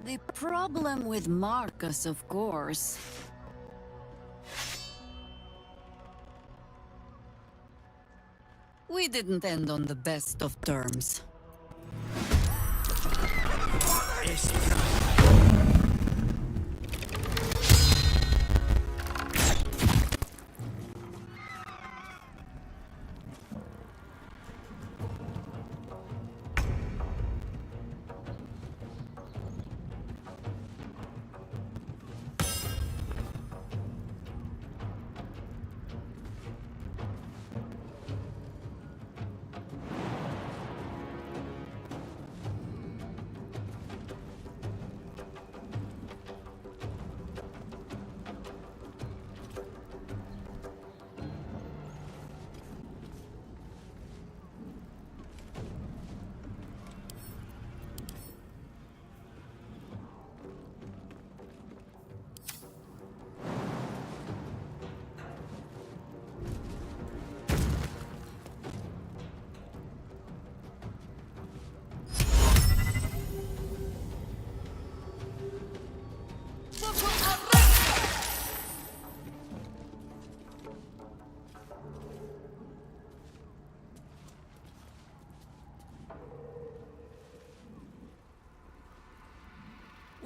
The problem with Marcus, of course. We didn't end on the best of terms.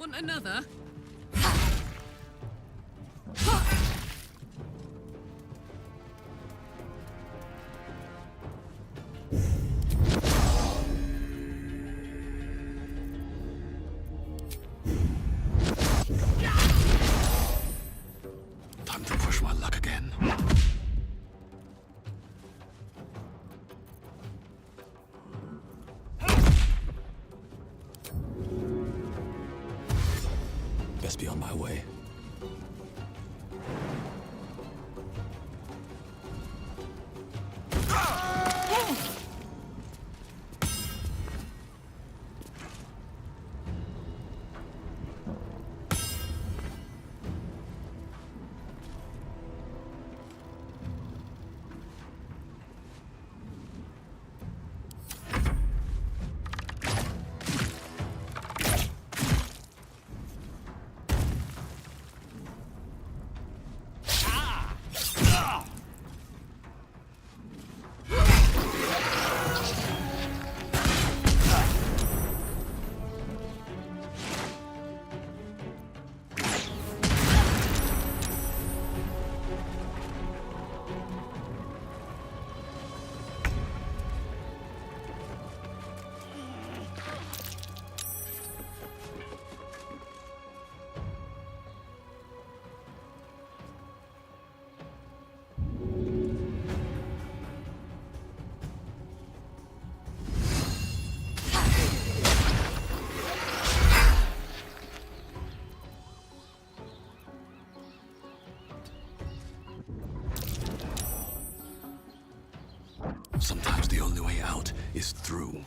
Want another? Time to push my luck again. Best be on my way. Sometimes the only way out is through.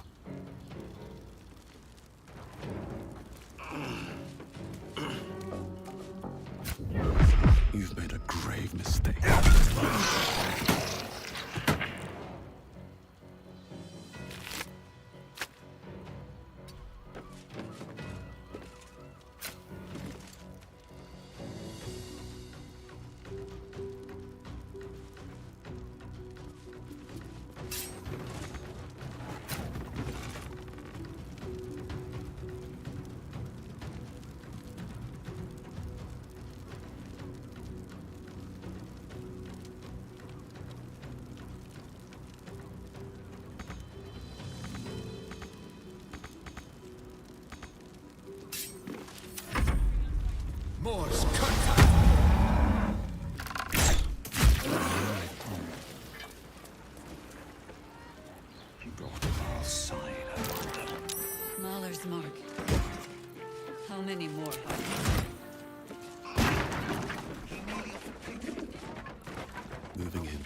You've made a grave mistake. Morse contact! Our side, I wonder. Mahler's mark. How many more? Moving in.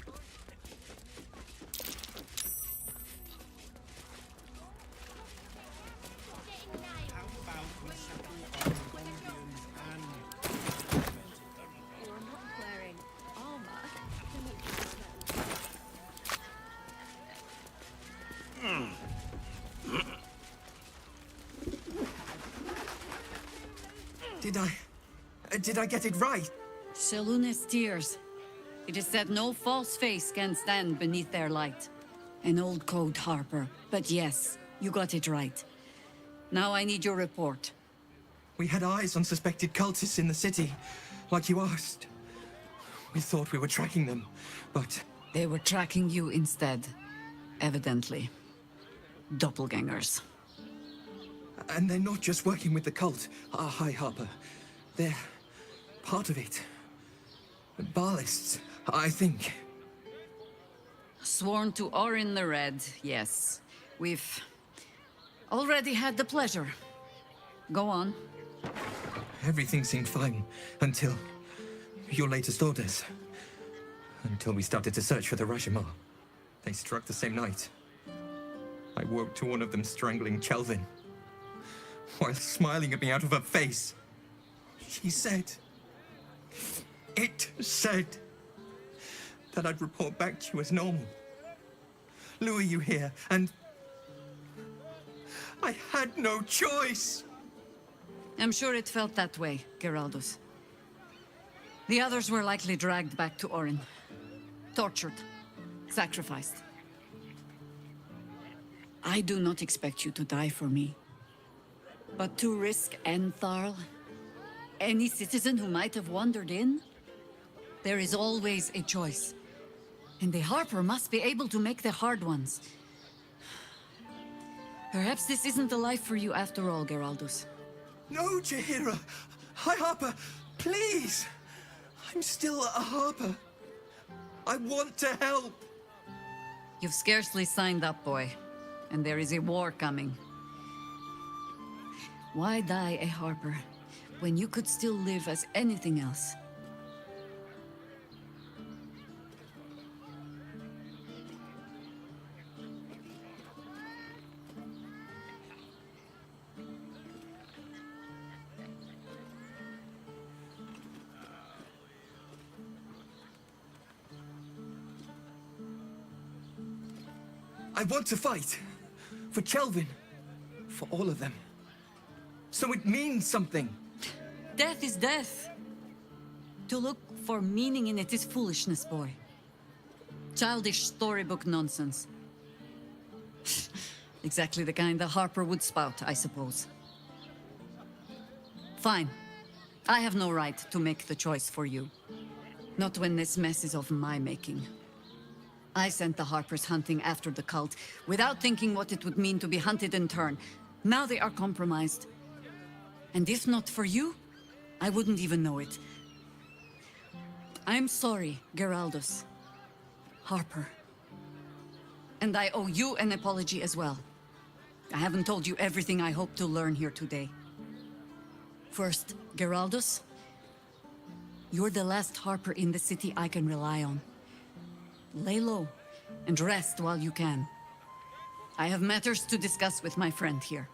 You're not wearing armor. Did I get it right? Sheluna's tears. It is said no false face can stand beneath their light. An old code, Harper. But yes, you got it right. Now I need your report. We had eyes on suspected cultists in the city, like you asked. We thought we were tracking them, but... They were tracking you instead. Evidently. Doppelgangers. And they're not just working with the cult, High Harper. They're part of it. Ballists, I think. Sworn to Orin the Red, yes. We've already had the pleasure. Go on. Everything seemed fine until your latest orders. Until we started to search for the Rashomar. They struck the same night. I woke to one of them strangling Chelvin, while smiling at me out of her face. She said... It said... that I'd report back to you as normal. Lure you here, and... I had no choice! I'm sure it felt that way, Geraldus. The others were likely dragged back to Orin. Tortured. Sacrificed. I do not expect you to die for me. But to risk Entharl, any citizen who might have wandered in, there is always a choice. And the Harper must be able to make the hard ones. Perhaps this isn't the life for you after all, Geraldus. No, Jaheira! Hi, Harper! Please! I'm still a Harper. I want to help! You've scarcely signed up, boy. And there is a war coming. Why die a Harper when you could still live as anything else? I want to fight. For Kelvin. For all of them. So it means something. Death is death. To look for meaning in it is foolishness, boy. Childish storybook nonsense. Exactly the kind the Harper would spout, I suppose. Fine. I have no right to make the choice for you. Not when this mess is of my making. I sent the Harpers hunting after the cult, without thinking what it would mean to be hunted in turn. Now they are compromised. And if not for you, I wouldn't even know it. I'm sorry, Geraldus. Harper. And I owe you an apology as well. I haven't told you everything I hope to learn here today. First, Geraldus, you're the last Harper in the city I can rely on. Lay low, and rest while you can. I have matters to discuss with my friend here.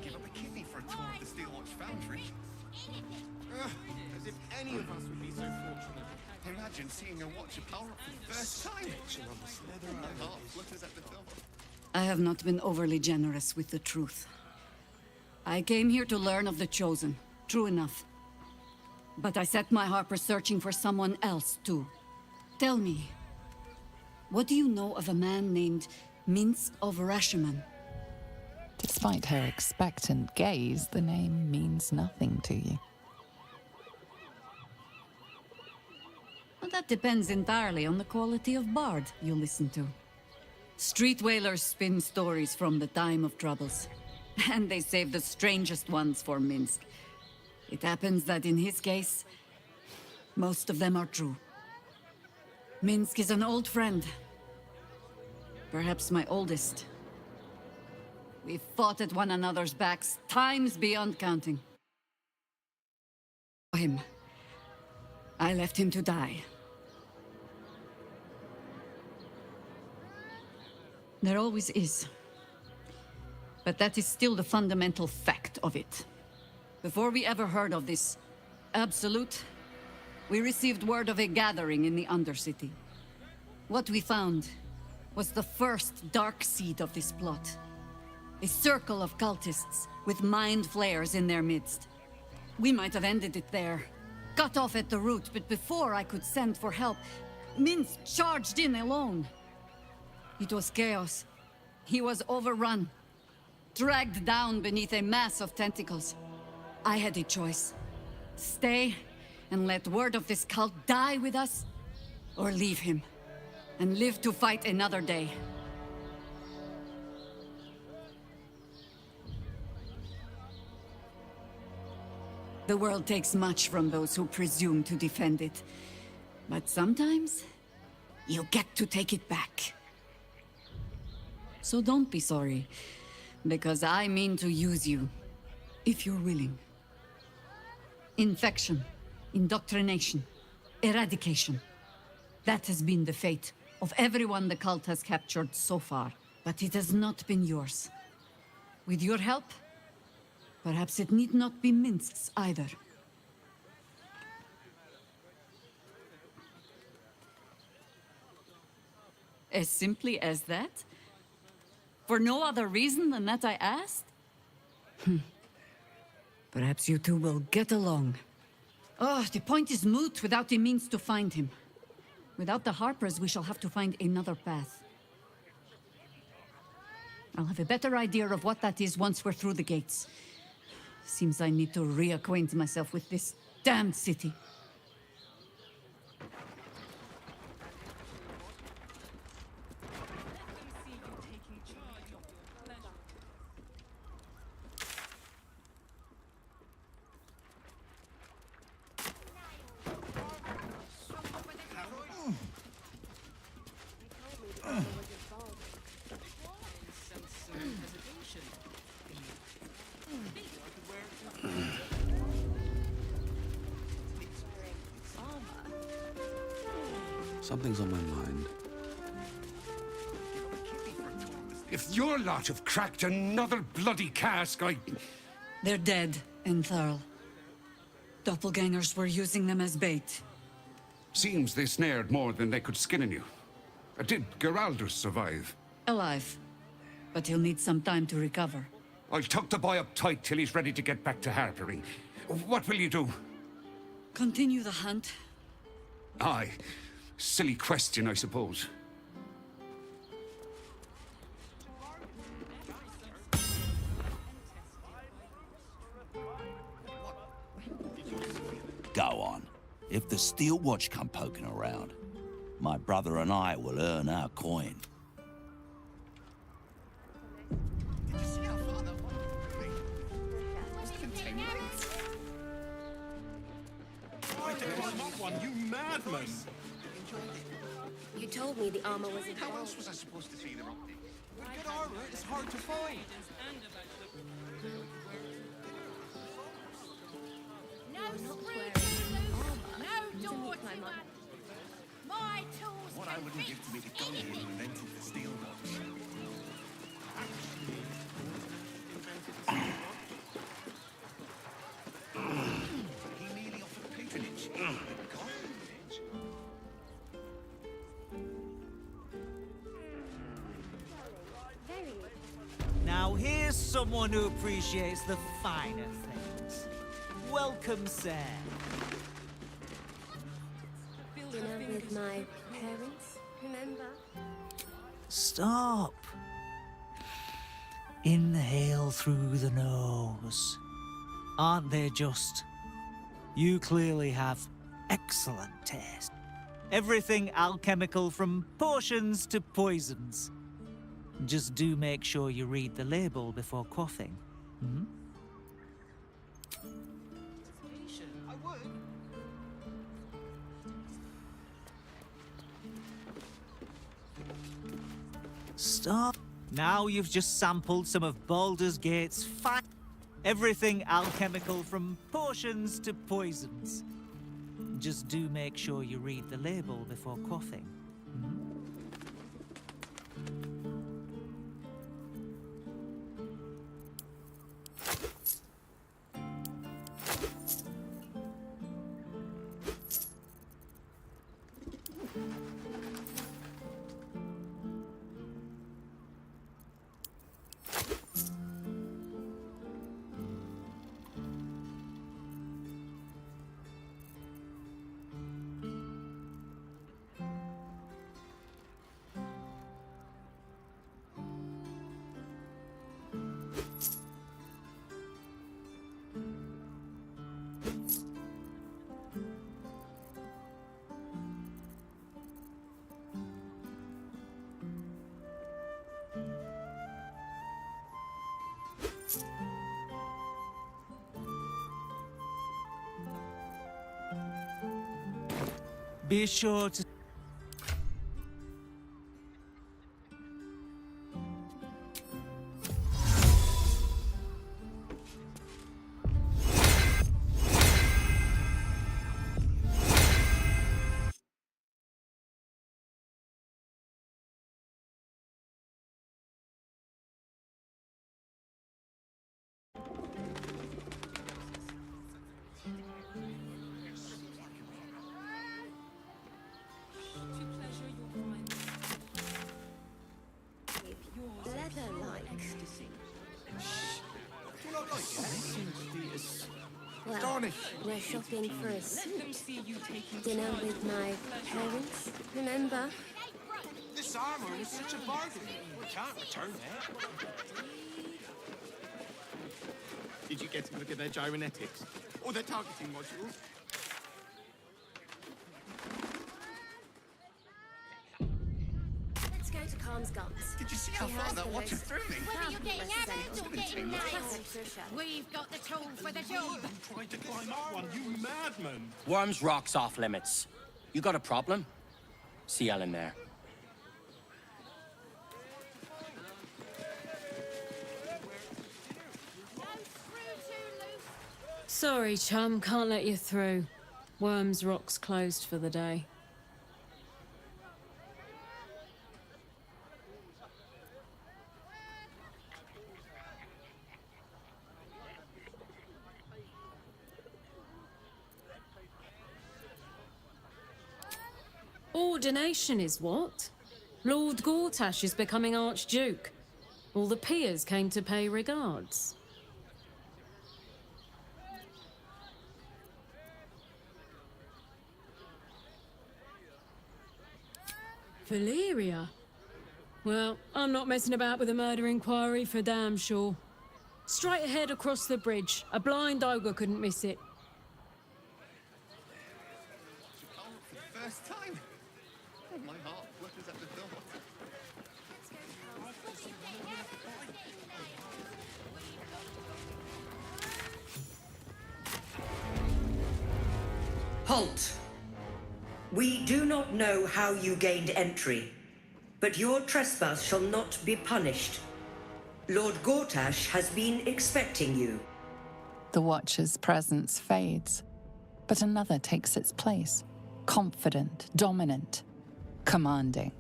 Give up a kidney for a tour of the Steelwatch Foundry. As if any of us would be so fortunate. Imagine seeing a watch of power for the first time. I have not been overly generous with the truth. I came here to learn of the Chosen, true enough. But I set my Harper searching for someone else, too. Tell me, what do you know of a man named Minsk of Rashomon? Despite her expectant gaze, the name means nothing to you. Well, that depends entirely on the quality of bard you listen to. Street whalers spin stories from the time of troubles. And they save the strangest ones for Minsk. It happens that in his case, most of them are true. Minsk is an old friend. Perhaps my oldest. We've fought at one another's backs, times beyond counting. Him. I left him to die. There always is. But that is still the fundamental fact of it. Before we ever heard of this Absolute, we received word of a gathering in the Undercity. What we found was the first dark seed of this plot. A circle of cultists with mind flayers in their midst. We might have ended it there, cut off at the root, but before I could send for help, Minsk charged in alone. It was chaos. He was overrun, dragged down beneath a mass of tentacles. I had a choice. Stay and let word of this cult die with us, or leave him and live to fight another day. The world takes much from those who presume to defend it. But sometimes, you get to take it back. So don't be sorry, because I mean to use you, if you're willing. Infection, indoctrination, eradication. That has been the fate of everyone the cult has captured so far. But it has not been yours. With your help, perhaps it need not be Minsk's either. As simply as that? For no other reason than that I asked? Perhaps you two will get along. Oh, the point is moot without the means to find him. Without the Harpers, we shall have to find another path. I'll have a better idea of what that is once we're through the gates. Seems I need to reacquaint myself with this damned city. Something's on my mind. If your lot have cracked another bloody cask, They're dead, Entharl. Doppelgangers were using them as bait. Seems they snared more than they could skin in you. Did Geraldus survive? Alive. But he'll need some time to recover. I'll tuck the boy up tight till he's ready to get back to harpering. What will you do? Continue the hunt. Aye. Silly question, I suppose. Go on. If the Steel Watch come poking around, my brother and I will earn our coin. You madman! You told me the armor was How else was I supposed to feed him up? With good armor, it's hard to find. No screaming! No door to my tools! What I wouldn't give to be the gun who invented the steel watch. He merely offered patronage. Now here's someone who appreciates the finer things. Welcome, sir. Dinner with my parents, remember? Stop. Inhale through the nose. Aren't they just? You clearly have excellent taste. Everything alchemical from potions to poisons. Just do make sure you read the label before quaffing. Hmm? I would. Stop. Now you've just sampled some of Baldur's Gate's fat. Everything alchemical from potions to poisons. Just do make sure you read the label before quaffing. Hmm? Be sure to... Well, we're shopping for a suit. Dinner with my parents, remember? This armor was such a bargain. We can't return it. Did you get to look at their gyrometics? Or their targeting modules? Let's go to Calm's Guns. Did you see how far that watch threw me? Whether you're getting out or getting nailed. We've got the tool for the job. Tried to climb up one, you madman! Worms Rock's off limits. You got a problem? See Ellen there. Sorry, chum, can't let you through. Worms Rock's closed for the day. Ordination is what? Lord Gortash is becoming Archduke. All the peers came to pay regards. Valyria? Well, I'm not messing about with a murder inquiry for damn sure. Straight ahead across the bridge. A blind ogre couldn't miss it. For the first time. Oh, my heart flutters at the thought. Halt! We do not know how you gained entry, but your trespass shall not be punished. Lord Gortash has been expecting you. The Watcher's presence fades, but another takes its place. Confident, dominant, commanding.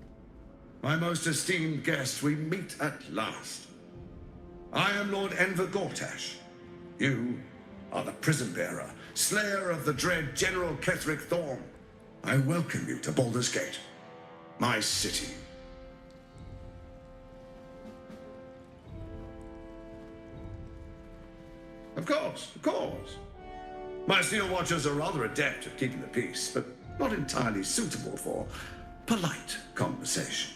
My most esteemed guest, we meet at last. I am Lord Enver Gortash. You are the prison bearer, slayer of the dread General Ketheric Thorn. I welcome you to Baldur's Gate, my city. Of course. My Steel Watchers are rather adept at keeping the peace, but not entirely suitable for polite conversation.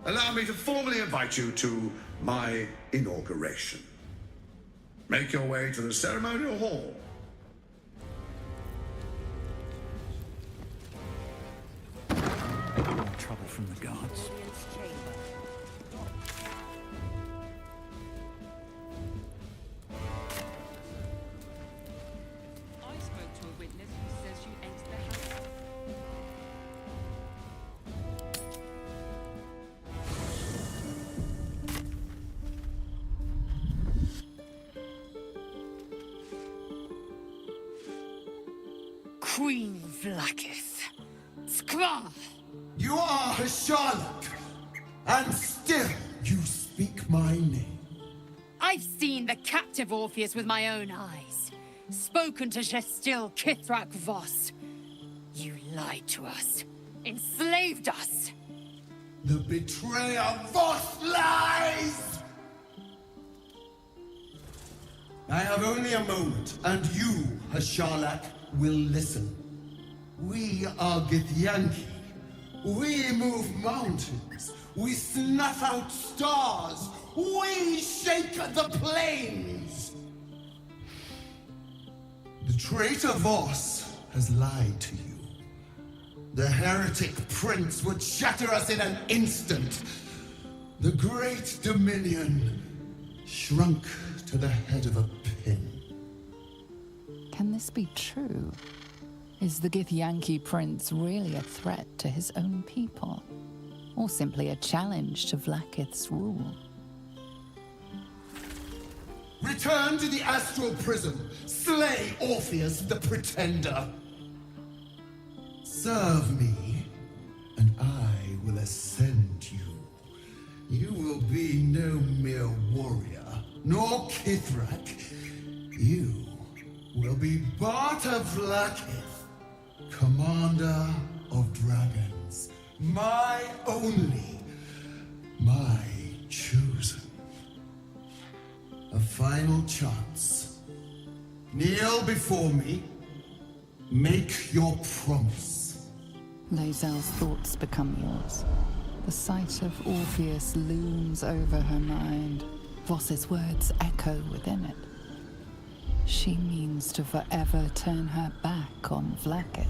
Allow me to formally invite you to my inauguration. Make your way to the ceremonial hall. Trouble from the guards. I spoke to a witness who says you entered the house. Queen Vlakith. Skva! You are a Charlotte, and still you speak my name. I've seen the captive Orpheus with my own eyes. Spoken to Gestil Kithrak Voss. You lied to us. Enslaved us. The betrayer Voss lies! I have only a moment, and you, Hasharlak, will listen. We are Githyanki. We move mountains. We snuff out stars. We shake the plains. The traitor Voss has lied to you. The heretic prince would shatter us in an instant. The great dominion shrunk to the head of a pin. Can this be true? Is the Githyanki prince really a threat to his own people? Or simply a challenge to Vlakith's rule? Return to the astral prism. Slay Orpheus the Pretender. Serve me, and I will ascend you. You will be no mere warrior, nor Kithrak. You will be Barta Vlakith, commander of dragons. My only, my chosen. A final chance. Kneel before me. Make your promise. Lae'zel's thoughts become yours. The sight of Orpheus looms over her mind. Voss's words echo within it. She means to forever turn her back on Vlaakith.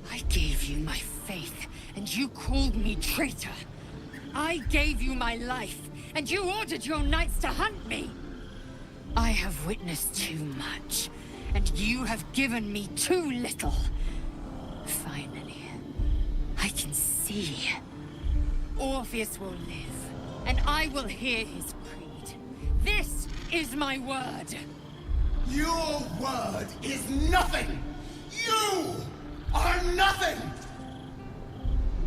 I gave you my faith, and you called me traitor. I gave you my life, and you ordered your knights to hunt me. I have witnessed too much, and you have given me too little. Finally, I can see. Orpheus will live, and I will hear his creed. This is my word. Your word is nothing! You are nothing!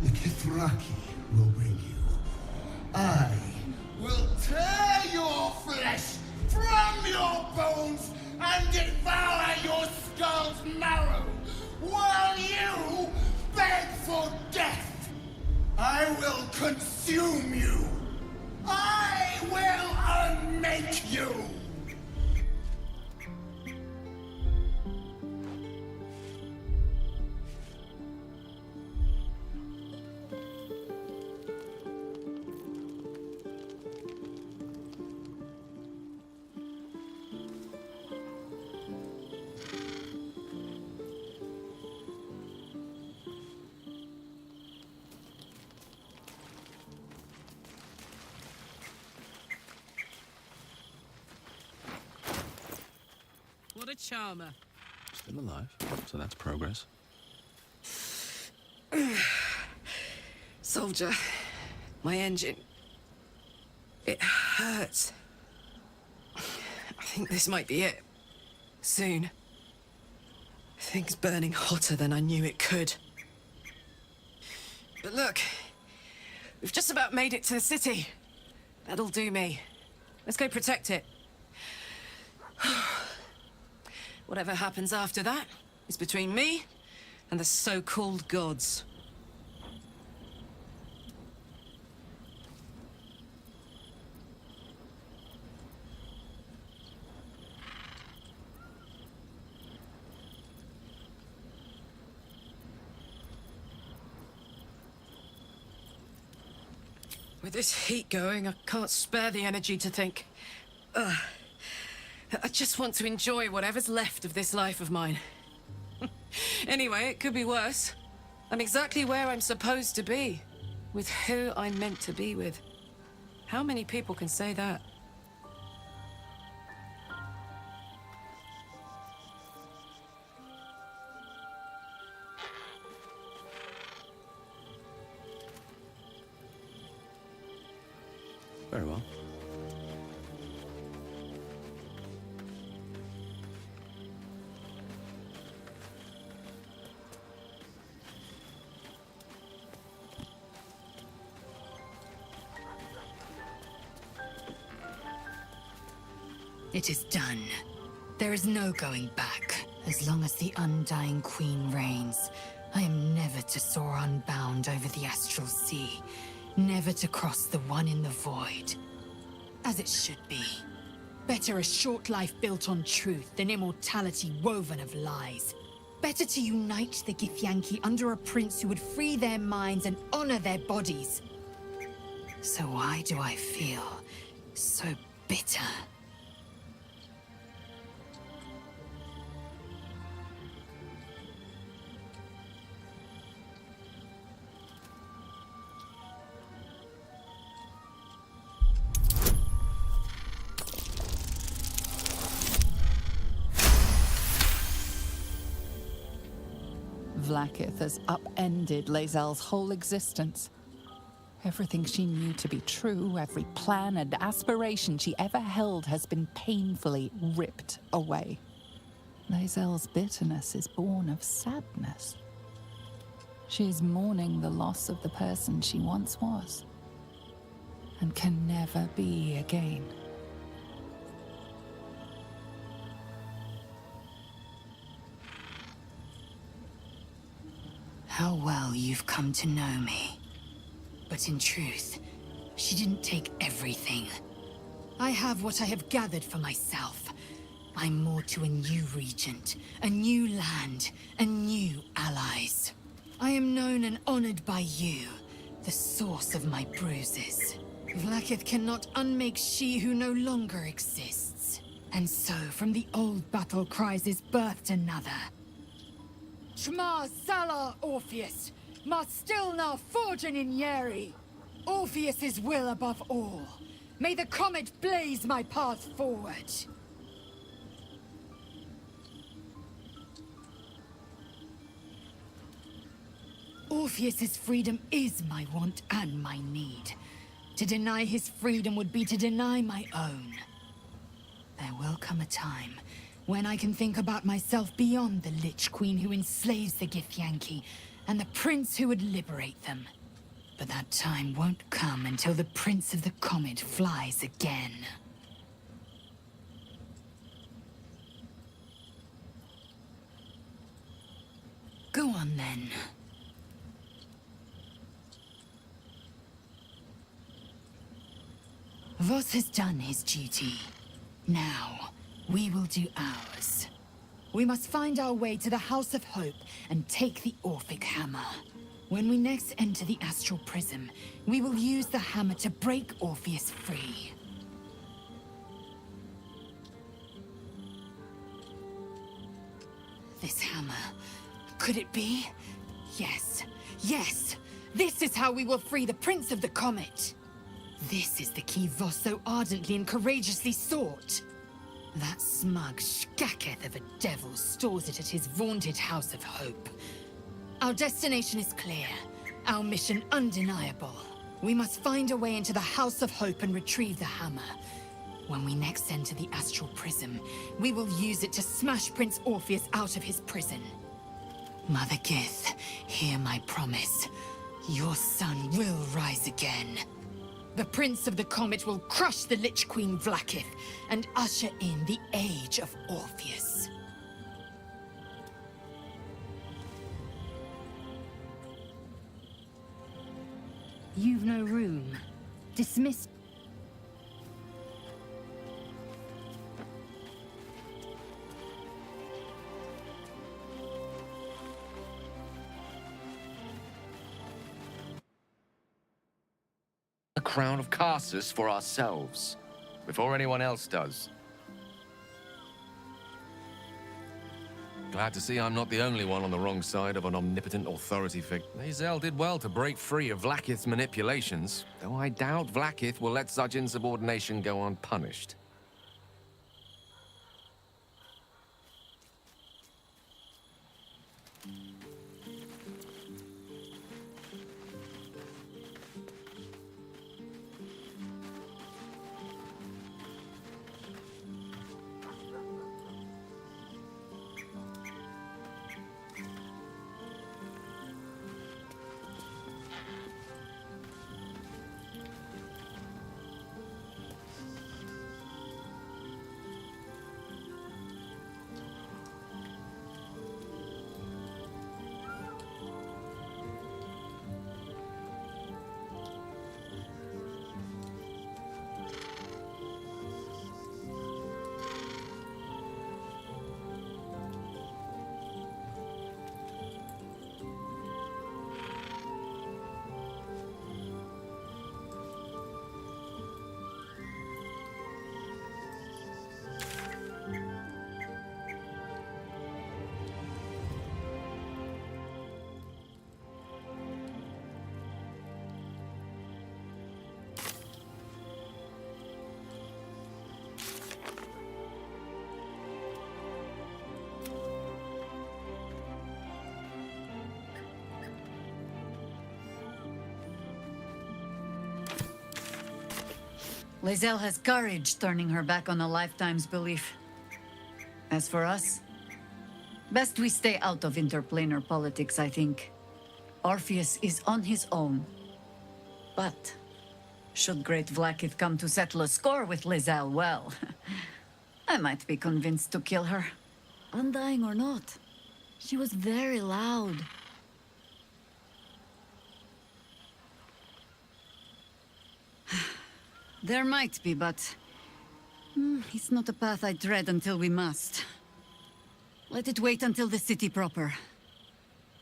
The Kithraki will bring you. I will tear your flesh from your bones and devour your skull's marrow while you beg for death. I will consume you. I will unmake you. What a charmer. Still alive, so that's progress. Soldier, my engine. It hurts. I think this might be it. Soon. Things burning hotter than I knew it could. But look, we've just about made it to the city. That'll do me. Let's go protect it. Whatever happens after that is between me and the so-called gods. With this heat going, I can't spare the energy to think. I just want to enjoy whatever's left of this life of mine. Anyway, it could be worse. I'm exactly where I'm supposed to be, with who I'm meant to be with. How many people can say that? Very well. It is done. There is no going back. As long as the Undying Queen reigns, I am never to soar unbound over the astral sea. Never to cross the one in the void. As it should be. Better a short life built on truth than immortality woven of lies. Better to unite the Githyanki under a prince who would free their minds and honor their bodies. So why do I feel so bitter? Vlaakith has upended Lae'zel's whole existence. Everything she knew to be true, every plan and aspiration she ever held has been painfully ripped away. Lae'zel's bitterness is born of sadness. She is mourning the loss of the person she once was, and can never be again. How well you've come to know me. But in truth, she didn't take everything. I have what I have gathered for myself. I'm more to a new regent, a new land, and new allies. I am known and honored by you, the source of my bruises. Vlaakith cannot unmake she who no longer exists. And so, from the old battle cries is birthed another. Shma Salar Orpheus, Ma Stilna Forgin in Yeri. Orpheus's will above all. May the comet blaze my path forward. Orpheus's freedom is my want and my need. To deny his freedom would be to deny my own. There will come a time when I can think about myself beyond the Lich Queen who enslaves the Githyanki and the prince who would liberate them. But that time won't come until the Prince of the Comet flies again. Go on then. Voss has done his duty. Now, we will do ours. We must find our way to the House of Hope and take the Orphic Hammer. When we next enter the Astral Prism, we will use the hammer to break Orpheus free. This hammer, could it be? Yes, yes! This is how we will free the Prince of the Comet! This is the key Voss so ardently and courageously sought. That smug Shkaketh of a devil stores it at his vaunted House of Hope. Our destination is clear, our mission undeniable. We must find a way into the House of Hope and retrieve the hammer. When we next enter the Astral Prism, we will use it to smash Prince Orpheus out of his prison. Mother Gith, hear my promise. Your son will rise again. The Prince of the Comet will crush the Lich Queen Vlaakith and usher in the Age of Orpheus. You've no room. Dismissed. A crown of Karsus for ourselves, before anyone else does. Glad to see I'm not the only one on the wrong side of an omnipotent authority figure. Lae'zel did well to break free of Vlaakith's manipulations, though I doubt Vlaakith will let such insubordination go unpunished. Lae'zel has courage, turning her back on a lifetime's belief. As for us, best we stay out of interplanar politics, I think. Orpheus is on his own. But should Great Vlaakith come to settle a score with Lae'zel, well, I might be convinced to kill her. Undying or not, she was very loud. There might be, but it's not a path I tread until we must. Let it wait until the city proper.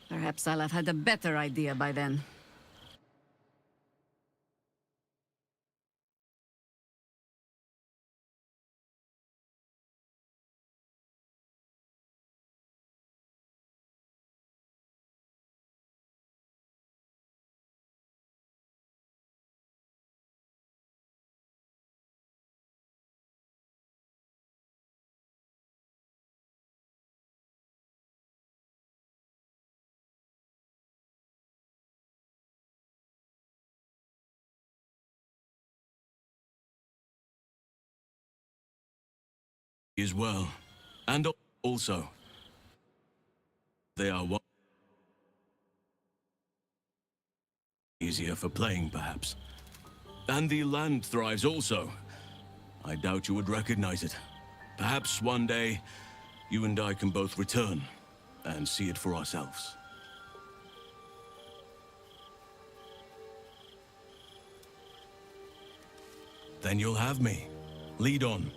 Perhaps I'll have had a better idea by then. As well. And also, they are one easier for playing, perhaps. And the land thrives also. I doubt you would recognize it. Perhaps one day, you and I can both return and see it for ourselves. Then you'll have me. Lead on.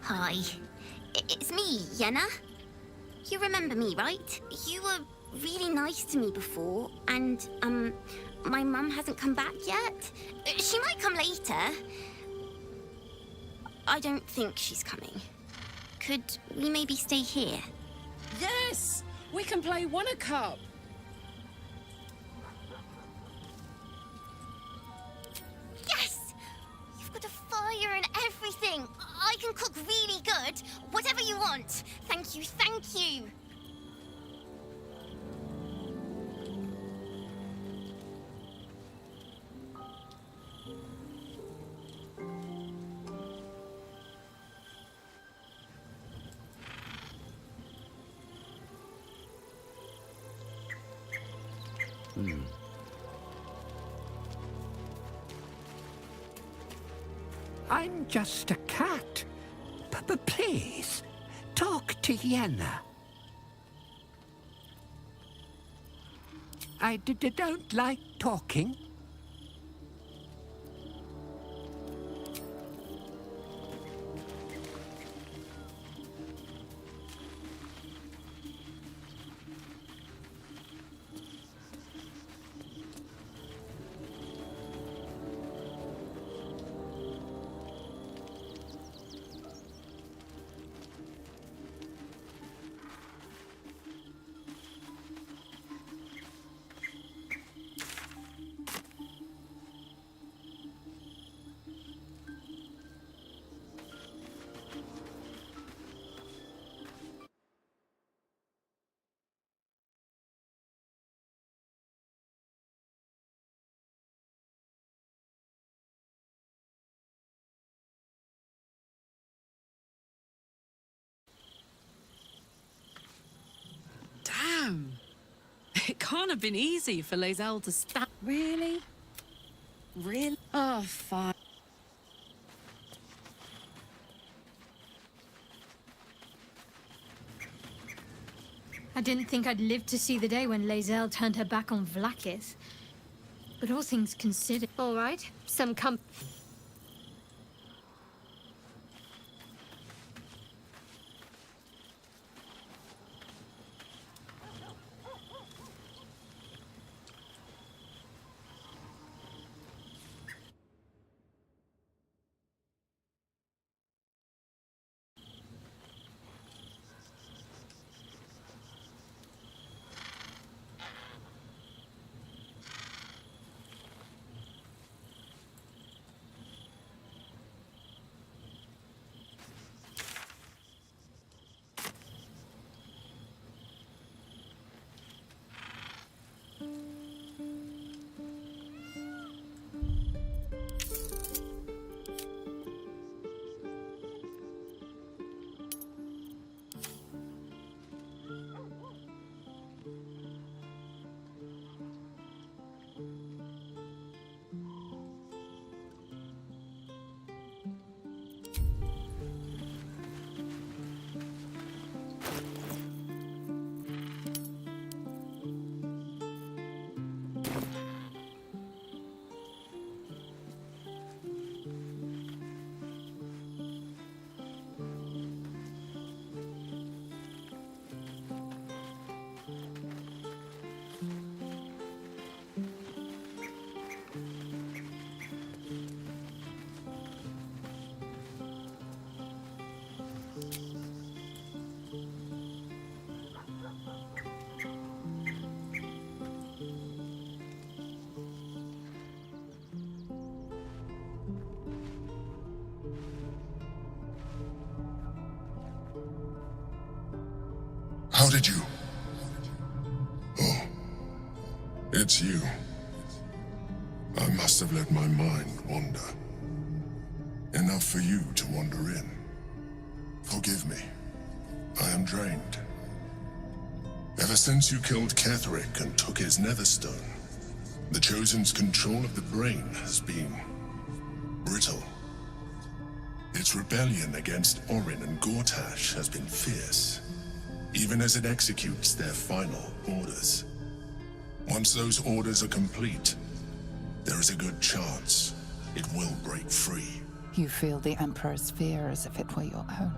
Hi. It's me, Yenna. You remember me, right? You were really nice to me before, and, my mum hasn't come back yet. She might come later. I don't think she's coming. Could we maybe stay here? Yes! We can play Wonder Cup! Yes! You've got a fire and everything! I can cook really good! Whatever you want! Thank you, thank you! I'm just a cat. But please, talk to Yenna. I don't like talking. Damn! It can't have been easy for Lae'zel to stop. Really? Really? Oh, fine. I didn't think I'd live to see the day when Lae'zel turned her back on Vlaakith. But all things considered... All right, some How did you? Oh, it's you. I must have let my mind wander. Enough for you to wander in. Forgive me. I am drained. Ever since you killed Ketheric and took his Netherstone, the Chosen's control of the brain has been brittle. Its rebellion against Orin and Gortash has been fierce, even as it executes their final orders. Once those orders are complete, there is a good chance it will break free. You feel the Emperor's fear as if it were your own.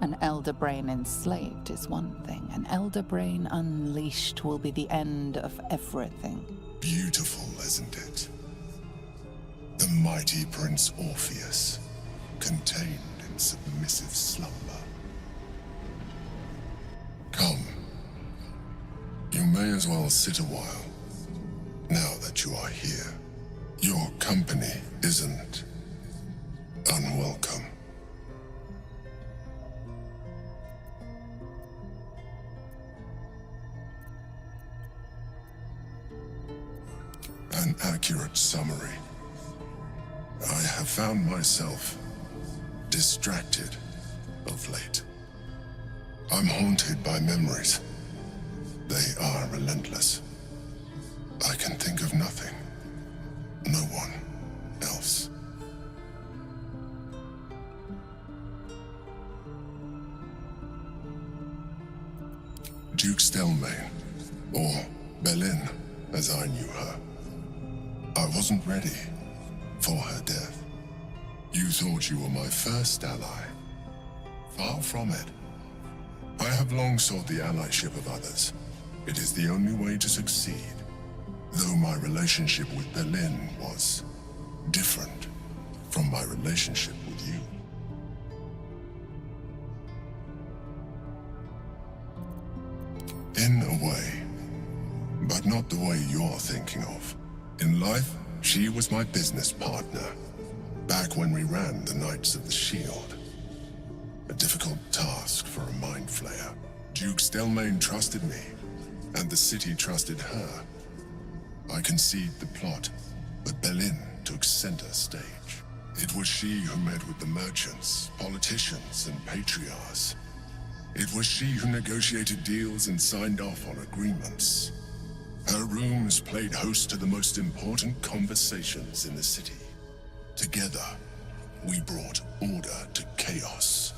An Elder Brain enslaved is one thing. An Elder Brain unleashed will be the end of everything. Beautiful, isn't it? The mighty Prince Orpheus, contained in submissive slumber. Come. You may as well sit a while, now that you are here. Your company isn't unwelcome. An accurate summary. I have found myself distracted of late. I'm haunted by memories. They are relentless. I can think of nothing. No one else. Duke Stelmane, or Belin, as I knew her. I wasn't ready for her death. You thought you were my first ally. Far from it. I have long sought the allyship of others. It is the only way to succeed. Though my relationship with Belin was different from my relationship with you. In a way, but not the way you're thinking of. In life, she was my business partner, back when we ran the Knights of the Shield. A difficult task for a mind flayer. Duke Stelmane trusted me, and the city trusted her. I conceived the plot, but Belin took center stage. It was she who met with the merchants, politicians, and patriarchs. It was she who negotiated deals and signed off on agreements. Her rooms played host to the most important conversations in the city. Together, we brought order to chaos.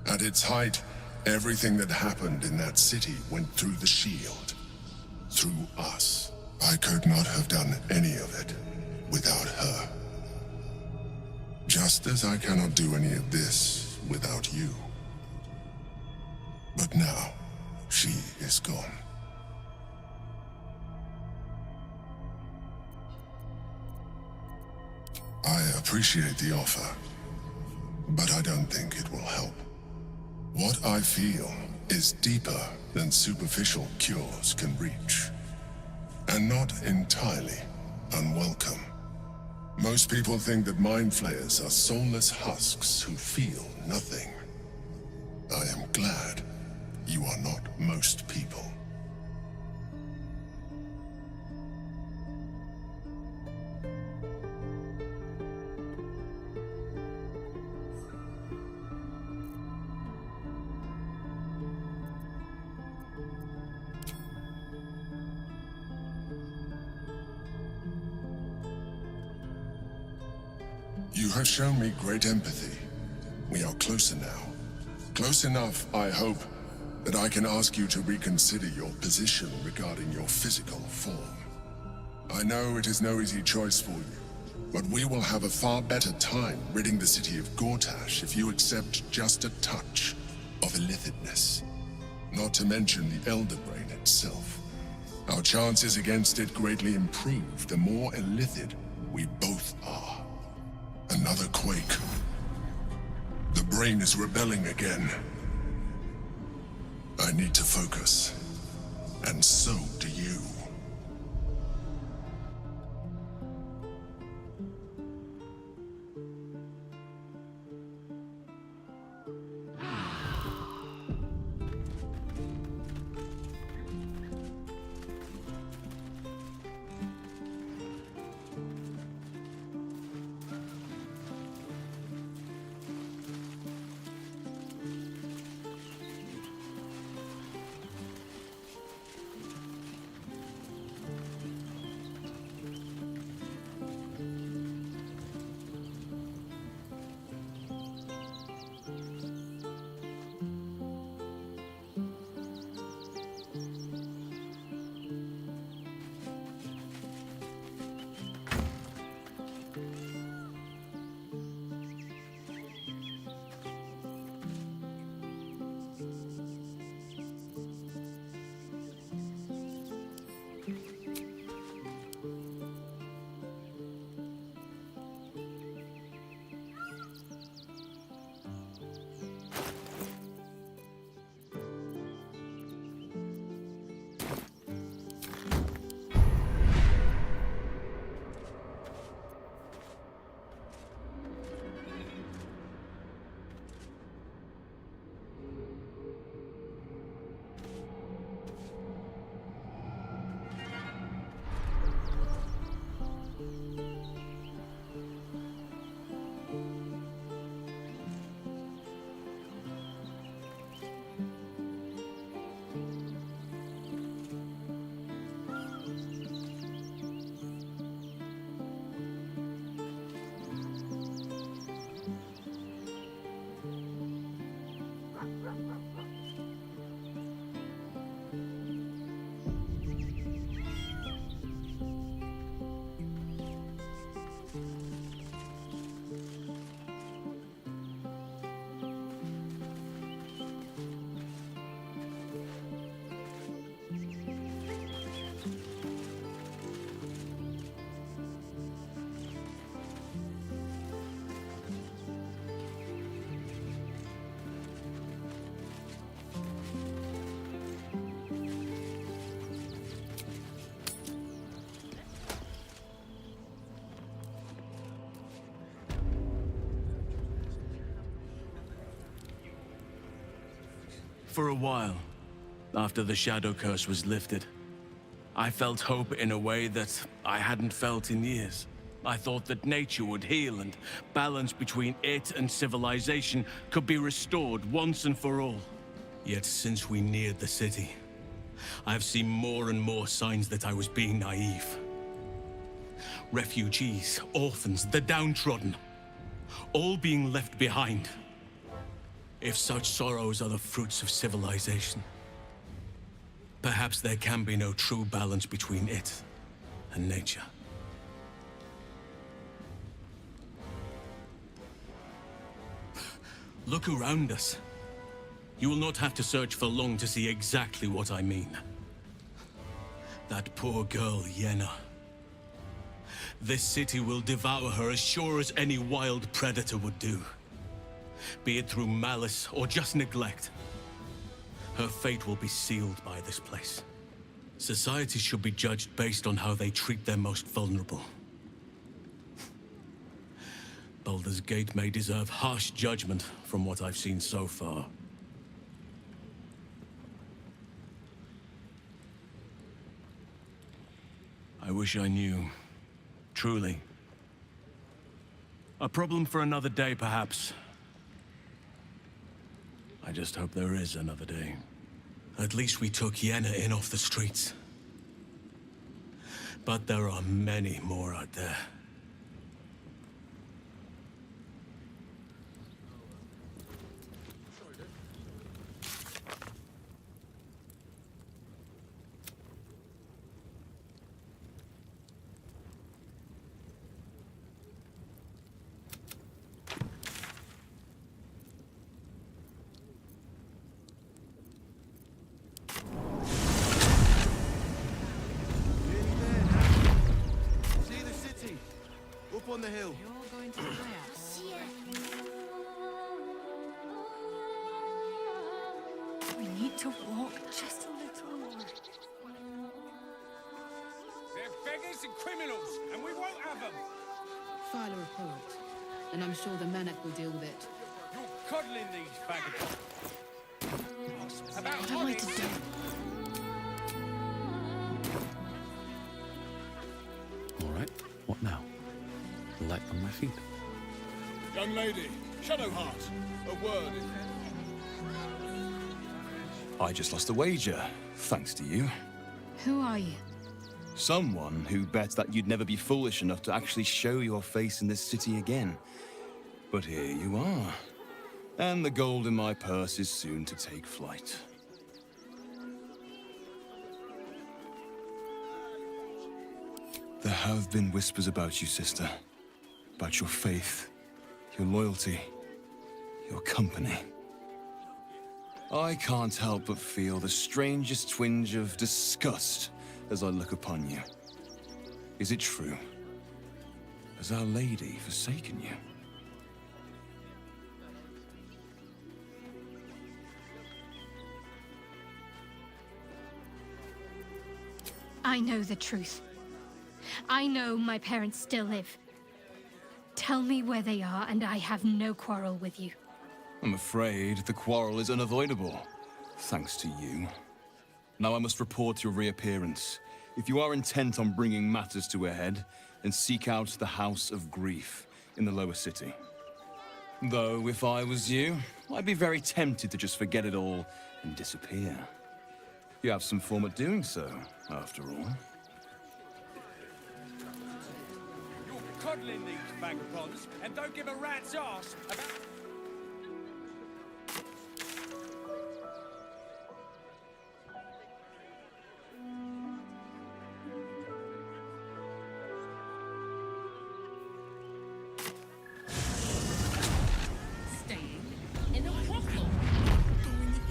At its height, everything that happened in that city went through the shield. Through us. I could not have done any of it without her. Just as I cannot do any of this without you. But now, she is gone. I appreciate the offer, but I don't think it will help. What I feel is deeper than superficial cures can reach, and not entirely unwelcome. Most people think that mind flayers are soulless husks who feel nothing. I am glad you are not most people. You have shown me great empathy. We are closer now. Close enough, I hope, that I can ask you to reconsider your position regarding your physical form. I know it is no easy choice for you, but we will have a far better time ridding the city of Gortash if you accept just a touch of illithidness. Not to mention the Elder Brain itself. Our chances against it greatly improve the more illithid we both are. Another quake. The brain is rebelling again. I need to focus. And so do you. For a while, after the Shadow Curse was lifted, I felt hope in a way that I hadn't felt in years. I thought that nature would heal and balance between it and civilization could be restored once and for all. Yet since we neared the city, I've seen more and more signs that I was being naive. Refugees, orphans, the downtrodden, all being left behind. If such sorrows are the fruits of civilization, perhaps there can be no true balance between it and nature. Look around us. You will not have to search for long to see exactly what I mean. That poor girl, Yenna. This city will devour her as sure as any wild predator would do. Be it through malice or just neglect. Her fate will be sealed by this place. Society should be judged based on how they treat their most vulnerable. Baldur's Gate may deserve harsh judgment from what I've seen so far. I wish I knew. Truly. A problem for another day, perhaps. I just hope there is another day. At least we took Yenna in off the streets. But there are many more out there. On the hill. You're going to the house. We need to walk just a little more. They're beggars and criminals, and we won't have them. File a report, and I'm sure the Manic will deal with it. You're coddling these vagabonds. About What am I to do? All right, what now? Light on my feet. Young lady, Shadowheart, a word. I just lost a wager, thanks to you. Who are you? Someone who bet that you'd never be foolish enough to actually show your face in this city again. But here you are. And the gold in my purse is soon to take flight. There have been whispers about you, sister. About your faith, your loyalty, your company. I can't help but feel the strangest twinge of disgust as I look upon you. Is it true? Has Our Lady forsaken you? I know the truth. I know my parents still live. Tell me where they are, and I have no quarrel with you. I'm afraid the quarrel is unavoidable, thanks to you. Now I must report your reappearance. If you are intent on bringing matters to a head, then seek out the House of Grief in the lower city. Though, if I was you, I'd be very tempted to just forget it all and disappear. You have some form at doing so, after all. Coddling these vagabonds, and don't give a rat's ass about... Staying in a brothel.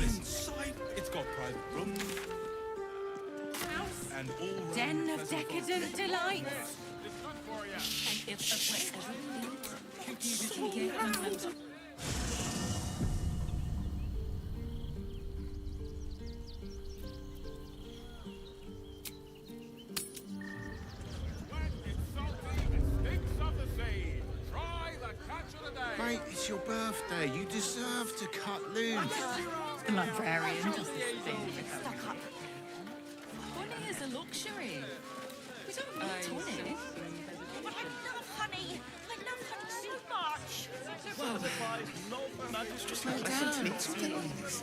Inside, it's got private rooms. House. And all Den of decadent delights. And if a place ever get invented. mate. It's your birthday. You deserve to cut loose. The librarian does this thing. Money is a luxury. We don't need tonic. But I love honey. I love honey so much. Slow down, please.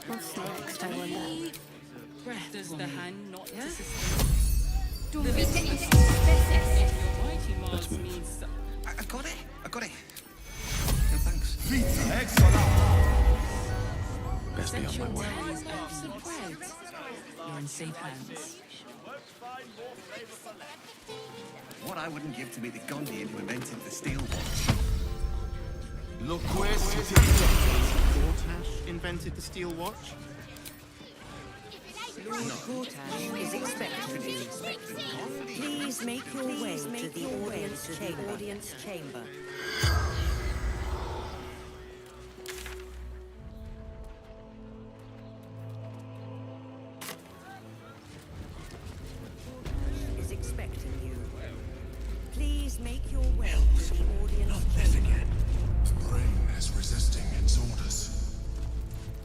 What's next, I wonder? Does the hand not assist? Your mighty Mars needs... I got it. I got it. No, thanks. Best be on my way. You're in safe hands. What I wouldn't give to be the Gondian who invented the steel watch. Look where Gortash invented the steel watch. Lord Gortash is expecting you. Please make your way to the audience chamber. Is expecting you. Please make your way to the audience chamber. The brain is resisting its orders.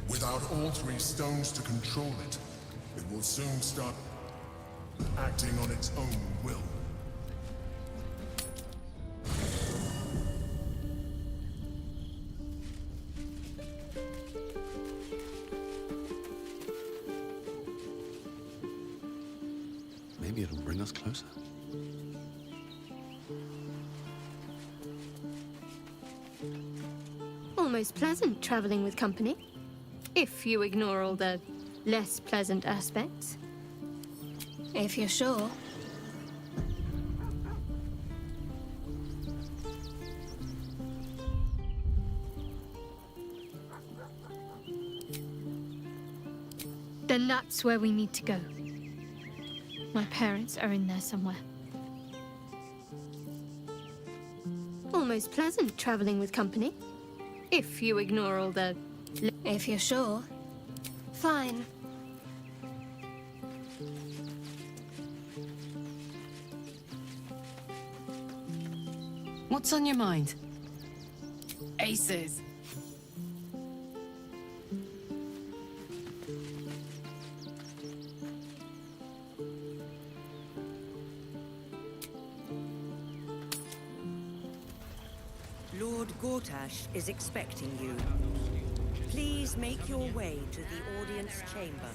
Without all 3 stones to control it, it will soon start acting on its own will. Maybe it'll bring us closer. Almost pleasant traveling with company, if you ignore all the less pleasant aspects. If you're sure. Then that's where we need to go. My parents are in there somewhere. Almost pleasant traveling with company, if you ignore all the... If you're sure. Fine. What's on your mind? Aces. Lord Gortash is expecting you. Please make your way to the audience chamber.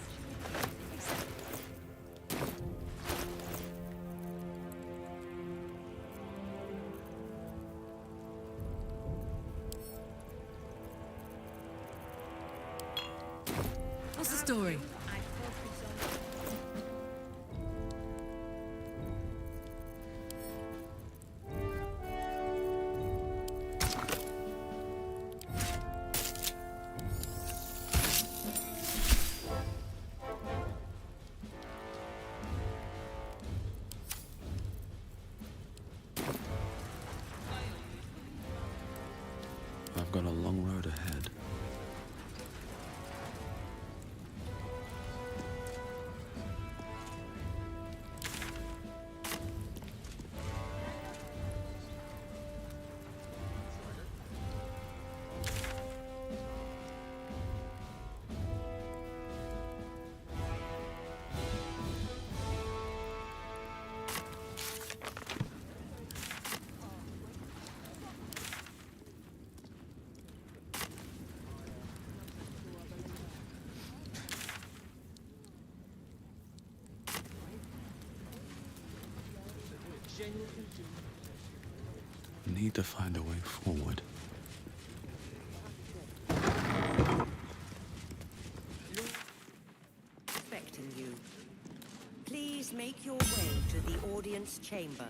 What's the story? I've got a long road ahead. Need to find a way forward. Expecting you. Please make your way to the audience chamber.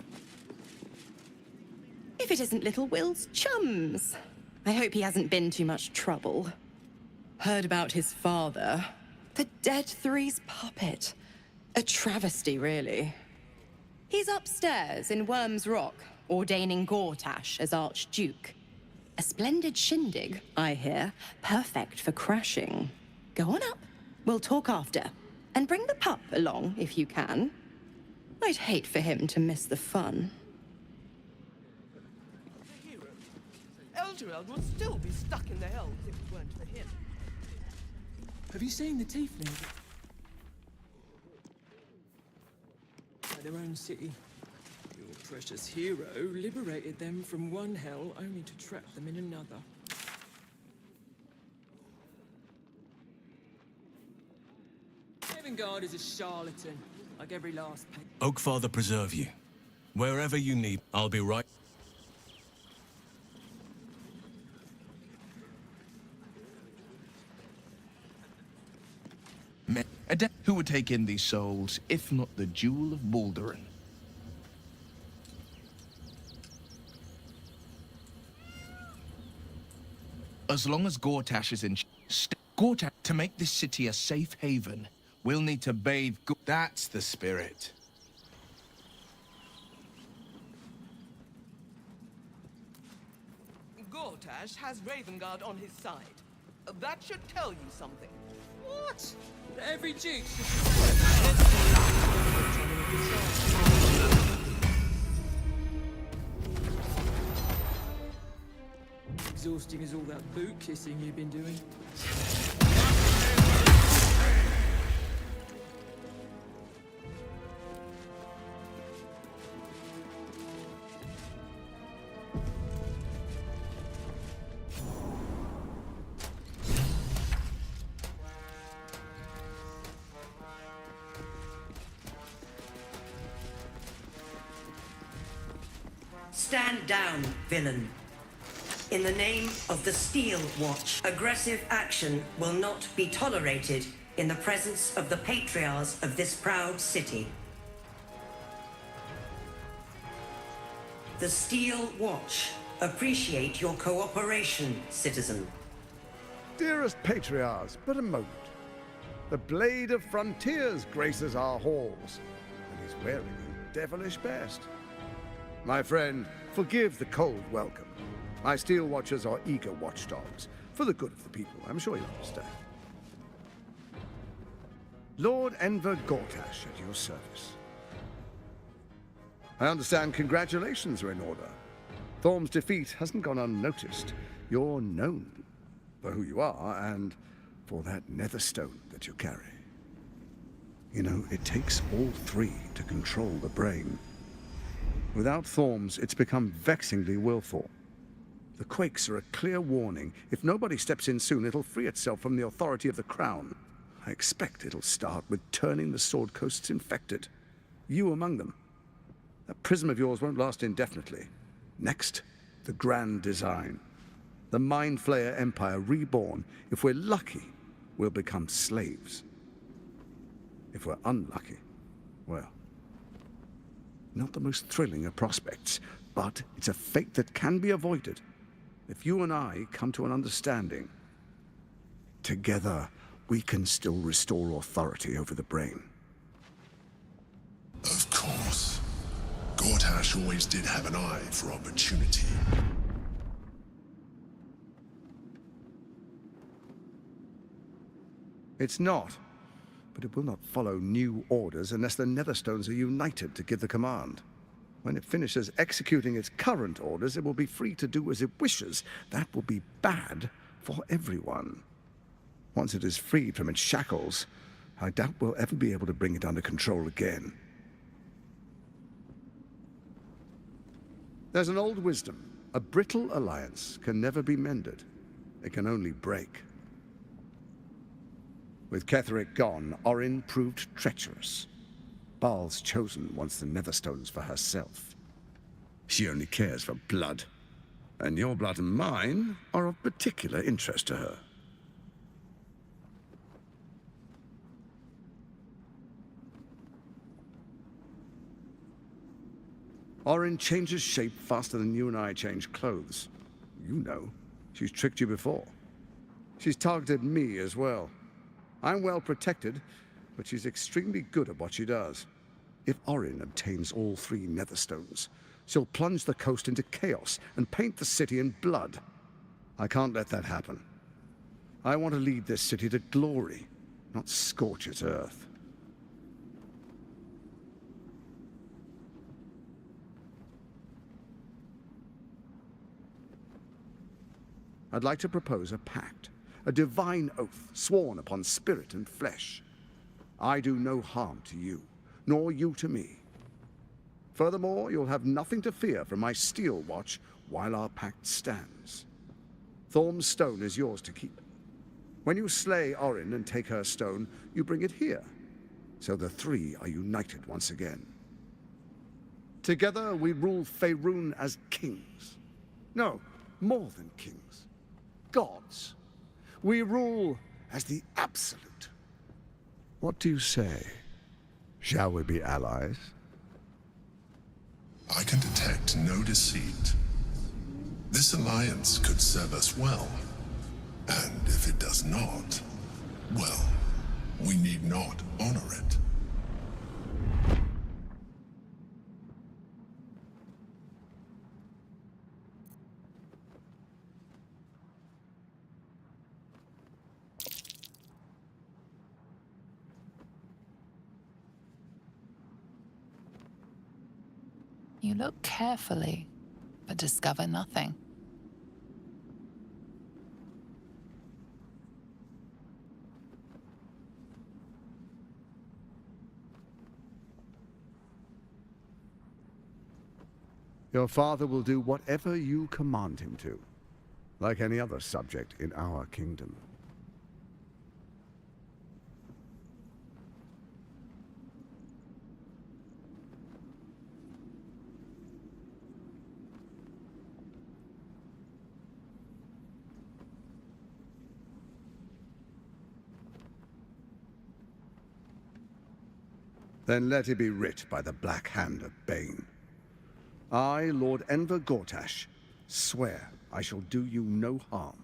If it isn't little Will's chums. I hope he hasn't been too much trouble. Heard about his father. The Dead Three's puppet. A travesty, really. He's upstairs in Worm's Rock, ordaining Gortash as Archduke. A splendid shindig, I hear. Perfect for crashing. Go on up. We'll talk after. And bring the pup along, if you can. I'd hate for him to miss the fun. Eltureld would still be stuck in the hells if it weren't for him. Have you seen the Tiefling? By their own city. Your precious hero liberated them from one hell only to trap them in another. Guard is a charlatan, like every last Oakfather preserve you. Wherever you need, I'll be right. Who would take in these souls, if not the Jewel of Baldur? As long as Gortash is in... Gortash, to make this city a safe haven, we'll need to bathe... That's the spirit. Gortash has Ravengard on his side. That should tell you something. What? Every Duke Exhausting as all that boot kissing you've been doing. Stand down, villain. In the name of the Steel Watch, aggressive action will not be tolerated in the presence of the patriarchs of this proud city. The Steel Watch appreciate your cooperation, citizen. Dearest patriarchs, but a moment. The Blade of Frontiers graces our halls, and he's wearing his devilish best. My friend, forgive the cold welcome. My Steel Watchers are eager watchdogs, for the good of the people, I'm sure you understand. Lord Enver Gortash at your service. I understand congratulations are in order. Thorm's defeat hasn't gone unnoticed. You're known for who you are and for that netherstone that you carry. You know, it takes all three to control the brain. Without Thorm's, it's become vexingly willful. The quakes are a clear warning. If nobody steps in soon, it'll free itself from the authority of the Crown. I expect it'll start with turning the Sword Coasts infected. You among them. That prism of yours won't last indefinitely. Next, the grand design. The Mind Flayer Empire reborn. If we're lucky, we'll become slaves. If we're unlucky, well, not the most thrilling of prospects, but it's a fate that can be avoided. If you and I come to an understanding, together we can still restore authority over the brain. Of course. Gortash always did have an eye for opportunity. It's not, but it will not follow new orders unless the Netherstones are united to give the command. When it finishes executing its current orders, it will be free to do as it wishes. That will be bad for everyone. Once it is freed from its shackles, I doubt we'll ever be able to bring it under control again. There's an old wisdom. A brittle alliance can never be mended. It can only break. With Ketheric gone, Orin proved treacherous. Baal's chosen wants the Netherstones for herself. She only cares for blood. And your blood and mine are of particular interest to her. Orin changes shape faster than you and I change clothes. You know, she's tricked you before. She's targeted me as well. I'm well protected, but she's extremely good at what she does. If Orin obtains all three Netherstones, she'll plunge the coast into chaos and paint the city in blood. I can't let that happen. I want to lead this city to glory, not scorch its earth. I'd like to propose a pact, a divine oath sworn upon spirit and flesh. I do no harm to you, nor you to me. Furthermore, you'll have nothing to fear from my steel watch while our pact stands. Thorm's stone is yours to keep. When you slay Orin and take her stone, you bring it here, so the three are united once again. Together we rule Faerun as kings. No, more than kings. Gods. We rule as the absolute. What do you say? Shall we be allies? I can detect no deceit. This alliance could serve us well. And if it does not, well, we need not honor it. You look carefully, but discover nothing. Your father will do whatever you command him to, like any other subject in our kingdom. Then let it be writ by the black hand of Bane. I, Lord Enver Gortash, swear I shall do you no harm.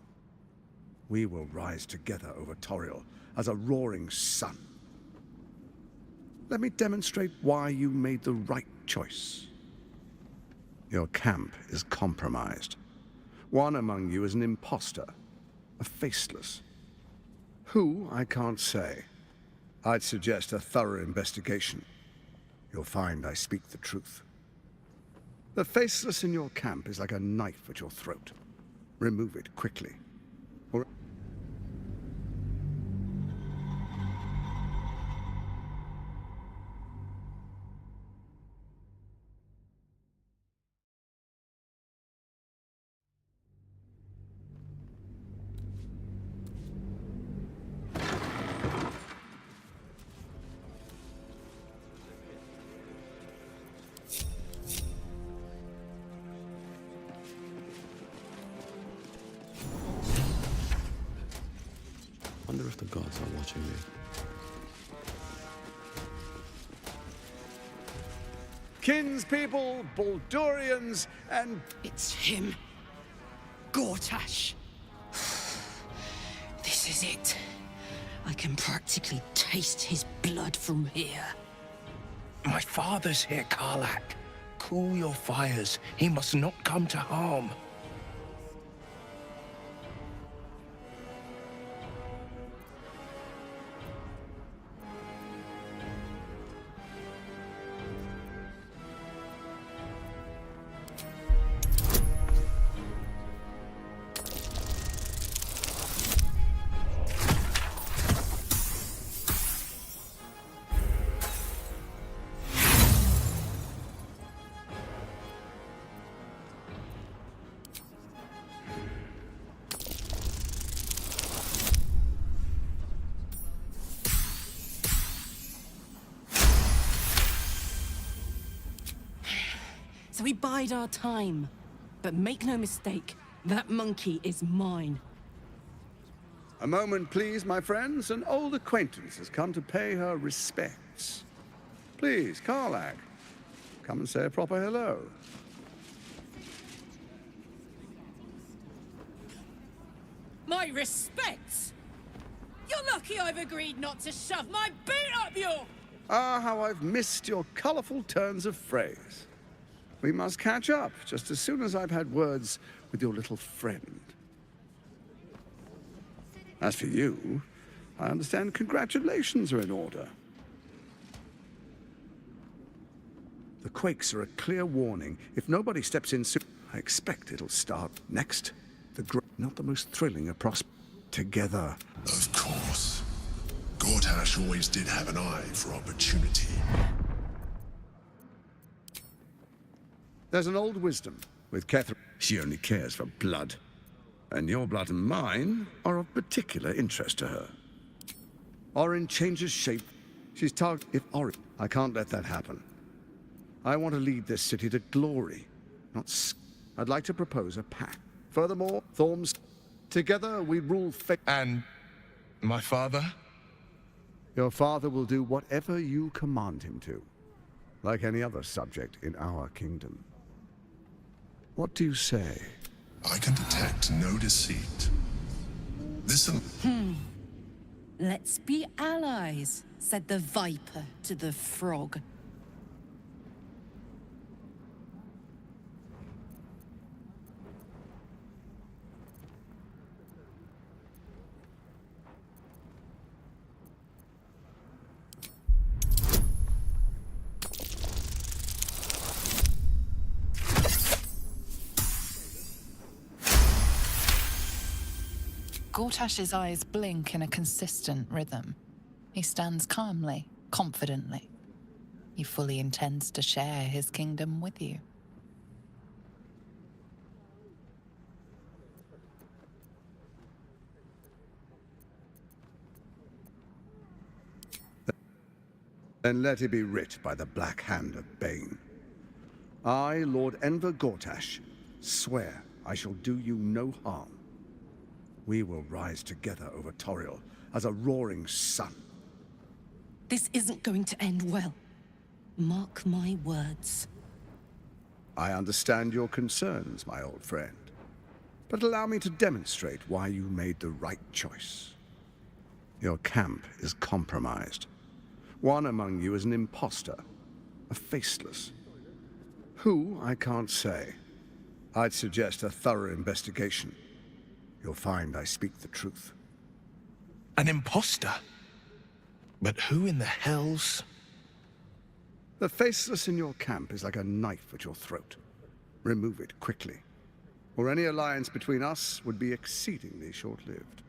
We will rise together over Toriel as a roaring sun. Let me demonstrate why you made the right choice. Your camp is compromised. One among you is an imposter, a faceless. Who, I can't say. I'd suggest a thorough investigation. You'll find I speak the truth. The faceless in your camp is like a knife at your throat. Remove it quickly. Or Wonder if the gods are watching me. kinspeople, Baldurians, and... It's him. Gortash. This is it. I can practically taste his blood from here. My father's here, Karlak. Cool your fires. He must not come to harm. So we bide our time. But make no mistake, that monkey is mine. A moment, please, my friends. An old acquaintance has come to pay her respects. Please, Karlak, come and say a proper hello. My respects? You're lucky I've agreed not to shove my boot up your... Ah, how I've missed your colorful turns of phrase. We must catch up just as soon as I've had words with your little friend. As for you, I understand congratulations are in order. The quakes are a clear warning. If nobody steps in soon, I expect it'll start next not the most thrilling of prospects. Together. Of course. Gortash always did have an eye for opportunity. There's an old wisdom with Catherine. She only cares for blood. And your blood and mine are of particular interest to her. Orin changes shape. She's targeted. If Orin... I can't let that happen. I want to lead this city to glory, not... I'd like to propose a pact. Furthermore, Thorms... Together we rule fate. And my father? Your father will do whatever you command him to, like any other subject in our kingdom. What do you say? I can detect no deceit. Listen. Let's be allies, said the viper to the frog. Gortash's eyes blink in a consistent rhythm. He stands calmly, confidently. He fully intends to share his kingdom with you. Then let it be writ by the black hand of Bane. I, Lord Enver Gortash, swear I shall do you no harm. We will rise together over Toriel as a roaring sun. This isn't going to end well. Mark my words. I understand your concerns, my old friend. But allow me to demonstrate why you made the right choice. Your camp is compromised. One among you is an imposter, a faceless. Who, I can't say. I'd suggest a thorough investigation. You'll find I speak the truth. An imposter? But who in the hells? The faceless in your camp is like a knife at your throat. Remove it quickly, or any alliance between us would be exceedingly short-lived.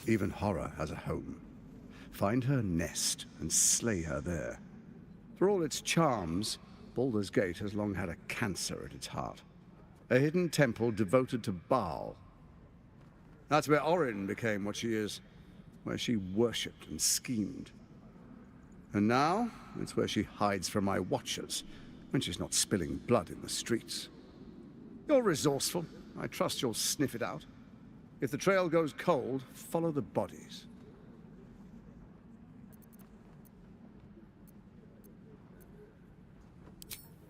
Even horror has a home. Find her nest and slay her there. For all its charms, Baldur's Gate has long had a cancer at its heart. A hidden temple devoted to Baal. That's where Orin became what she is, where she worshipped and schemed. And now, it's where she hides from my watchers, when she's not spilling blood in the streets. You're resourceful. I trust you'll sniff it out. If the trail goes cold, follow the bodies.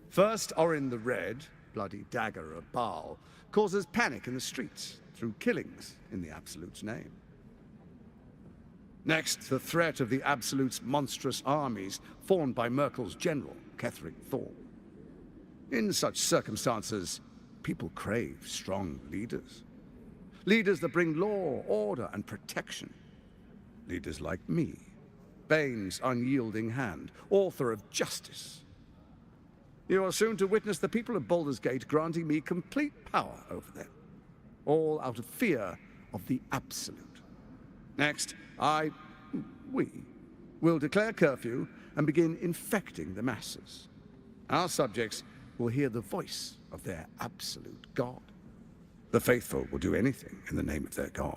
First, Orin the Red, bloody dagger of Baal, causes panic in the streets through killings in the Absolute's name. Next, the threat of the Absolute's monstrous armies formed by Merkel's general, Ketheric Thorm. In such circumstances, people crave strong leaders. Leaders that bring law, order, and protection. Leaders like me, Bane's unyielding hand, author of justice. You are soon to witness the people of Baldur's Gate granting me complete power over them, all out of fear of the Absolute. Next, we will declare curfew and begin infecting the masses. Our subjects will hear the voice of their absolute god. The faithful will do anything in the name of their god.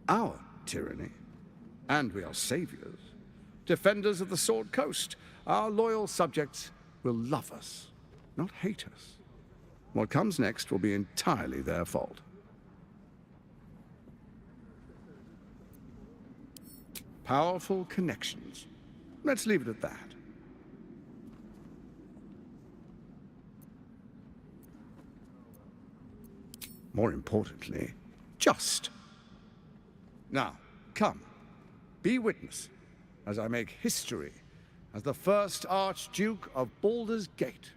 Our tyranny, and we are saviors, defenders of the Sword Coast. Our loyal subjects will love us, not hate us. What comes next will be entirely their fault. Powerful connections. Let's leave it at that. More importantly, just. Now, come, be witness as I make history as the first Archduke of Baldur's Gate.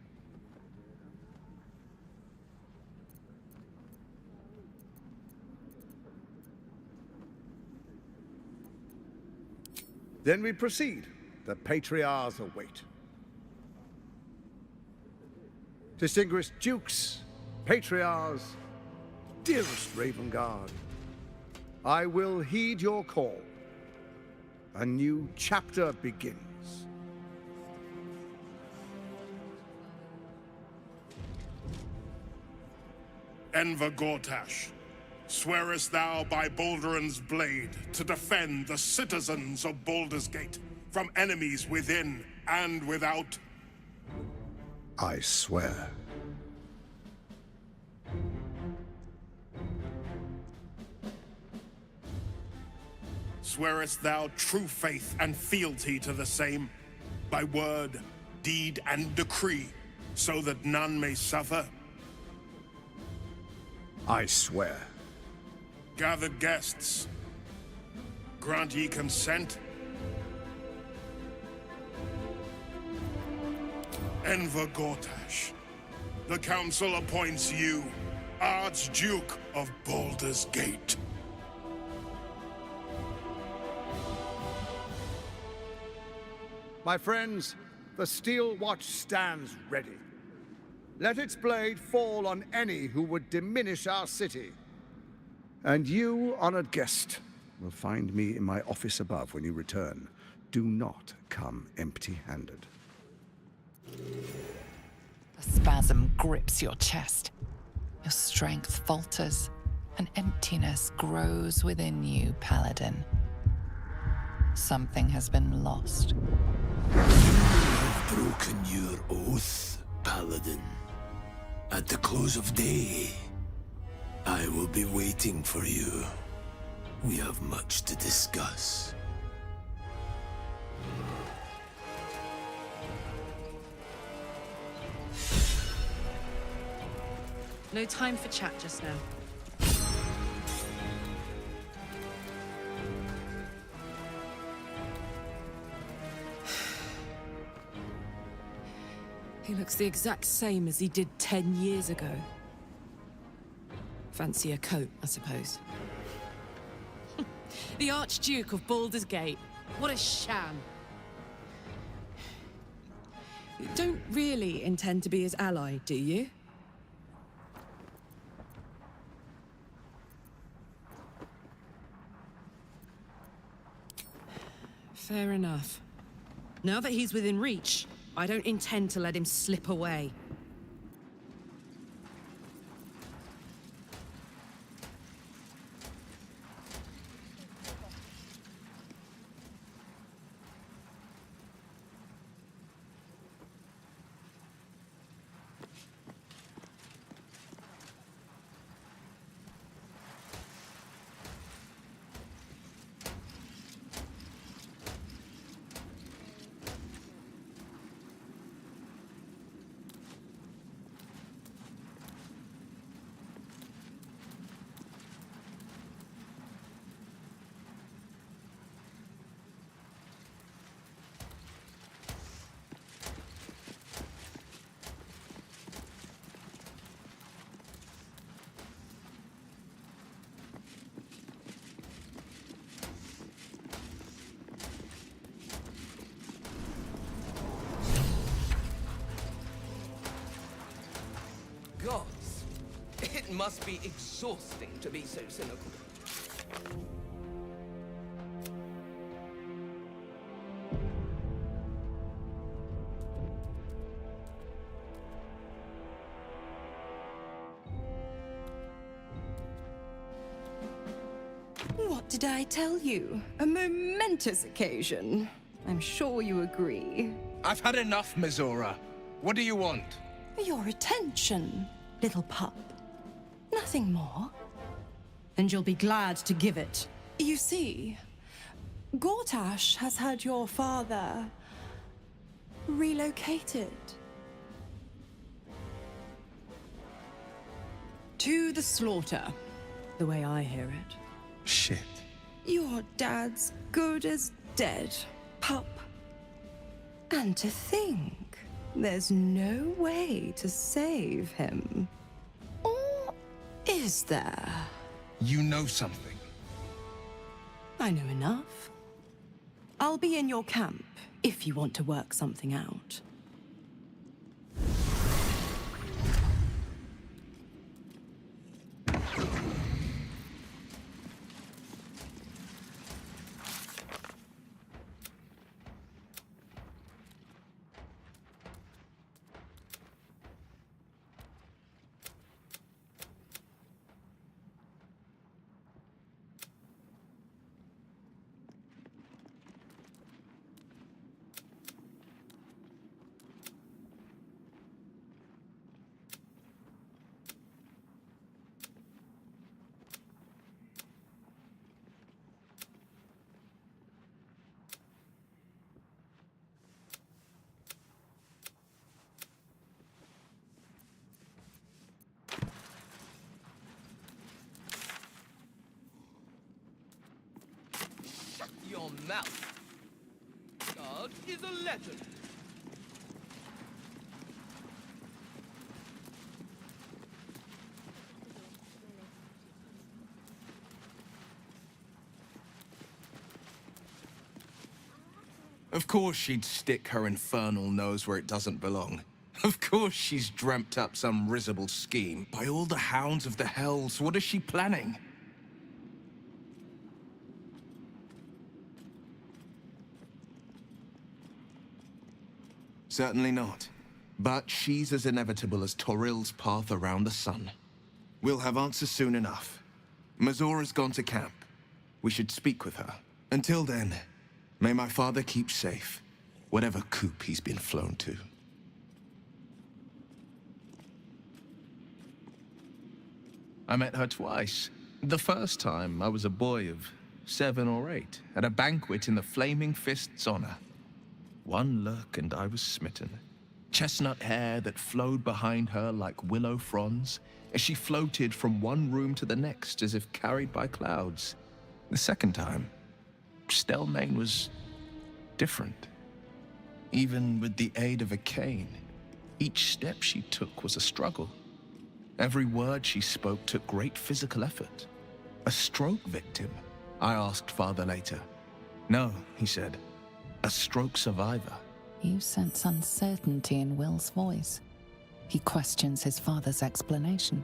Then we proceed. The Patriarchs await. Distinguished Dukes, Patriarchs, dearest Ravengard, I will heed your call. A new chapter begins. Enver Gortash, swearest thou by Balduran's blade to defend the citizens of Baldur's Gate from enemies within and without? I swear. Swearest thou true faith and fealty to the same, by word, deed, and decree, so that none may suffer? I swear. Gathered guests, grant ye consent? Enver Gortash, the Council appoints you Archduke of Baldur's Gate. My friends, the Steel Watch stands ready. Let its blade fall on any who would diminish our city. And you, honored guest, will find me in my office above when you return. Do not come empty-handed. A spasm grips your chest. Your strength falters. An emptiness grows within you, Paladin. Something has been lost. You have broken your oath, Paladin. At the close of day, I will be waiting for you. We have much to discuss. No time for chat just now. He looks the exact same as he did 10 years ago. Fancy a coat, I suppose. The Archduke of Baldur's Gate. What a sham. You don't really intend to be his ally, do you? Fair enough. Now that he's within reach, I don't intend to let him slip away. Gods, it must be exhausting to be so cynical. What did I tell you? A momentous occasion. I'm sure you agree. I've had enough, Mizora. What do you want? Your attention, little pup. Nothing more. And you'll be glad to give it. You see, Gortash has had your father relocated To the slaughter, the way I hear it. Shit. Your dad's good as dead, pup. And to think, there's no way to save him. Or is there? You know something. I know enough. I'll be in your camp if you want to work something out. Your mouth. God is a legend. Of course she'd stick her infernal nose where it doesn't belong. Of course she's dreamt up some risible scheme. By all the hounds of the hells, what is she planning? Certainly not. But she's as inevitable as Toril's path around the sun. We'll have answers soon enough. Mazora's gone to camp. We should speak with her. Until then, may my father keep safe, whatever coop he's been flown to. I met her twice. The first time, I was a boy of 7 or 8, at a banquet in the Flaming Fist's honor. One look and I was smitten. Chestnut hair that flowed behind her like willow fronds as she floated from one room to the next as if carried by clouds. The second time, Stelmane was different. Even with the aid of a cane, each step she took was a struggle. Every word she spoke took great physical effort. A stroke victim? I asked father later. No, he said. A stroke survivor. You sense uncertainty in Will's voice. He questions his father's explanation.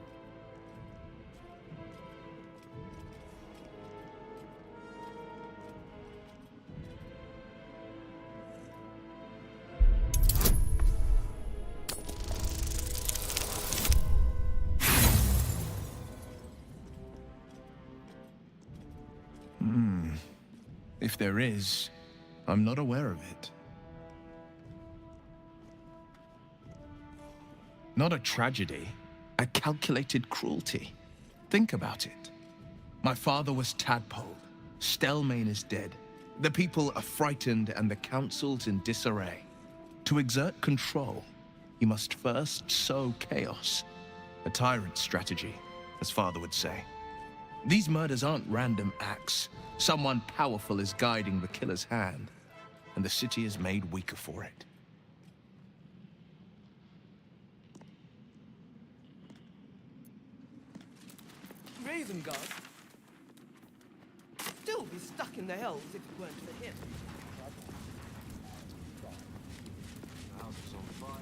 If there is, I'm not aware of it. Not a tragedy, a calculated cruelty. Think about it. My father was tadpoled. Stelmane is dead. The people are frightened and the council's in disarray. To exert control, you must first sow chaos. A tyrant's strategy, as father would say. These murders aren't random acts. Someone powerful is guiding the killer's hand, and the city is made weaker for it. Ravengard still be stuck in the hells if it weren't for him. House is on fire.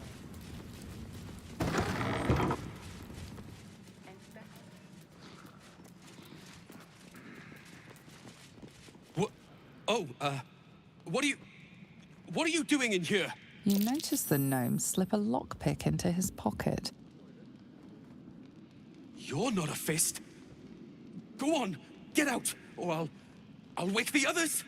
What are you doing in here? You notice the gnome slip a lockpick into his pocket. You're not a fist. Go on, get out, or I'll wake the others.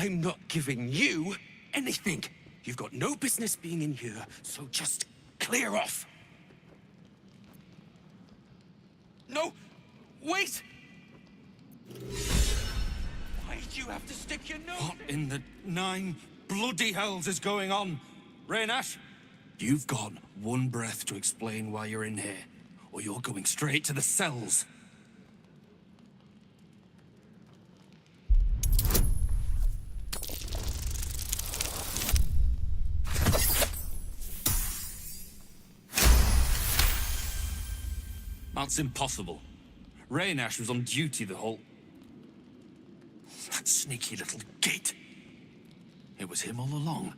I'm not giving you anything. You've got no business being in here, so just clear off. No! Wait! Why'd you have to stick your nose? What in the 9 bloody hells is going on? Raynash, you've got one breath to explain why you're in here, or you're going straight to the cells. That's impossible. Raynash was on duty the whole... That sneaky little git. It was him all along.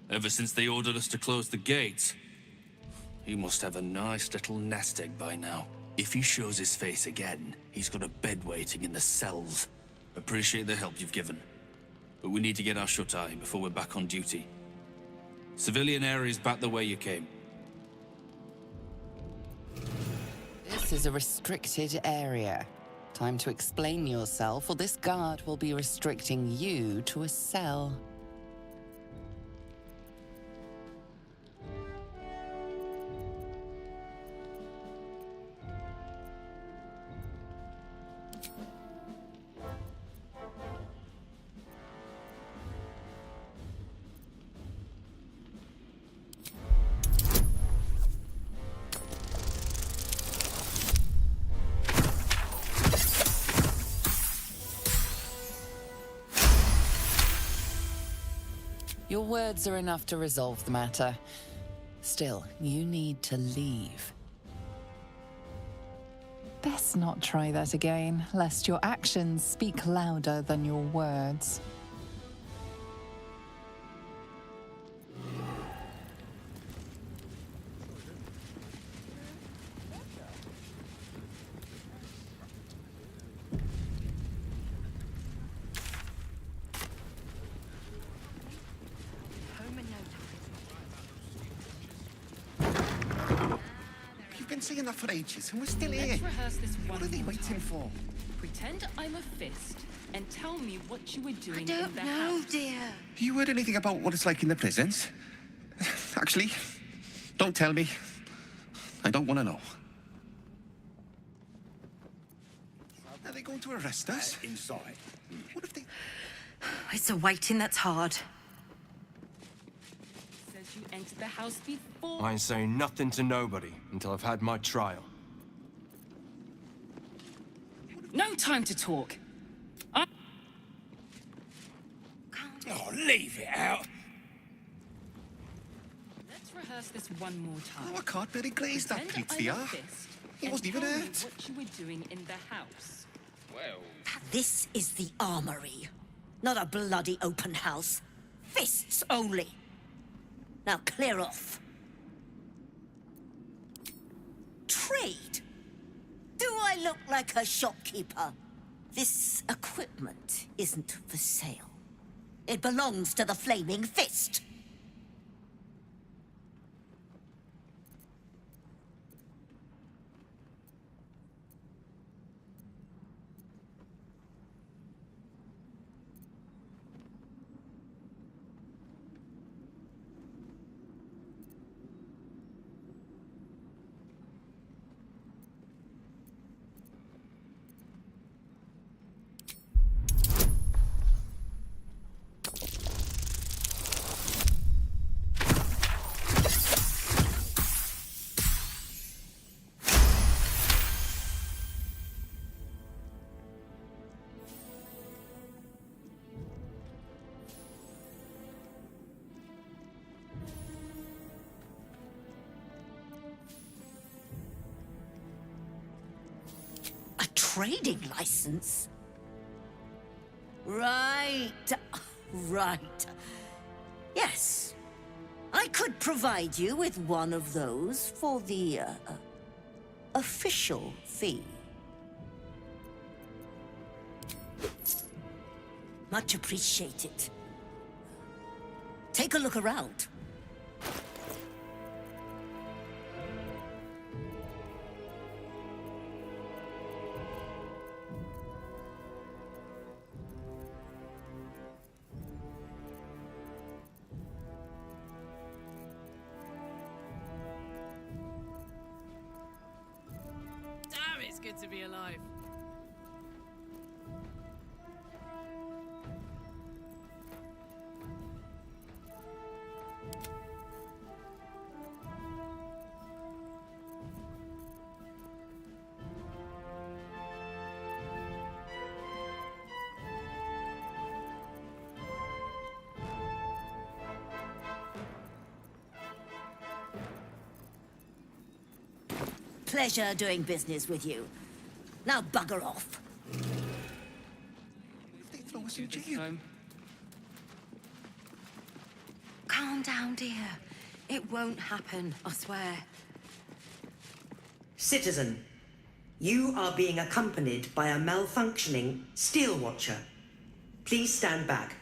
Ever since they ordered us to close the gates, he must have a nice little nest egg by now. If he shows his face again, he's got a bed waiting in the cells. Appreciate the help you've given, but we need to get our shut-eye before we're back on duty. Civilian areas back the way you came. This is a restricted area. Time to explain yourself, or this guard will be restricting you to a cell. Your words are enough to resolve the matter. Still, you need to leave. Best not try that again, lest your actions speak louder than your words. Saying that for ages, and we're still here. Let's rehearse this one What are they more waiting time. for? Pretend I'm a fist and tell me what you were doing I don't in the know, house. dear. You heard anything about what it's like in the prisons? Actually, don't tell me. I don't want to know. Are they going to arrest us? Inside. What if they... It's a waiting that's hard. Says you entered the house before. I ain't saying nothing to nobody until I've had my trial. No time to talk. Oh, leave it out. Let's rehearse this one more time. Oh, I can't very glazed that Pretend pleats I'm the a are. fist He and wasn't even tell me hurt. what you were doing in the house. Well... This is the armory. Not a bloody open house. Fists only. Now clear off. Trade? Do I look like a shopkeeper? This equipment isn't for sale. It belongs to the Flaming Fist. Trading license? Right. Right. Yes. I could provide you with one of those for the, official fee. Much appreciated. Take a look around. good to be alive. Pleasure doing business with you. Now bugger off. They throw us in jail. Calm down, dear. It won't happen, I swear. Citizen, you are being accompanied by a malfunctioning steel watcher. Please stand back.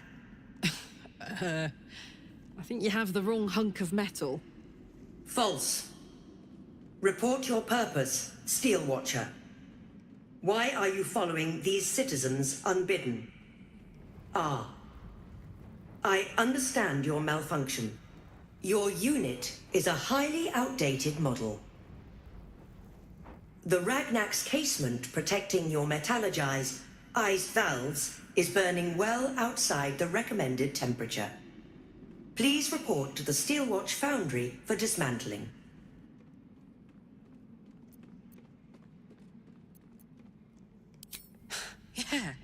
I think you have the wrong hunk of metal. False. Report your purpose, Steel Watcher. Why are you following these citizens unbidden? Ah. I understand your malfunction. Your unit is a highly outdated model. The Ragnak's casement protecting your metallurgized ice valves is burning well outside the recommended temperature. Please report to the Steelwatch Foundry for dismantling. Yeah.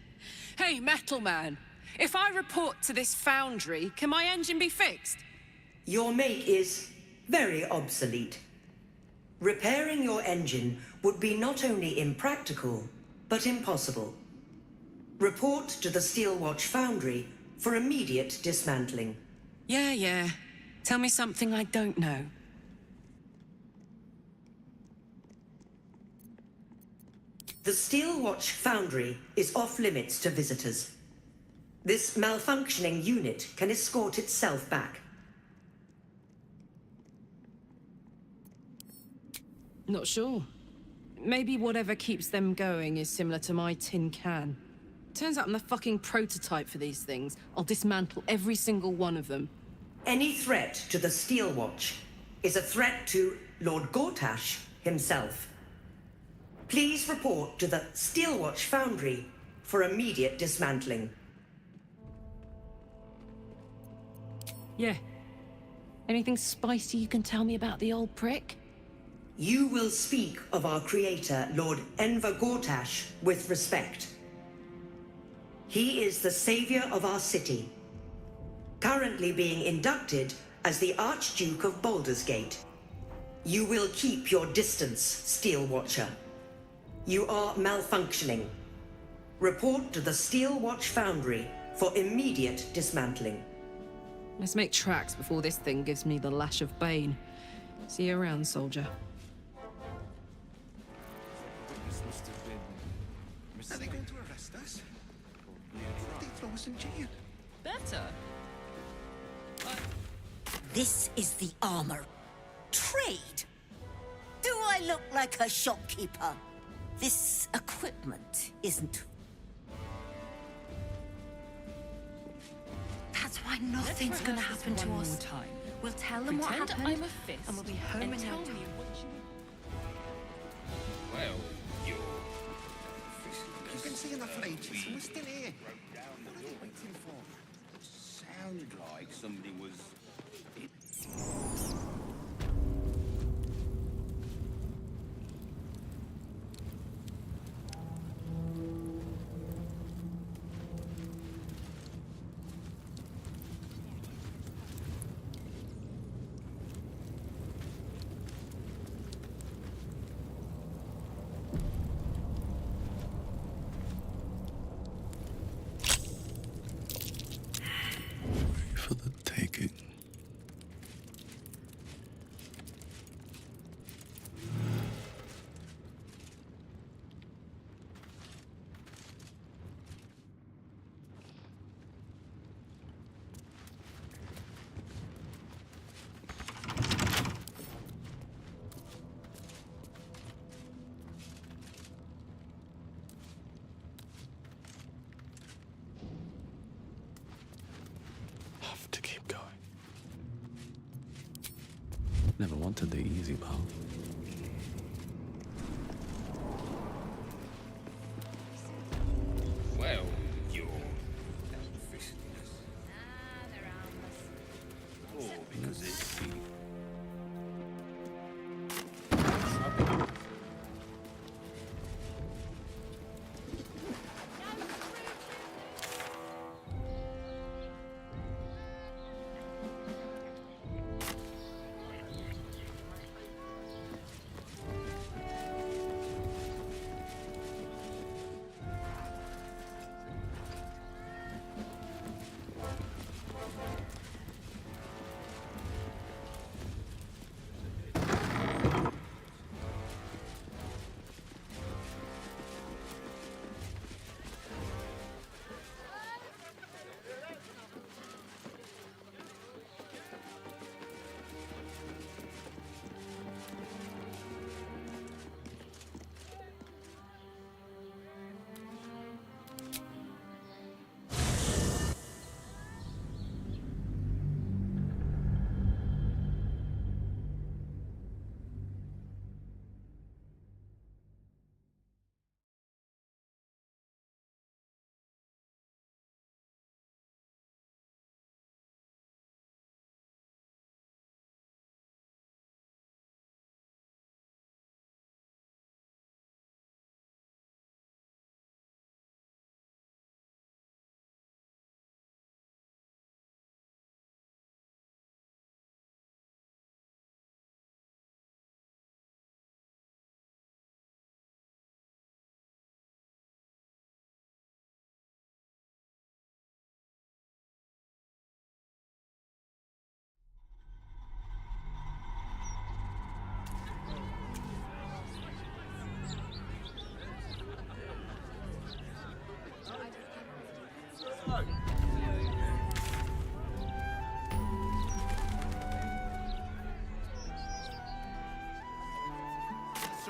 Hey, Metal Man. If I report to this foundry, can my engine be fixed? Your make is very obsolete. Repairing your engine would be not only impractical, but impossible. Report to the Steelwatch Foundry for immediate dismantling. Yeah. Tell me something I don't know. The Steelwatch Foundry is off-limits to visitors. This malfunctioning unit can escort itself back. Not sure. Maybe whatever keeps them going is similar to my tin can. Turns out I'm the fucking prototype for these things. I'll dismantle every single one of them. Any threat to the Steelwatch is a threat to Lord Gortash himself. Please report to the Steelwatch Foundry for immediate dismantling. Yeah. Anything spicy you can tell me about the old prick? You will speak of our creator, Lord Enver Gortash, with respect. He is the savior of our city, currently being inducted as the Archduke of Baldur's Gate. You will keep your distance, Steel Watcher. You are malfunctioning. Report to the Steelwatch Foundry for immediate dismantling. Let's make tracks before this thing gives me the lash of Bane. See you around, soldier. Are they going to arrest us? They throw us in jail. Better. This is the armor. Trade? Do I look like a shopkeeper? This equipment isn't. That's why nothing's gonna happen to us. Time. We'll tell them what Pretend happened, I'm a fist and we'll be home and in no tell time. me what you... Well, you've been seeing that for ages, and we're still here. What are they waiting for? Sounded like somebody was... For the taking. Have to keep going. Never wanted the easy path.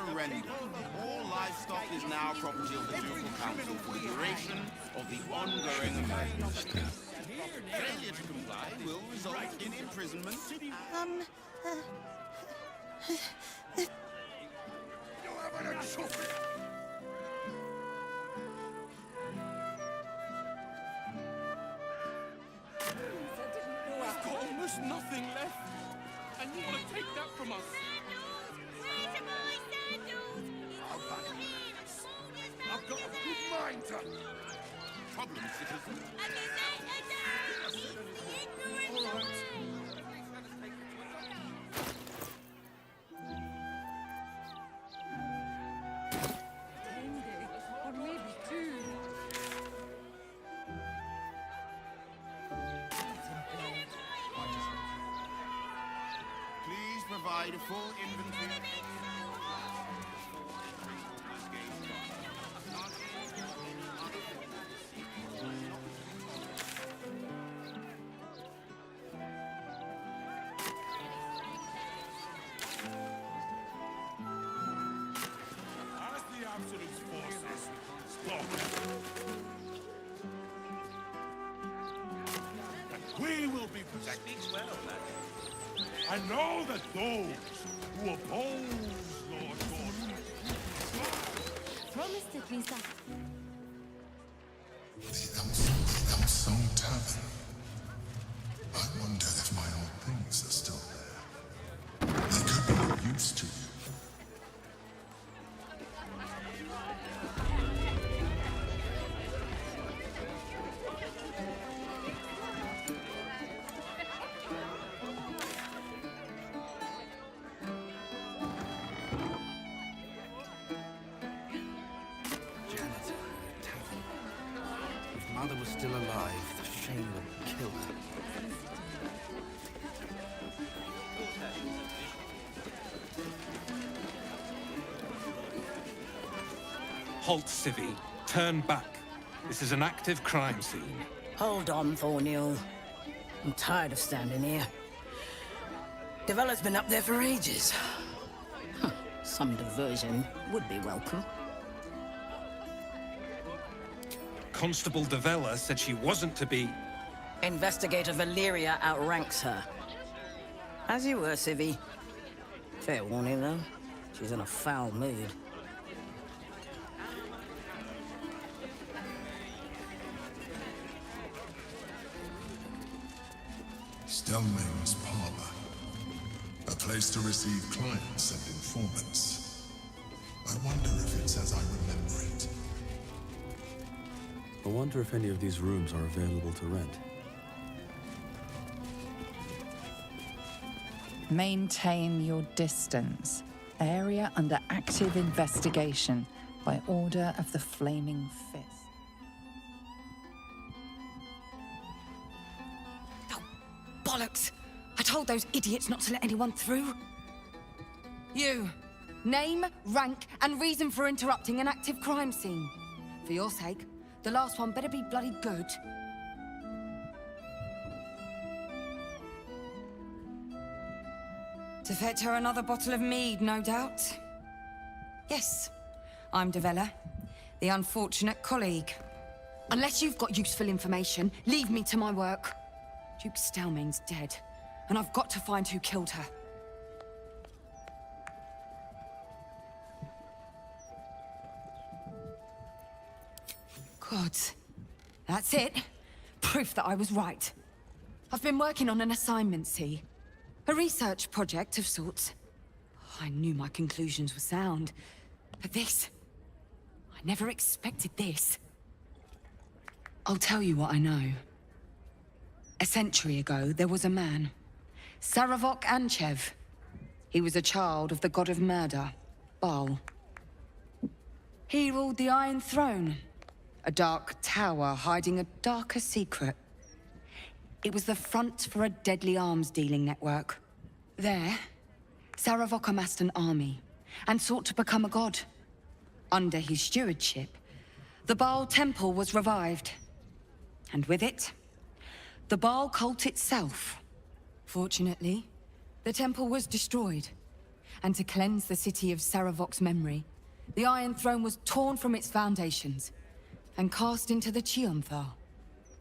surrender. All livestock is now property of the Ducal Council for the duration of the ongoing emergency. Failure to comply will result in imprisonment. We've got almost nothing left. And you want to take that from us? I've got a good mind to... Problem, citizen. Or maybe two. Please provide a full inventory. As the Absolute's forces stop, we will be protected. I know that those who oppose Lord Gordon Promised it, Lisa. The Elmstone Tavern. I wonder if my old things are still there. They could be of use to you. Janitor at a tavern. If Mother was still alive, the shame would kill her. Halt, Civvy. Turn back. This is an active crime scene. Hold on, Thornhill. I'm tired of standing here. Devella's been up there for ages. Huh. Some diversion would be welcome. Constable Devella said she wasn't to be... Investigator Valeria outranks her. As you were, Civvy. Fair warning, though. She's in a foul mood. Stelmane's Parlor. A place to receive clients and informants. I wonder if it's as I remember it. I wonder if any of these rooms are available to rent. Maintain your distance. Area under active investigation by order of the Flaming Fist. Bollocks! I told those idiots not to let anyone through. You. Name, rank, and reason for interrupting an active crime scene. For your sake, the last one better be bloody good. To fetch her another bottle of mead, no doubt. Yes, I'm Devella, the unfortunate colleague. Unless you've got useful information, leave me to my work. Duke Stelmane's dead, and I've got to find who killed her. God, that's it. Proof that I was right. I've been working on an assignment, see? A research project of sorts. I knew my conclusions were sound, but this... I never expected this. I'll tell you what I know. A century ago, there was a man, Saravok Anchev. He was a child of the god of murder, Baal. He ruled the Iron Throne, a dark tower hiding a darker secret. It was the front for a deadly arms-dealing network. There, Saravok amassed an army and sought to become a god. Under his stewardship, the Baal Temple was revived. And with it, the Baal cult itself. Fortunately, the temple was destroyed, and to cleanse the city of Saravok's memory, the Iron Throne was torn from its foundations and cast into the Chionthar.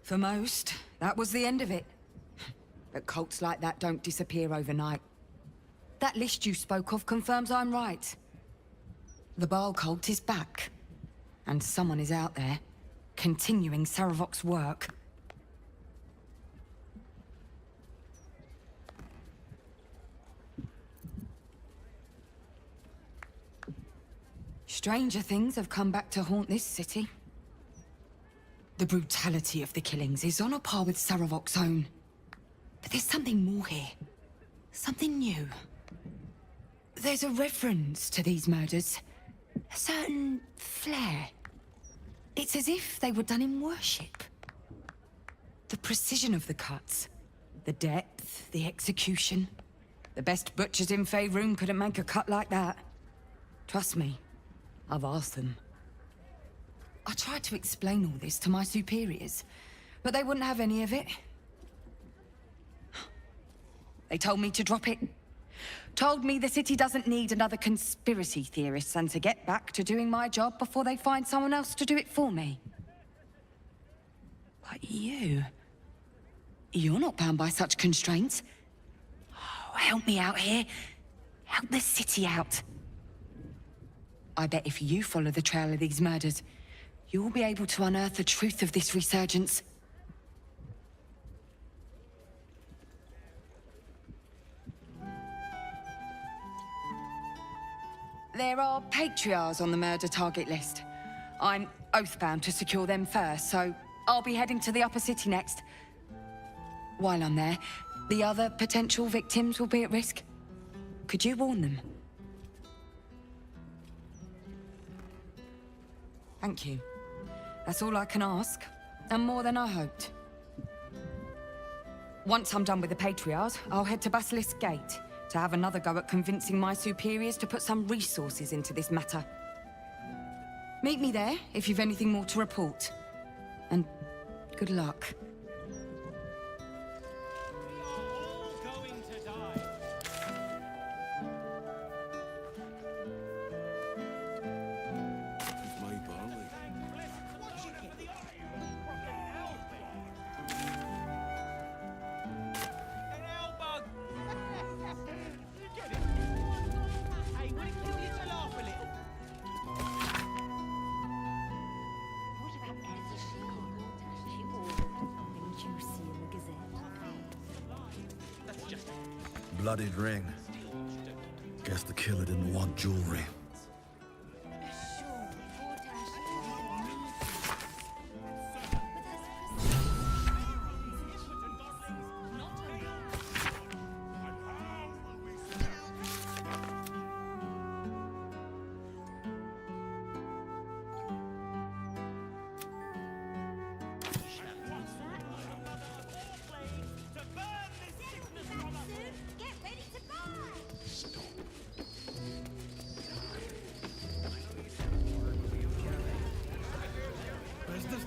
For most, that was the end of it. But cults like that don't disappear overnight. That list you spoke of confirms I'm right. The Baal cult is back, and someone is out there, continuing Saravok's work. Stranger things have come back to haunt this city. The brutality of the killings is on a par with Saravok's own. But there's something more here. Something new. There's a reference to these murders. A certain flair. It's as if they were done in worship. The precision of the cuts. The depth, the execution. The best butchers in Faerun couldn't make a cut like that. Trust me. I've asked them. I tried to explain all this to my superiors, but they wouldn't have any of it. They told me to drop it. Told me the city doesn't need another conspiracy theorist and to get back to doing my job before they find someone else to do it for me. But you're not bound by such constraints. Oh, help me out here. Help the city out. I bet if you follow the trail of these murders, you'll be able to unearth the truth of this resurgence. There are patriarchs on the murder target list. I'm oath-bound to secure them first, so I'll be heading to the upper city next. While I'm there, the other potential victims will be at risk. Could you warn them? Thank you. That's all I can ask, and more than I hoped. Once I'm done with the Patriarchs, I'll head to Basilisk Gate to have another go at convincing my superiors to put some resources into this matter. Meet me there if you've anything more to report. And good luck. Bloodied ring. Guess the killer didn't want jewelry.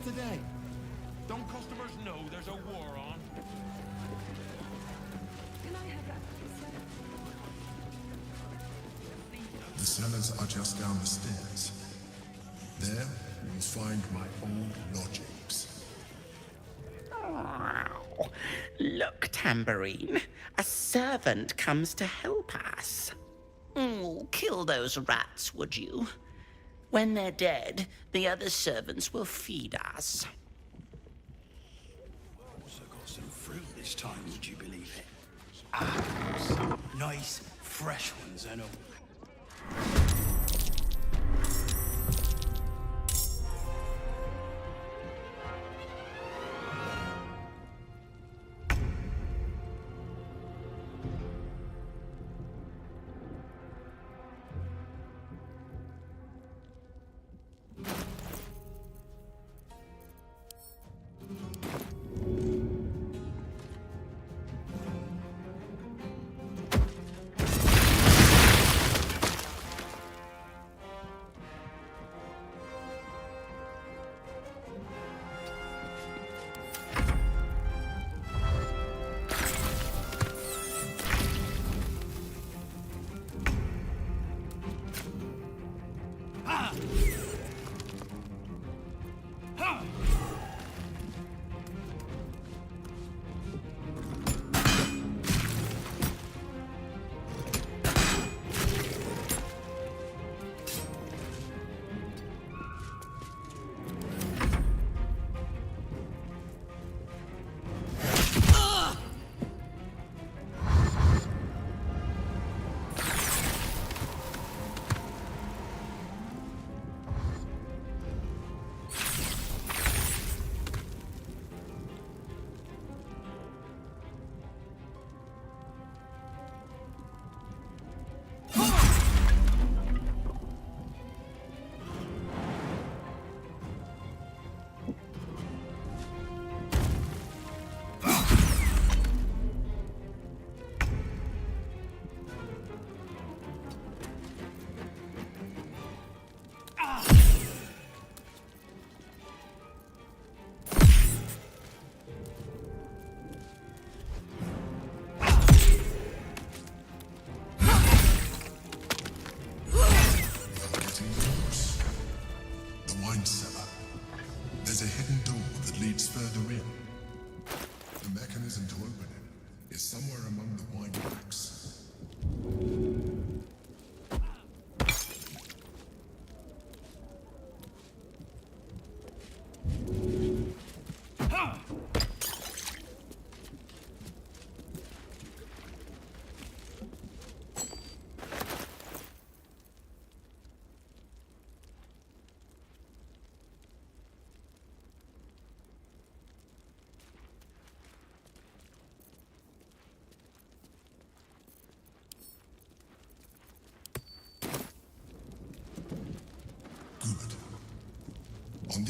Today. Don't customers know there's a war on? The cellars are just down the stairs. There, you'll find my old lodgings. Oh, look, Tambourine. A servant comes to help us. Oh, kill those rats, would you? When they're dead, the other servants will feed us. Also got some fruit this time, would you believe it? Apples. Nice, fresh ones, and all.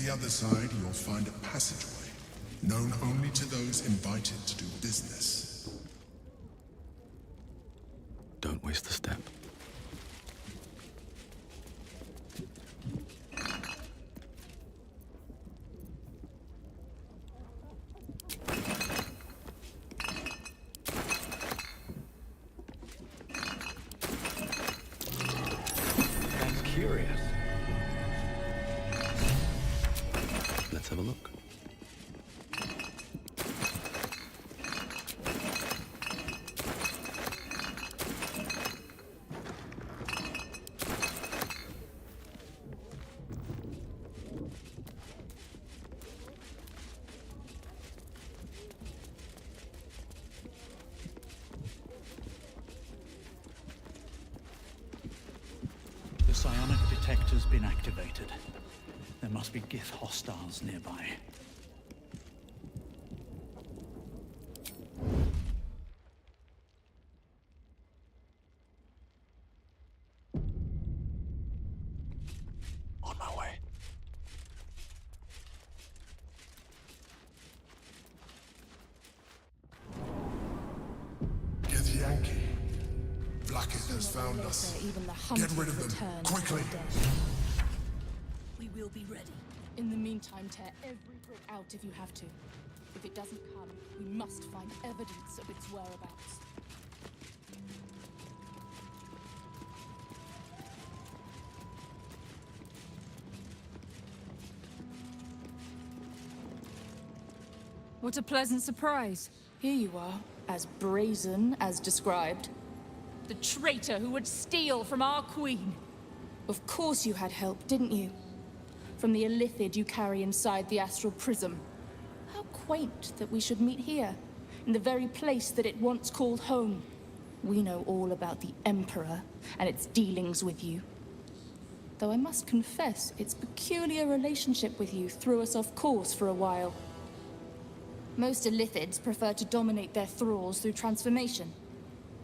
the other side, you'll find a passageway, known only to those invited to do business. Don't waste a step. That's curious. Let's have a look. The psionic detector's been activated. There must be Gith hostiles nearby. On my way. Yankee. Blackett has found us. Get rid of them, quickly. We will be ready. In the meantime, tear every brick out if you have to. If it doesn't come, we must find evidence of its whereabouts. What a pleasant surprise. Here you are, as brazen as described. The traitor who would steal from our queen. Of course you had help, didn't you? From the Illithid you carry inside the astral prism. How quaint that we should meet here, in the very place that it once called home. We know all about the Emperor and its dealings with you. Though I must confess, its peculiar relationship with you threw us off course for a while. Most Illithids prefer to dominate their thralls through transformation.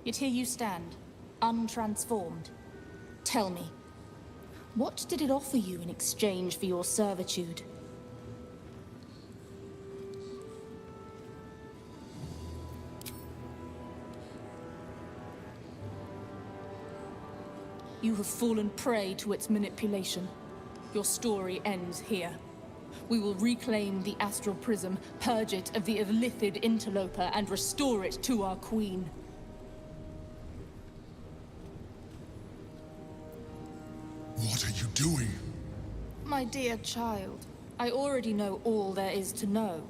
Yet here you stand, untransformed. Tell me, what did it offer you in exchange for your servitude? You have fallen prey to its manipulation. Your story ends here. We will reclaim the astral prism, purge it of the Illithid interloper, and restore it to our queen. What are you doing? My dear child, I already know all there is to know.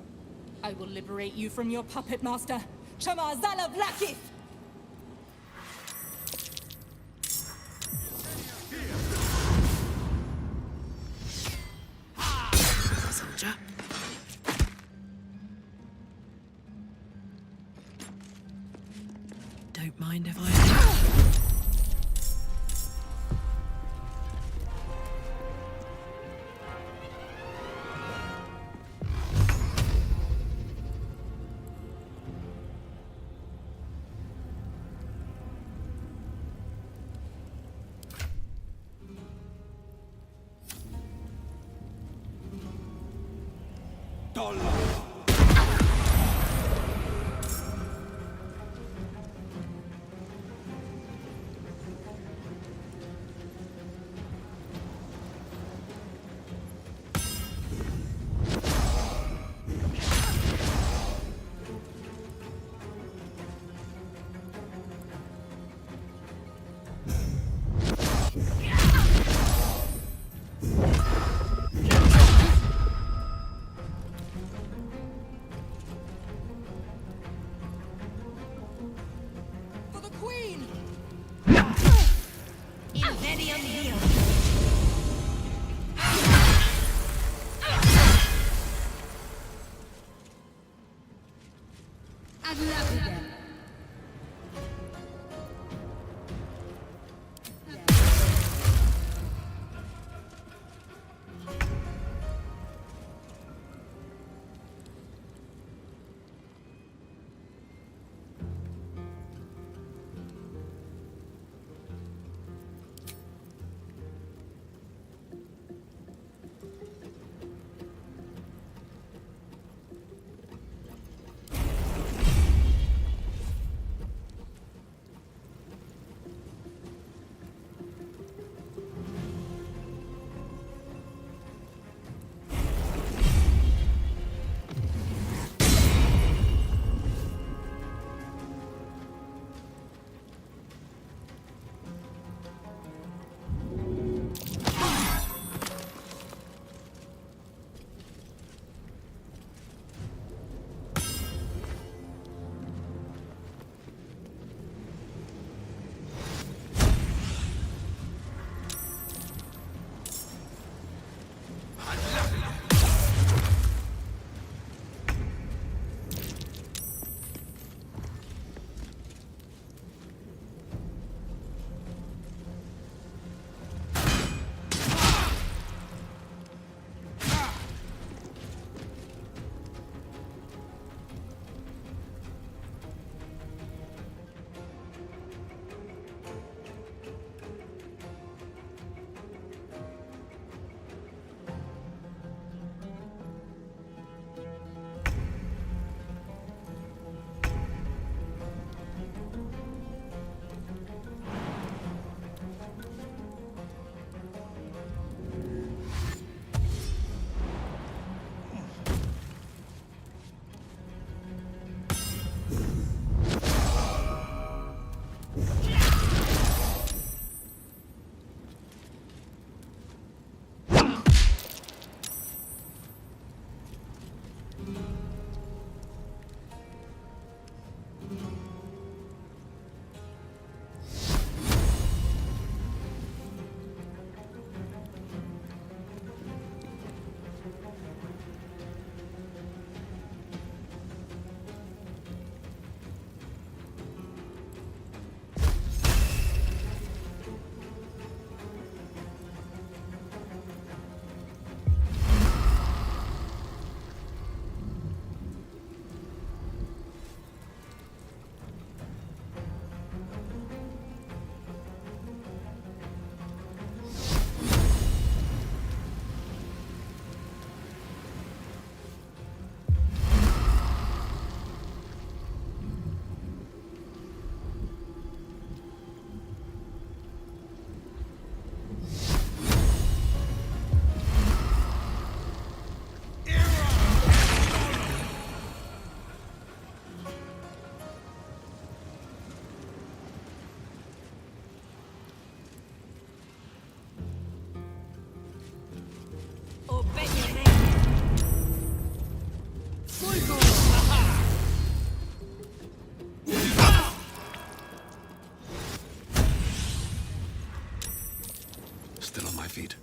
I will liberate you from your puppet master, Chamazala Blackith! Soldier. Don't mind if I... still on my feet.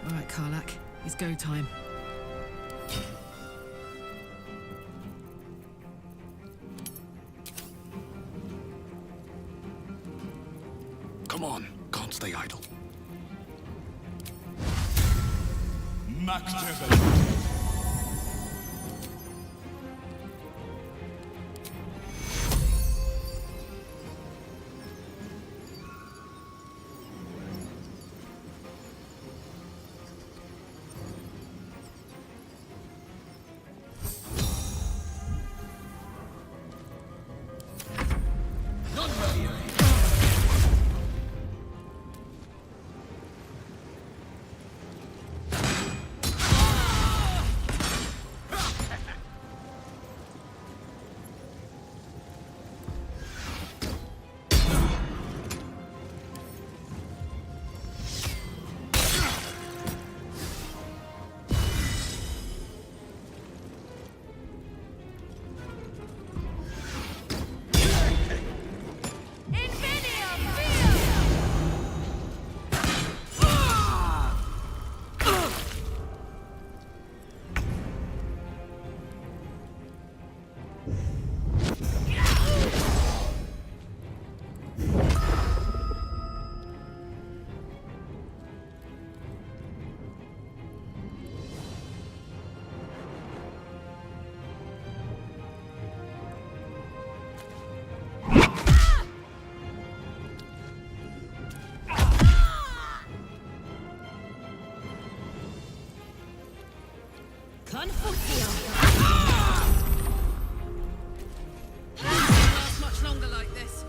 All right, Karlak, it's go time. Come on, can't stay idle. Last much longer like this.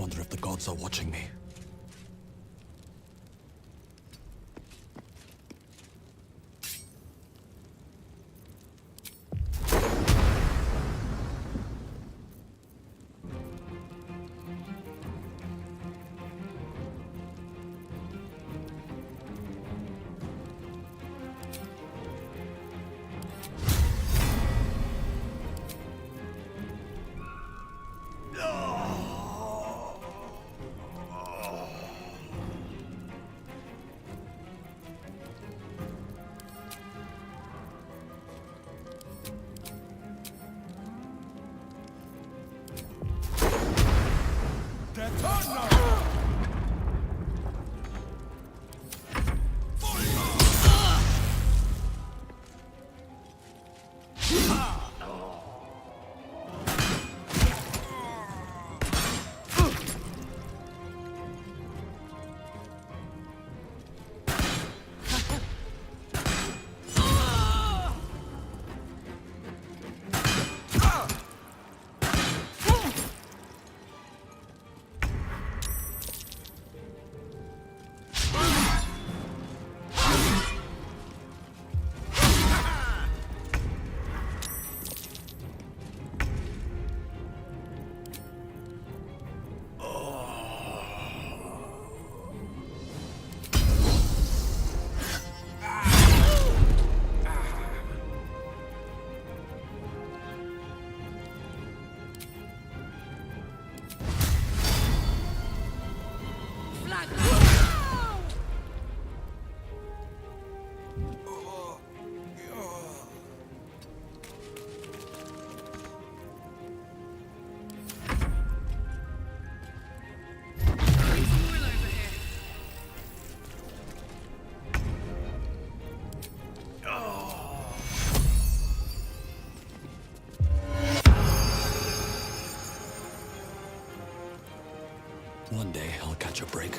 Wonder if the gods are watching me. One day I'll catch a break.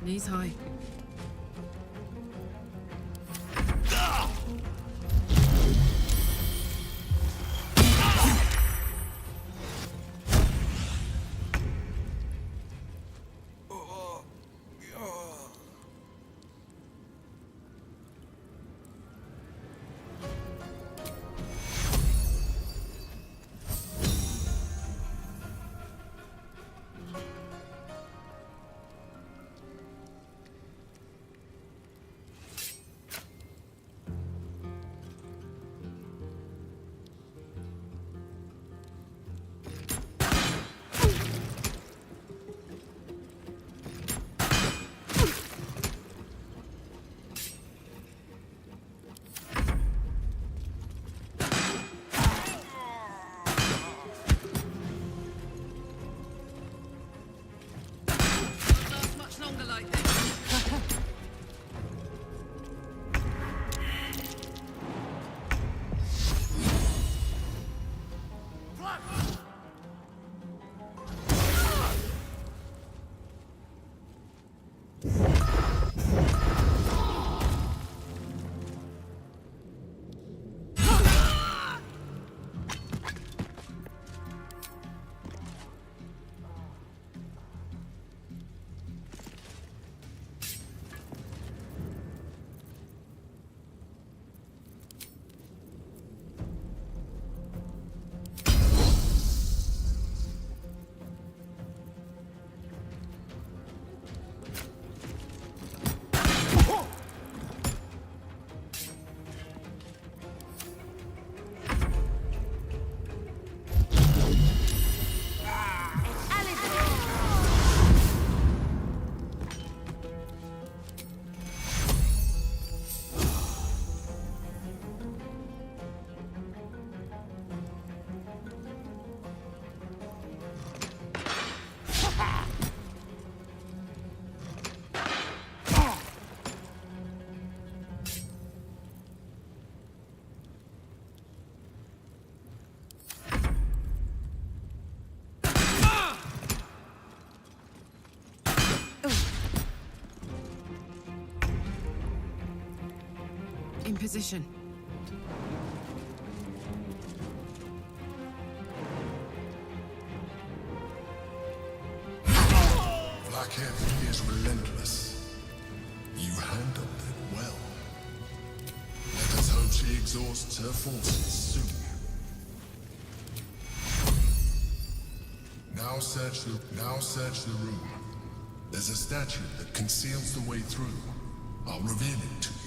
Knees high. In position. Blackhair is relentless. You handled it well. Let us hope she exhausts her forces soon. Now search the room. There's a statue that conceals the way through. I'll reveal it to you.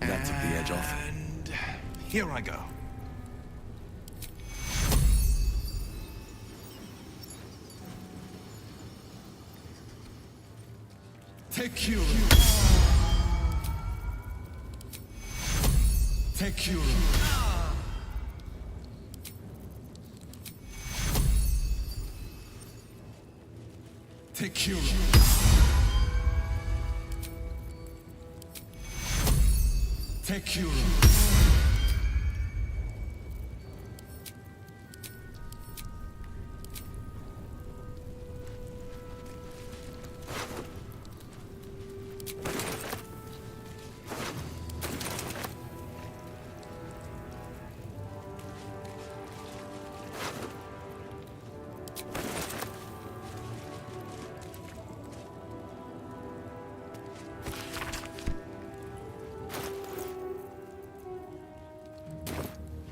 That took the edge off. And here I go. Take you. Take you. Take you. Take you.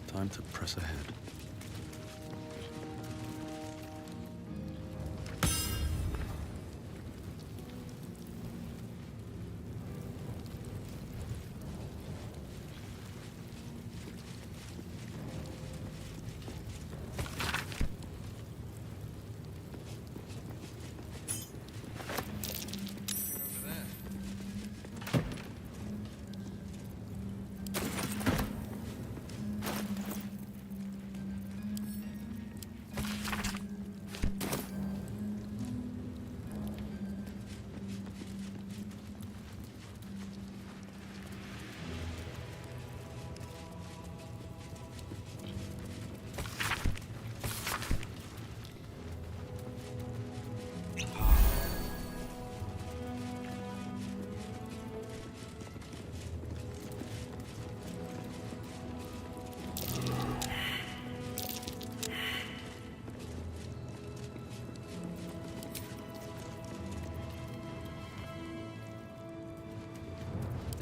Time to press ahead.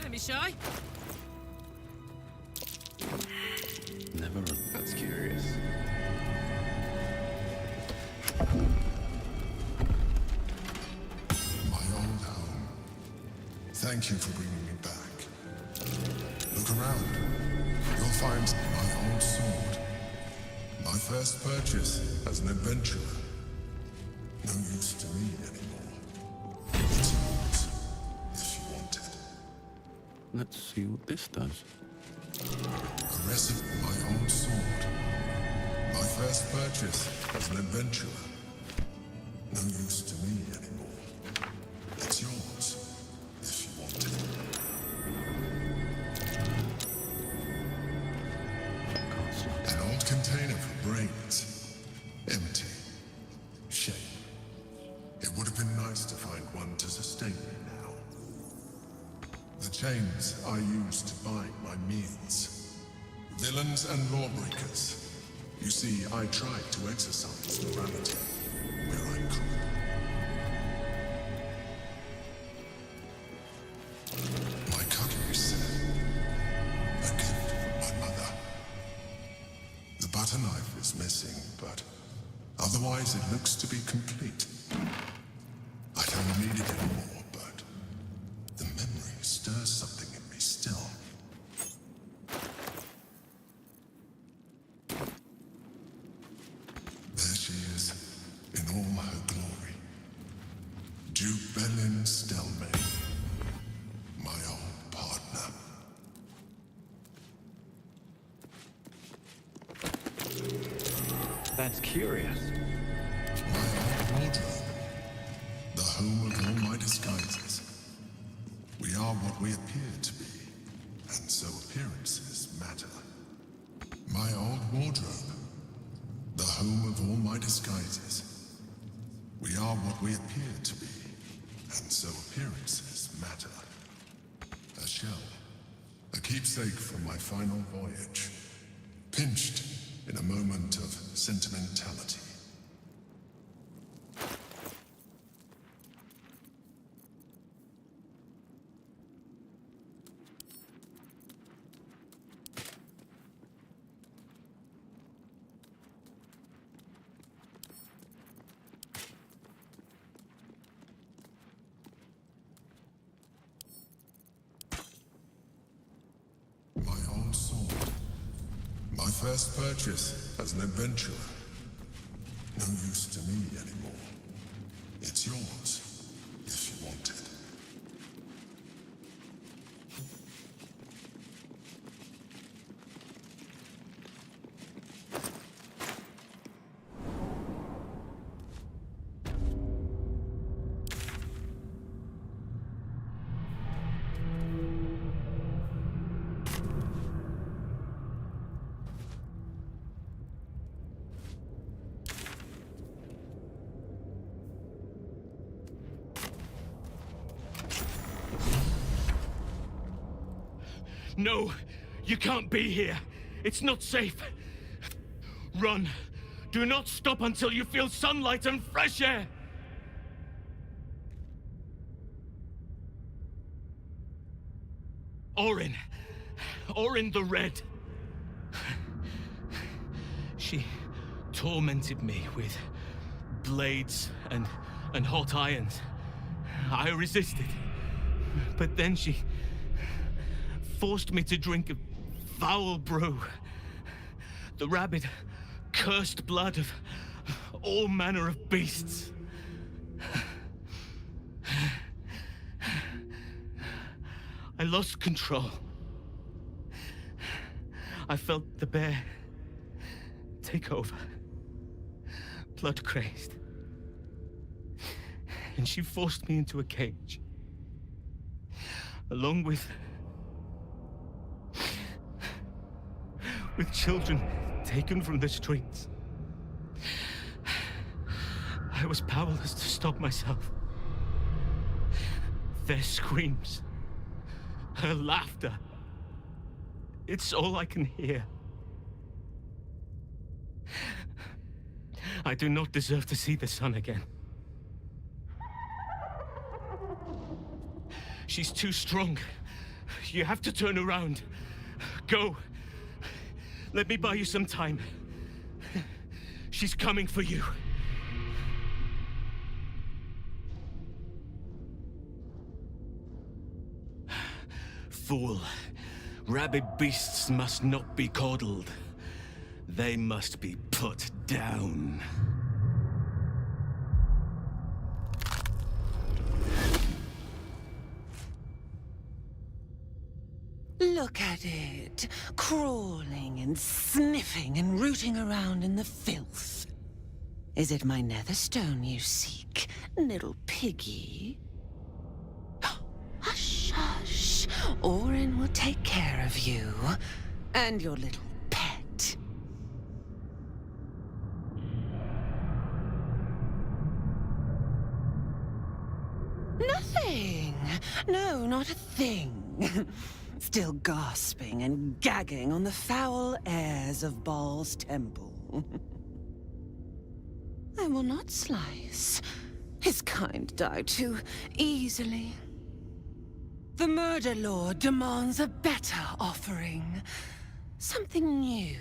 Don't be shy. Never a... That's curious. My old home. Thank you for bringing me back. Look around. You'll find my old sword. My first purchase as an adventurer. No use to me anymore. It's yours, if you want it. Let's see what this does. A recipe, my old sword. My first purchase as an adventurer. No use to me anymore. It's yours, if you want it. An old container for brains. Empty. Shame. It would have been nice to find one to sustain me now. The chains I used to buy my meals. Villains and lawbreakers. You see, I tried to exercise morality where I could. My cutlery set. A gift from my mother. The butter knife is missing, but otherwise it looks to be complete. I don't need it anymore, but the memory stirs something in me still. There she is, in all her glory. Duke Belin Stelmane, my old partner. That's curious. My old wardrobe. The home of all my disguises. We are what we appear to be, and so appearances matter. My old wardrobe. The home of all my disguises. We are what we appear to be, and so appearances matter. A shell, a keepsake from my final voyage, pinched in a moment of sentimentality. My old sword. My first purchase as an adventurer. No use to me anymore. It's yours, if you want it. No, you can't be here. It's not safe. Run. Do not stop until you feel sunlight and fresh air. Orin. Orin the Red. She tormented me with blades and hot irons. I resisted. But then she forced me to drink a foul brew. The rabid, cursed blood of all manner of beasts. I lost control. I felt the bear take over, blood-crazed. And she forced me into a cage, along with children taken from the streets. I was powerless to stop myself. Their screams, her laughter, it's all I can hear. I do not deserve to see the sun again. She's too strong. You have to turn around. Go. Let me buy you some time. She's coming for you. Fool. Rabid beasts must not be coddled. They must be put down. Look at it, crawling and sniffing and rooting around in the filth. Is it my netherstone you seek, little piggy? Hush, hush. Orin will take care of you and your little pet. Nothing. No, not a thing. Still gasping and gagging on the foul airs of Baal's temple. I will not slice. His kind die too easily. The Murder Lord demands a better offering. Something new,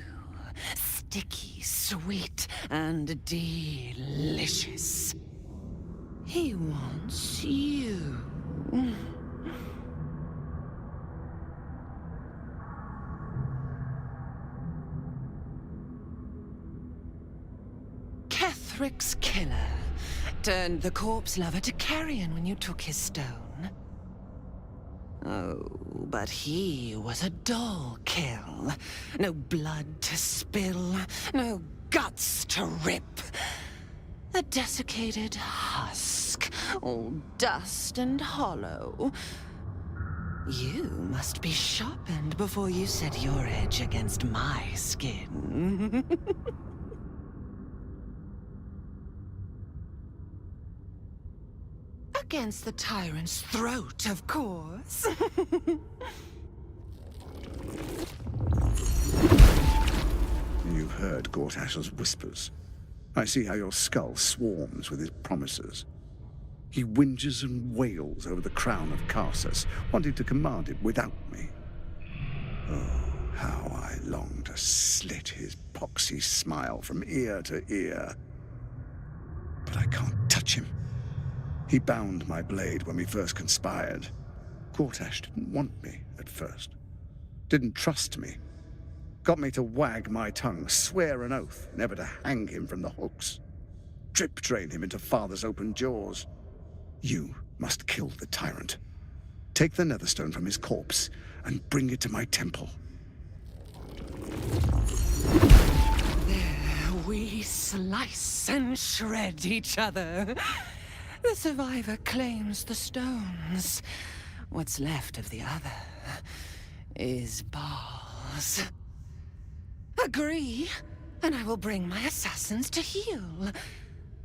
sticky, sweet, and delicious. He wants you. Kethric's killer turned the corpse lover to carrion when you took his stone. Oh, but he was a dull kill. No blood to spill, no guts to rip. A desiccated husk, all dust and hollow. You must be sharpened before you set your edge against my skin. against the tyrant's throat, of course. You've heard Gortash's whispers. I see how your skull swarms with his promises. He whinges and wails over the crown of Karsus, wanting to command it without me. Oh, how I long to slit his poxy smile from ear to ear. But I can't touch him. He bound my blade when we first conspired. Gortash didn't want me at first. Didn't trust me. Got me to wag my tongue, swear an oath never to hang him from the hooks. Drip drain him into father's open jaws. You must kill the tyrant. Take the netherstone from his corpse and bring it to my temple. There we slice and shred each other. The survivor claims the stones. What's left of the other is bars. Agree, and I will bring my assassins to heal.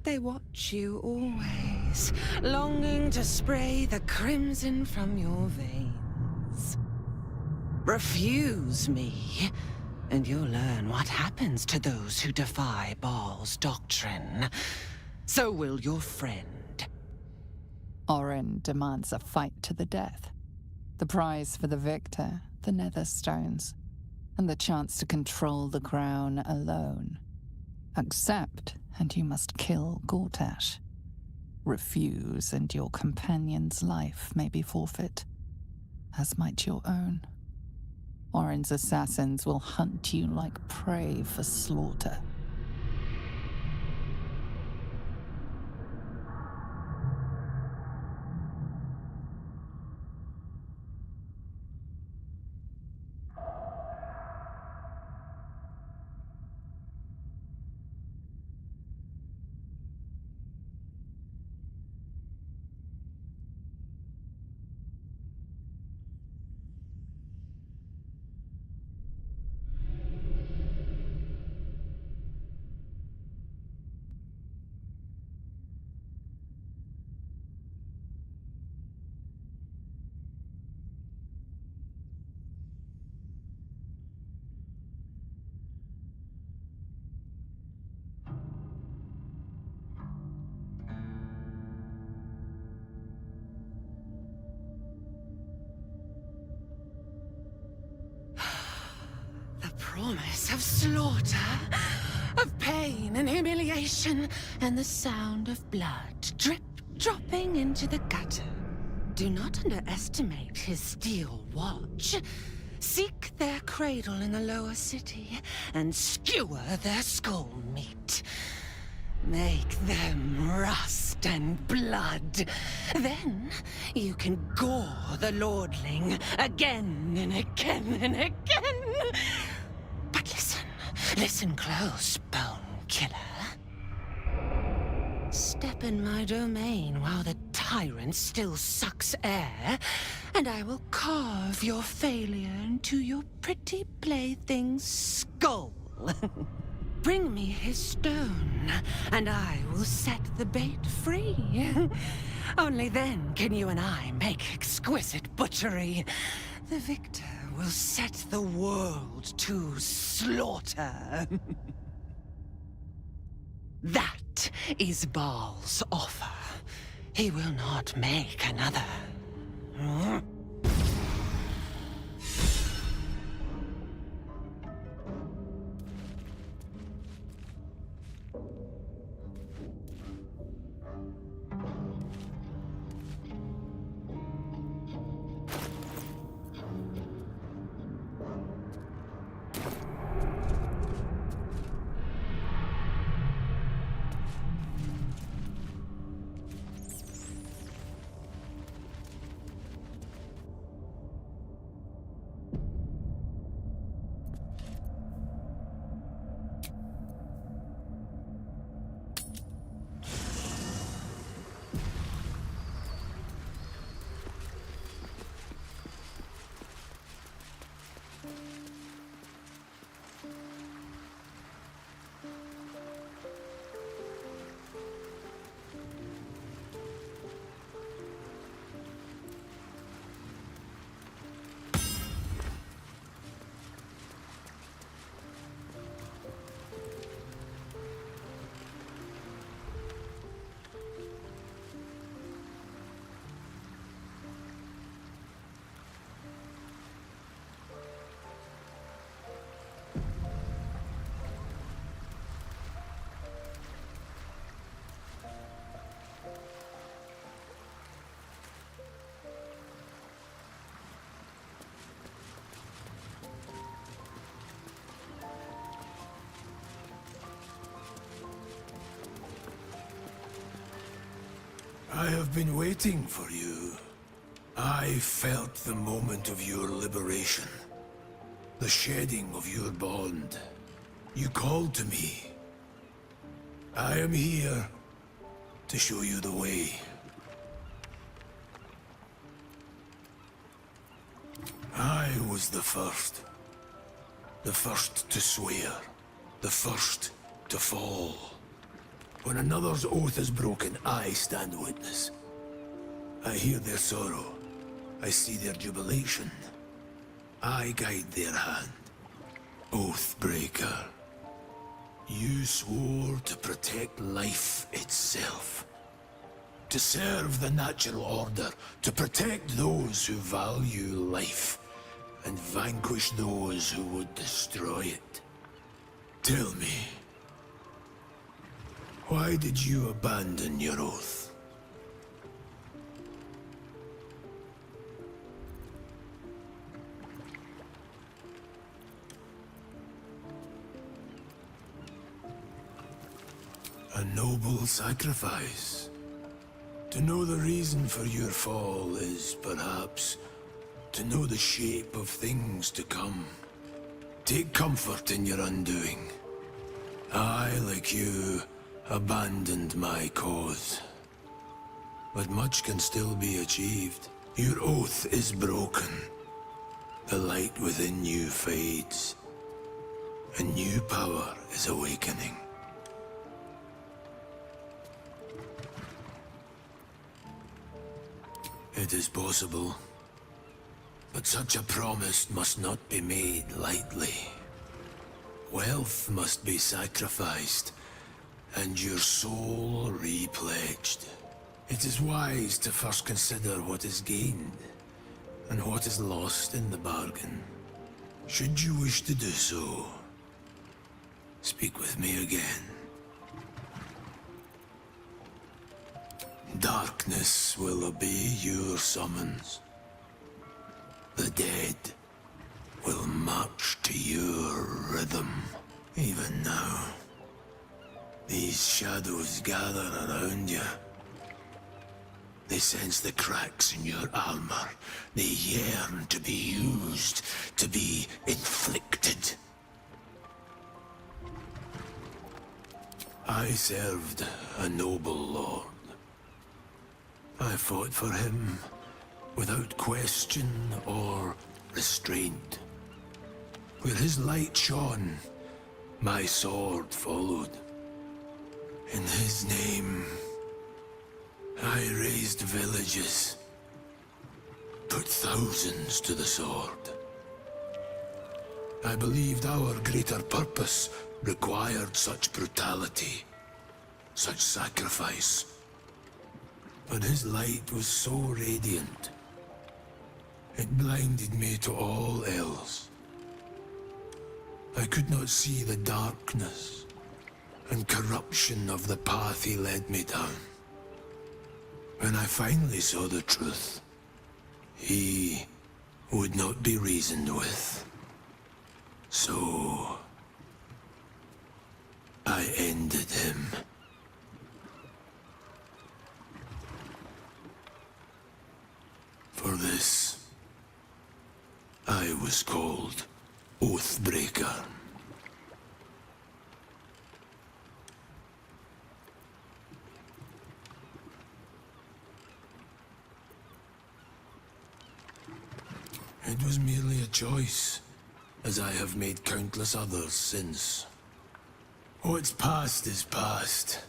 They watch you always, longing to spray the crimson from your veins. Refuse me, and you'll learn what happens to those who defy Baal's doctrine. So will your friend. Orin demands a fight to the death. The prize for the victor, the Netherstones, and the chance to control the crown alone. Accept, and you must kill Gortash. Refuse, and your companion's life may be forfeit, as might your own. Orin's assassins will hunt you like prey for slaughter. Promise of slaughter, of pain and humiliation, and the sound of blood drip-dropping into the gutter. Do not underestimate his steel watch. Seek their cradle in the lower city and skewer their skull meat. Make them rust and blood. Then you can gore the lordling again and again and again. But listen close, Bone Killer. Step in my domain while the tyrant still sucks air, and I will carve your failure into your pretty plaything's skull. Bring me his stone, and I will set the bait free. Only then can you and I make exquisite butchery. The victor will set the world to slaughter. That is Baal's offer. He will not make another. I have been waiting for you. I felt the moment of your liberation. The shedding of your bond. You called to me. I am here to show you the way. I was the first. The first to swear. The first to fall. When another's oath is broken, I stand witness. I hear their sorrow. I see their jubilation. I guide their hand. Oathbreaker. You swore to protect life itself. To serve the natural order. To protect those who value life. And vanquish those who would destroy it. Tell me, why did you abandon your oath? A noble sacrifice. To know the reason for your fall is, perhaps, to know the shape of things to come. Take comfort in your undoing. I, like you, abandoned my cause. But much can still be achieved. Your oath is broken. The light within you fades. A new power is awakening. It is possible. But such a promise must not be made lightly. Wealth must be sacrificed, and your soul repledged. It is wise to first consider what is gained, and what is lost in the bargain. Should you wish to do so, speak with me again. Darkness will obey your summons. The dead will march to your rhythm. Even now, these shadows gather around you. They sense the cracks in your armor. They yearn to be used, to be inflicted. I served a noble lord. I fought for him without question or restraint. Where his light shone, my sword followed. In his name, I raised villages, put thousands to the sword. I believed our greater purpose required such brutality, such sacrifice. But his light was so radiant, it blinded me to all else. I could not see the darkness and corruption of the path he led me down. When I finally saw the truth, he would not be reasoned with. So, I ended him. For this, I was called Oathbreaker. It was merely a choice, as I have made countless others since. What's past is past.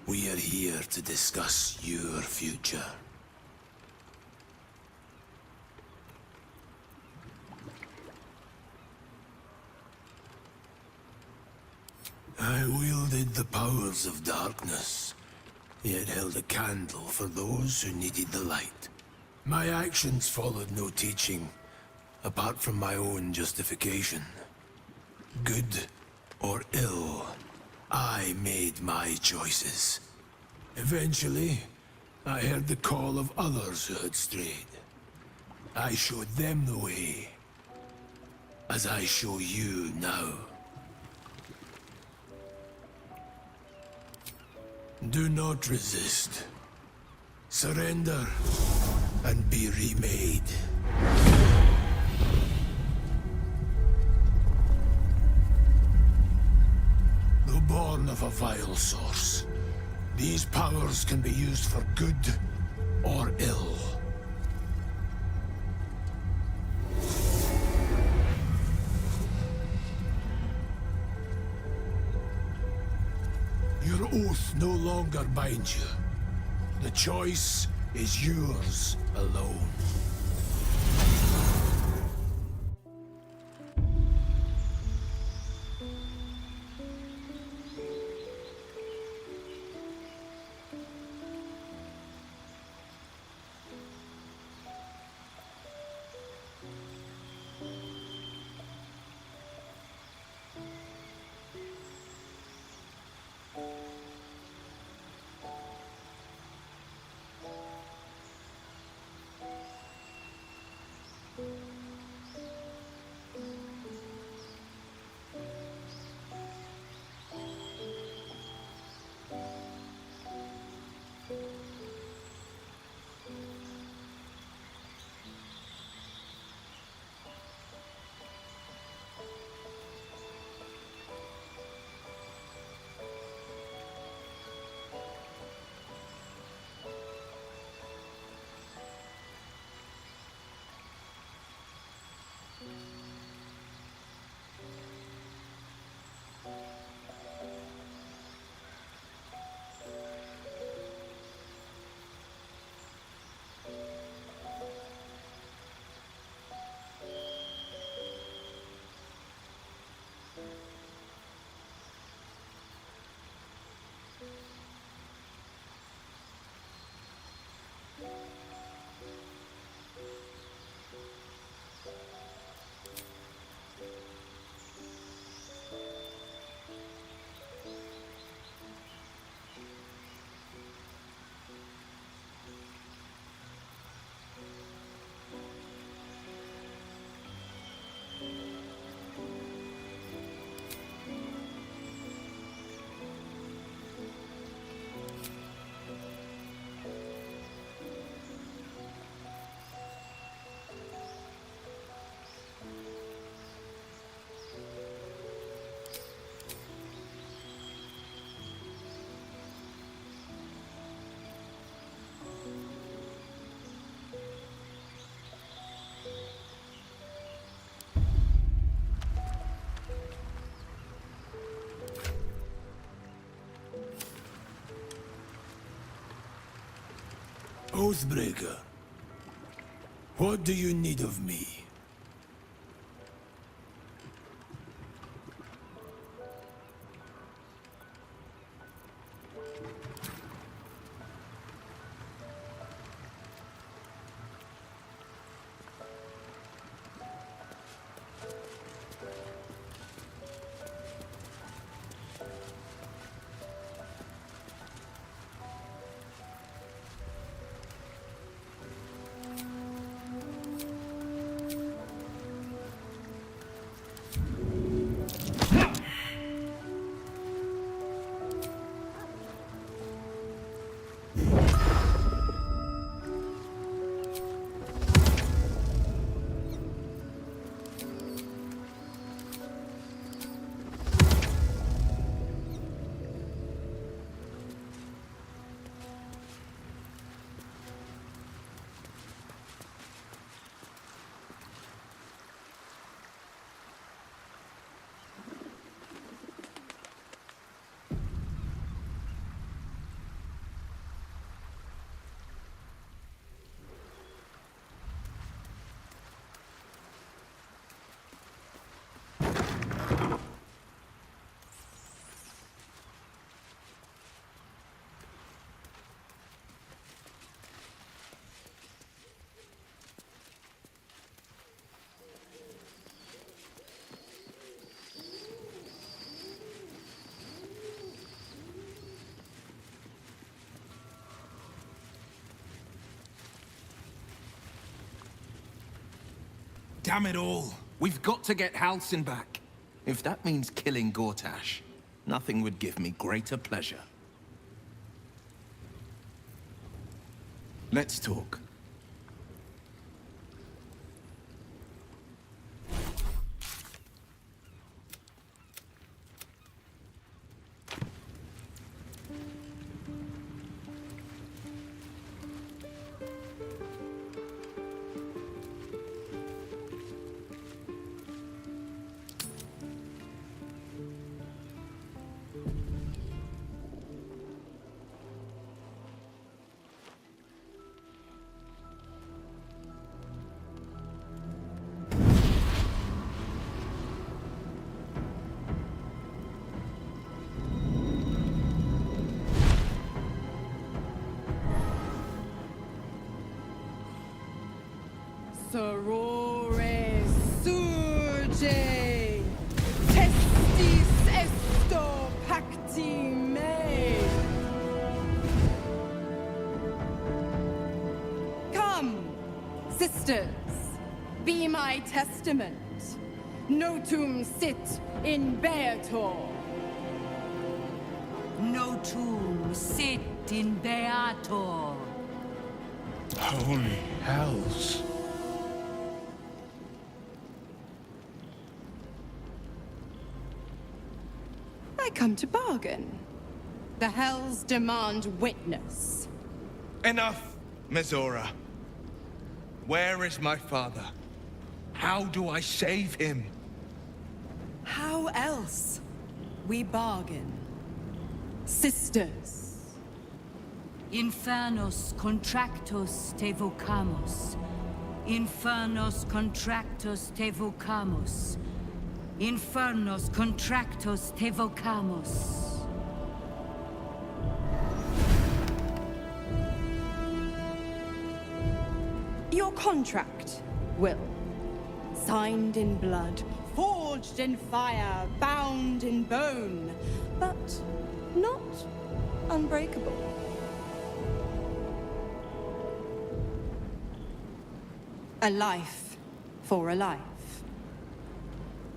We are here to discuss your future. I wielded the powers of darkness, yet held a candle for those who needed the light. My actions followed no teaching, apart from my own justification. Good or ill, I made my choices. Eventually, I heard the call of others who had strayed. I showed them the way, as I show you now. Do not resist. Surrender and be remade. Though born of a vile source, these powers can be used for good or ill. Your oath no longer binds you. The choice is yours alone. Oathbreaker, what do you need of me? Damn it all! We've got to get Halcyon back. If that means killing Gortash, nothing would give me greater pleasure. Let's talk. Sorore surge, testis esto pacti me. Come, sisters, be my testament. Notum sit in beator. Notum sit in beator. Holy hells. I come to bargain. The hells demand witness. Enough, Mizora. Where is my father? How do I save him? How else? We bargain. Sisters. Infernos contractos te vocamus. Infernos contractos te vocamus. Infernos contractos te vocamus. Your contract, Will. Signed in blood, forged in fire, bound in bone, but not unbreakable. A life for a life.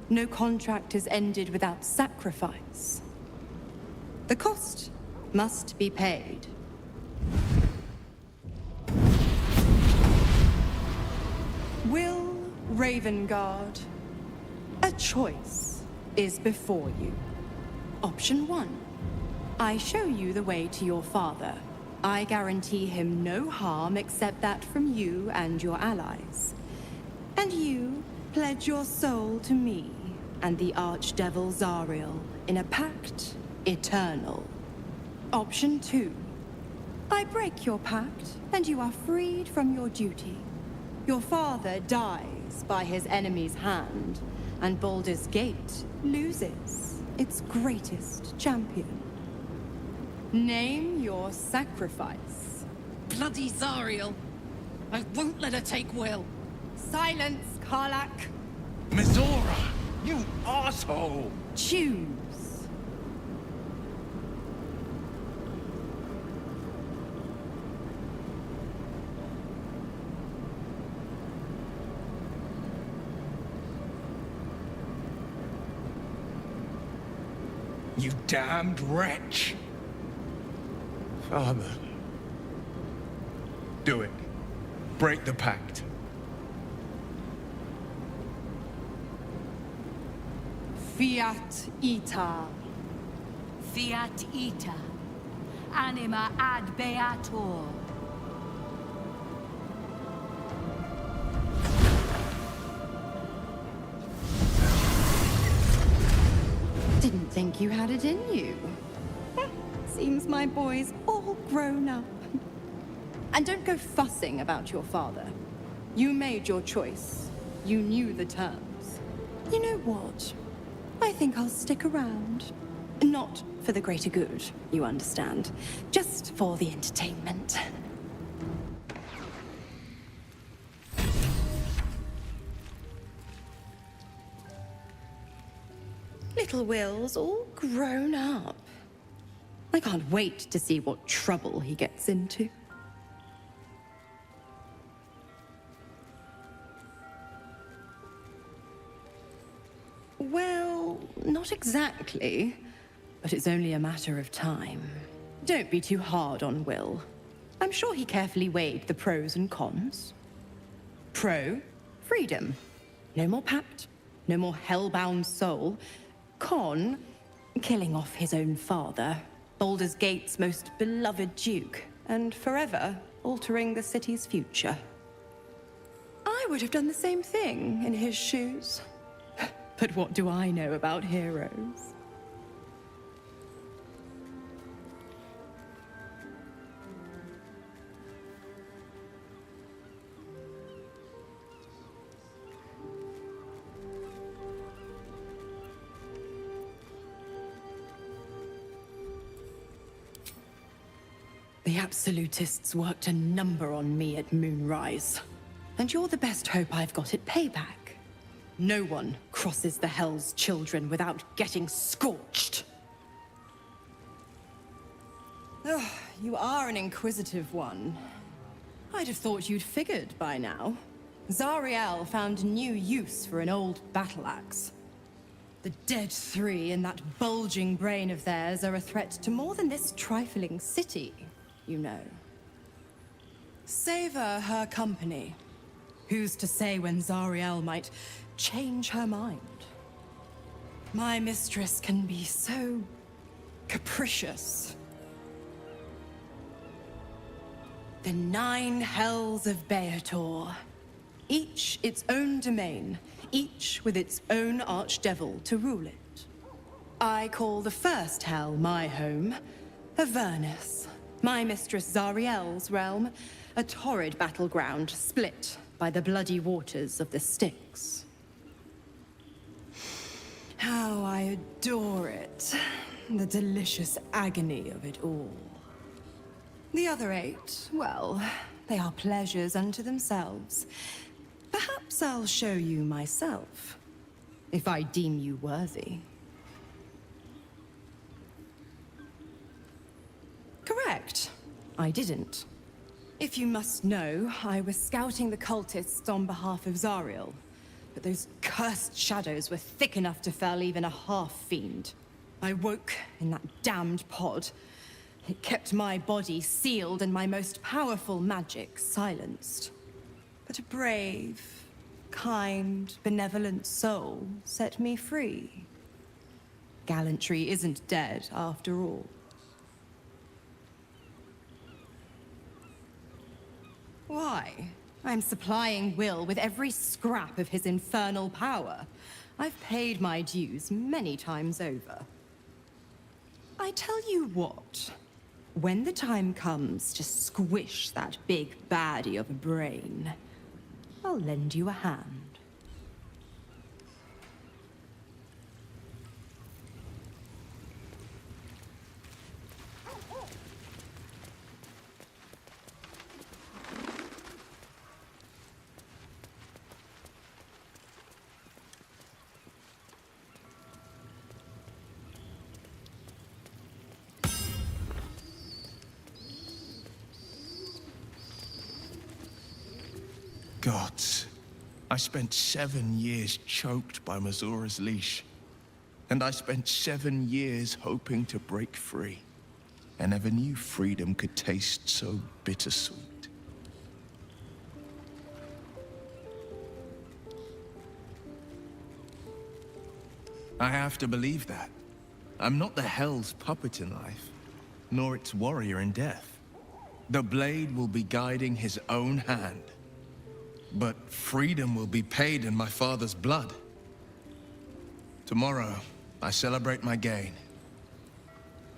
No contract is ended without sacrifice. The cost must be paid. Will Ravengard, a choice is before you. Option 1. I show you the way to your father. I guarantee him no harm except that from you and your allies. And you pledge your soul to me and the Archdevil Zariel in a pact eternal. Option 2. I break your pact, and you are freed from your duty. Your father dies by his enemy's hand, and Baldur's Gate loses its greatest champion. Name your sacrifice. Bloody Zariel. I won't let her take Will. Silence, Karlak. Mizora, you asshole! Choose. You damned wretch! Father. Do it. Break the pact. Fiat ita. Fiat ita. Anima ad beator. Didn't think you had it in you. Seems my boy's all grown up. And don't go fussing about your father. You made your choice. You knew the terms. You know what? I think I'll stick around. Not for the greater good, you understand. Just for the entertainment. Little Will's all grown up. I can't wait to see what trouble he gets into. Well, not exactly, but it's only a matter of time. Don't be too hard on Will. I'm sure he carefully weighed the pros and cons. Pro, freedom. No more pact, no more hellbound soul. Con, killing off his own father, Baldur's Gate's most beloved duke, and forever altering the city's future. I would have done the same thing in his shoes. But what do I know about heroes? The Absolutists worked a number on me at Moonrise. And you're the best hope I've got at payback. No one crosses the Hell's Children without getting scorched. Oh, you are an inquisitive one. I'd have thought you'd figured by now. Zariel found new use for an old battle axe. The Dead Three and that bulging brain of theirs are a threat to more than this trifling city, you know. Savor her company. Who's to say when Zariel might change her mind? My mistress can be so capricious. The 9 hells of Beator. Each its own domain, each with its own archdevil to rule it. I call the first hell my home, Avernus. My mistress Zariel's realm, a torrid battleground split by the bloody waters of the Styx. How I adore it. The delicious agony of it all. The other 8, well, they are pleasures unto themselves. Perhaps I'll show you myself, if I deem you worthy. Correct. I didn't. If you must know, I was scouting the cultists on behalf of Zariel, but those cursed shadows were thick enough to fell even a half-fiend. I woke in that damned pod. It kept my body sealed and my most powerful magic silenced. But a brave, kind, benevolent soul set me free. Gallantry isn't dead, after all. Why? I'm supplying Will with every scrap of his infernal power. I've paid my dues many times over. I tell you what, when the time comes to squish that big baddie of a brain, I'll lend you a hand. Gods, I spent 7 years choked by Mazura's leash. And I spent 7 years hoping to break free. I never knew freedom could taste so bittersweet. I have to believe that. I'm not the Hell's puppet in life, nor its warrior in death. The blade will be guiding his own hand. But freedom will be paid in my father's blood. Tomorrow, I celebrate my gain.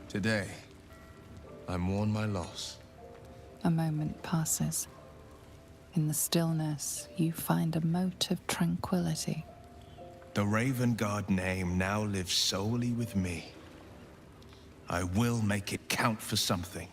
Today, I mourn my loss. A moment passes. In the stillness, you find a mote of tranquility. The Raven Guard name now lives solely with me. I will make it count for something.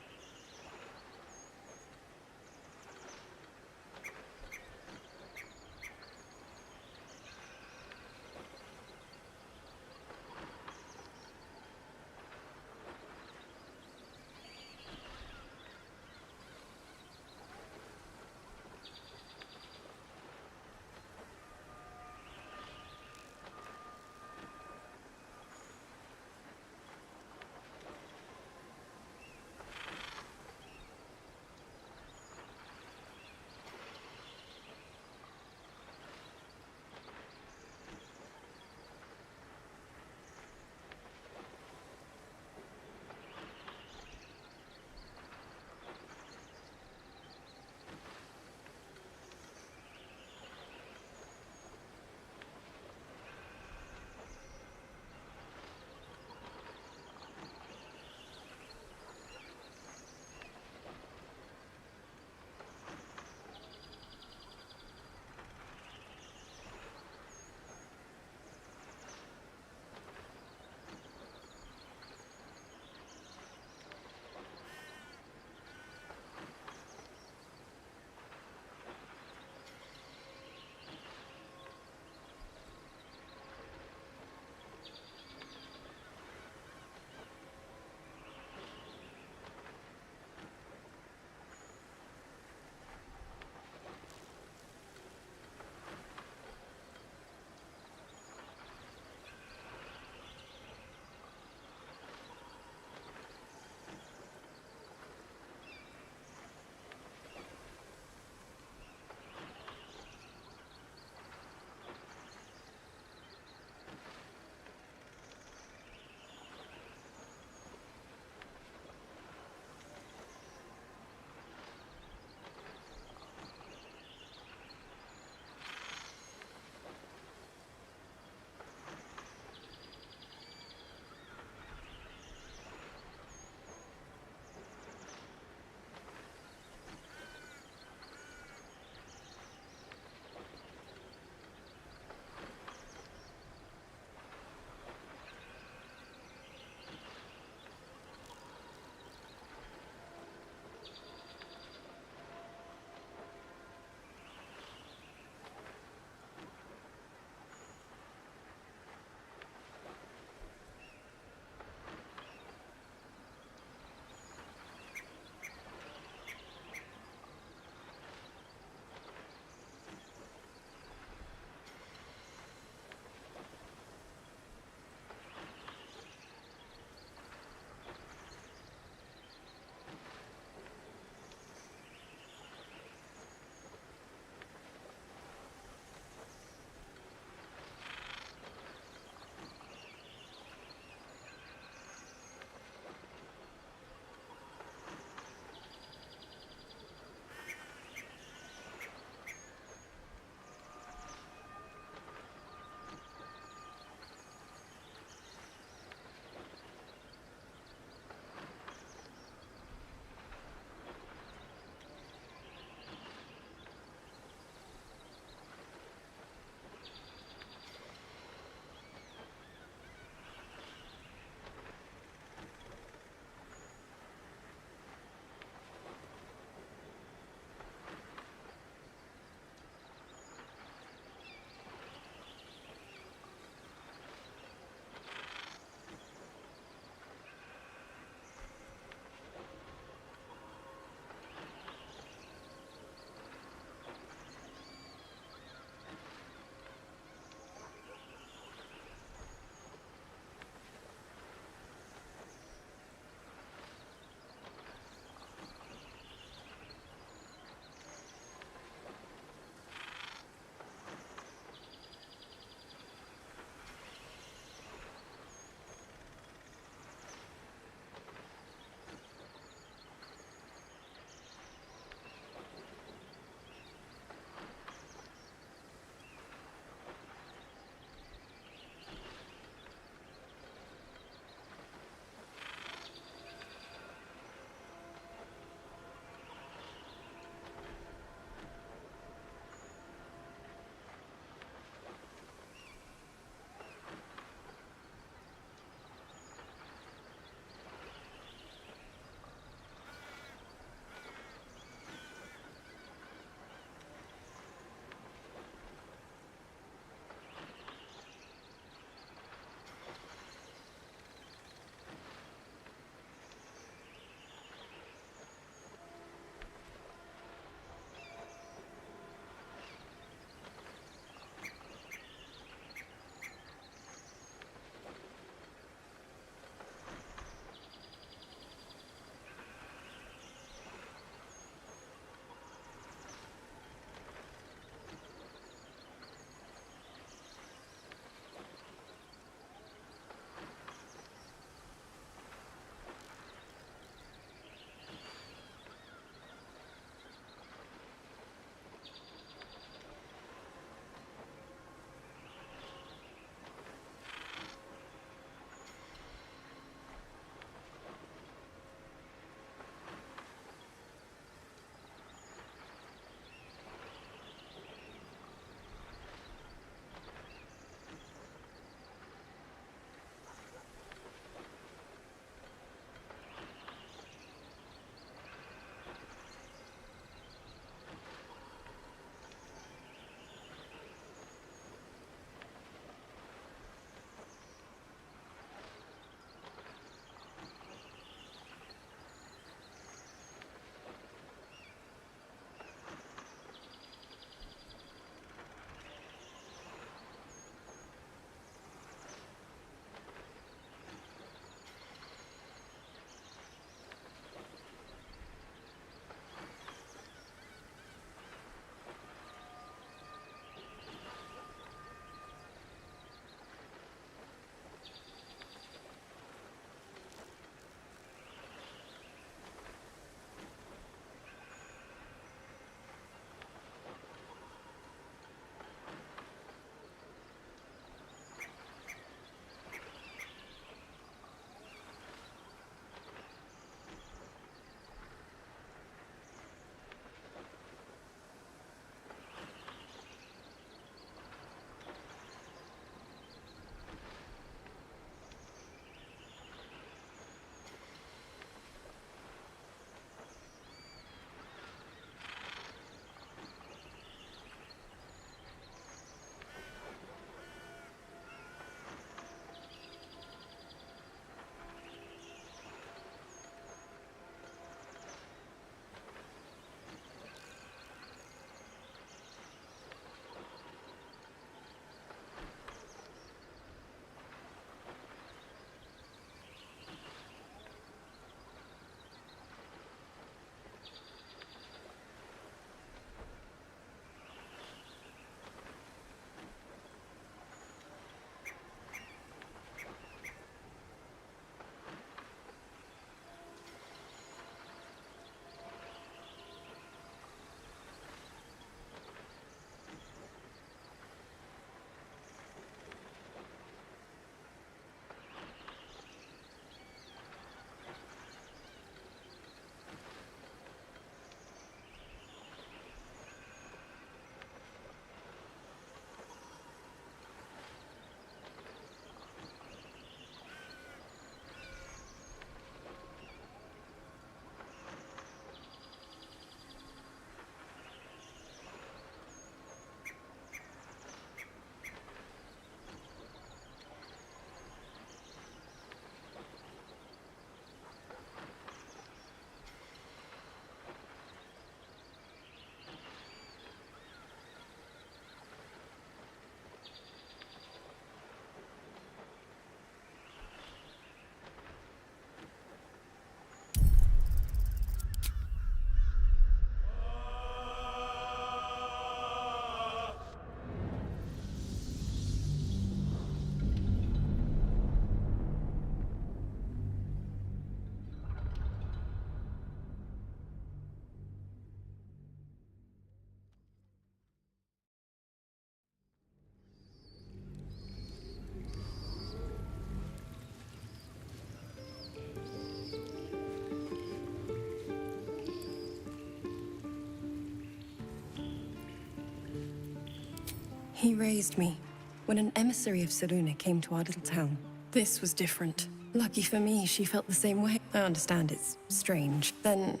He raised me when an emissary of Saruna came to our little town. This was different. Lucky for me, she felt the same way. I understand it's strange. Then,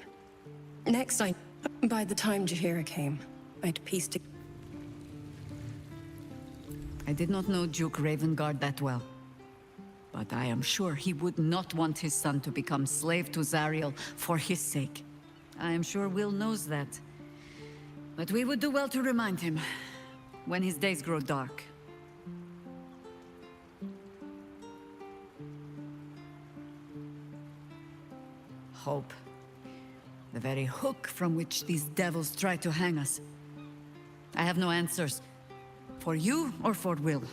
by the time Jaheira came, I'd pieced it. I did not know Duke Ravengard that well. But I am sure he would not want his son to become slave to Zariel for his sake. I am sure Will knows that. But we would do well to remind him when his days grow dark. Hope. The very hook from which these devils try to hang us. I have no answers. For you or for Will.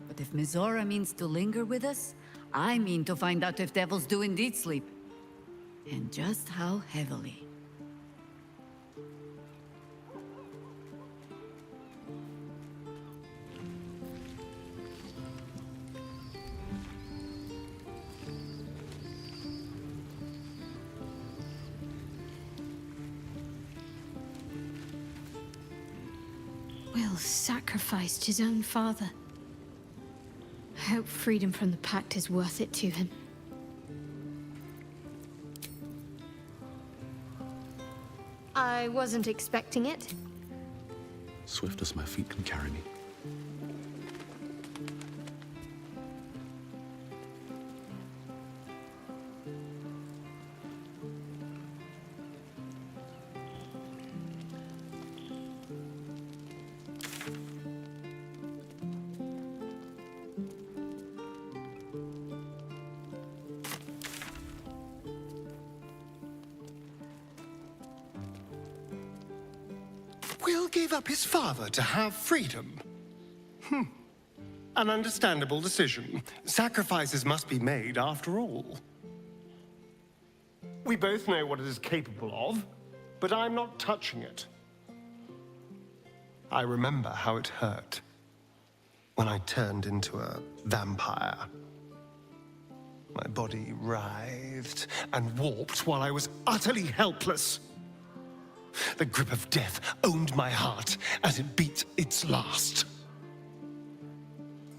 But if Mizora means to linger with us, I mean to find out if devils do indeed sleep. And just how heavily. Will sacrificed his own father. I hope freedom from the Pact is worth it to him. I wasn't expecting it. Swift as my feet can carry me. Will gave up his father to have freedom. An understandable decision. Sacrifices must be made after all. We both know what it is capable of, but I'm not touching it. I remember how it hurt when I turned into a vampire. My body writhed and warped while I was utterly helpless. The grip of death owned my heart as it beat its last.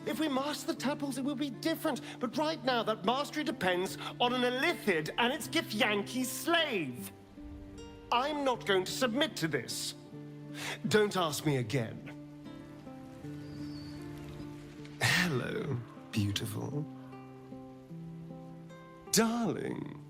If we master the tadpoles, it will be different. But right now, that mastery depends on an Illithid and its Githyanki slave. I'm not going to submit to this. Don't ask me again. Hello, beautiful. Darling.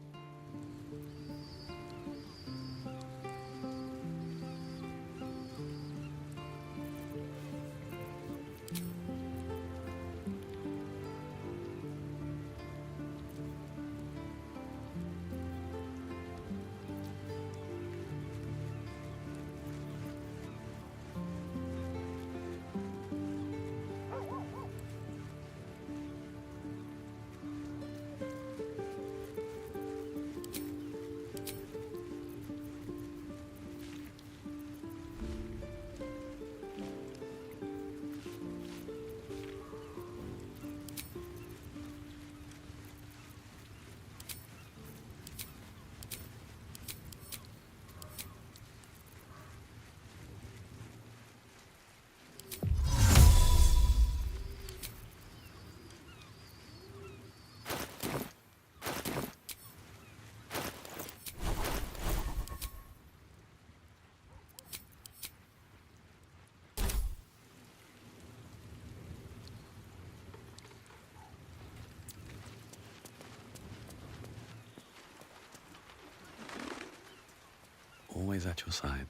Always at your side.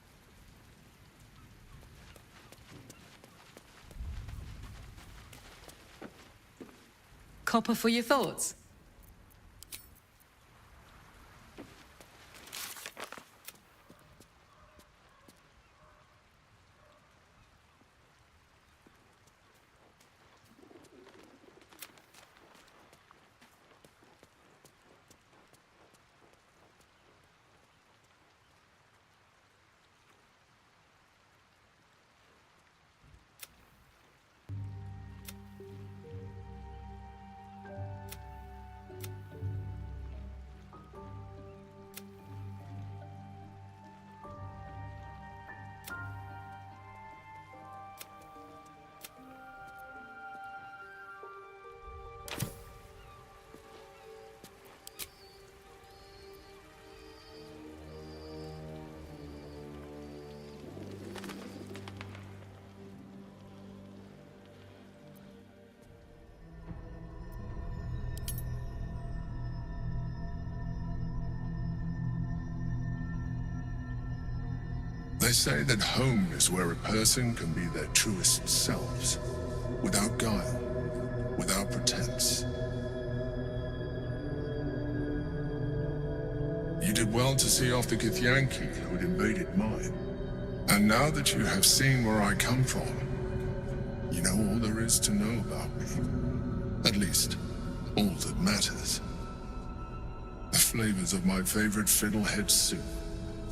Copper for your thoughts. They say that home is where a person can be their truest selves, without guile, without pretense. You did well to see off the Githyanki who'd invaded mine. And now that you have seen where I come from, you know all there is to know about me. At least, all that matters. The flavors of my favorite fiddlehead soup,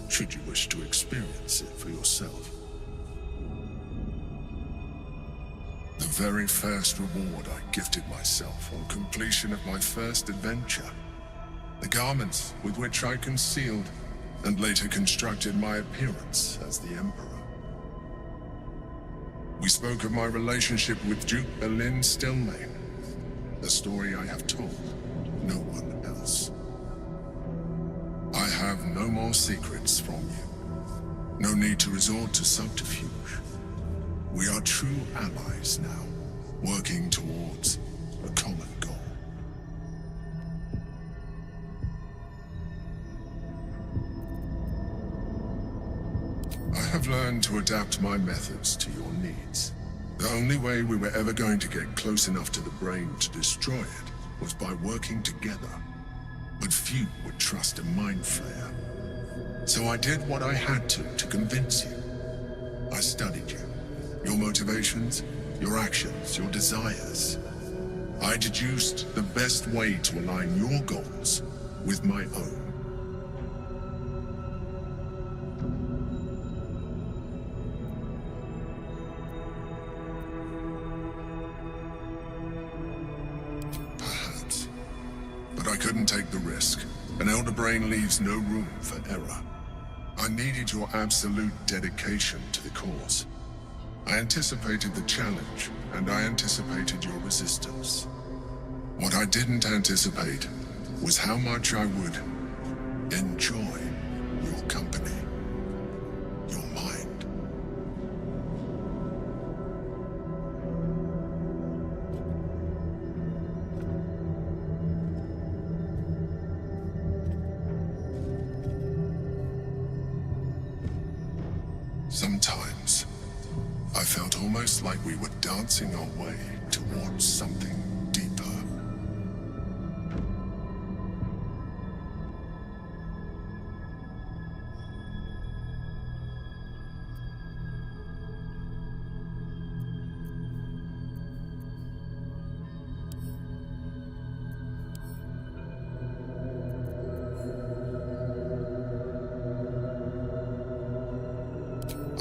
should you wish to experience it for yourself. The very first reward I gifted myself on completion of my first adventure. The garments with which I concealed and later constructed my appearance as the Emperor. We spoke of my relationship with Duke Berlin Stillmain, a story I have told no one else. I have no more secrets from you. No need to resort to subterfuge. We are true allies now, working towards a common goal. I have learned to adapt my methods to your needs. The only way we were ever going to get close enough to the brain to destroy it was by working together. But few would trust a mind flayer. So I did what I had to convince you. I studied you, your motivations, your actions, your desires. I deduced the best way to align your goals with my own. Perhaps. But I couldn't take the risk. An Elder Brain leaves no room for error. I needed your absolute dedication to the cause. I anticipated the challenge, and I anticipated your resistance. What I didn't anticipate was how much I would enjoy your company, your mind. Sometimes, I felt almost like we were dancing our way towards something deeper.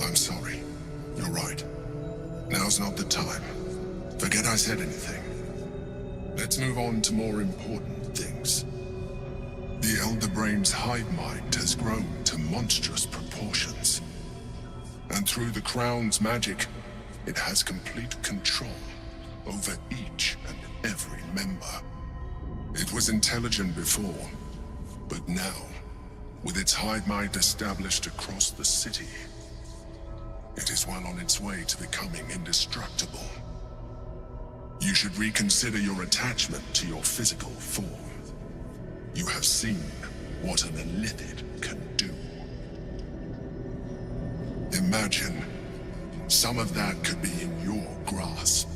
I'm sorry. You're right. Now's not the time. Forget I said anything. Let's move on to more important things. The Elder Brain's hive mind has grown to monstrous proportions. And through the Crown's magic, it has complete control over each and every member. It was intelligent before, but now, with its hive mind established across the city, it is well on its way to becoming indestructible. You should reconsider your attachment to your physical form. You have seen what an illithid can do. Imagine some of that could be in your grasp.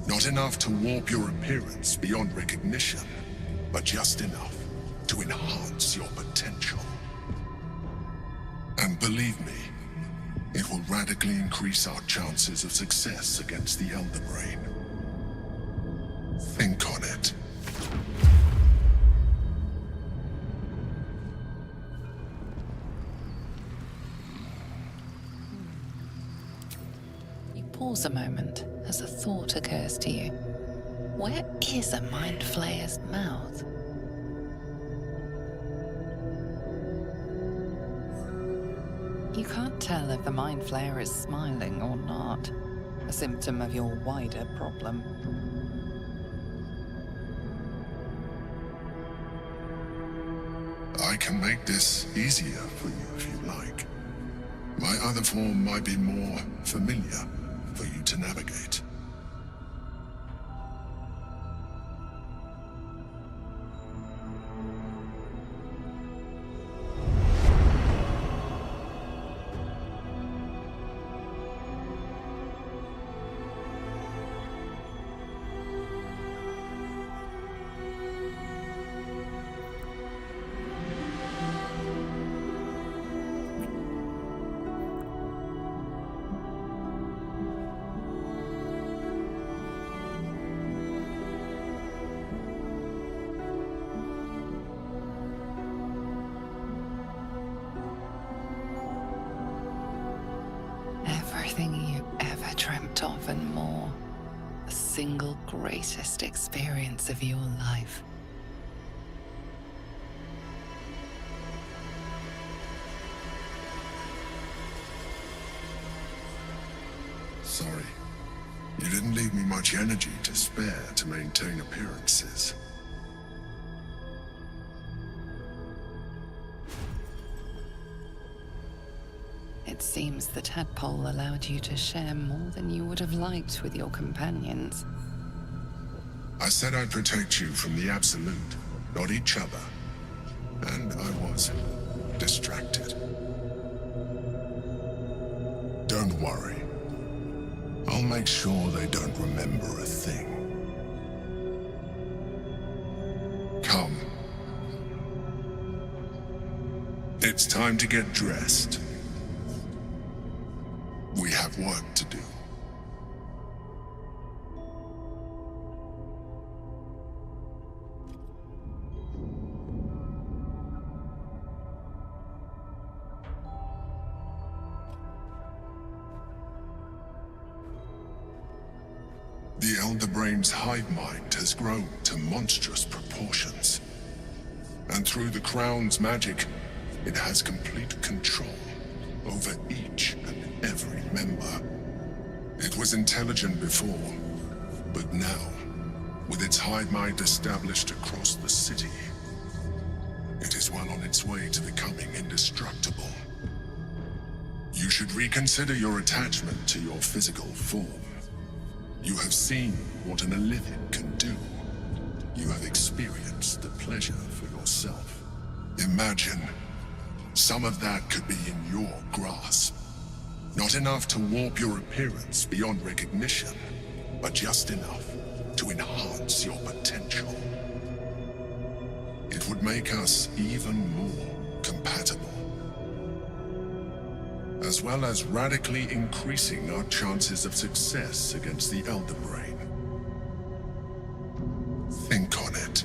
Not enough to warp your appearance beyond recognition, but just enough to enhance your potential. And believe me, it will radically increase our chances of success against the Elder Brain. Think on it. You pause a moment as a thought occurs to you. Where is a mind flayer's mouth? You can't tell if the mind flayer is smiling or not, a symptom of your wider problem. I can make this easier for you if you like. My other form might be more familiar for you to navigate. everything you ever dreamt of and more. The single greatest experience of your life. Sorry. You didn't leave me much energy to spare to maintain appearances. It seems the tadpole allowed you to share more than you would have liked with your companions. I said I'd protect you from the absolute, not each other. And I was distracted. Don't worry. I'll make sure they don't remember a thing. Come. It's time to get dressed. We have work to do. The Elder Brain's hive mind has grown to monstrous proportions. And through the Crown's magic, it has complete control over each and every member. It was intelligent before, but now, with its hive mind established across the city, it is well on its way to becoming indestructible. You should reconsider your attachment to your physical form. You have seen what an Illithid can do. You have experienced the pleasure for yourself. Imagine some of that could be in your grasp. Not enough to warp your appearance beyond recognition, but just enough to enhance your potential. It would make us even more compatible, as well as radically increasing our chances of success against the Elder Brain. Think on it.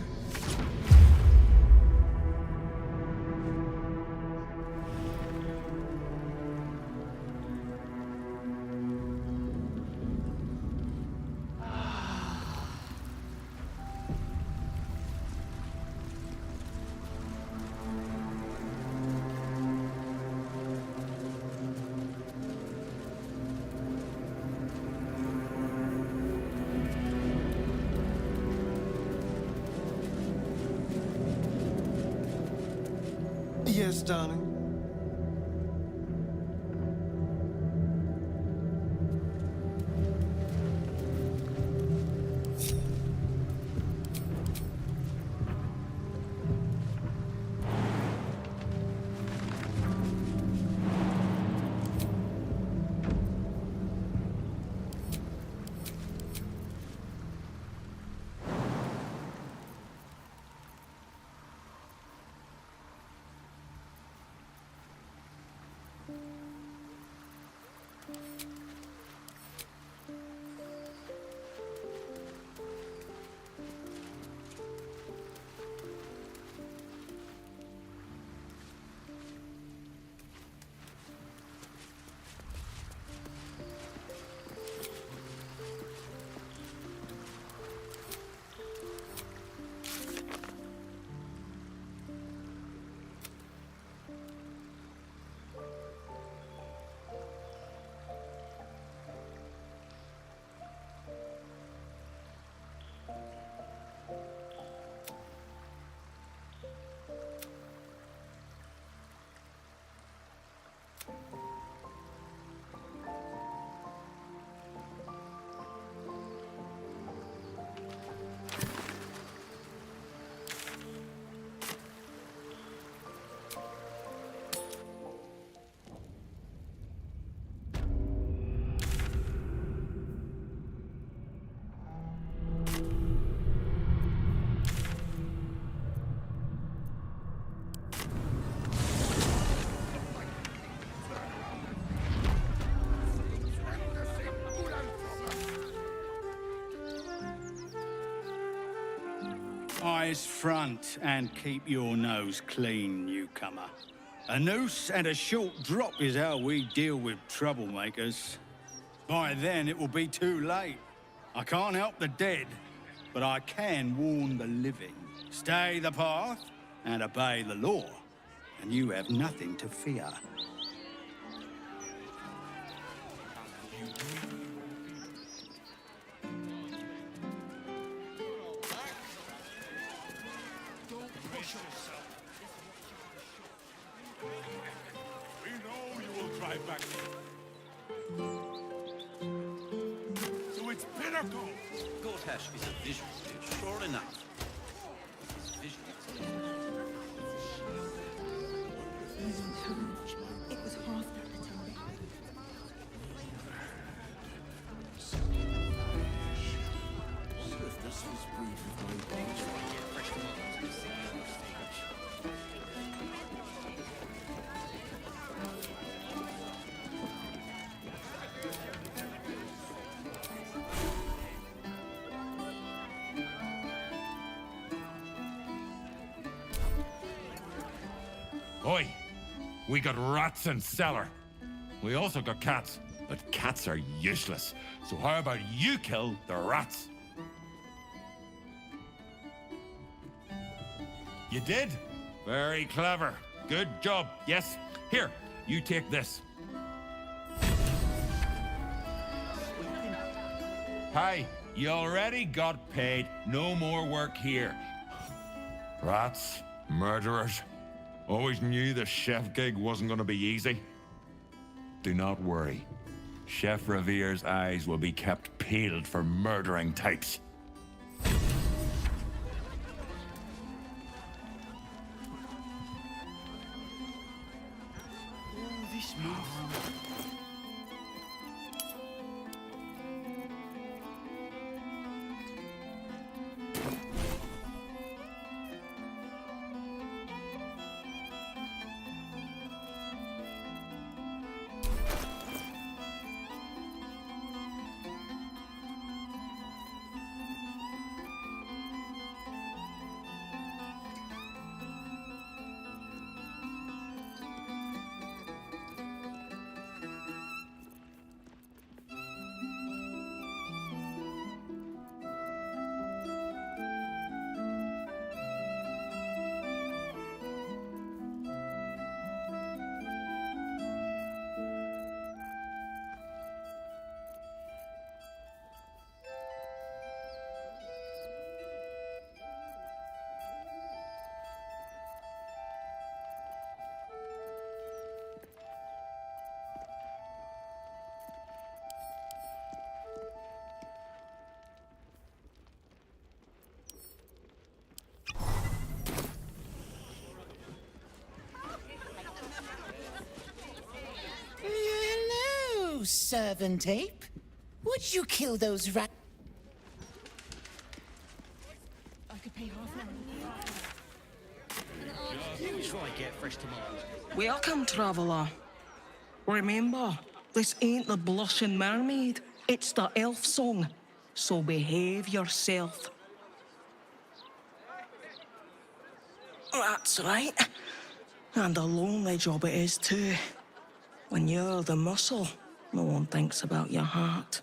Yes, darling. Eyes front and keep your nose clean, newcomer. A noose and a short drop is how we deal with troublemakers. By then, it will be too late. I can't help the dead, but I can warn the living. Stay the path and obey the law, and you have nothing to fear. We know you will drive back. So it's Pinnacle! Gortash is a vision, sure enough. His vision. It was half that time. Wonder if this was brief with my days. Oi! We got rats in cellar. We also got cats, but cats are useless. So how about you kill the rats? You did? Very clever. Good job. Yes. Here, you take this. Hi, you already got paid. No more work here. Rats, murderers. Always knew the chef gig wasn't going to be easy. Do not worry. Chef Revere's eyes will be kept peeled for murdering types. Hello, servant ape. Would you kill those rat? I could pay half now. Try get fresh tomatoes. Welcome, traveller. Remember, this ain't the Blushing Mermaid. It's the elf song. So behave yourself. That's right. And a lonely job it is, too. When you're the muscle, no one thinks about your heart.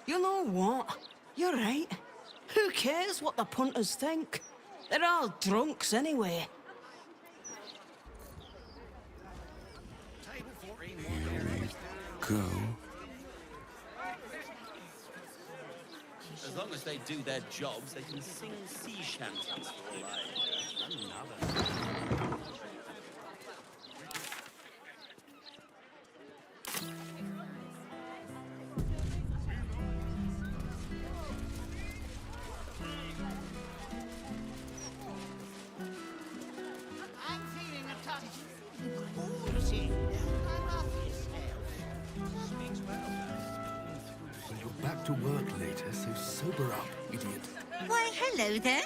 You know what? You're right. Who cares what the punters think? They're all drunks anyway. Go. As long as they do their jobs, they can sing sea shanties for all I know. Another. I'm feeling a touch. So you're back to work later, so sober up, idiot. Why, hello there.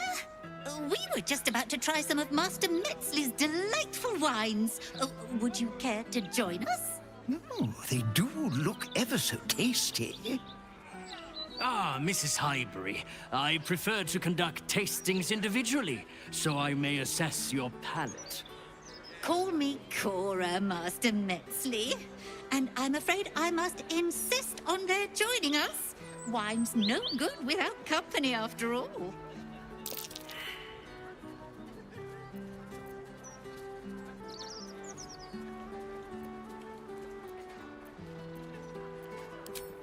We were just about to try some of Master Metzley's delightful wines. Would you care to join us? Oh, they do look ever so tasty. Ah, Mrs. Highbury. I prefer to conduct tastings individually, so I may assess your palate. Call me Cora, Master Metzley. And I'm afraid I must insist on their joining us. Wine's no good without company, after all.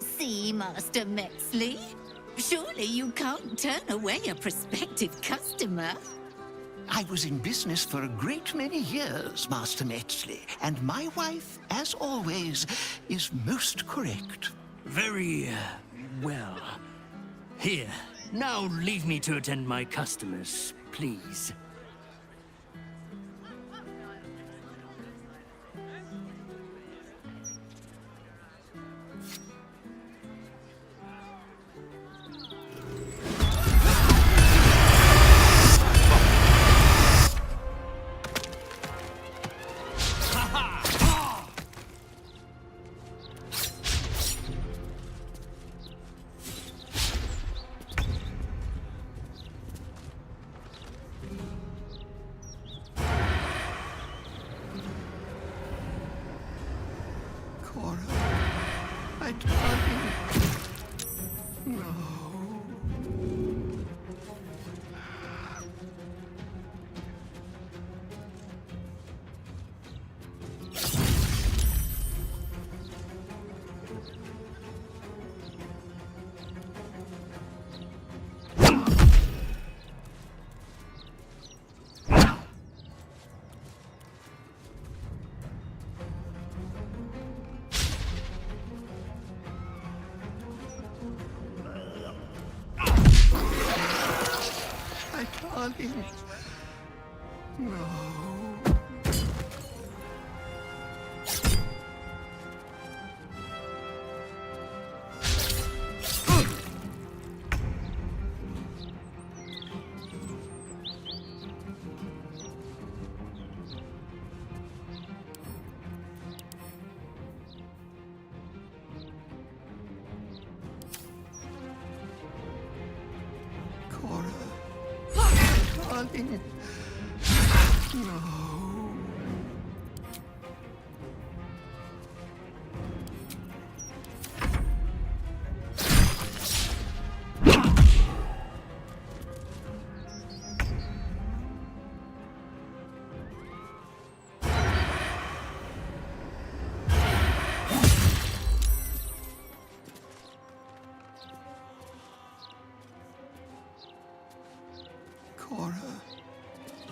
See, Master Metzley? Surely you can't turn away a prospective customer. I was in business for a great many years, Master Metzley, and my wife, as always, is most correct. Very, well. Here, now leave me to attend my customers, please. Cora, my darling. No. My darling. No. Cora. Darling. No. Cora,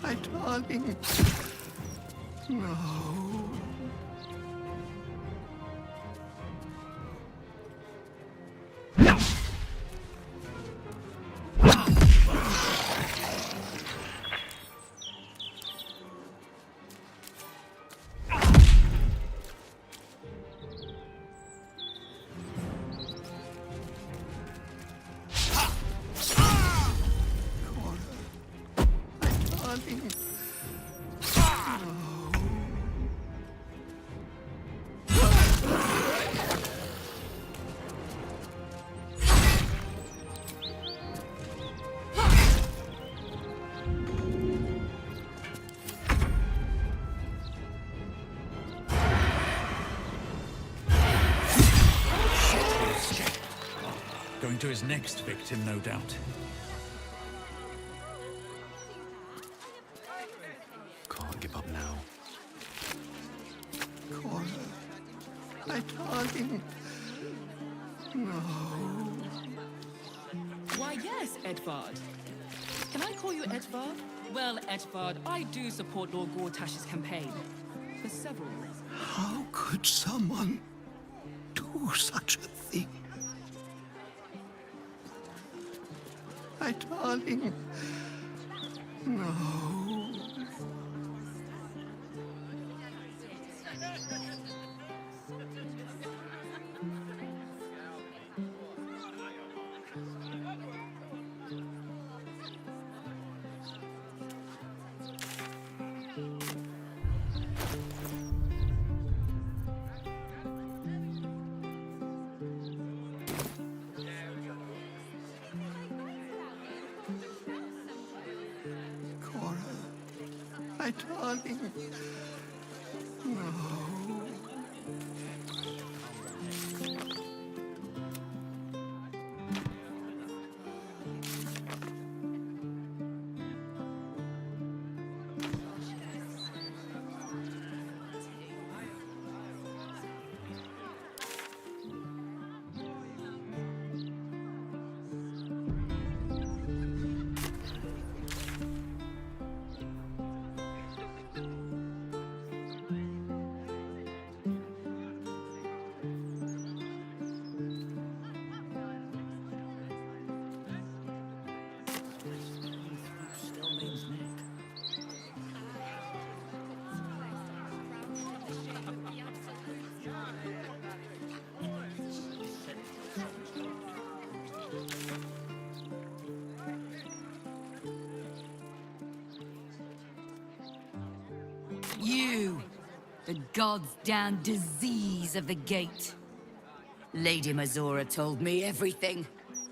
my darling. No. Darling. Going to his next victim, no doubt. Can't give up now. Cora, my darling. No. Why, yes, Edvard. Can I call you Edvard? Well, Edvard, I do support Lord Gortash's campaign. For several reasons. How could someone do such a thing? My darling. No. My darling. You, the god's damned disease of the gate. Lady Mazora told me everything.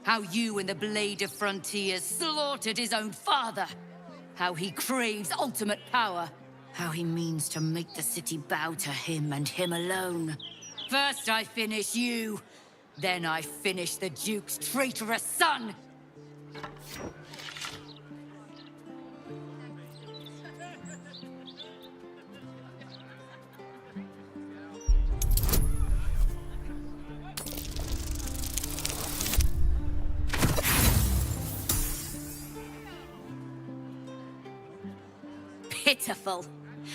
How you and the Blade of Frontiers slaughtered his own father. How he craves ultimate power. How he means to make the city bow to him and him alone. First I finish you, then I finish the Duke's traitorous son! Pitiful.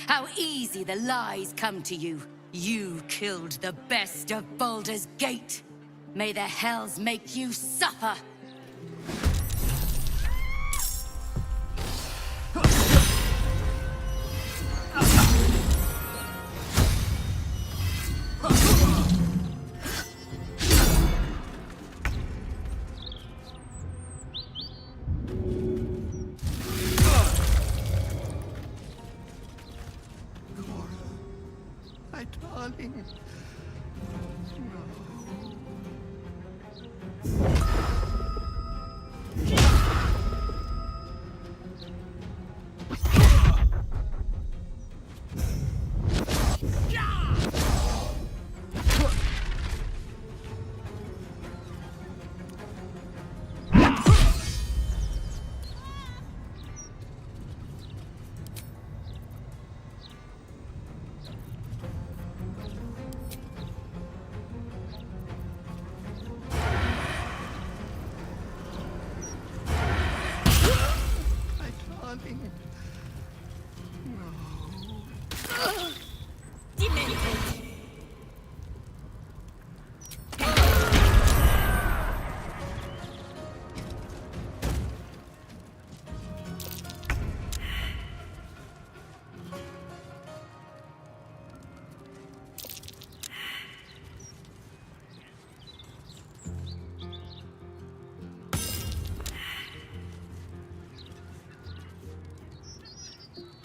How easy the lies come to you. You killed the best of Baldur's Gate. May the hells make you suffer. My darling.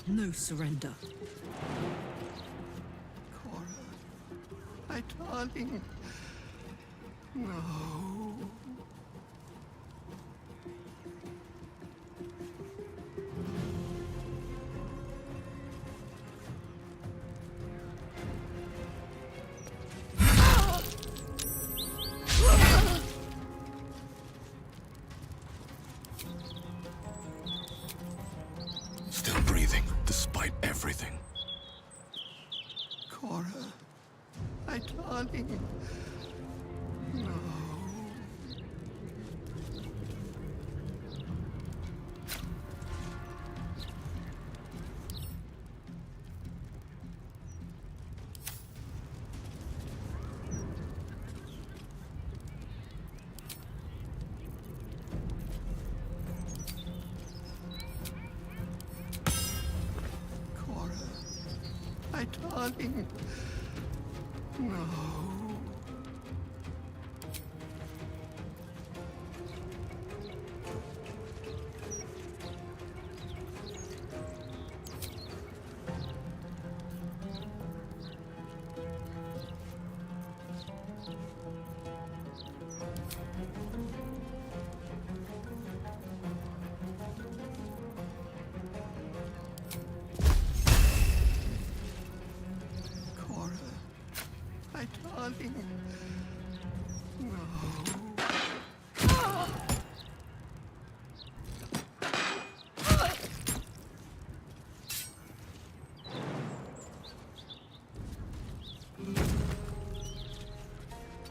No surrender. Cora, my darling. No. Still breathing, despite everything. Cora, my darling. No. Cora, my darling. No. darling.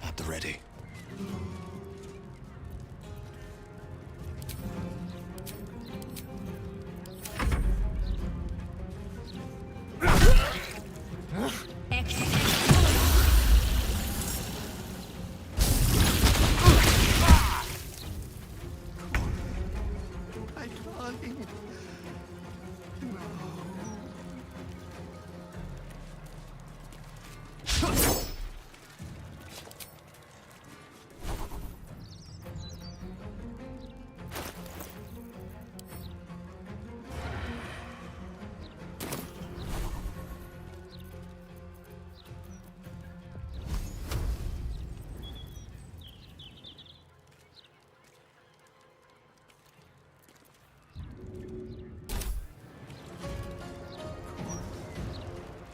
At the ready.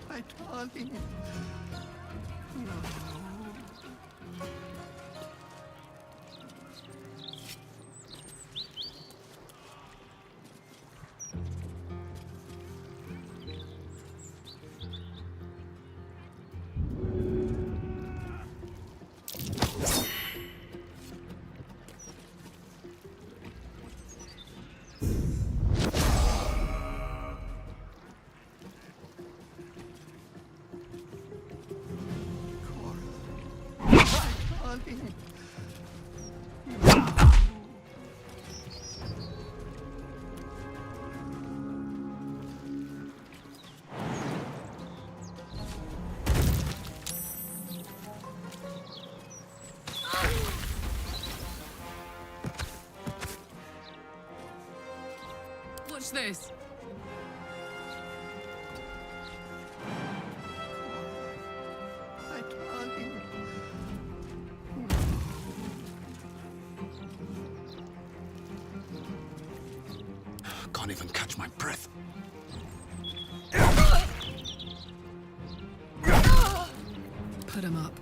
My darling. My darling. Darling. Watch this. My darling. Can't even catch my breath. Put him up.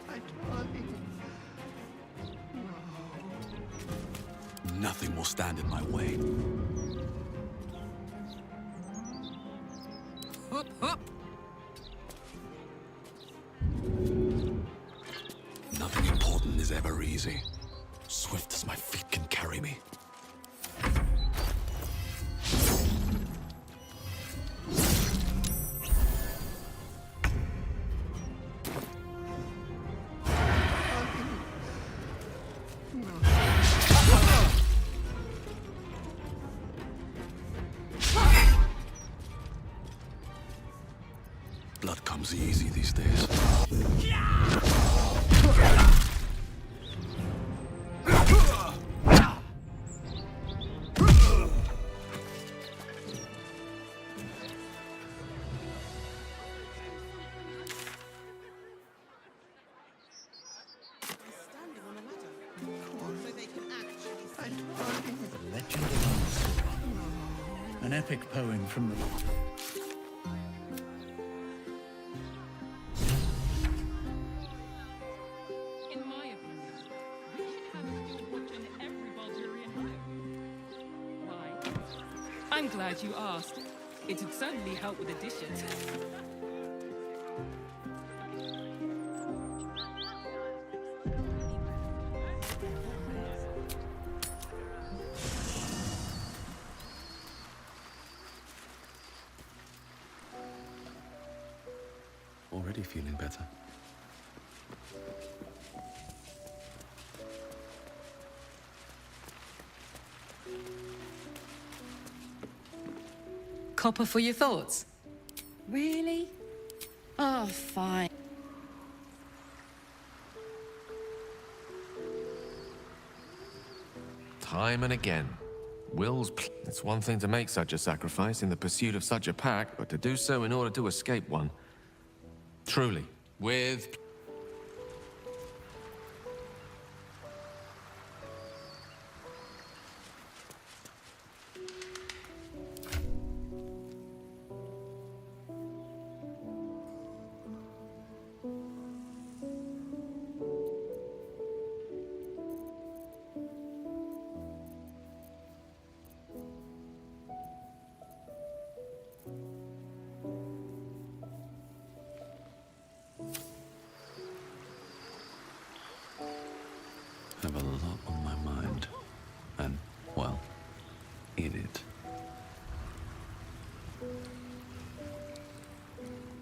My darling. Nothing will stand in my way. Hop, hop. Nothing important is ever easy. Swift as my feet can carry me. Blood comes easy these days. The Legend of Baldur. An epic poem from the... In my opinion, we should have a good watch in every Baldurian home. Why? I'm glad you asked. It would certainly help with additions. Already feeling better. Copper for your thoughts? Really? Oh, fine. Time and again. It's one thing to make such a sacrifice in the pursuit of such a pack, but to do so in order to escape one. Truly. With...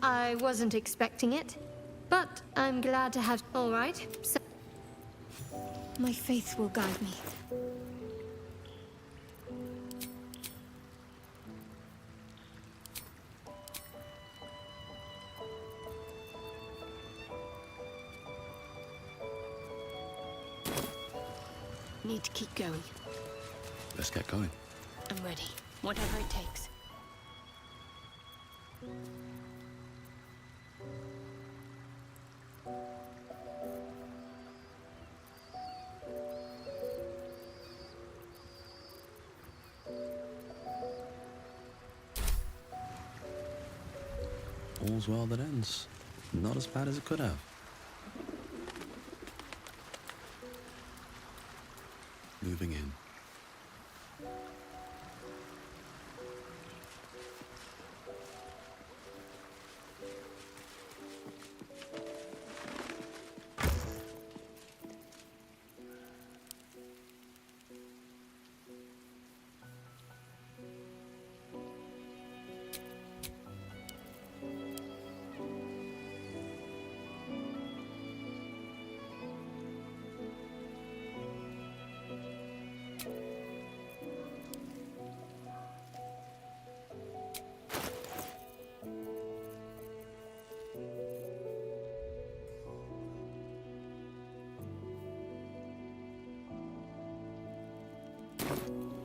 I wasn't expecting it, but I'm glad to have... All right, so... My faith will guide me. Need to keep going. Let's get going. I'm ready. Whatever it takes. All's well that ends. Not as bad as it could have. Moving in.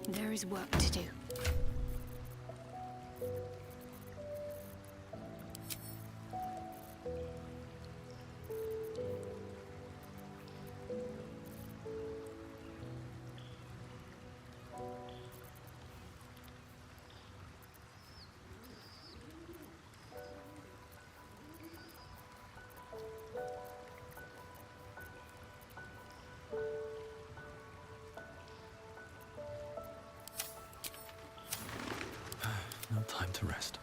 There is work to do. No time to rest.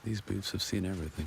These boots have seen everything.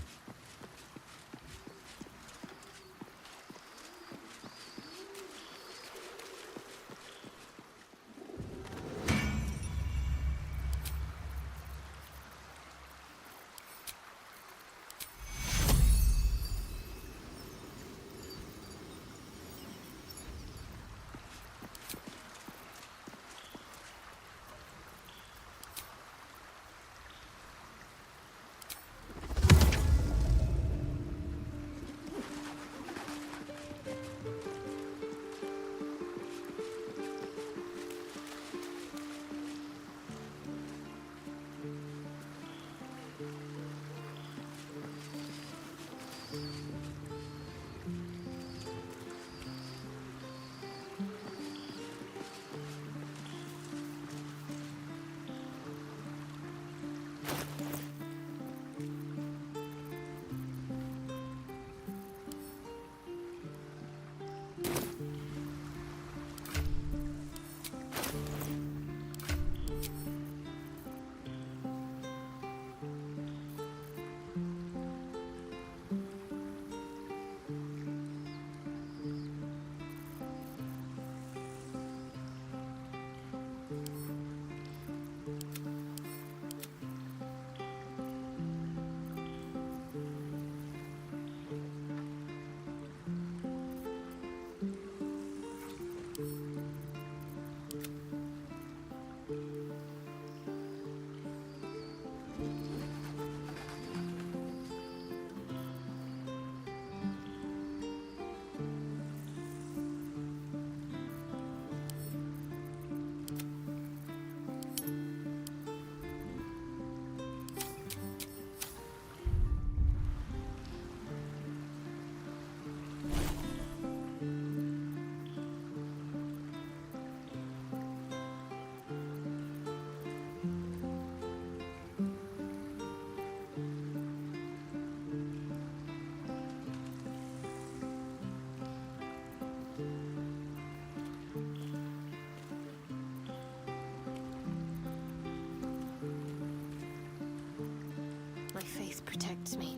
faith protects me.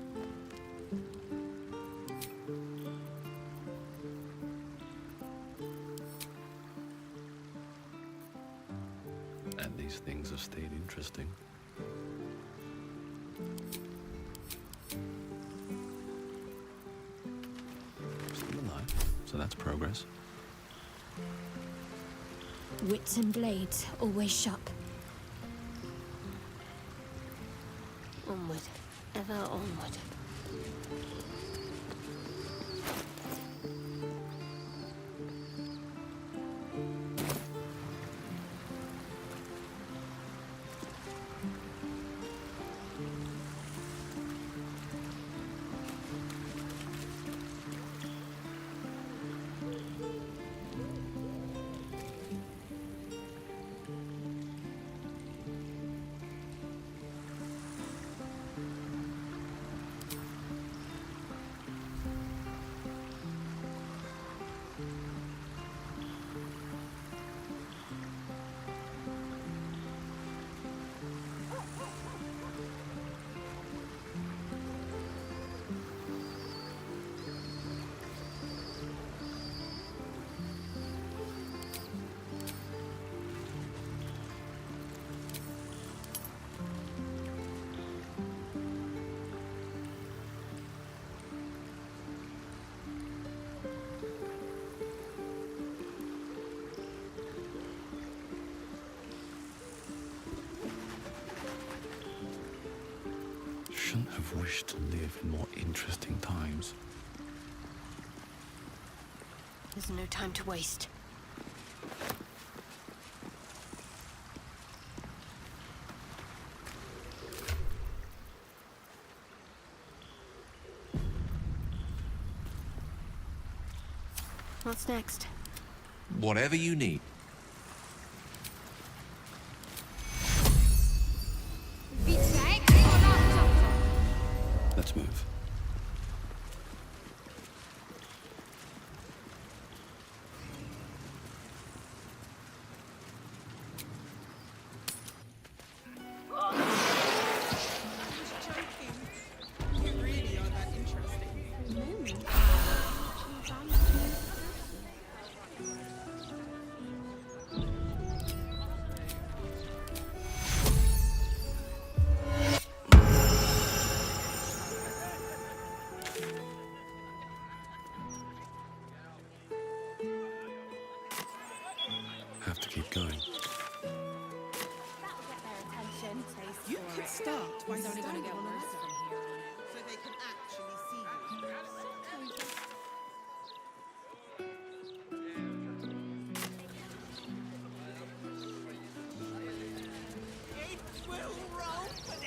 And these things have stayed interesting. Still alive, so that's progress. Wits and blades, always sharp. Onward, ever onward. Shouldn't have wished to live in more interesting times. There's no time to waste. What's next? Whatever you need. Let's move. Have to keep going. You could start by standing on us from here on out, so they can actually see you. It will roll for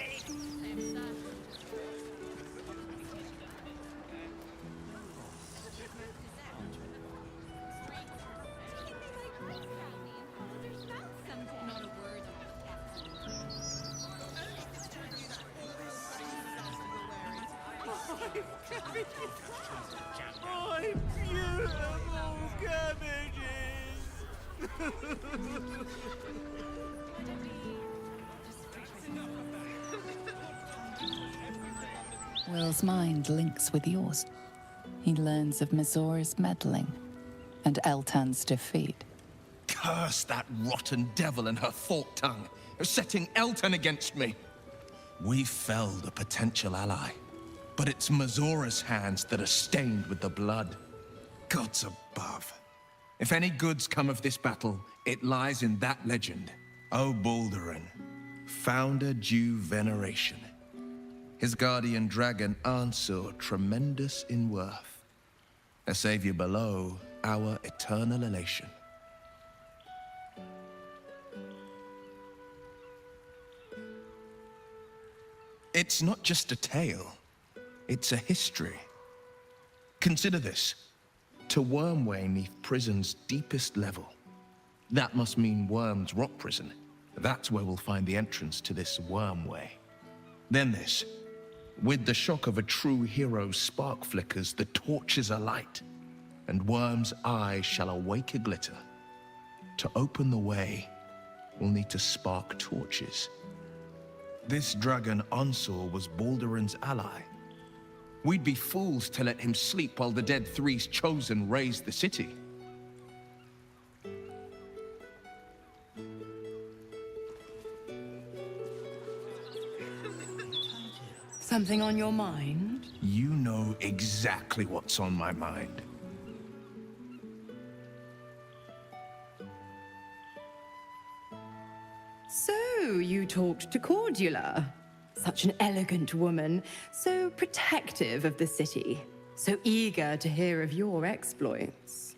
My beautiful cabbages! Will's mind links with yours. He learns of Mazora's meddling and Eltan's defeat. Curse that rotten devil and her forked tongue, setting Eltan against me. We felled a potential ally, but it's Mazora's hands that are stained with the blood. Gods above. If any goods come of this battle, it lies in that legend. O Baldurin, founder due veneration. His guardian dragon Ansur, tremendous in worth. A savior below, our eternal elation. It's not just a tale, it's a history. Consider this. To Wormway 'neath prison's deepest level. That must mean Worm's rock prison. That's where we'll find the entrance to this Wormway. Then this. With the shock of a true hero's spark flickers, the torches alight, and Worm's eyes shall awake a glitter. To open the way, we'll need to spark torches. This dragon Onsor was Balduran's ally. We'd be fools to let him sleep while the Dead Three's chosen raised the city. Something on your mind? You know exactly what's on my mind. So, you talked to Cordula. Such an elegant woman, so protective of the city, so eager to hear of your exploits.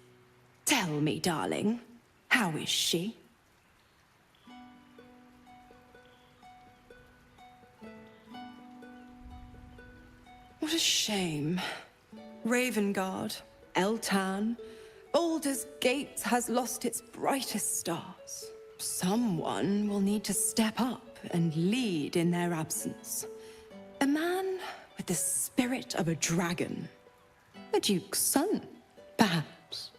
Tell me, darling, how is she? What a shame. Ravengard, Eltan, Baldur's Gate has lost its brightest stars. Someone will need to step up and lead in their absence. A man with the spirit of a dragon. A duke's son, perhaps.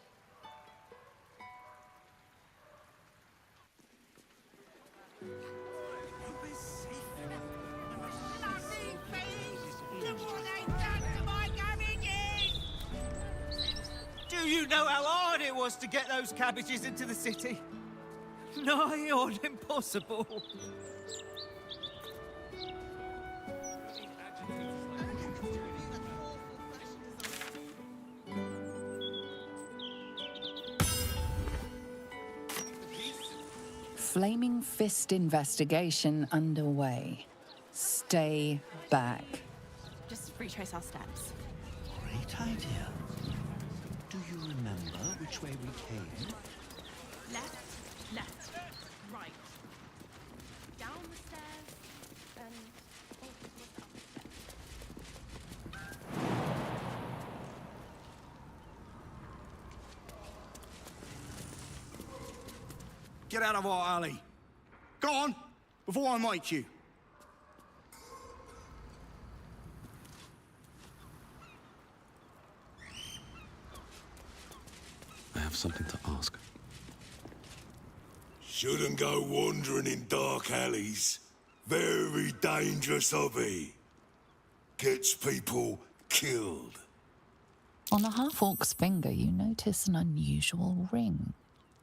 Do you know how hard it was to get those cabbages into the city? Nigh on impossible. Flaming Fist investigation underway. Stay back. Just retrace our steps. Great idea. Do you remember which way we came? Left, right. Down the stairs, and Get out of our alley. Go on, before I make you. I have something to ask. Shouldn't go wandering in dark alleys. Very dangerous hobby. Gets people killed. On the half-orc's finger, you notice an unusual ring.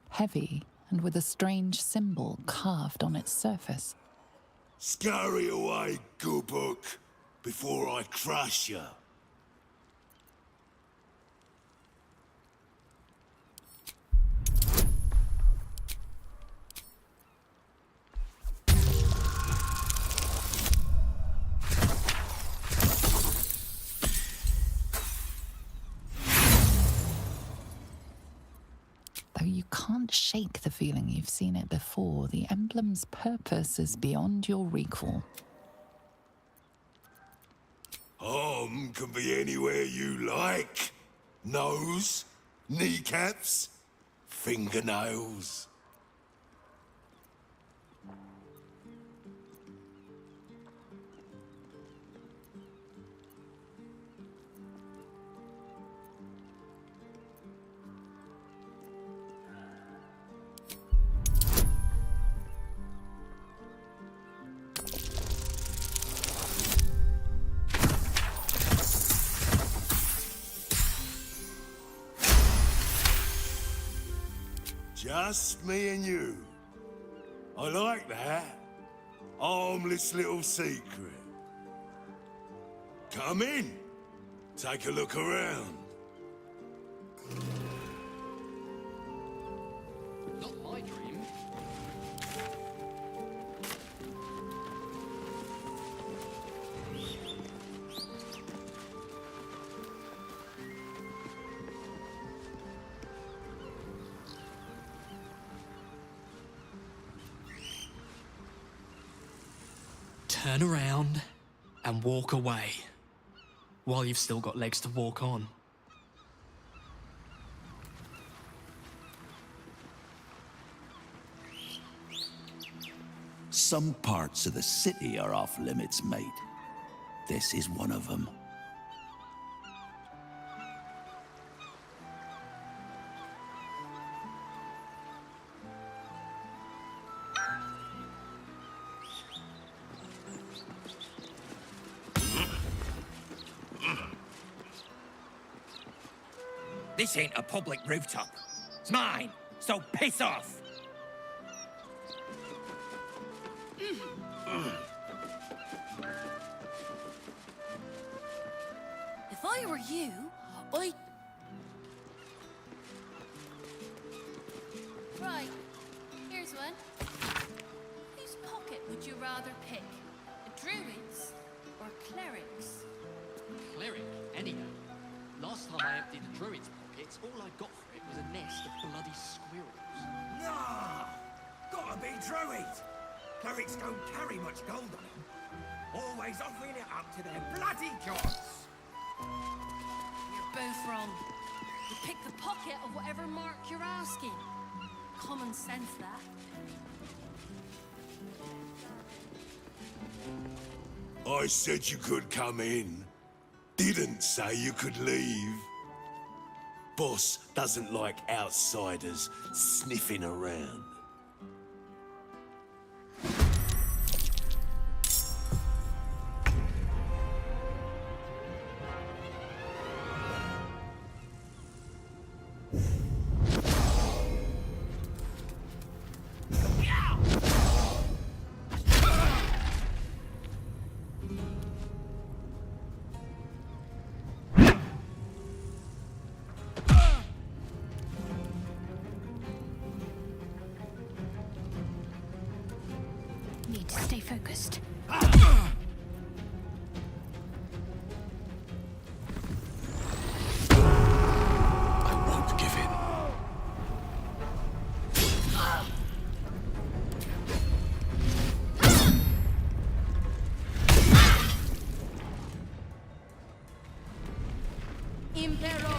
Heavy and with a strange symbol carved on its surface. Scurry away, good book, before I crush you. Though you can't shake the feeling you've seen it before, the emblem's purpose is beyond your recall. Harm can be anywhere you like. Nose, kneecaps, fingernails. Just me and you. I like that. Harmless little secret. Come in. Take a look around. Not my dream. Turn around and walk away while you've still got legs to walk on. Some parts of the city are off limits, mate. This is one of them. This ain't a public rooftop. It's mine, so piss off! If I were you, I'd... Right, here's one. Whose pocket would you rather pick? A druid's or cleric's? Cleric, anyhow. Last time I emptied the druid's pockets, all I got for it was a nest of bloody squirrels. Nah! Gotta be druid! Clerics don't carry much gold on them. Always offering it up to their bloody gods! You're both wrong. You pick the pocket of whatever mark you're asking. Common sense, that. I said you could come in. Didn't say you could leave. Boss doesn't like outsiders sniffing around. Need to stay focused. I won't give in. Impero!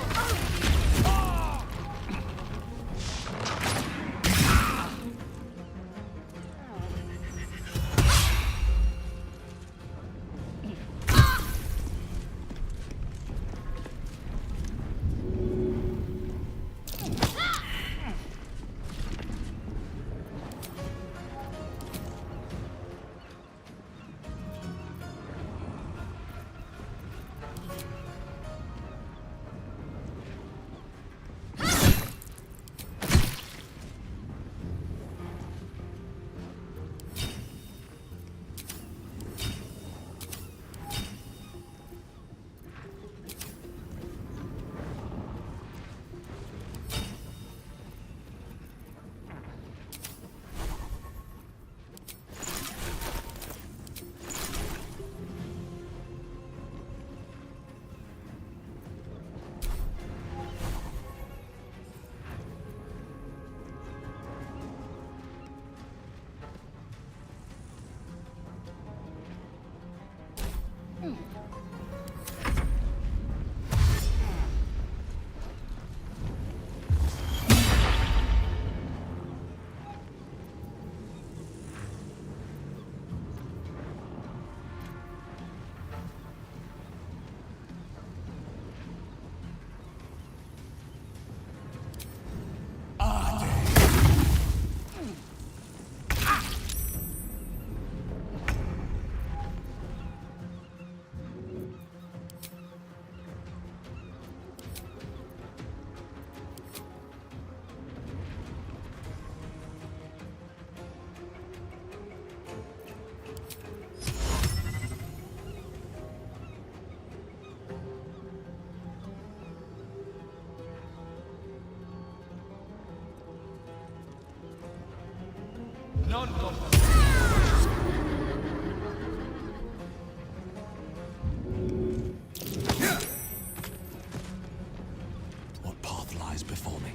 What path lies before me?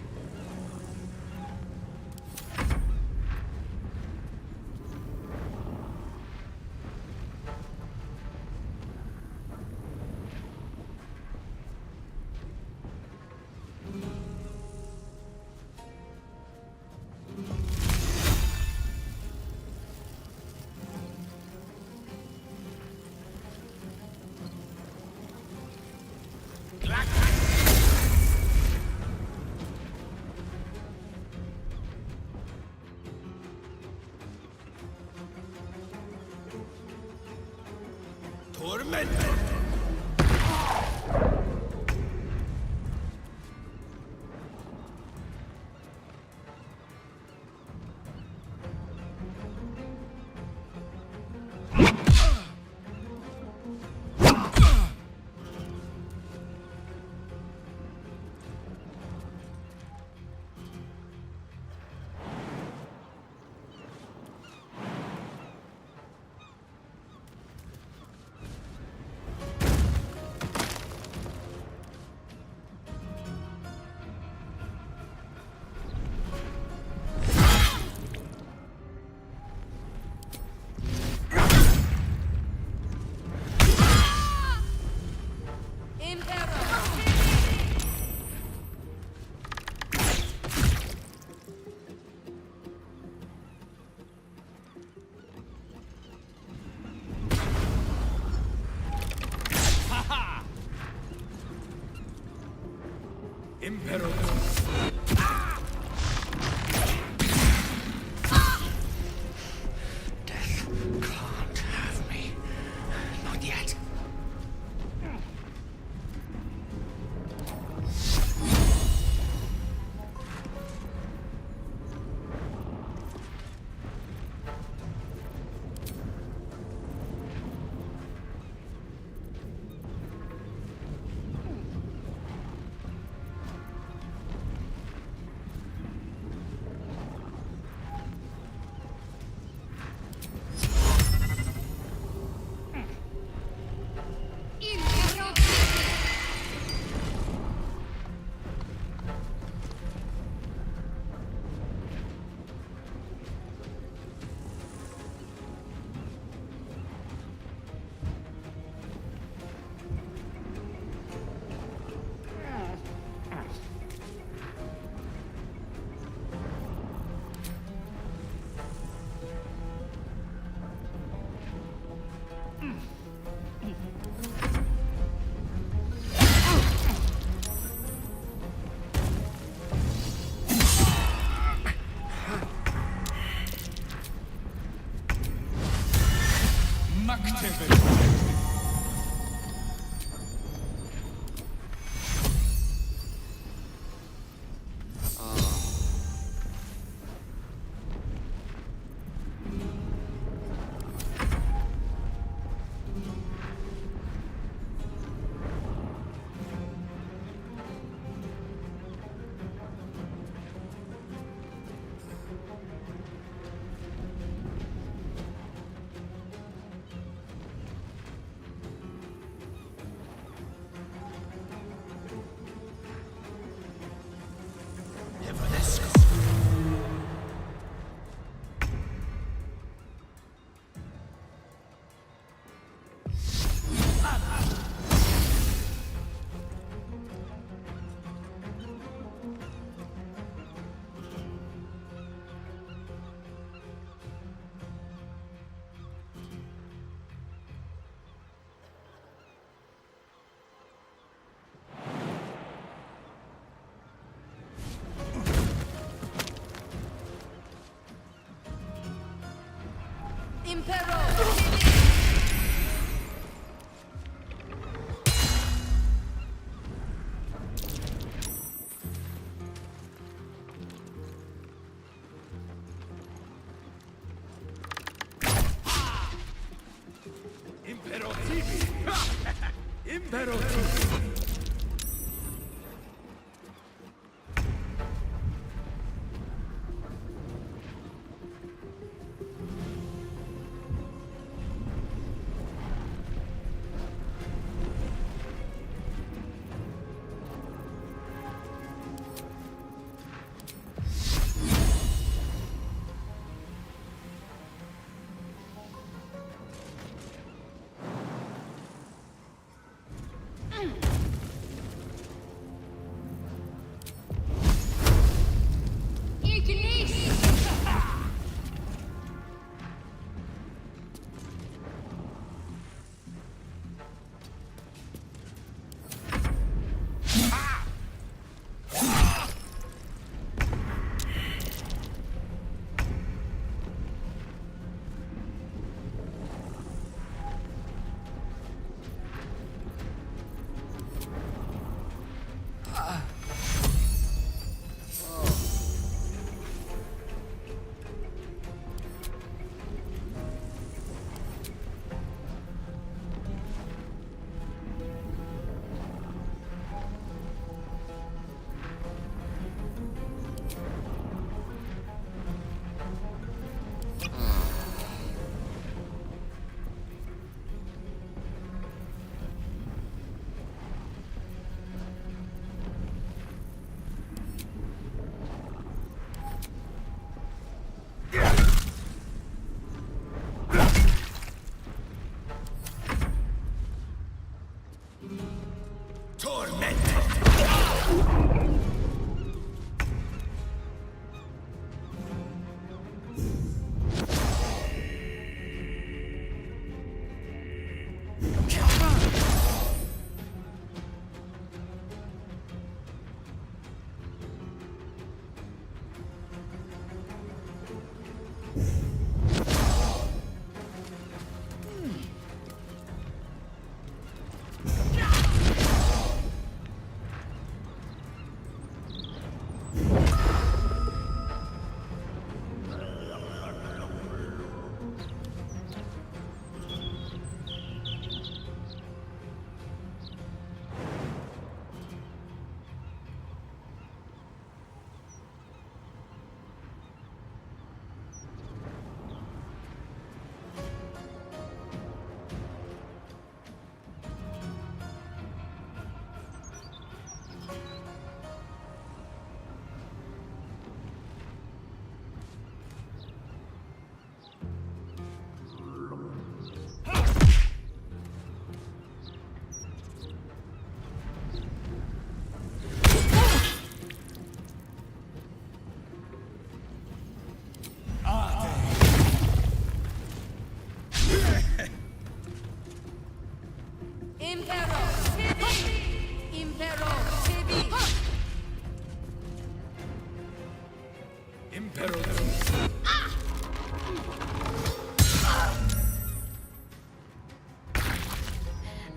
Death can't have me. Not yet.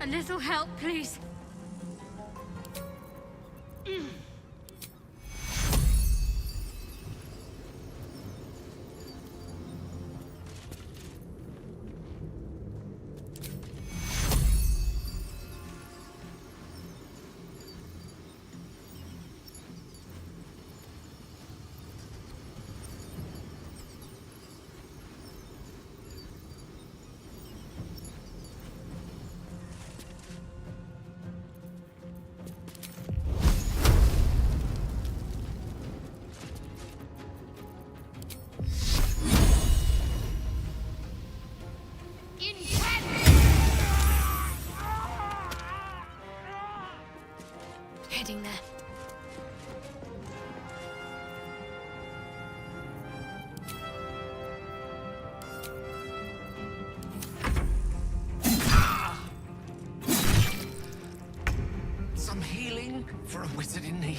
A little help, please. Heading there. Some healing for a wizard in need.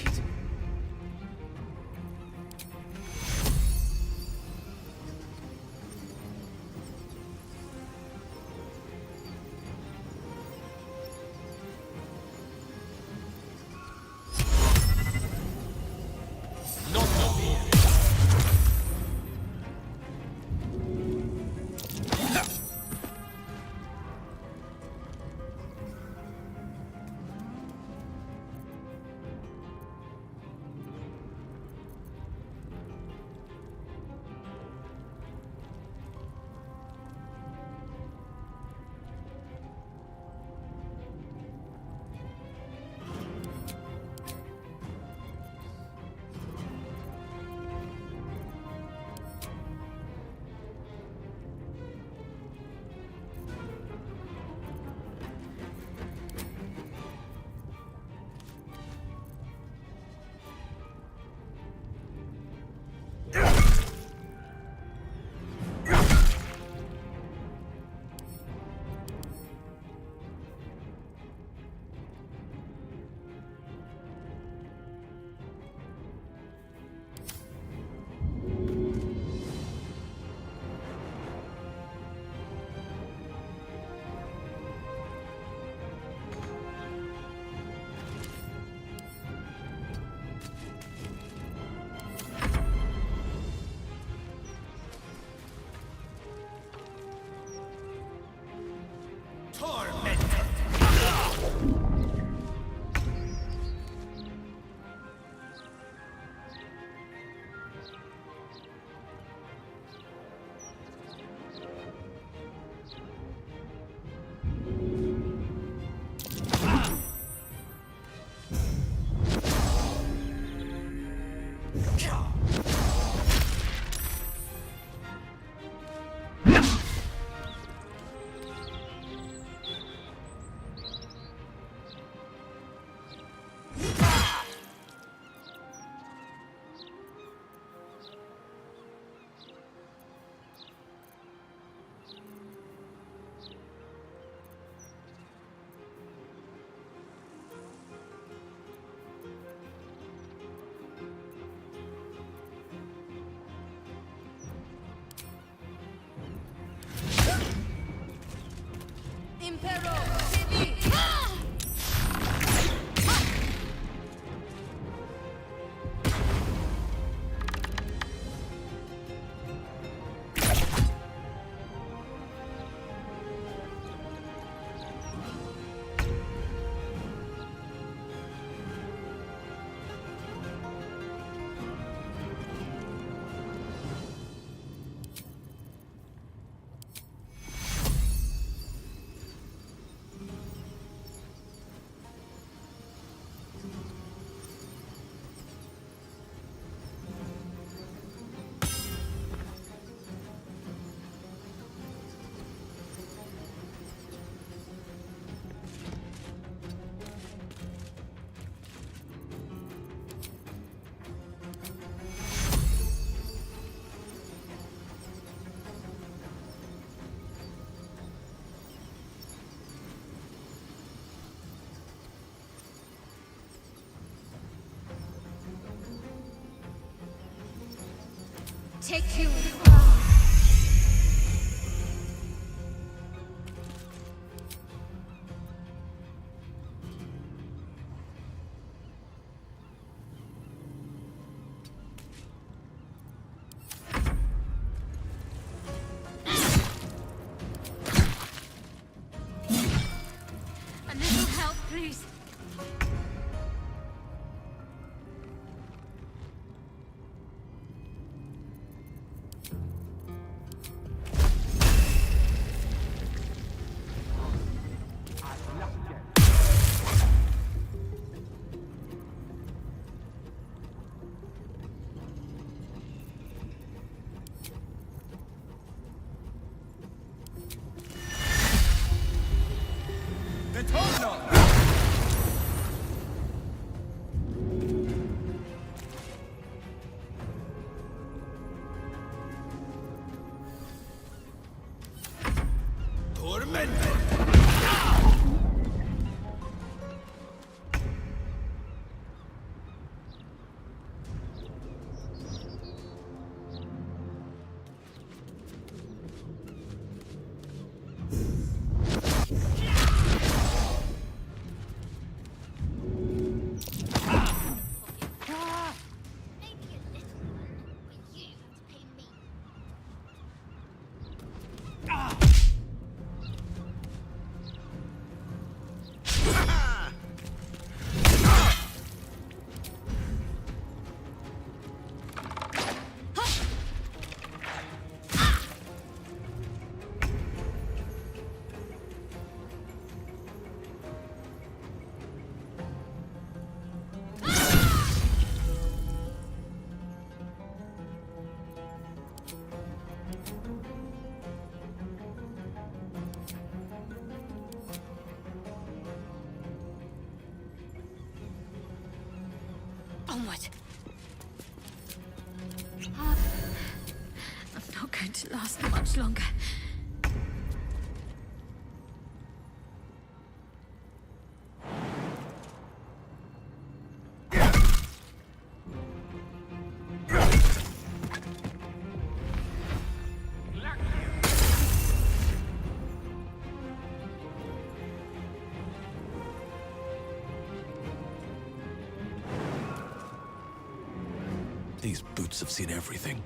Take you. please. Onward. I'm not going to last much longer. These boots have seen everything.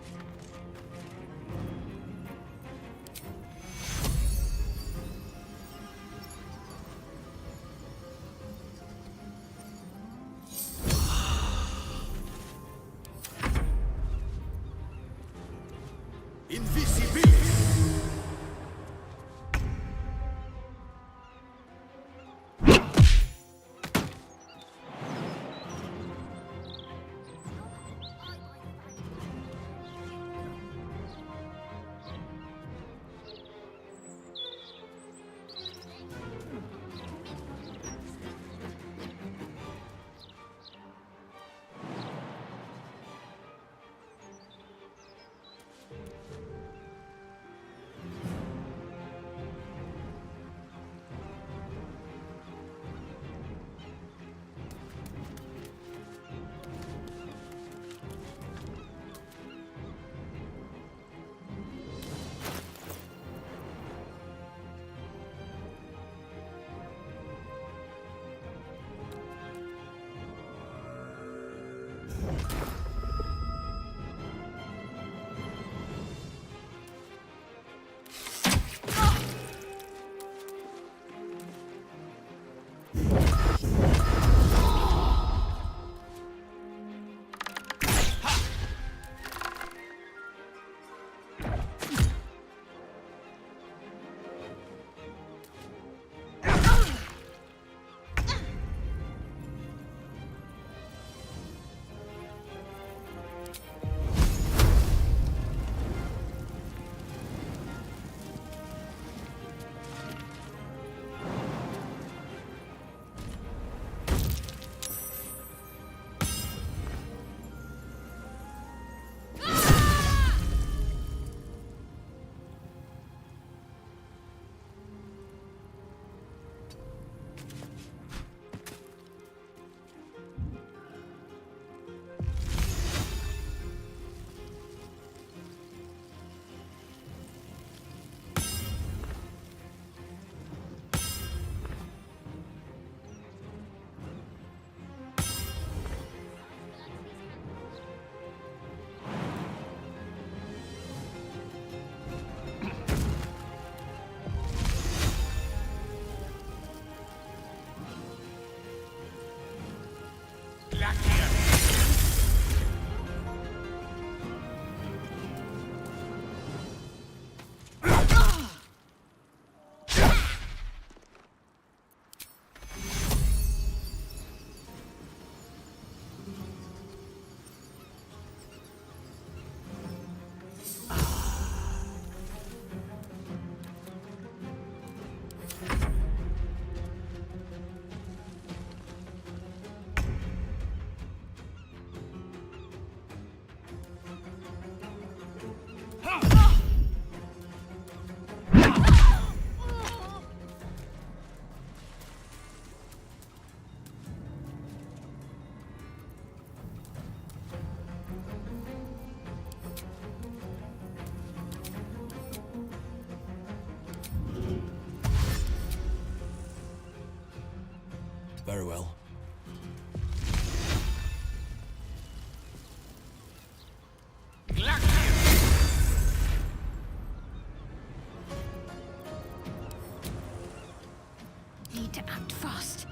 Very well. Need to act fast.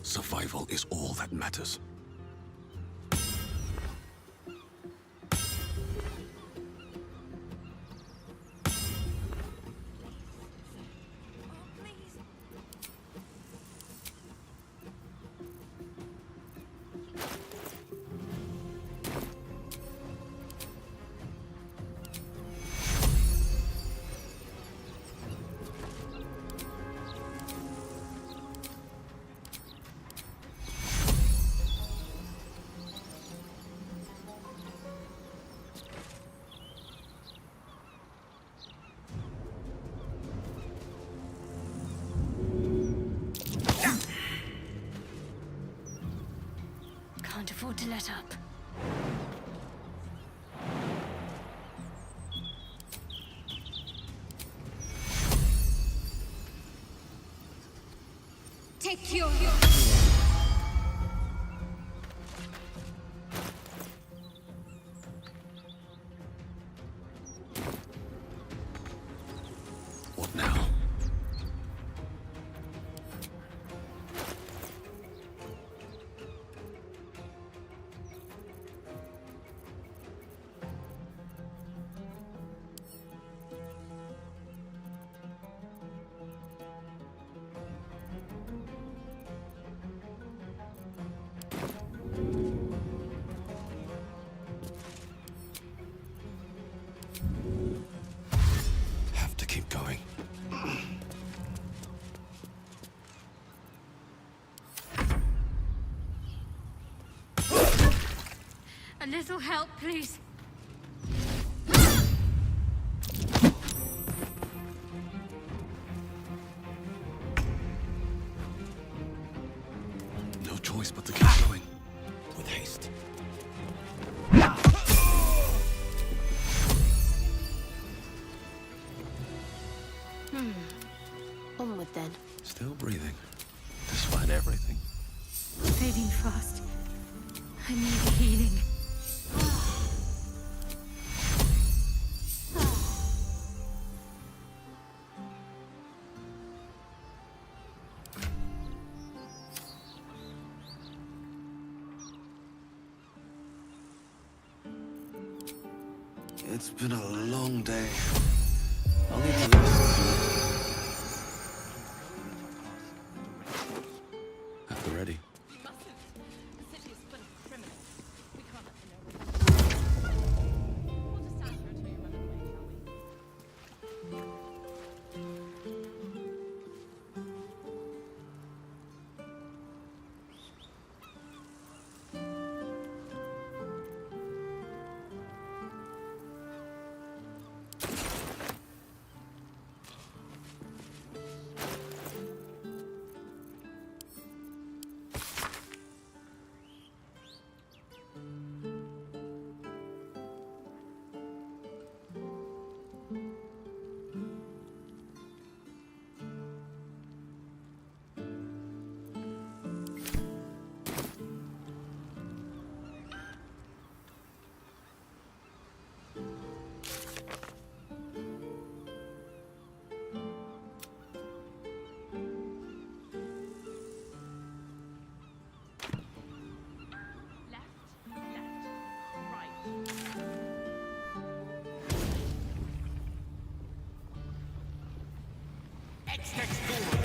Survival is all that matters. Can't afford to let up. Take your... What now? Have to keep going. A little help, please. No choice but to keep going. With haste. Onward then. Still breathing, despite everything. Fading fast. I need healing. It's been a long day. I'll need to rest. At the ready. We mustn't. The city is full of criminals. We can't let them know we're We'll just stand here until you're run away, shall we? Next door.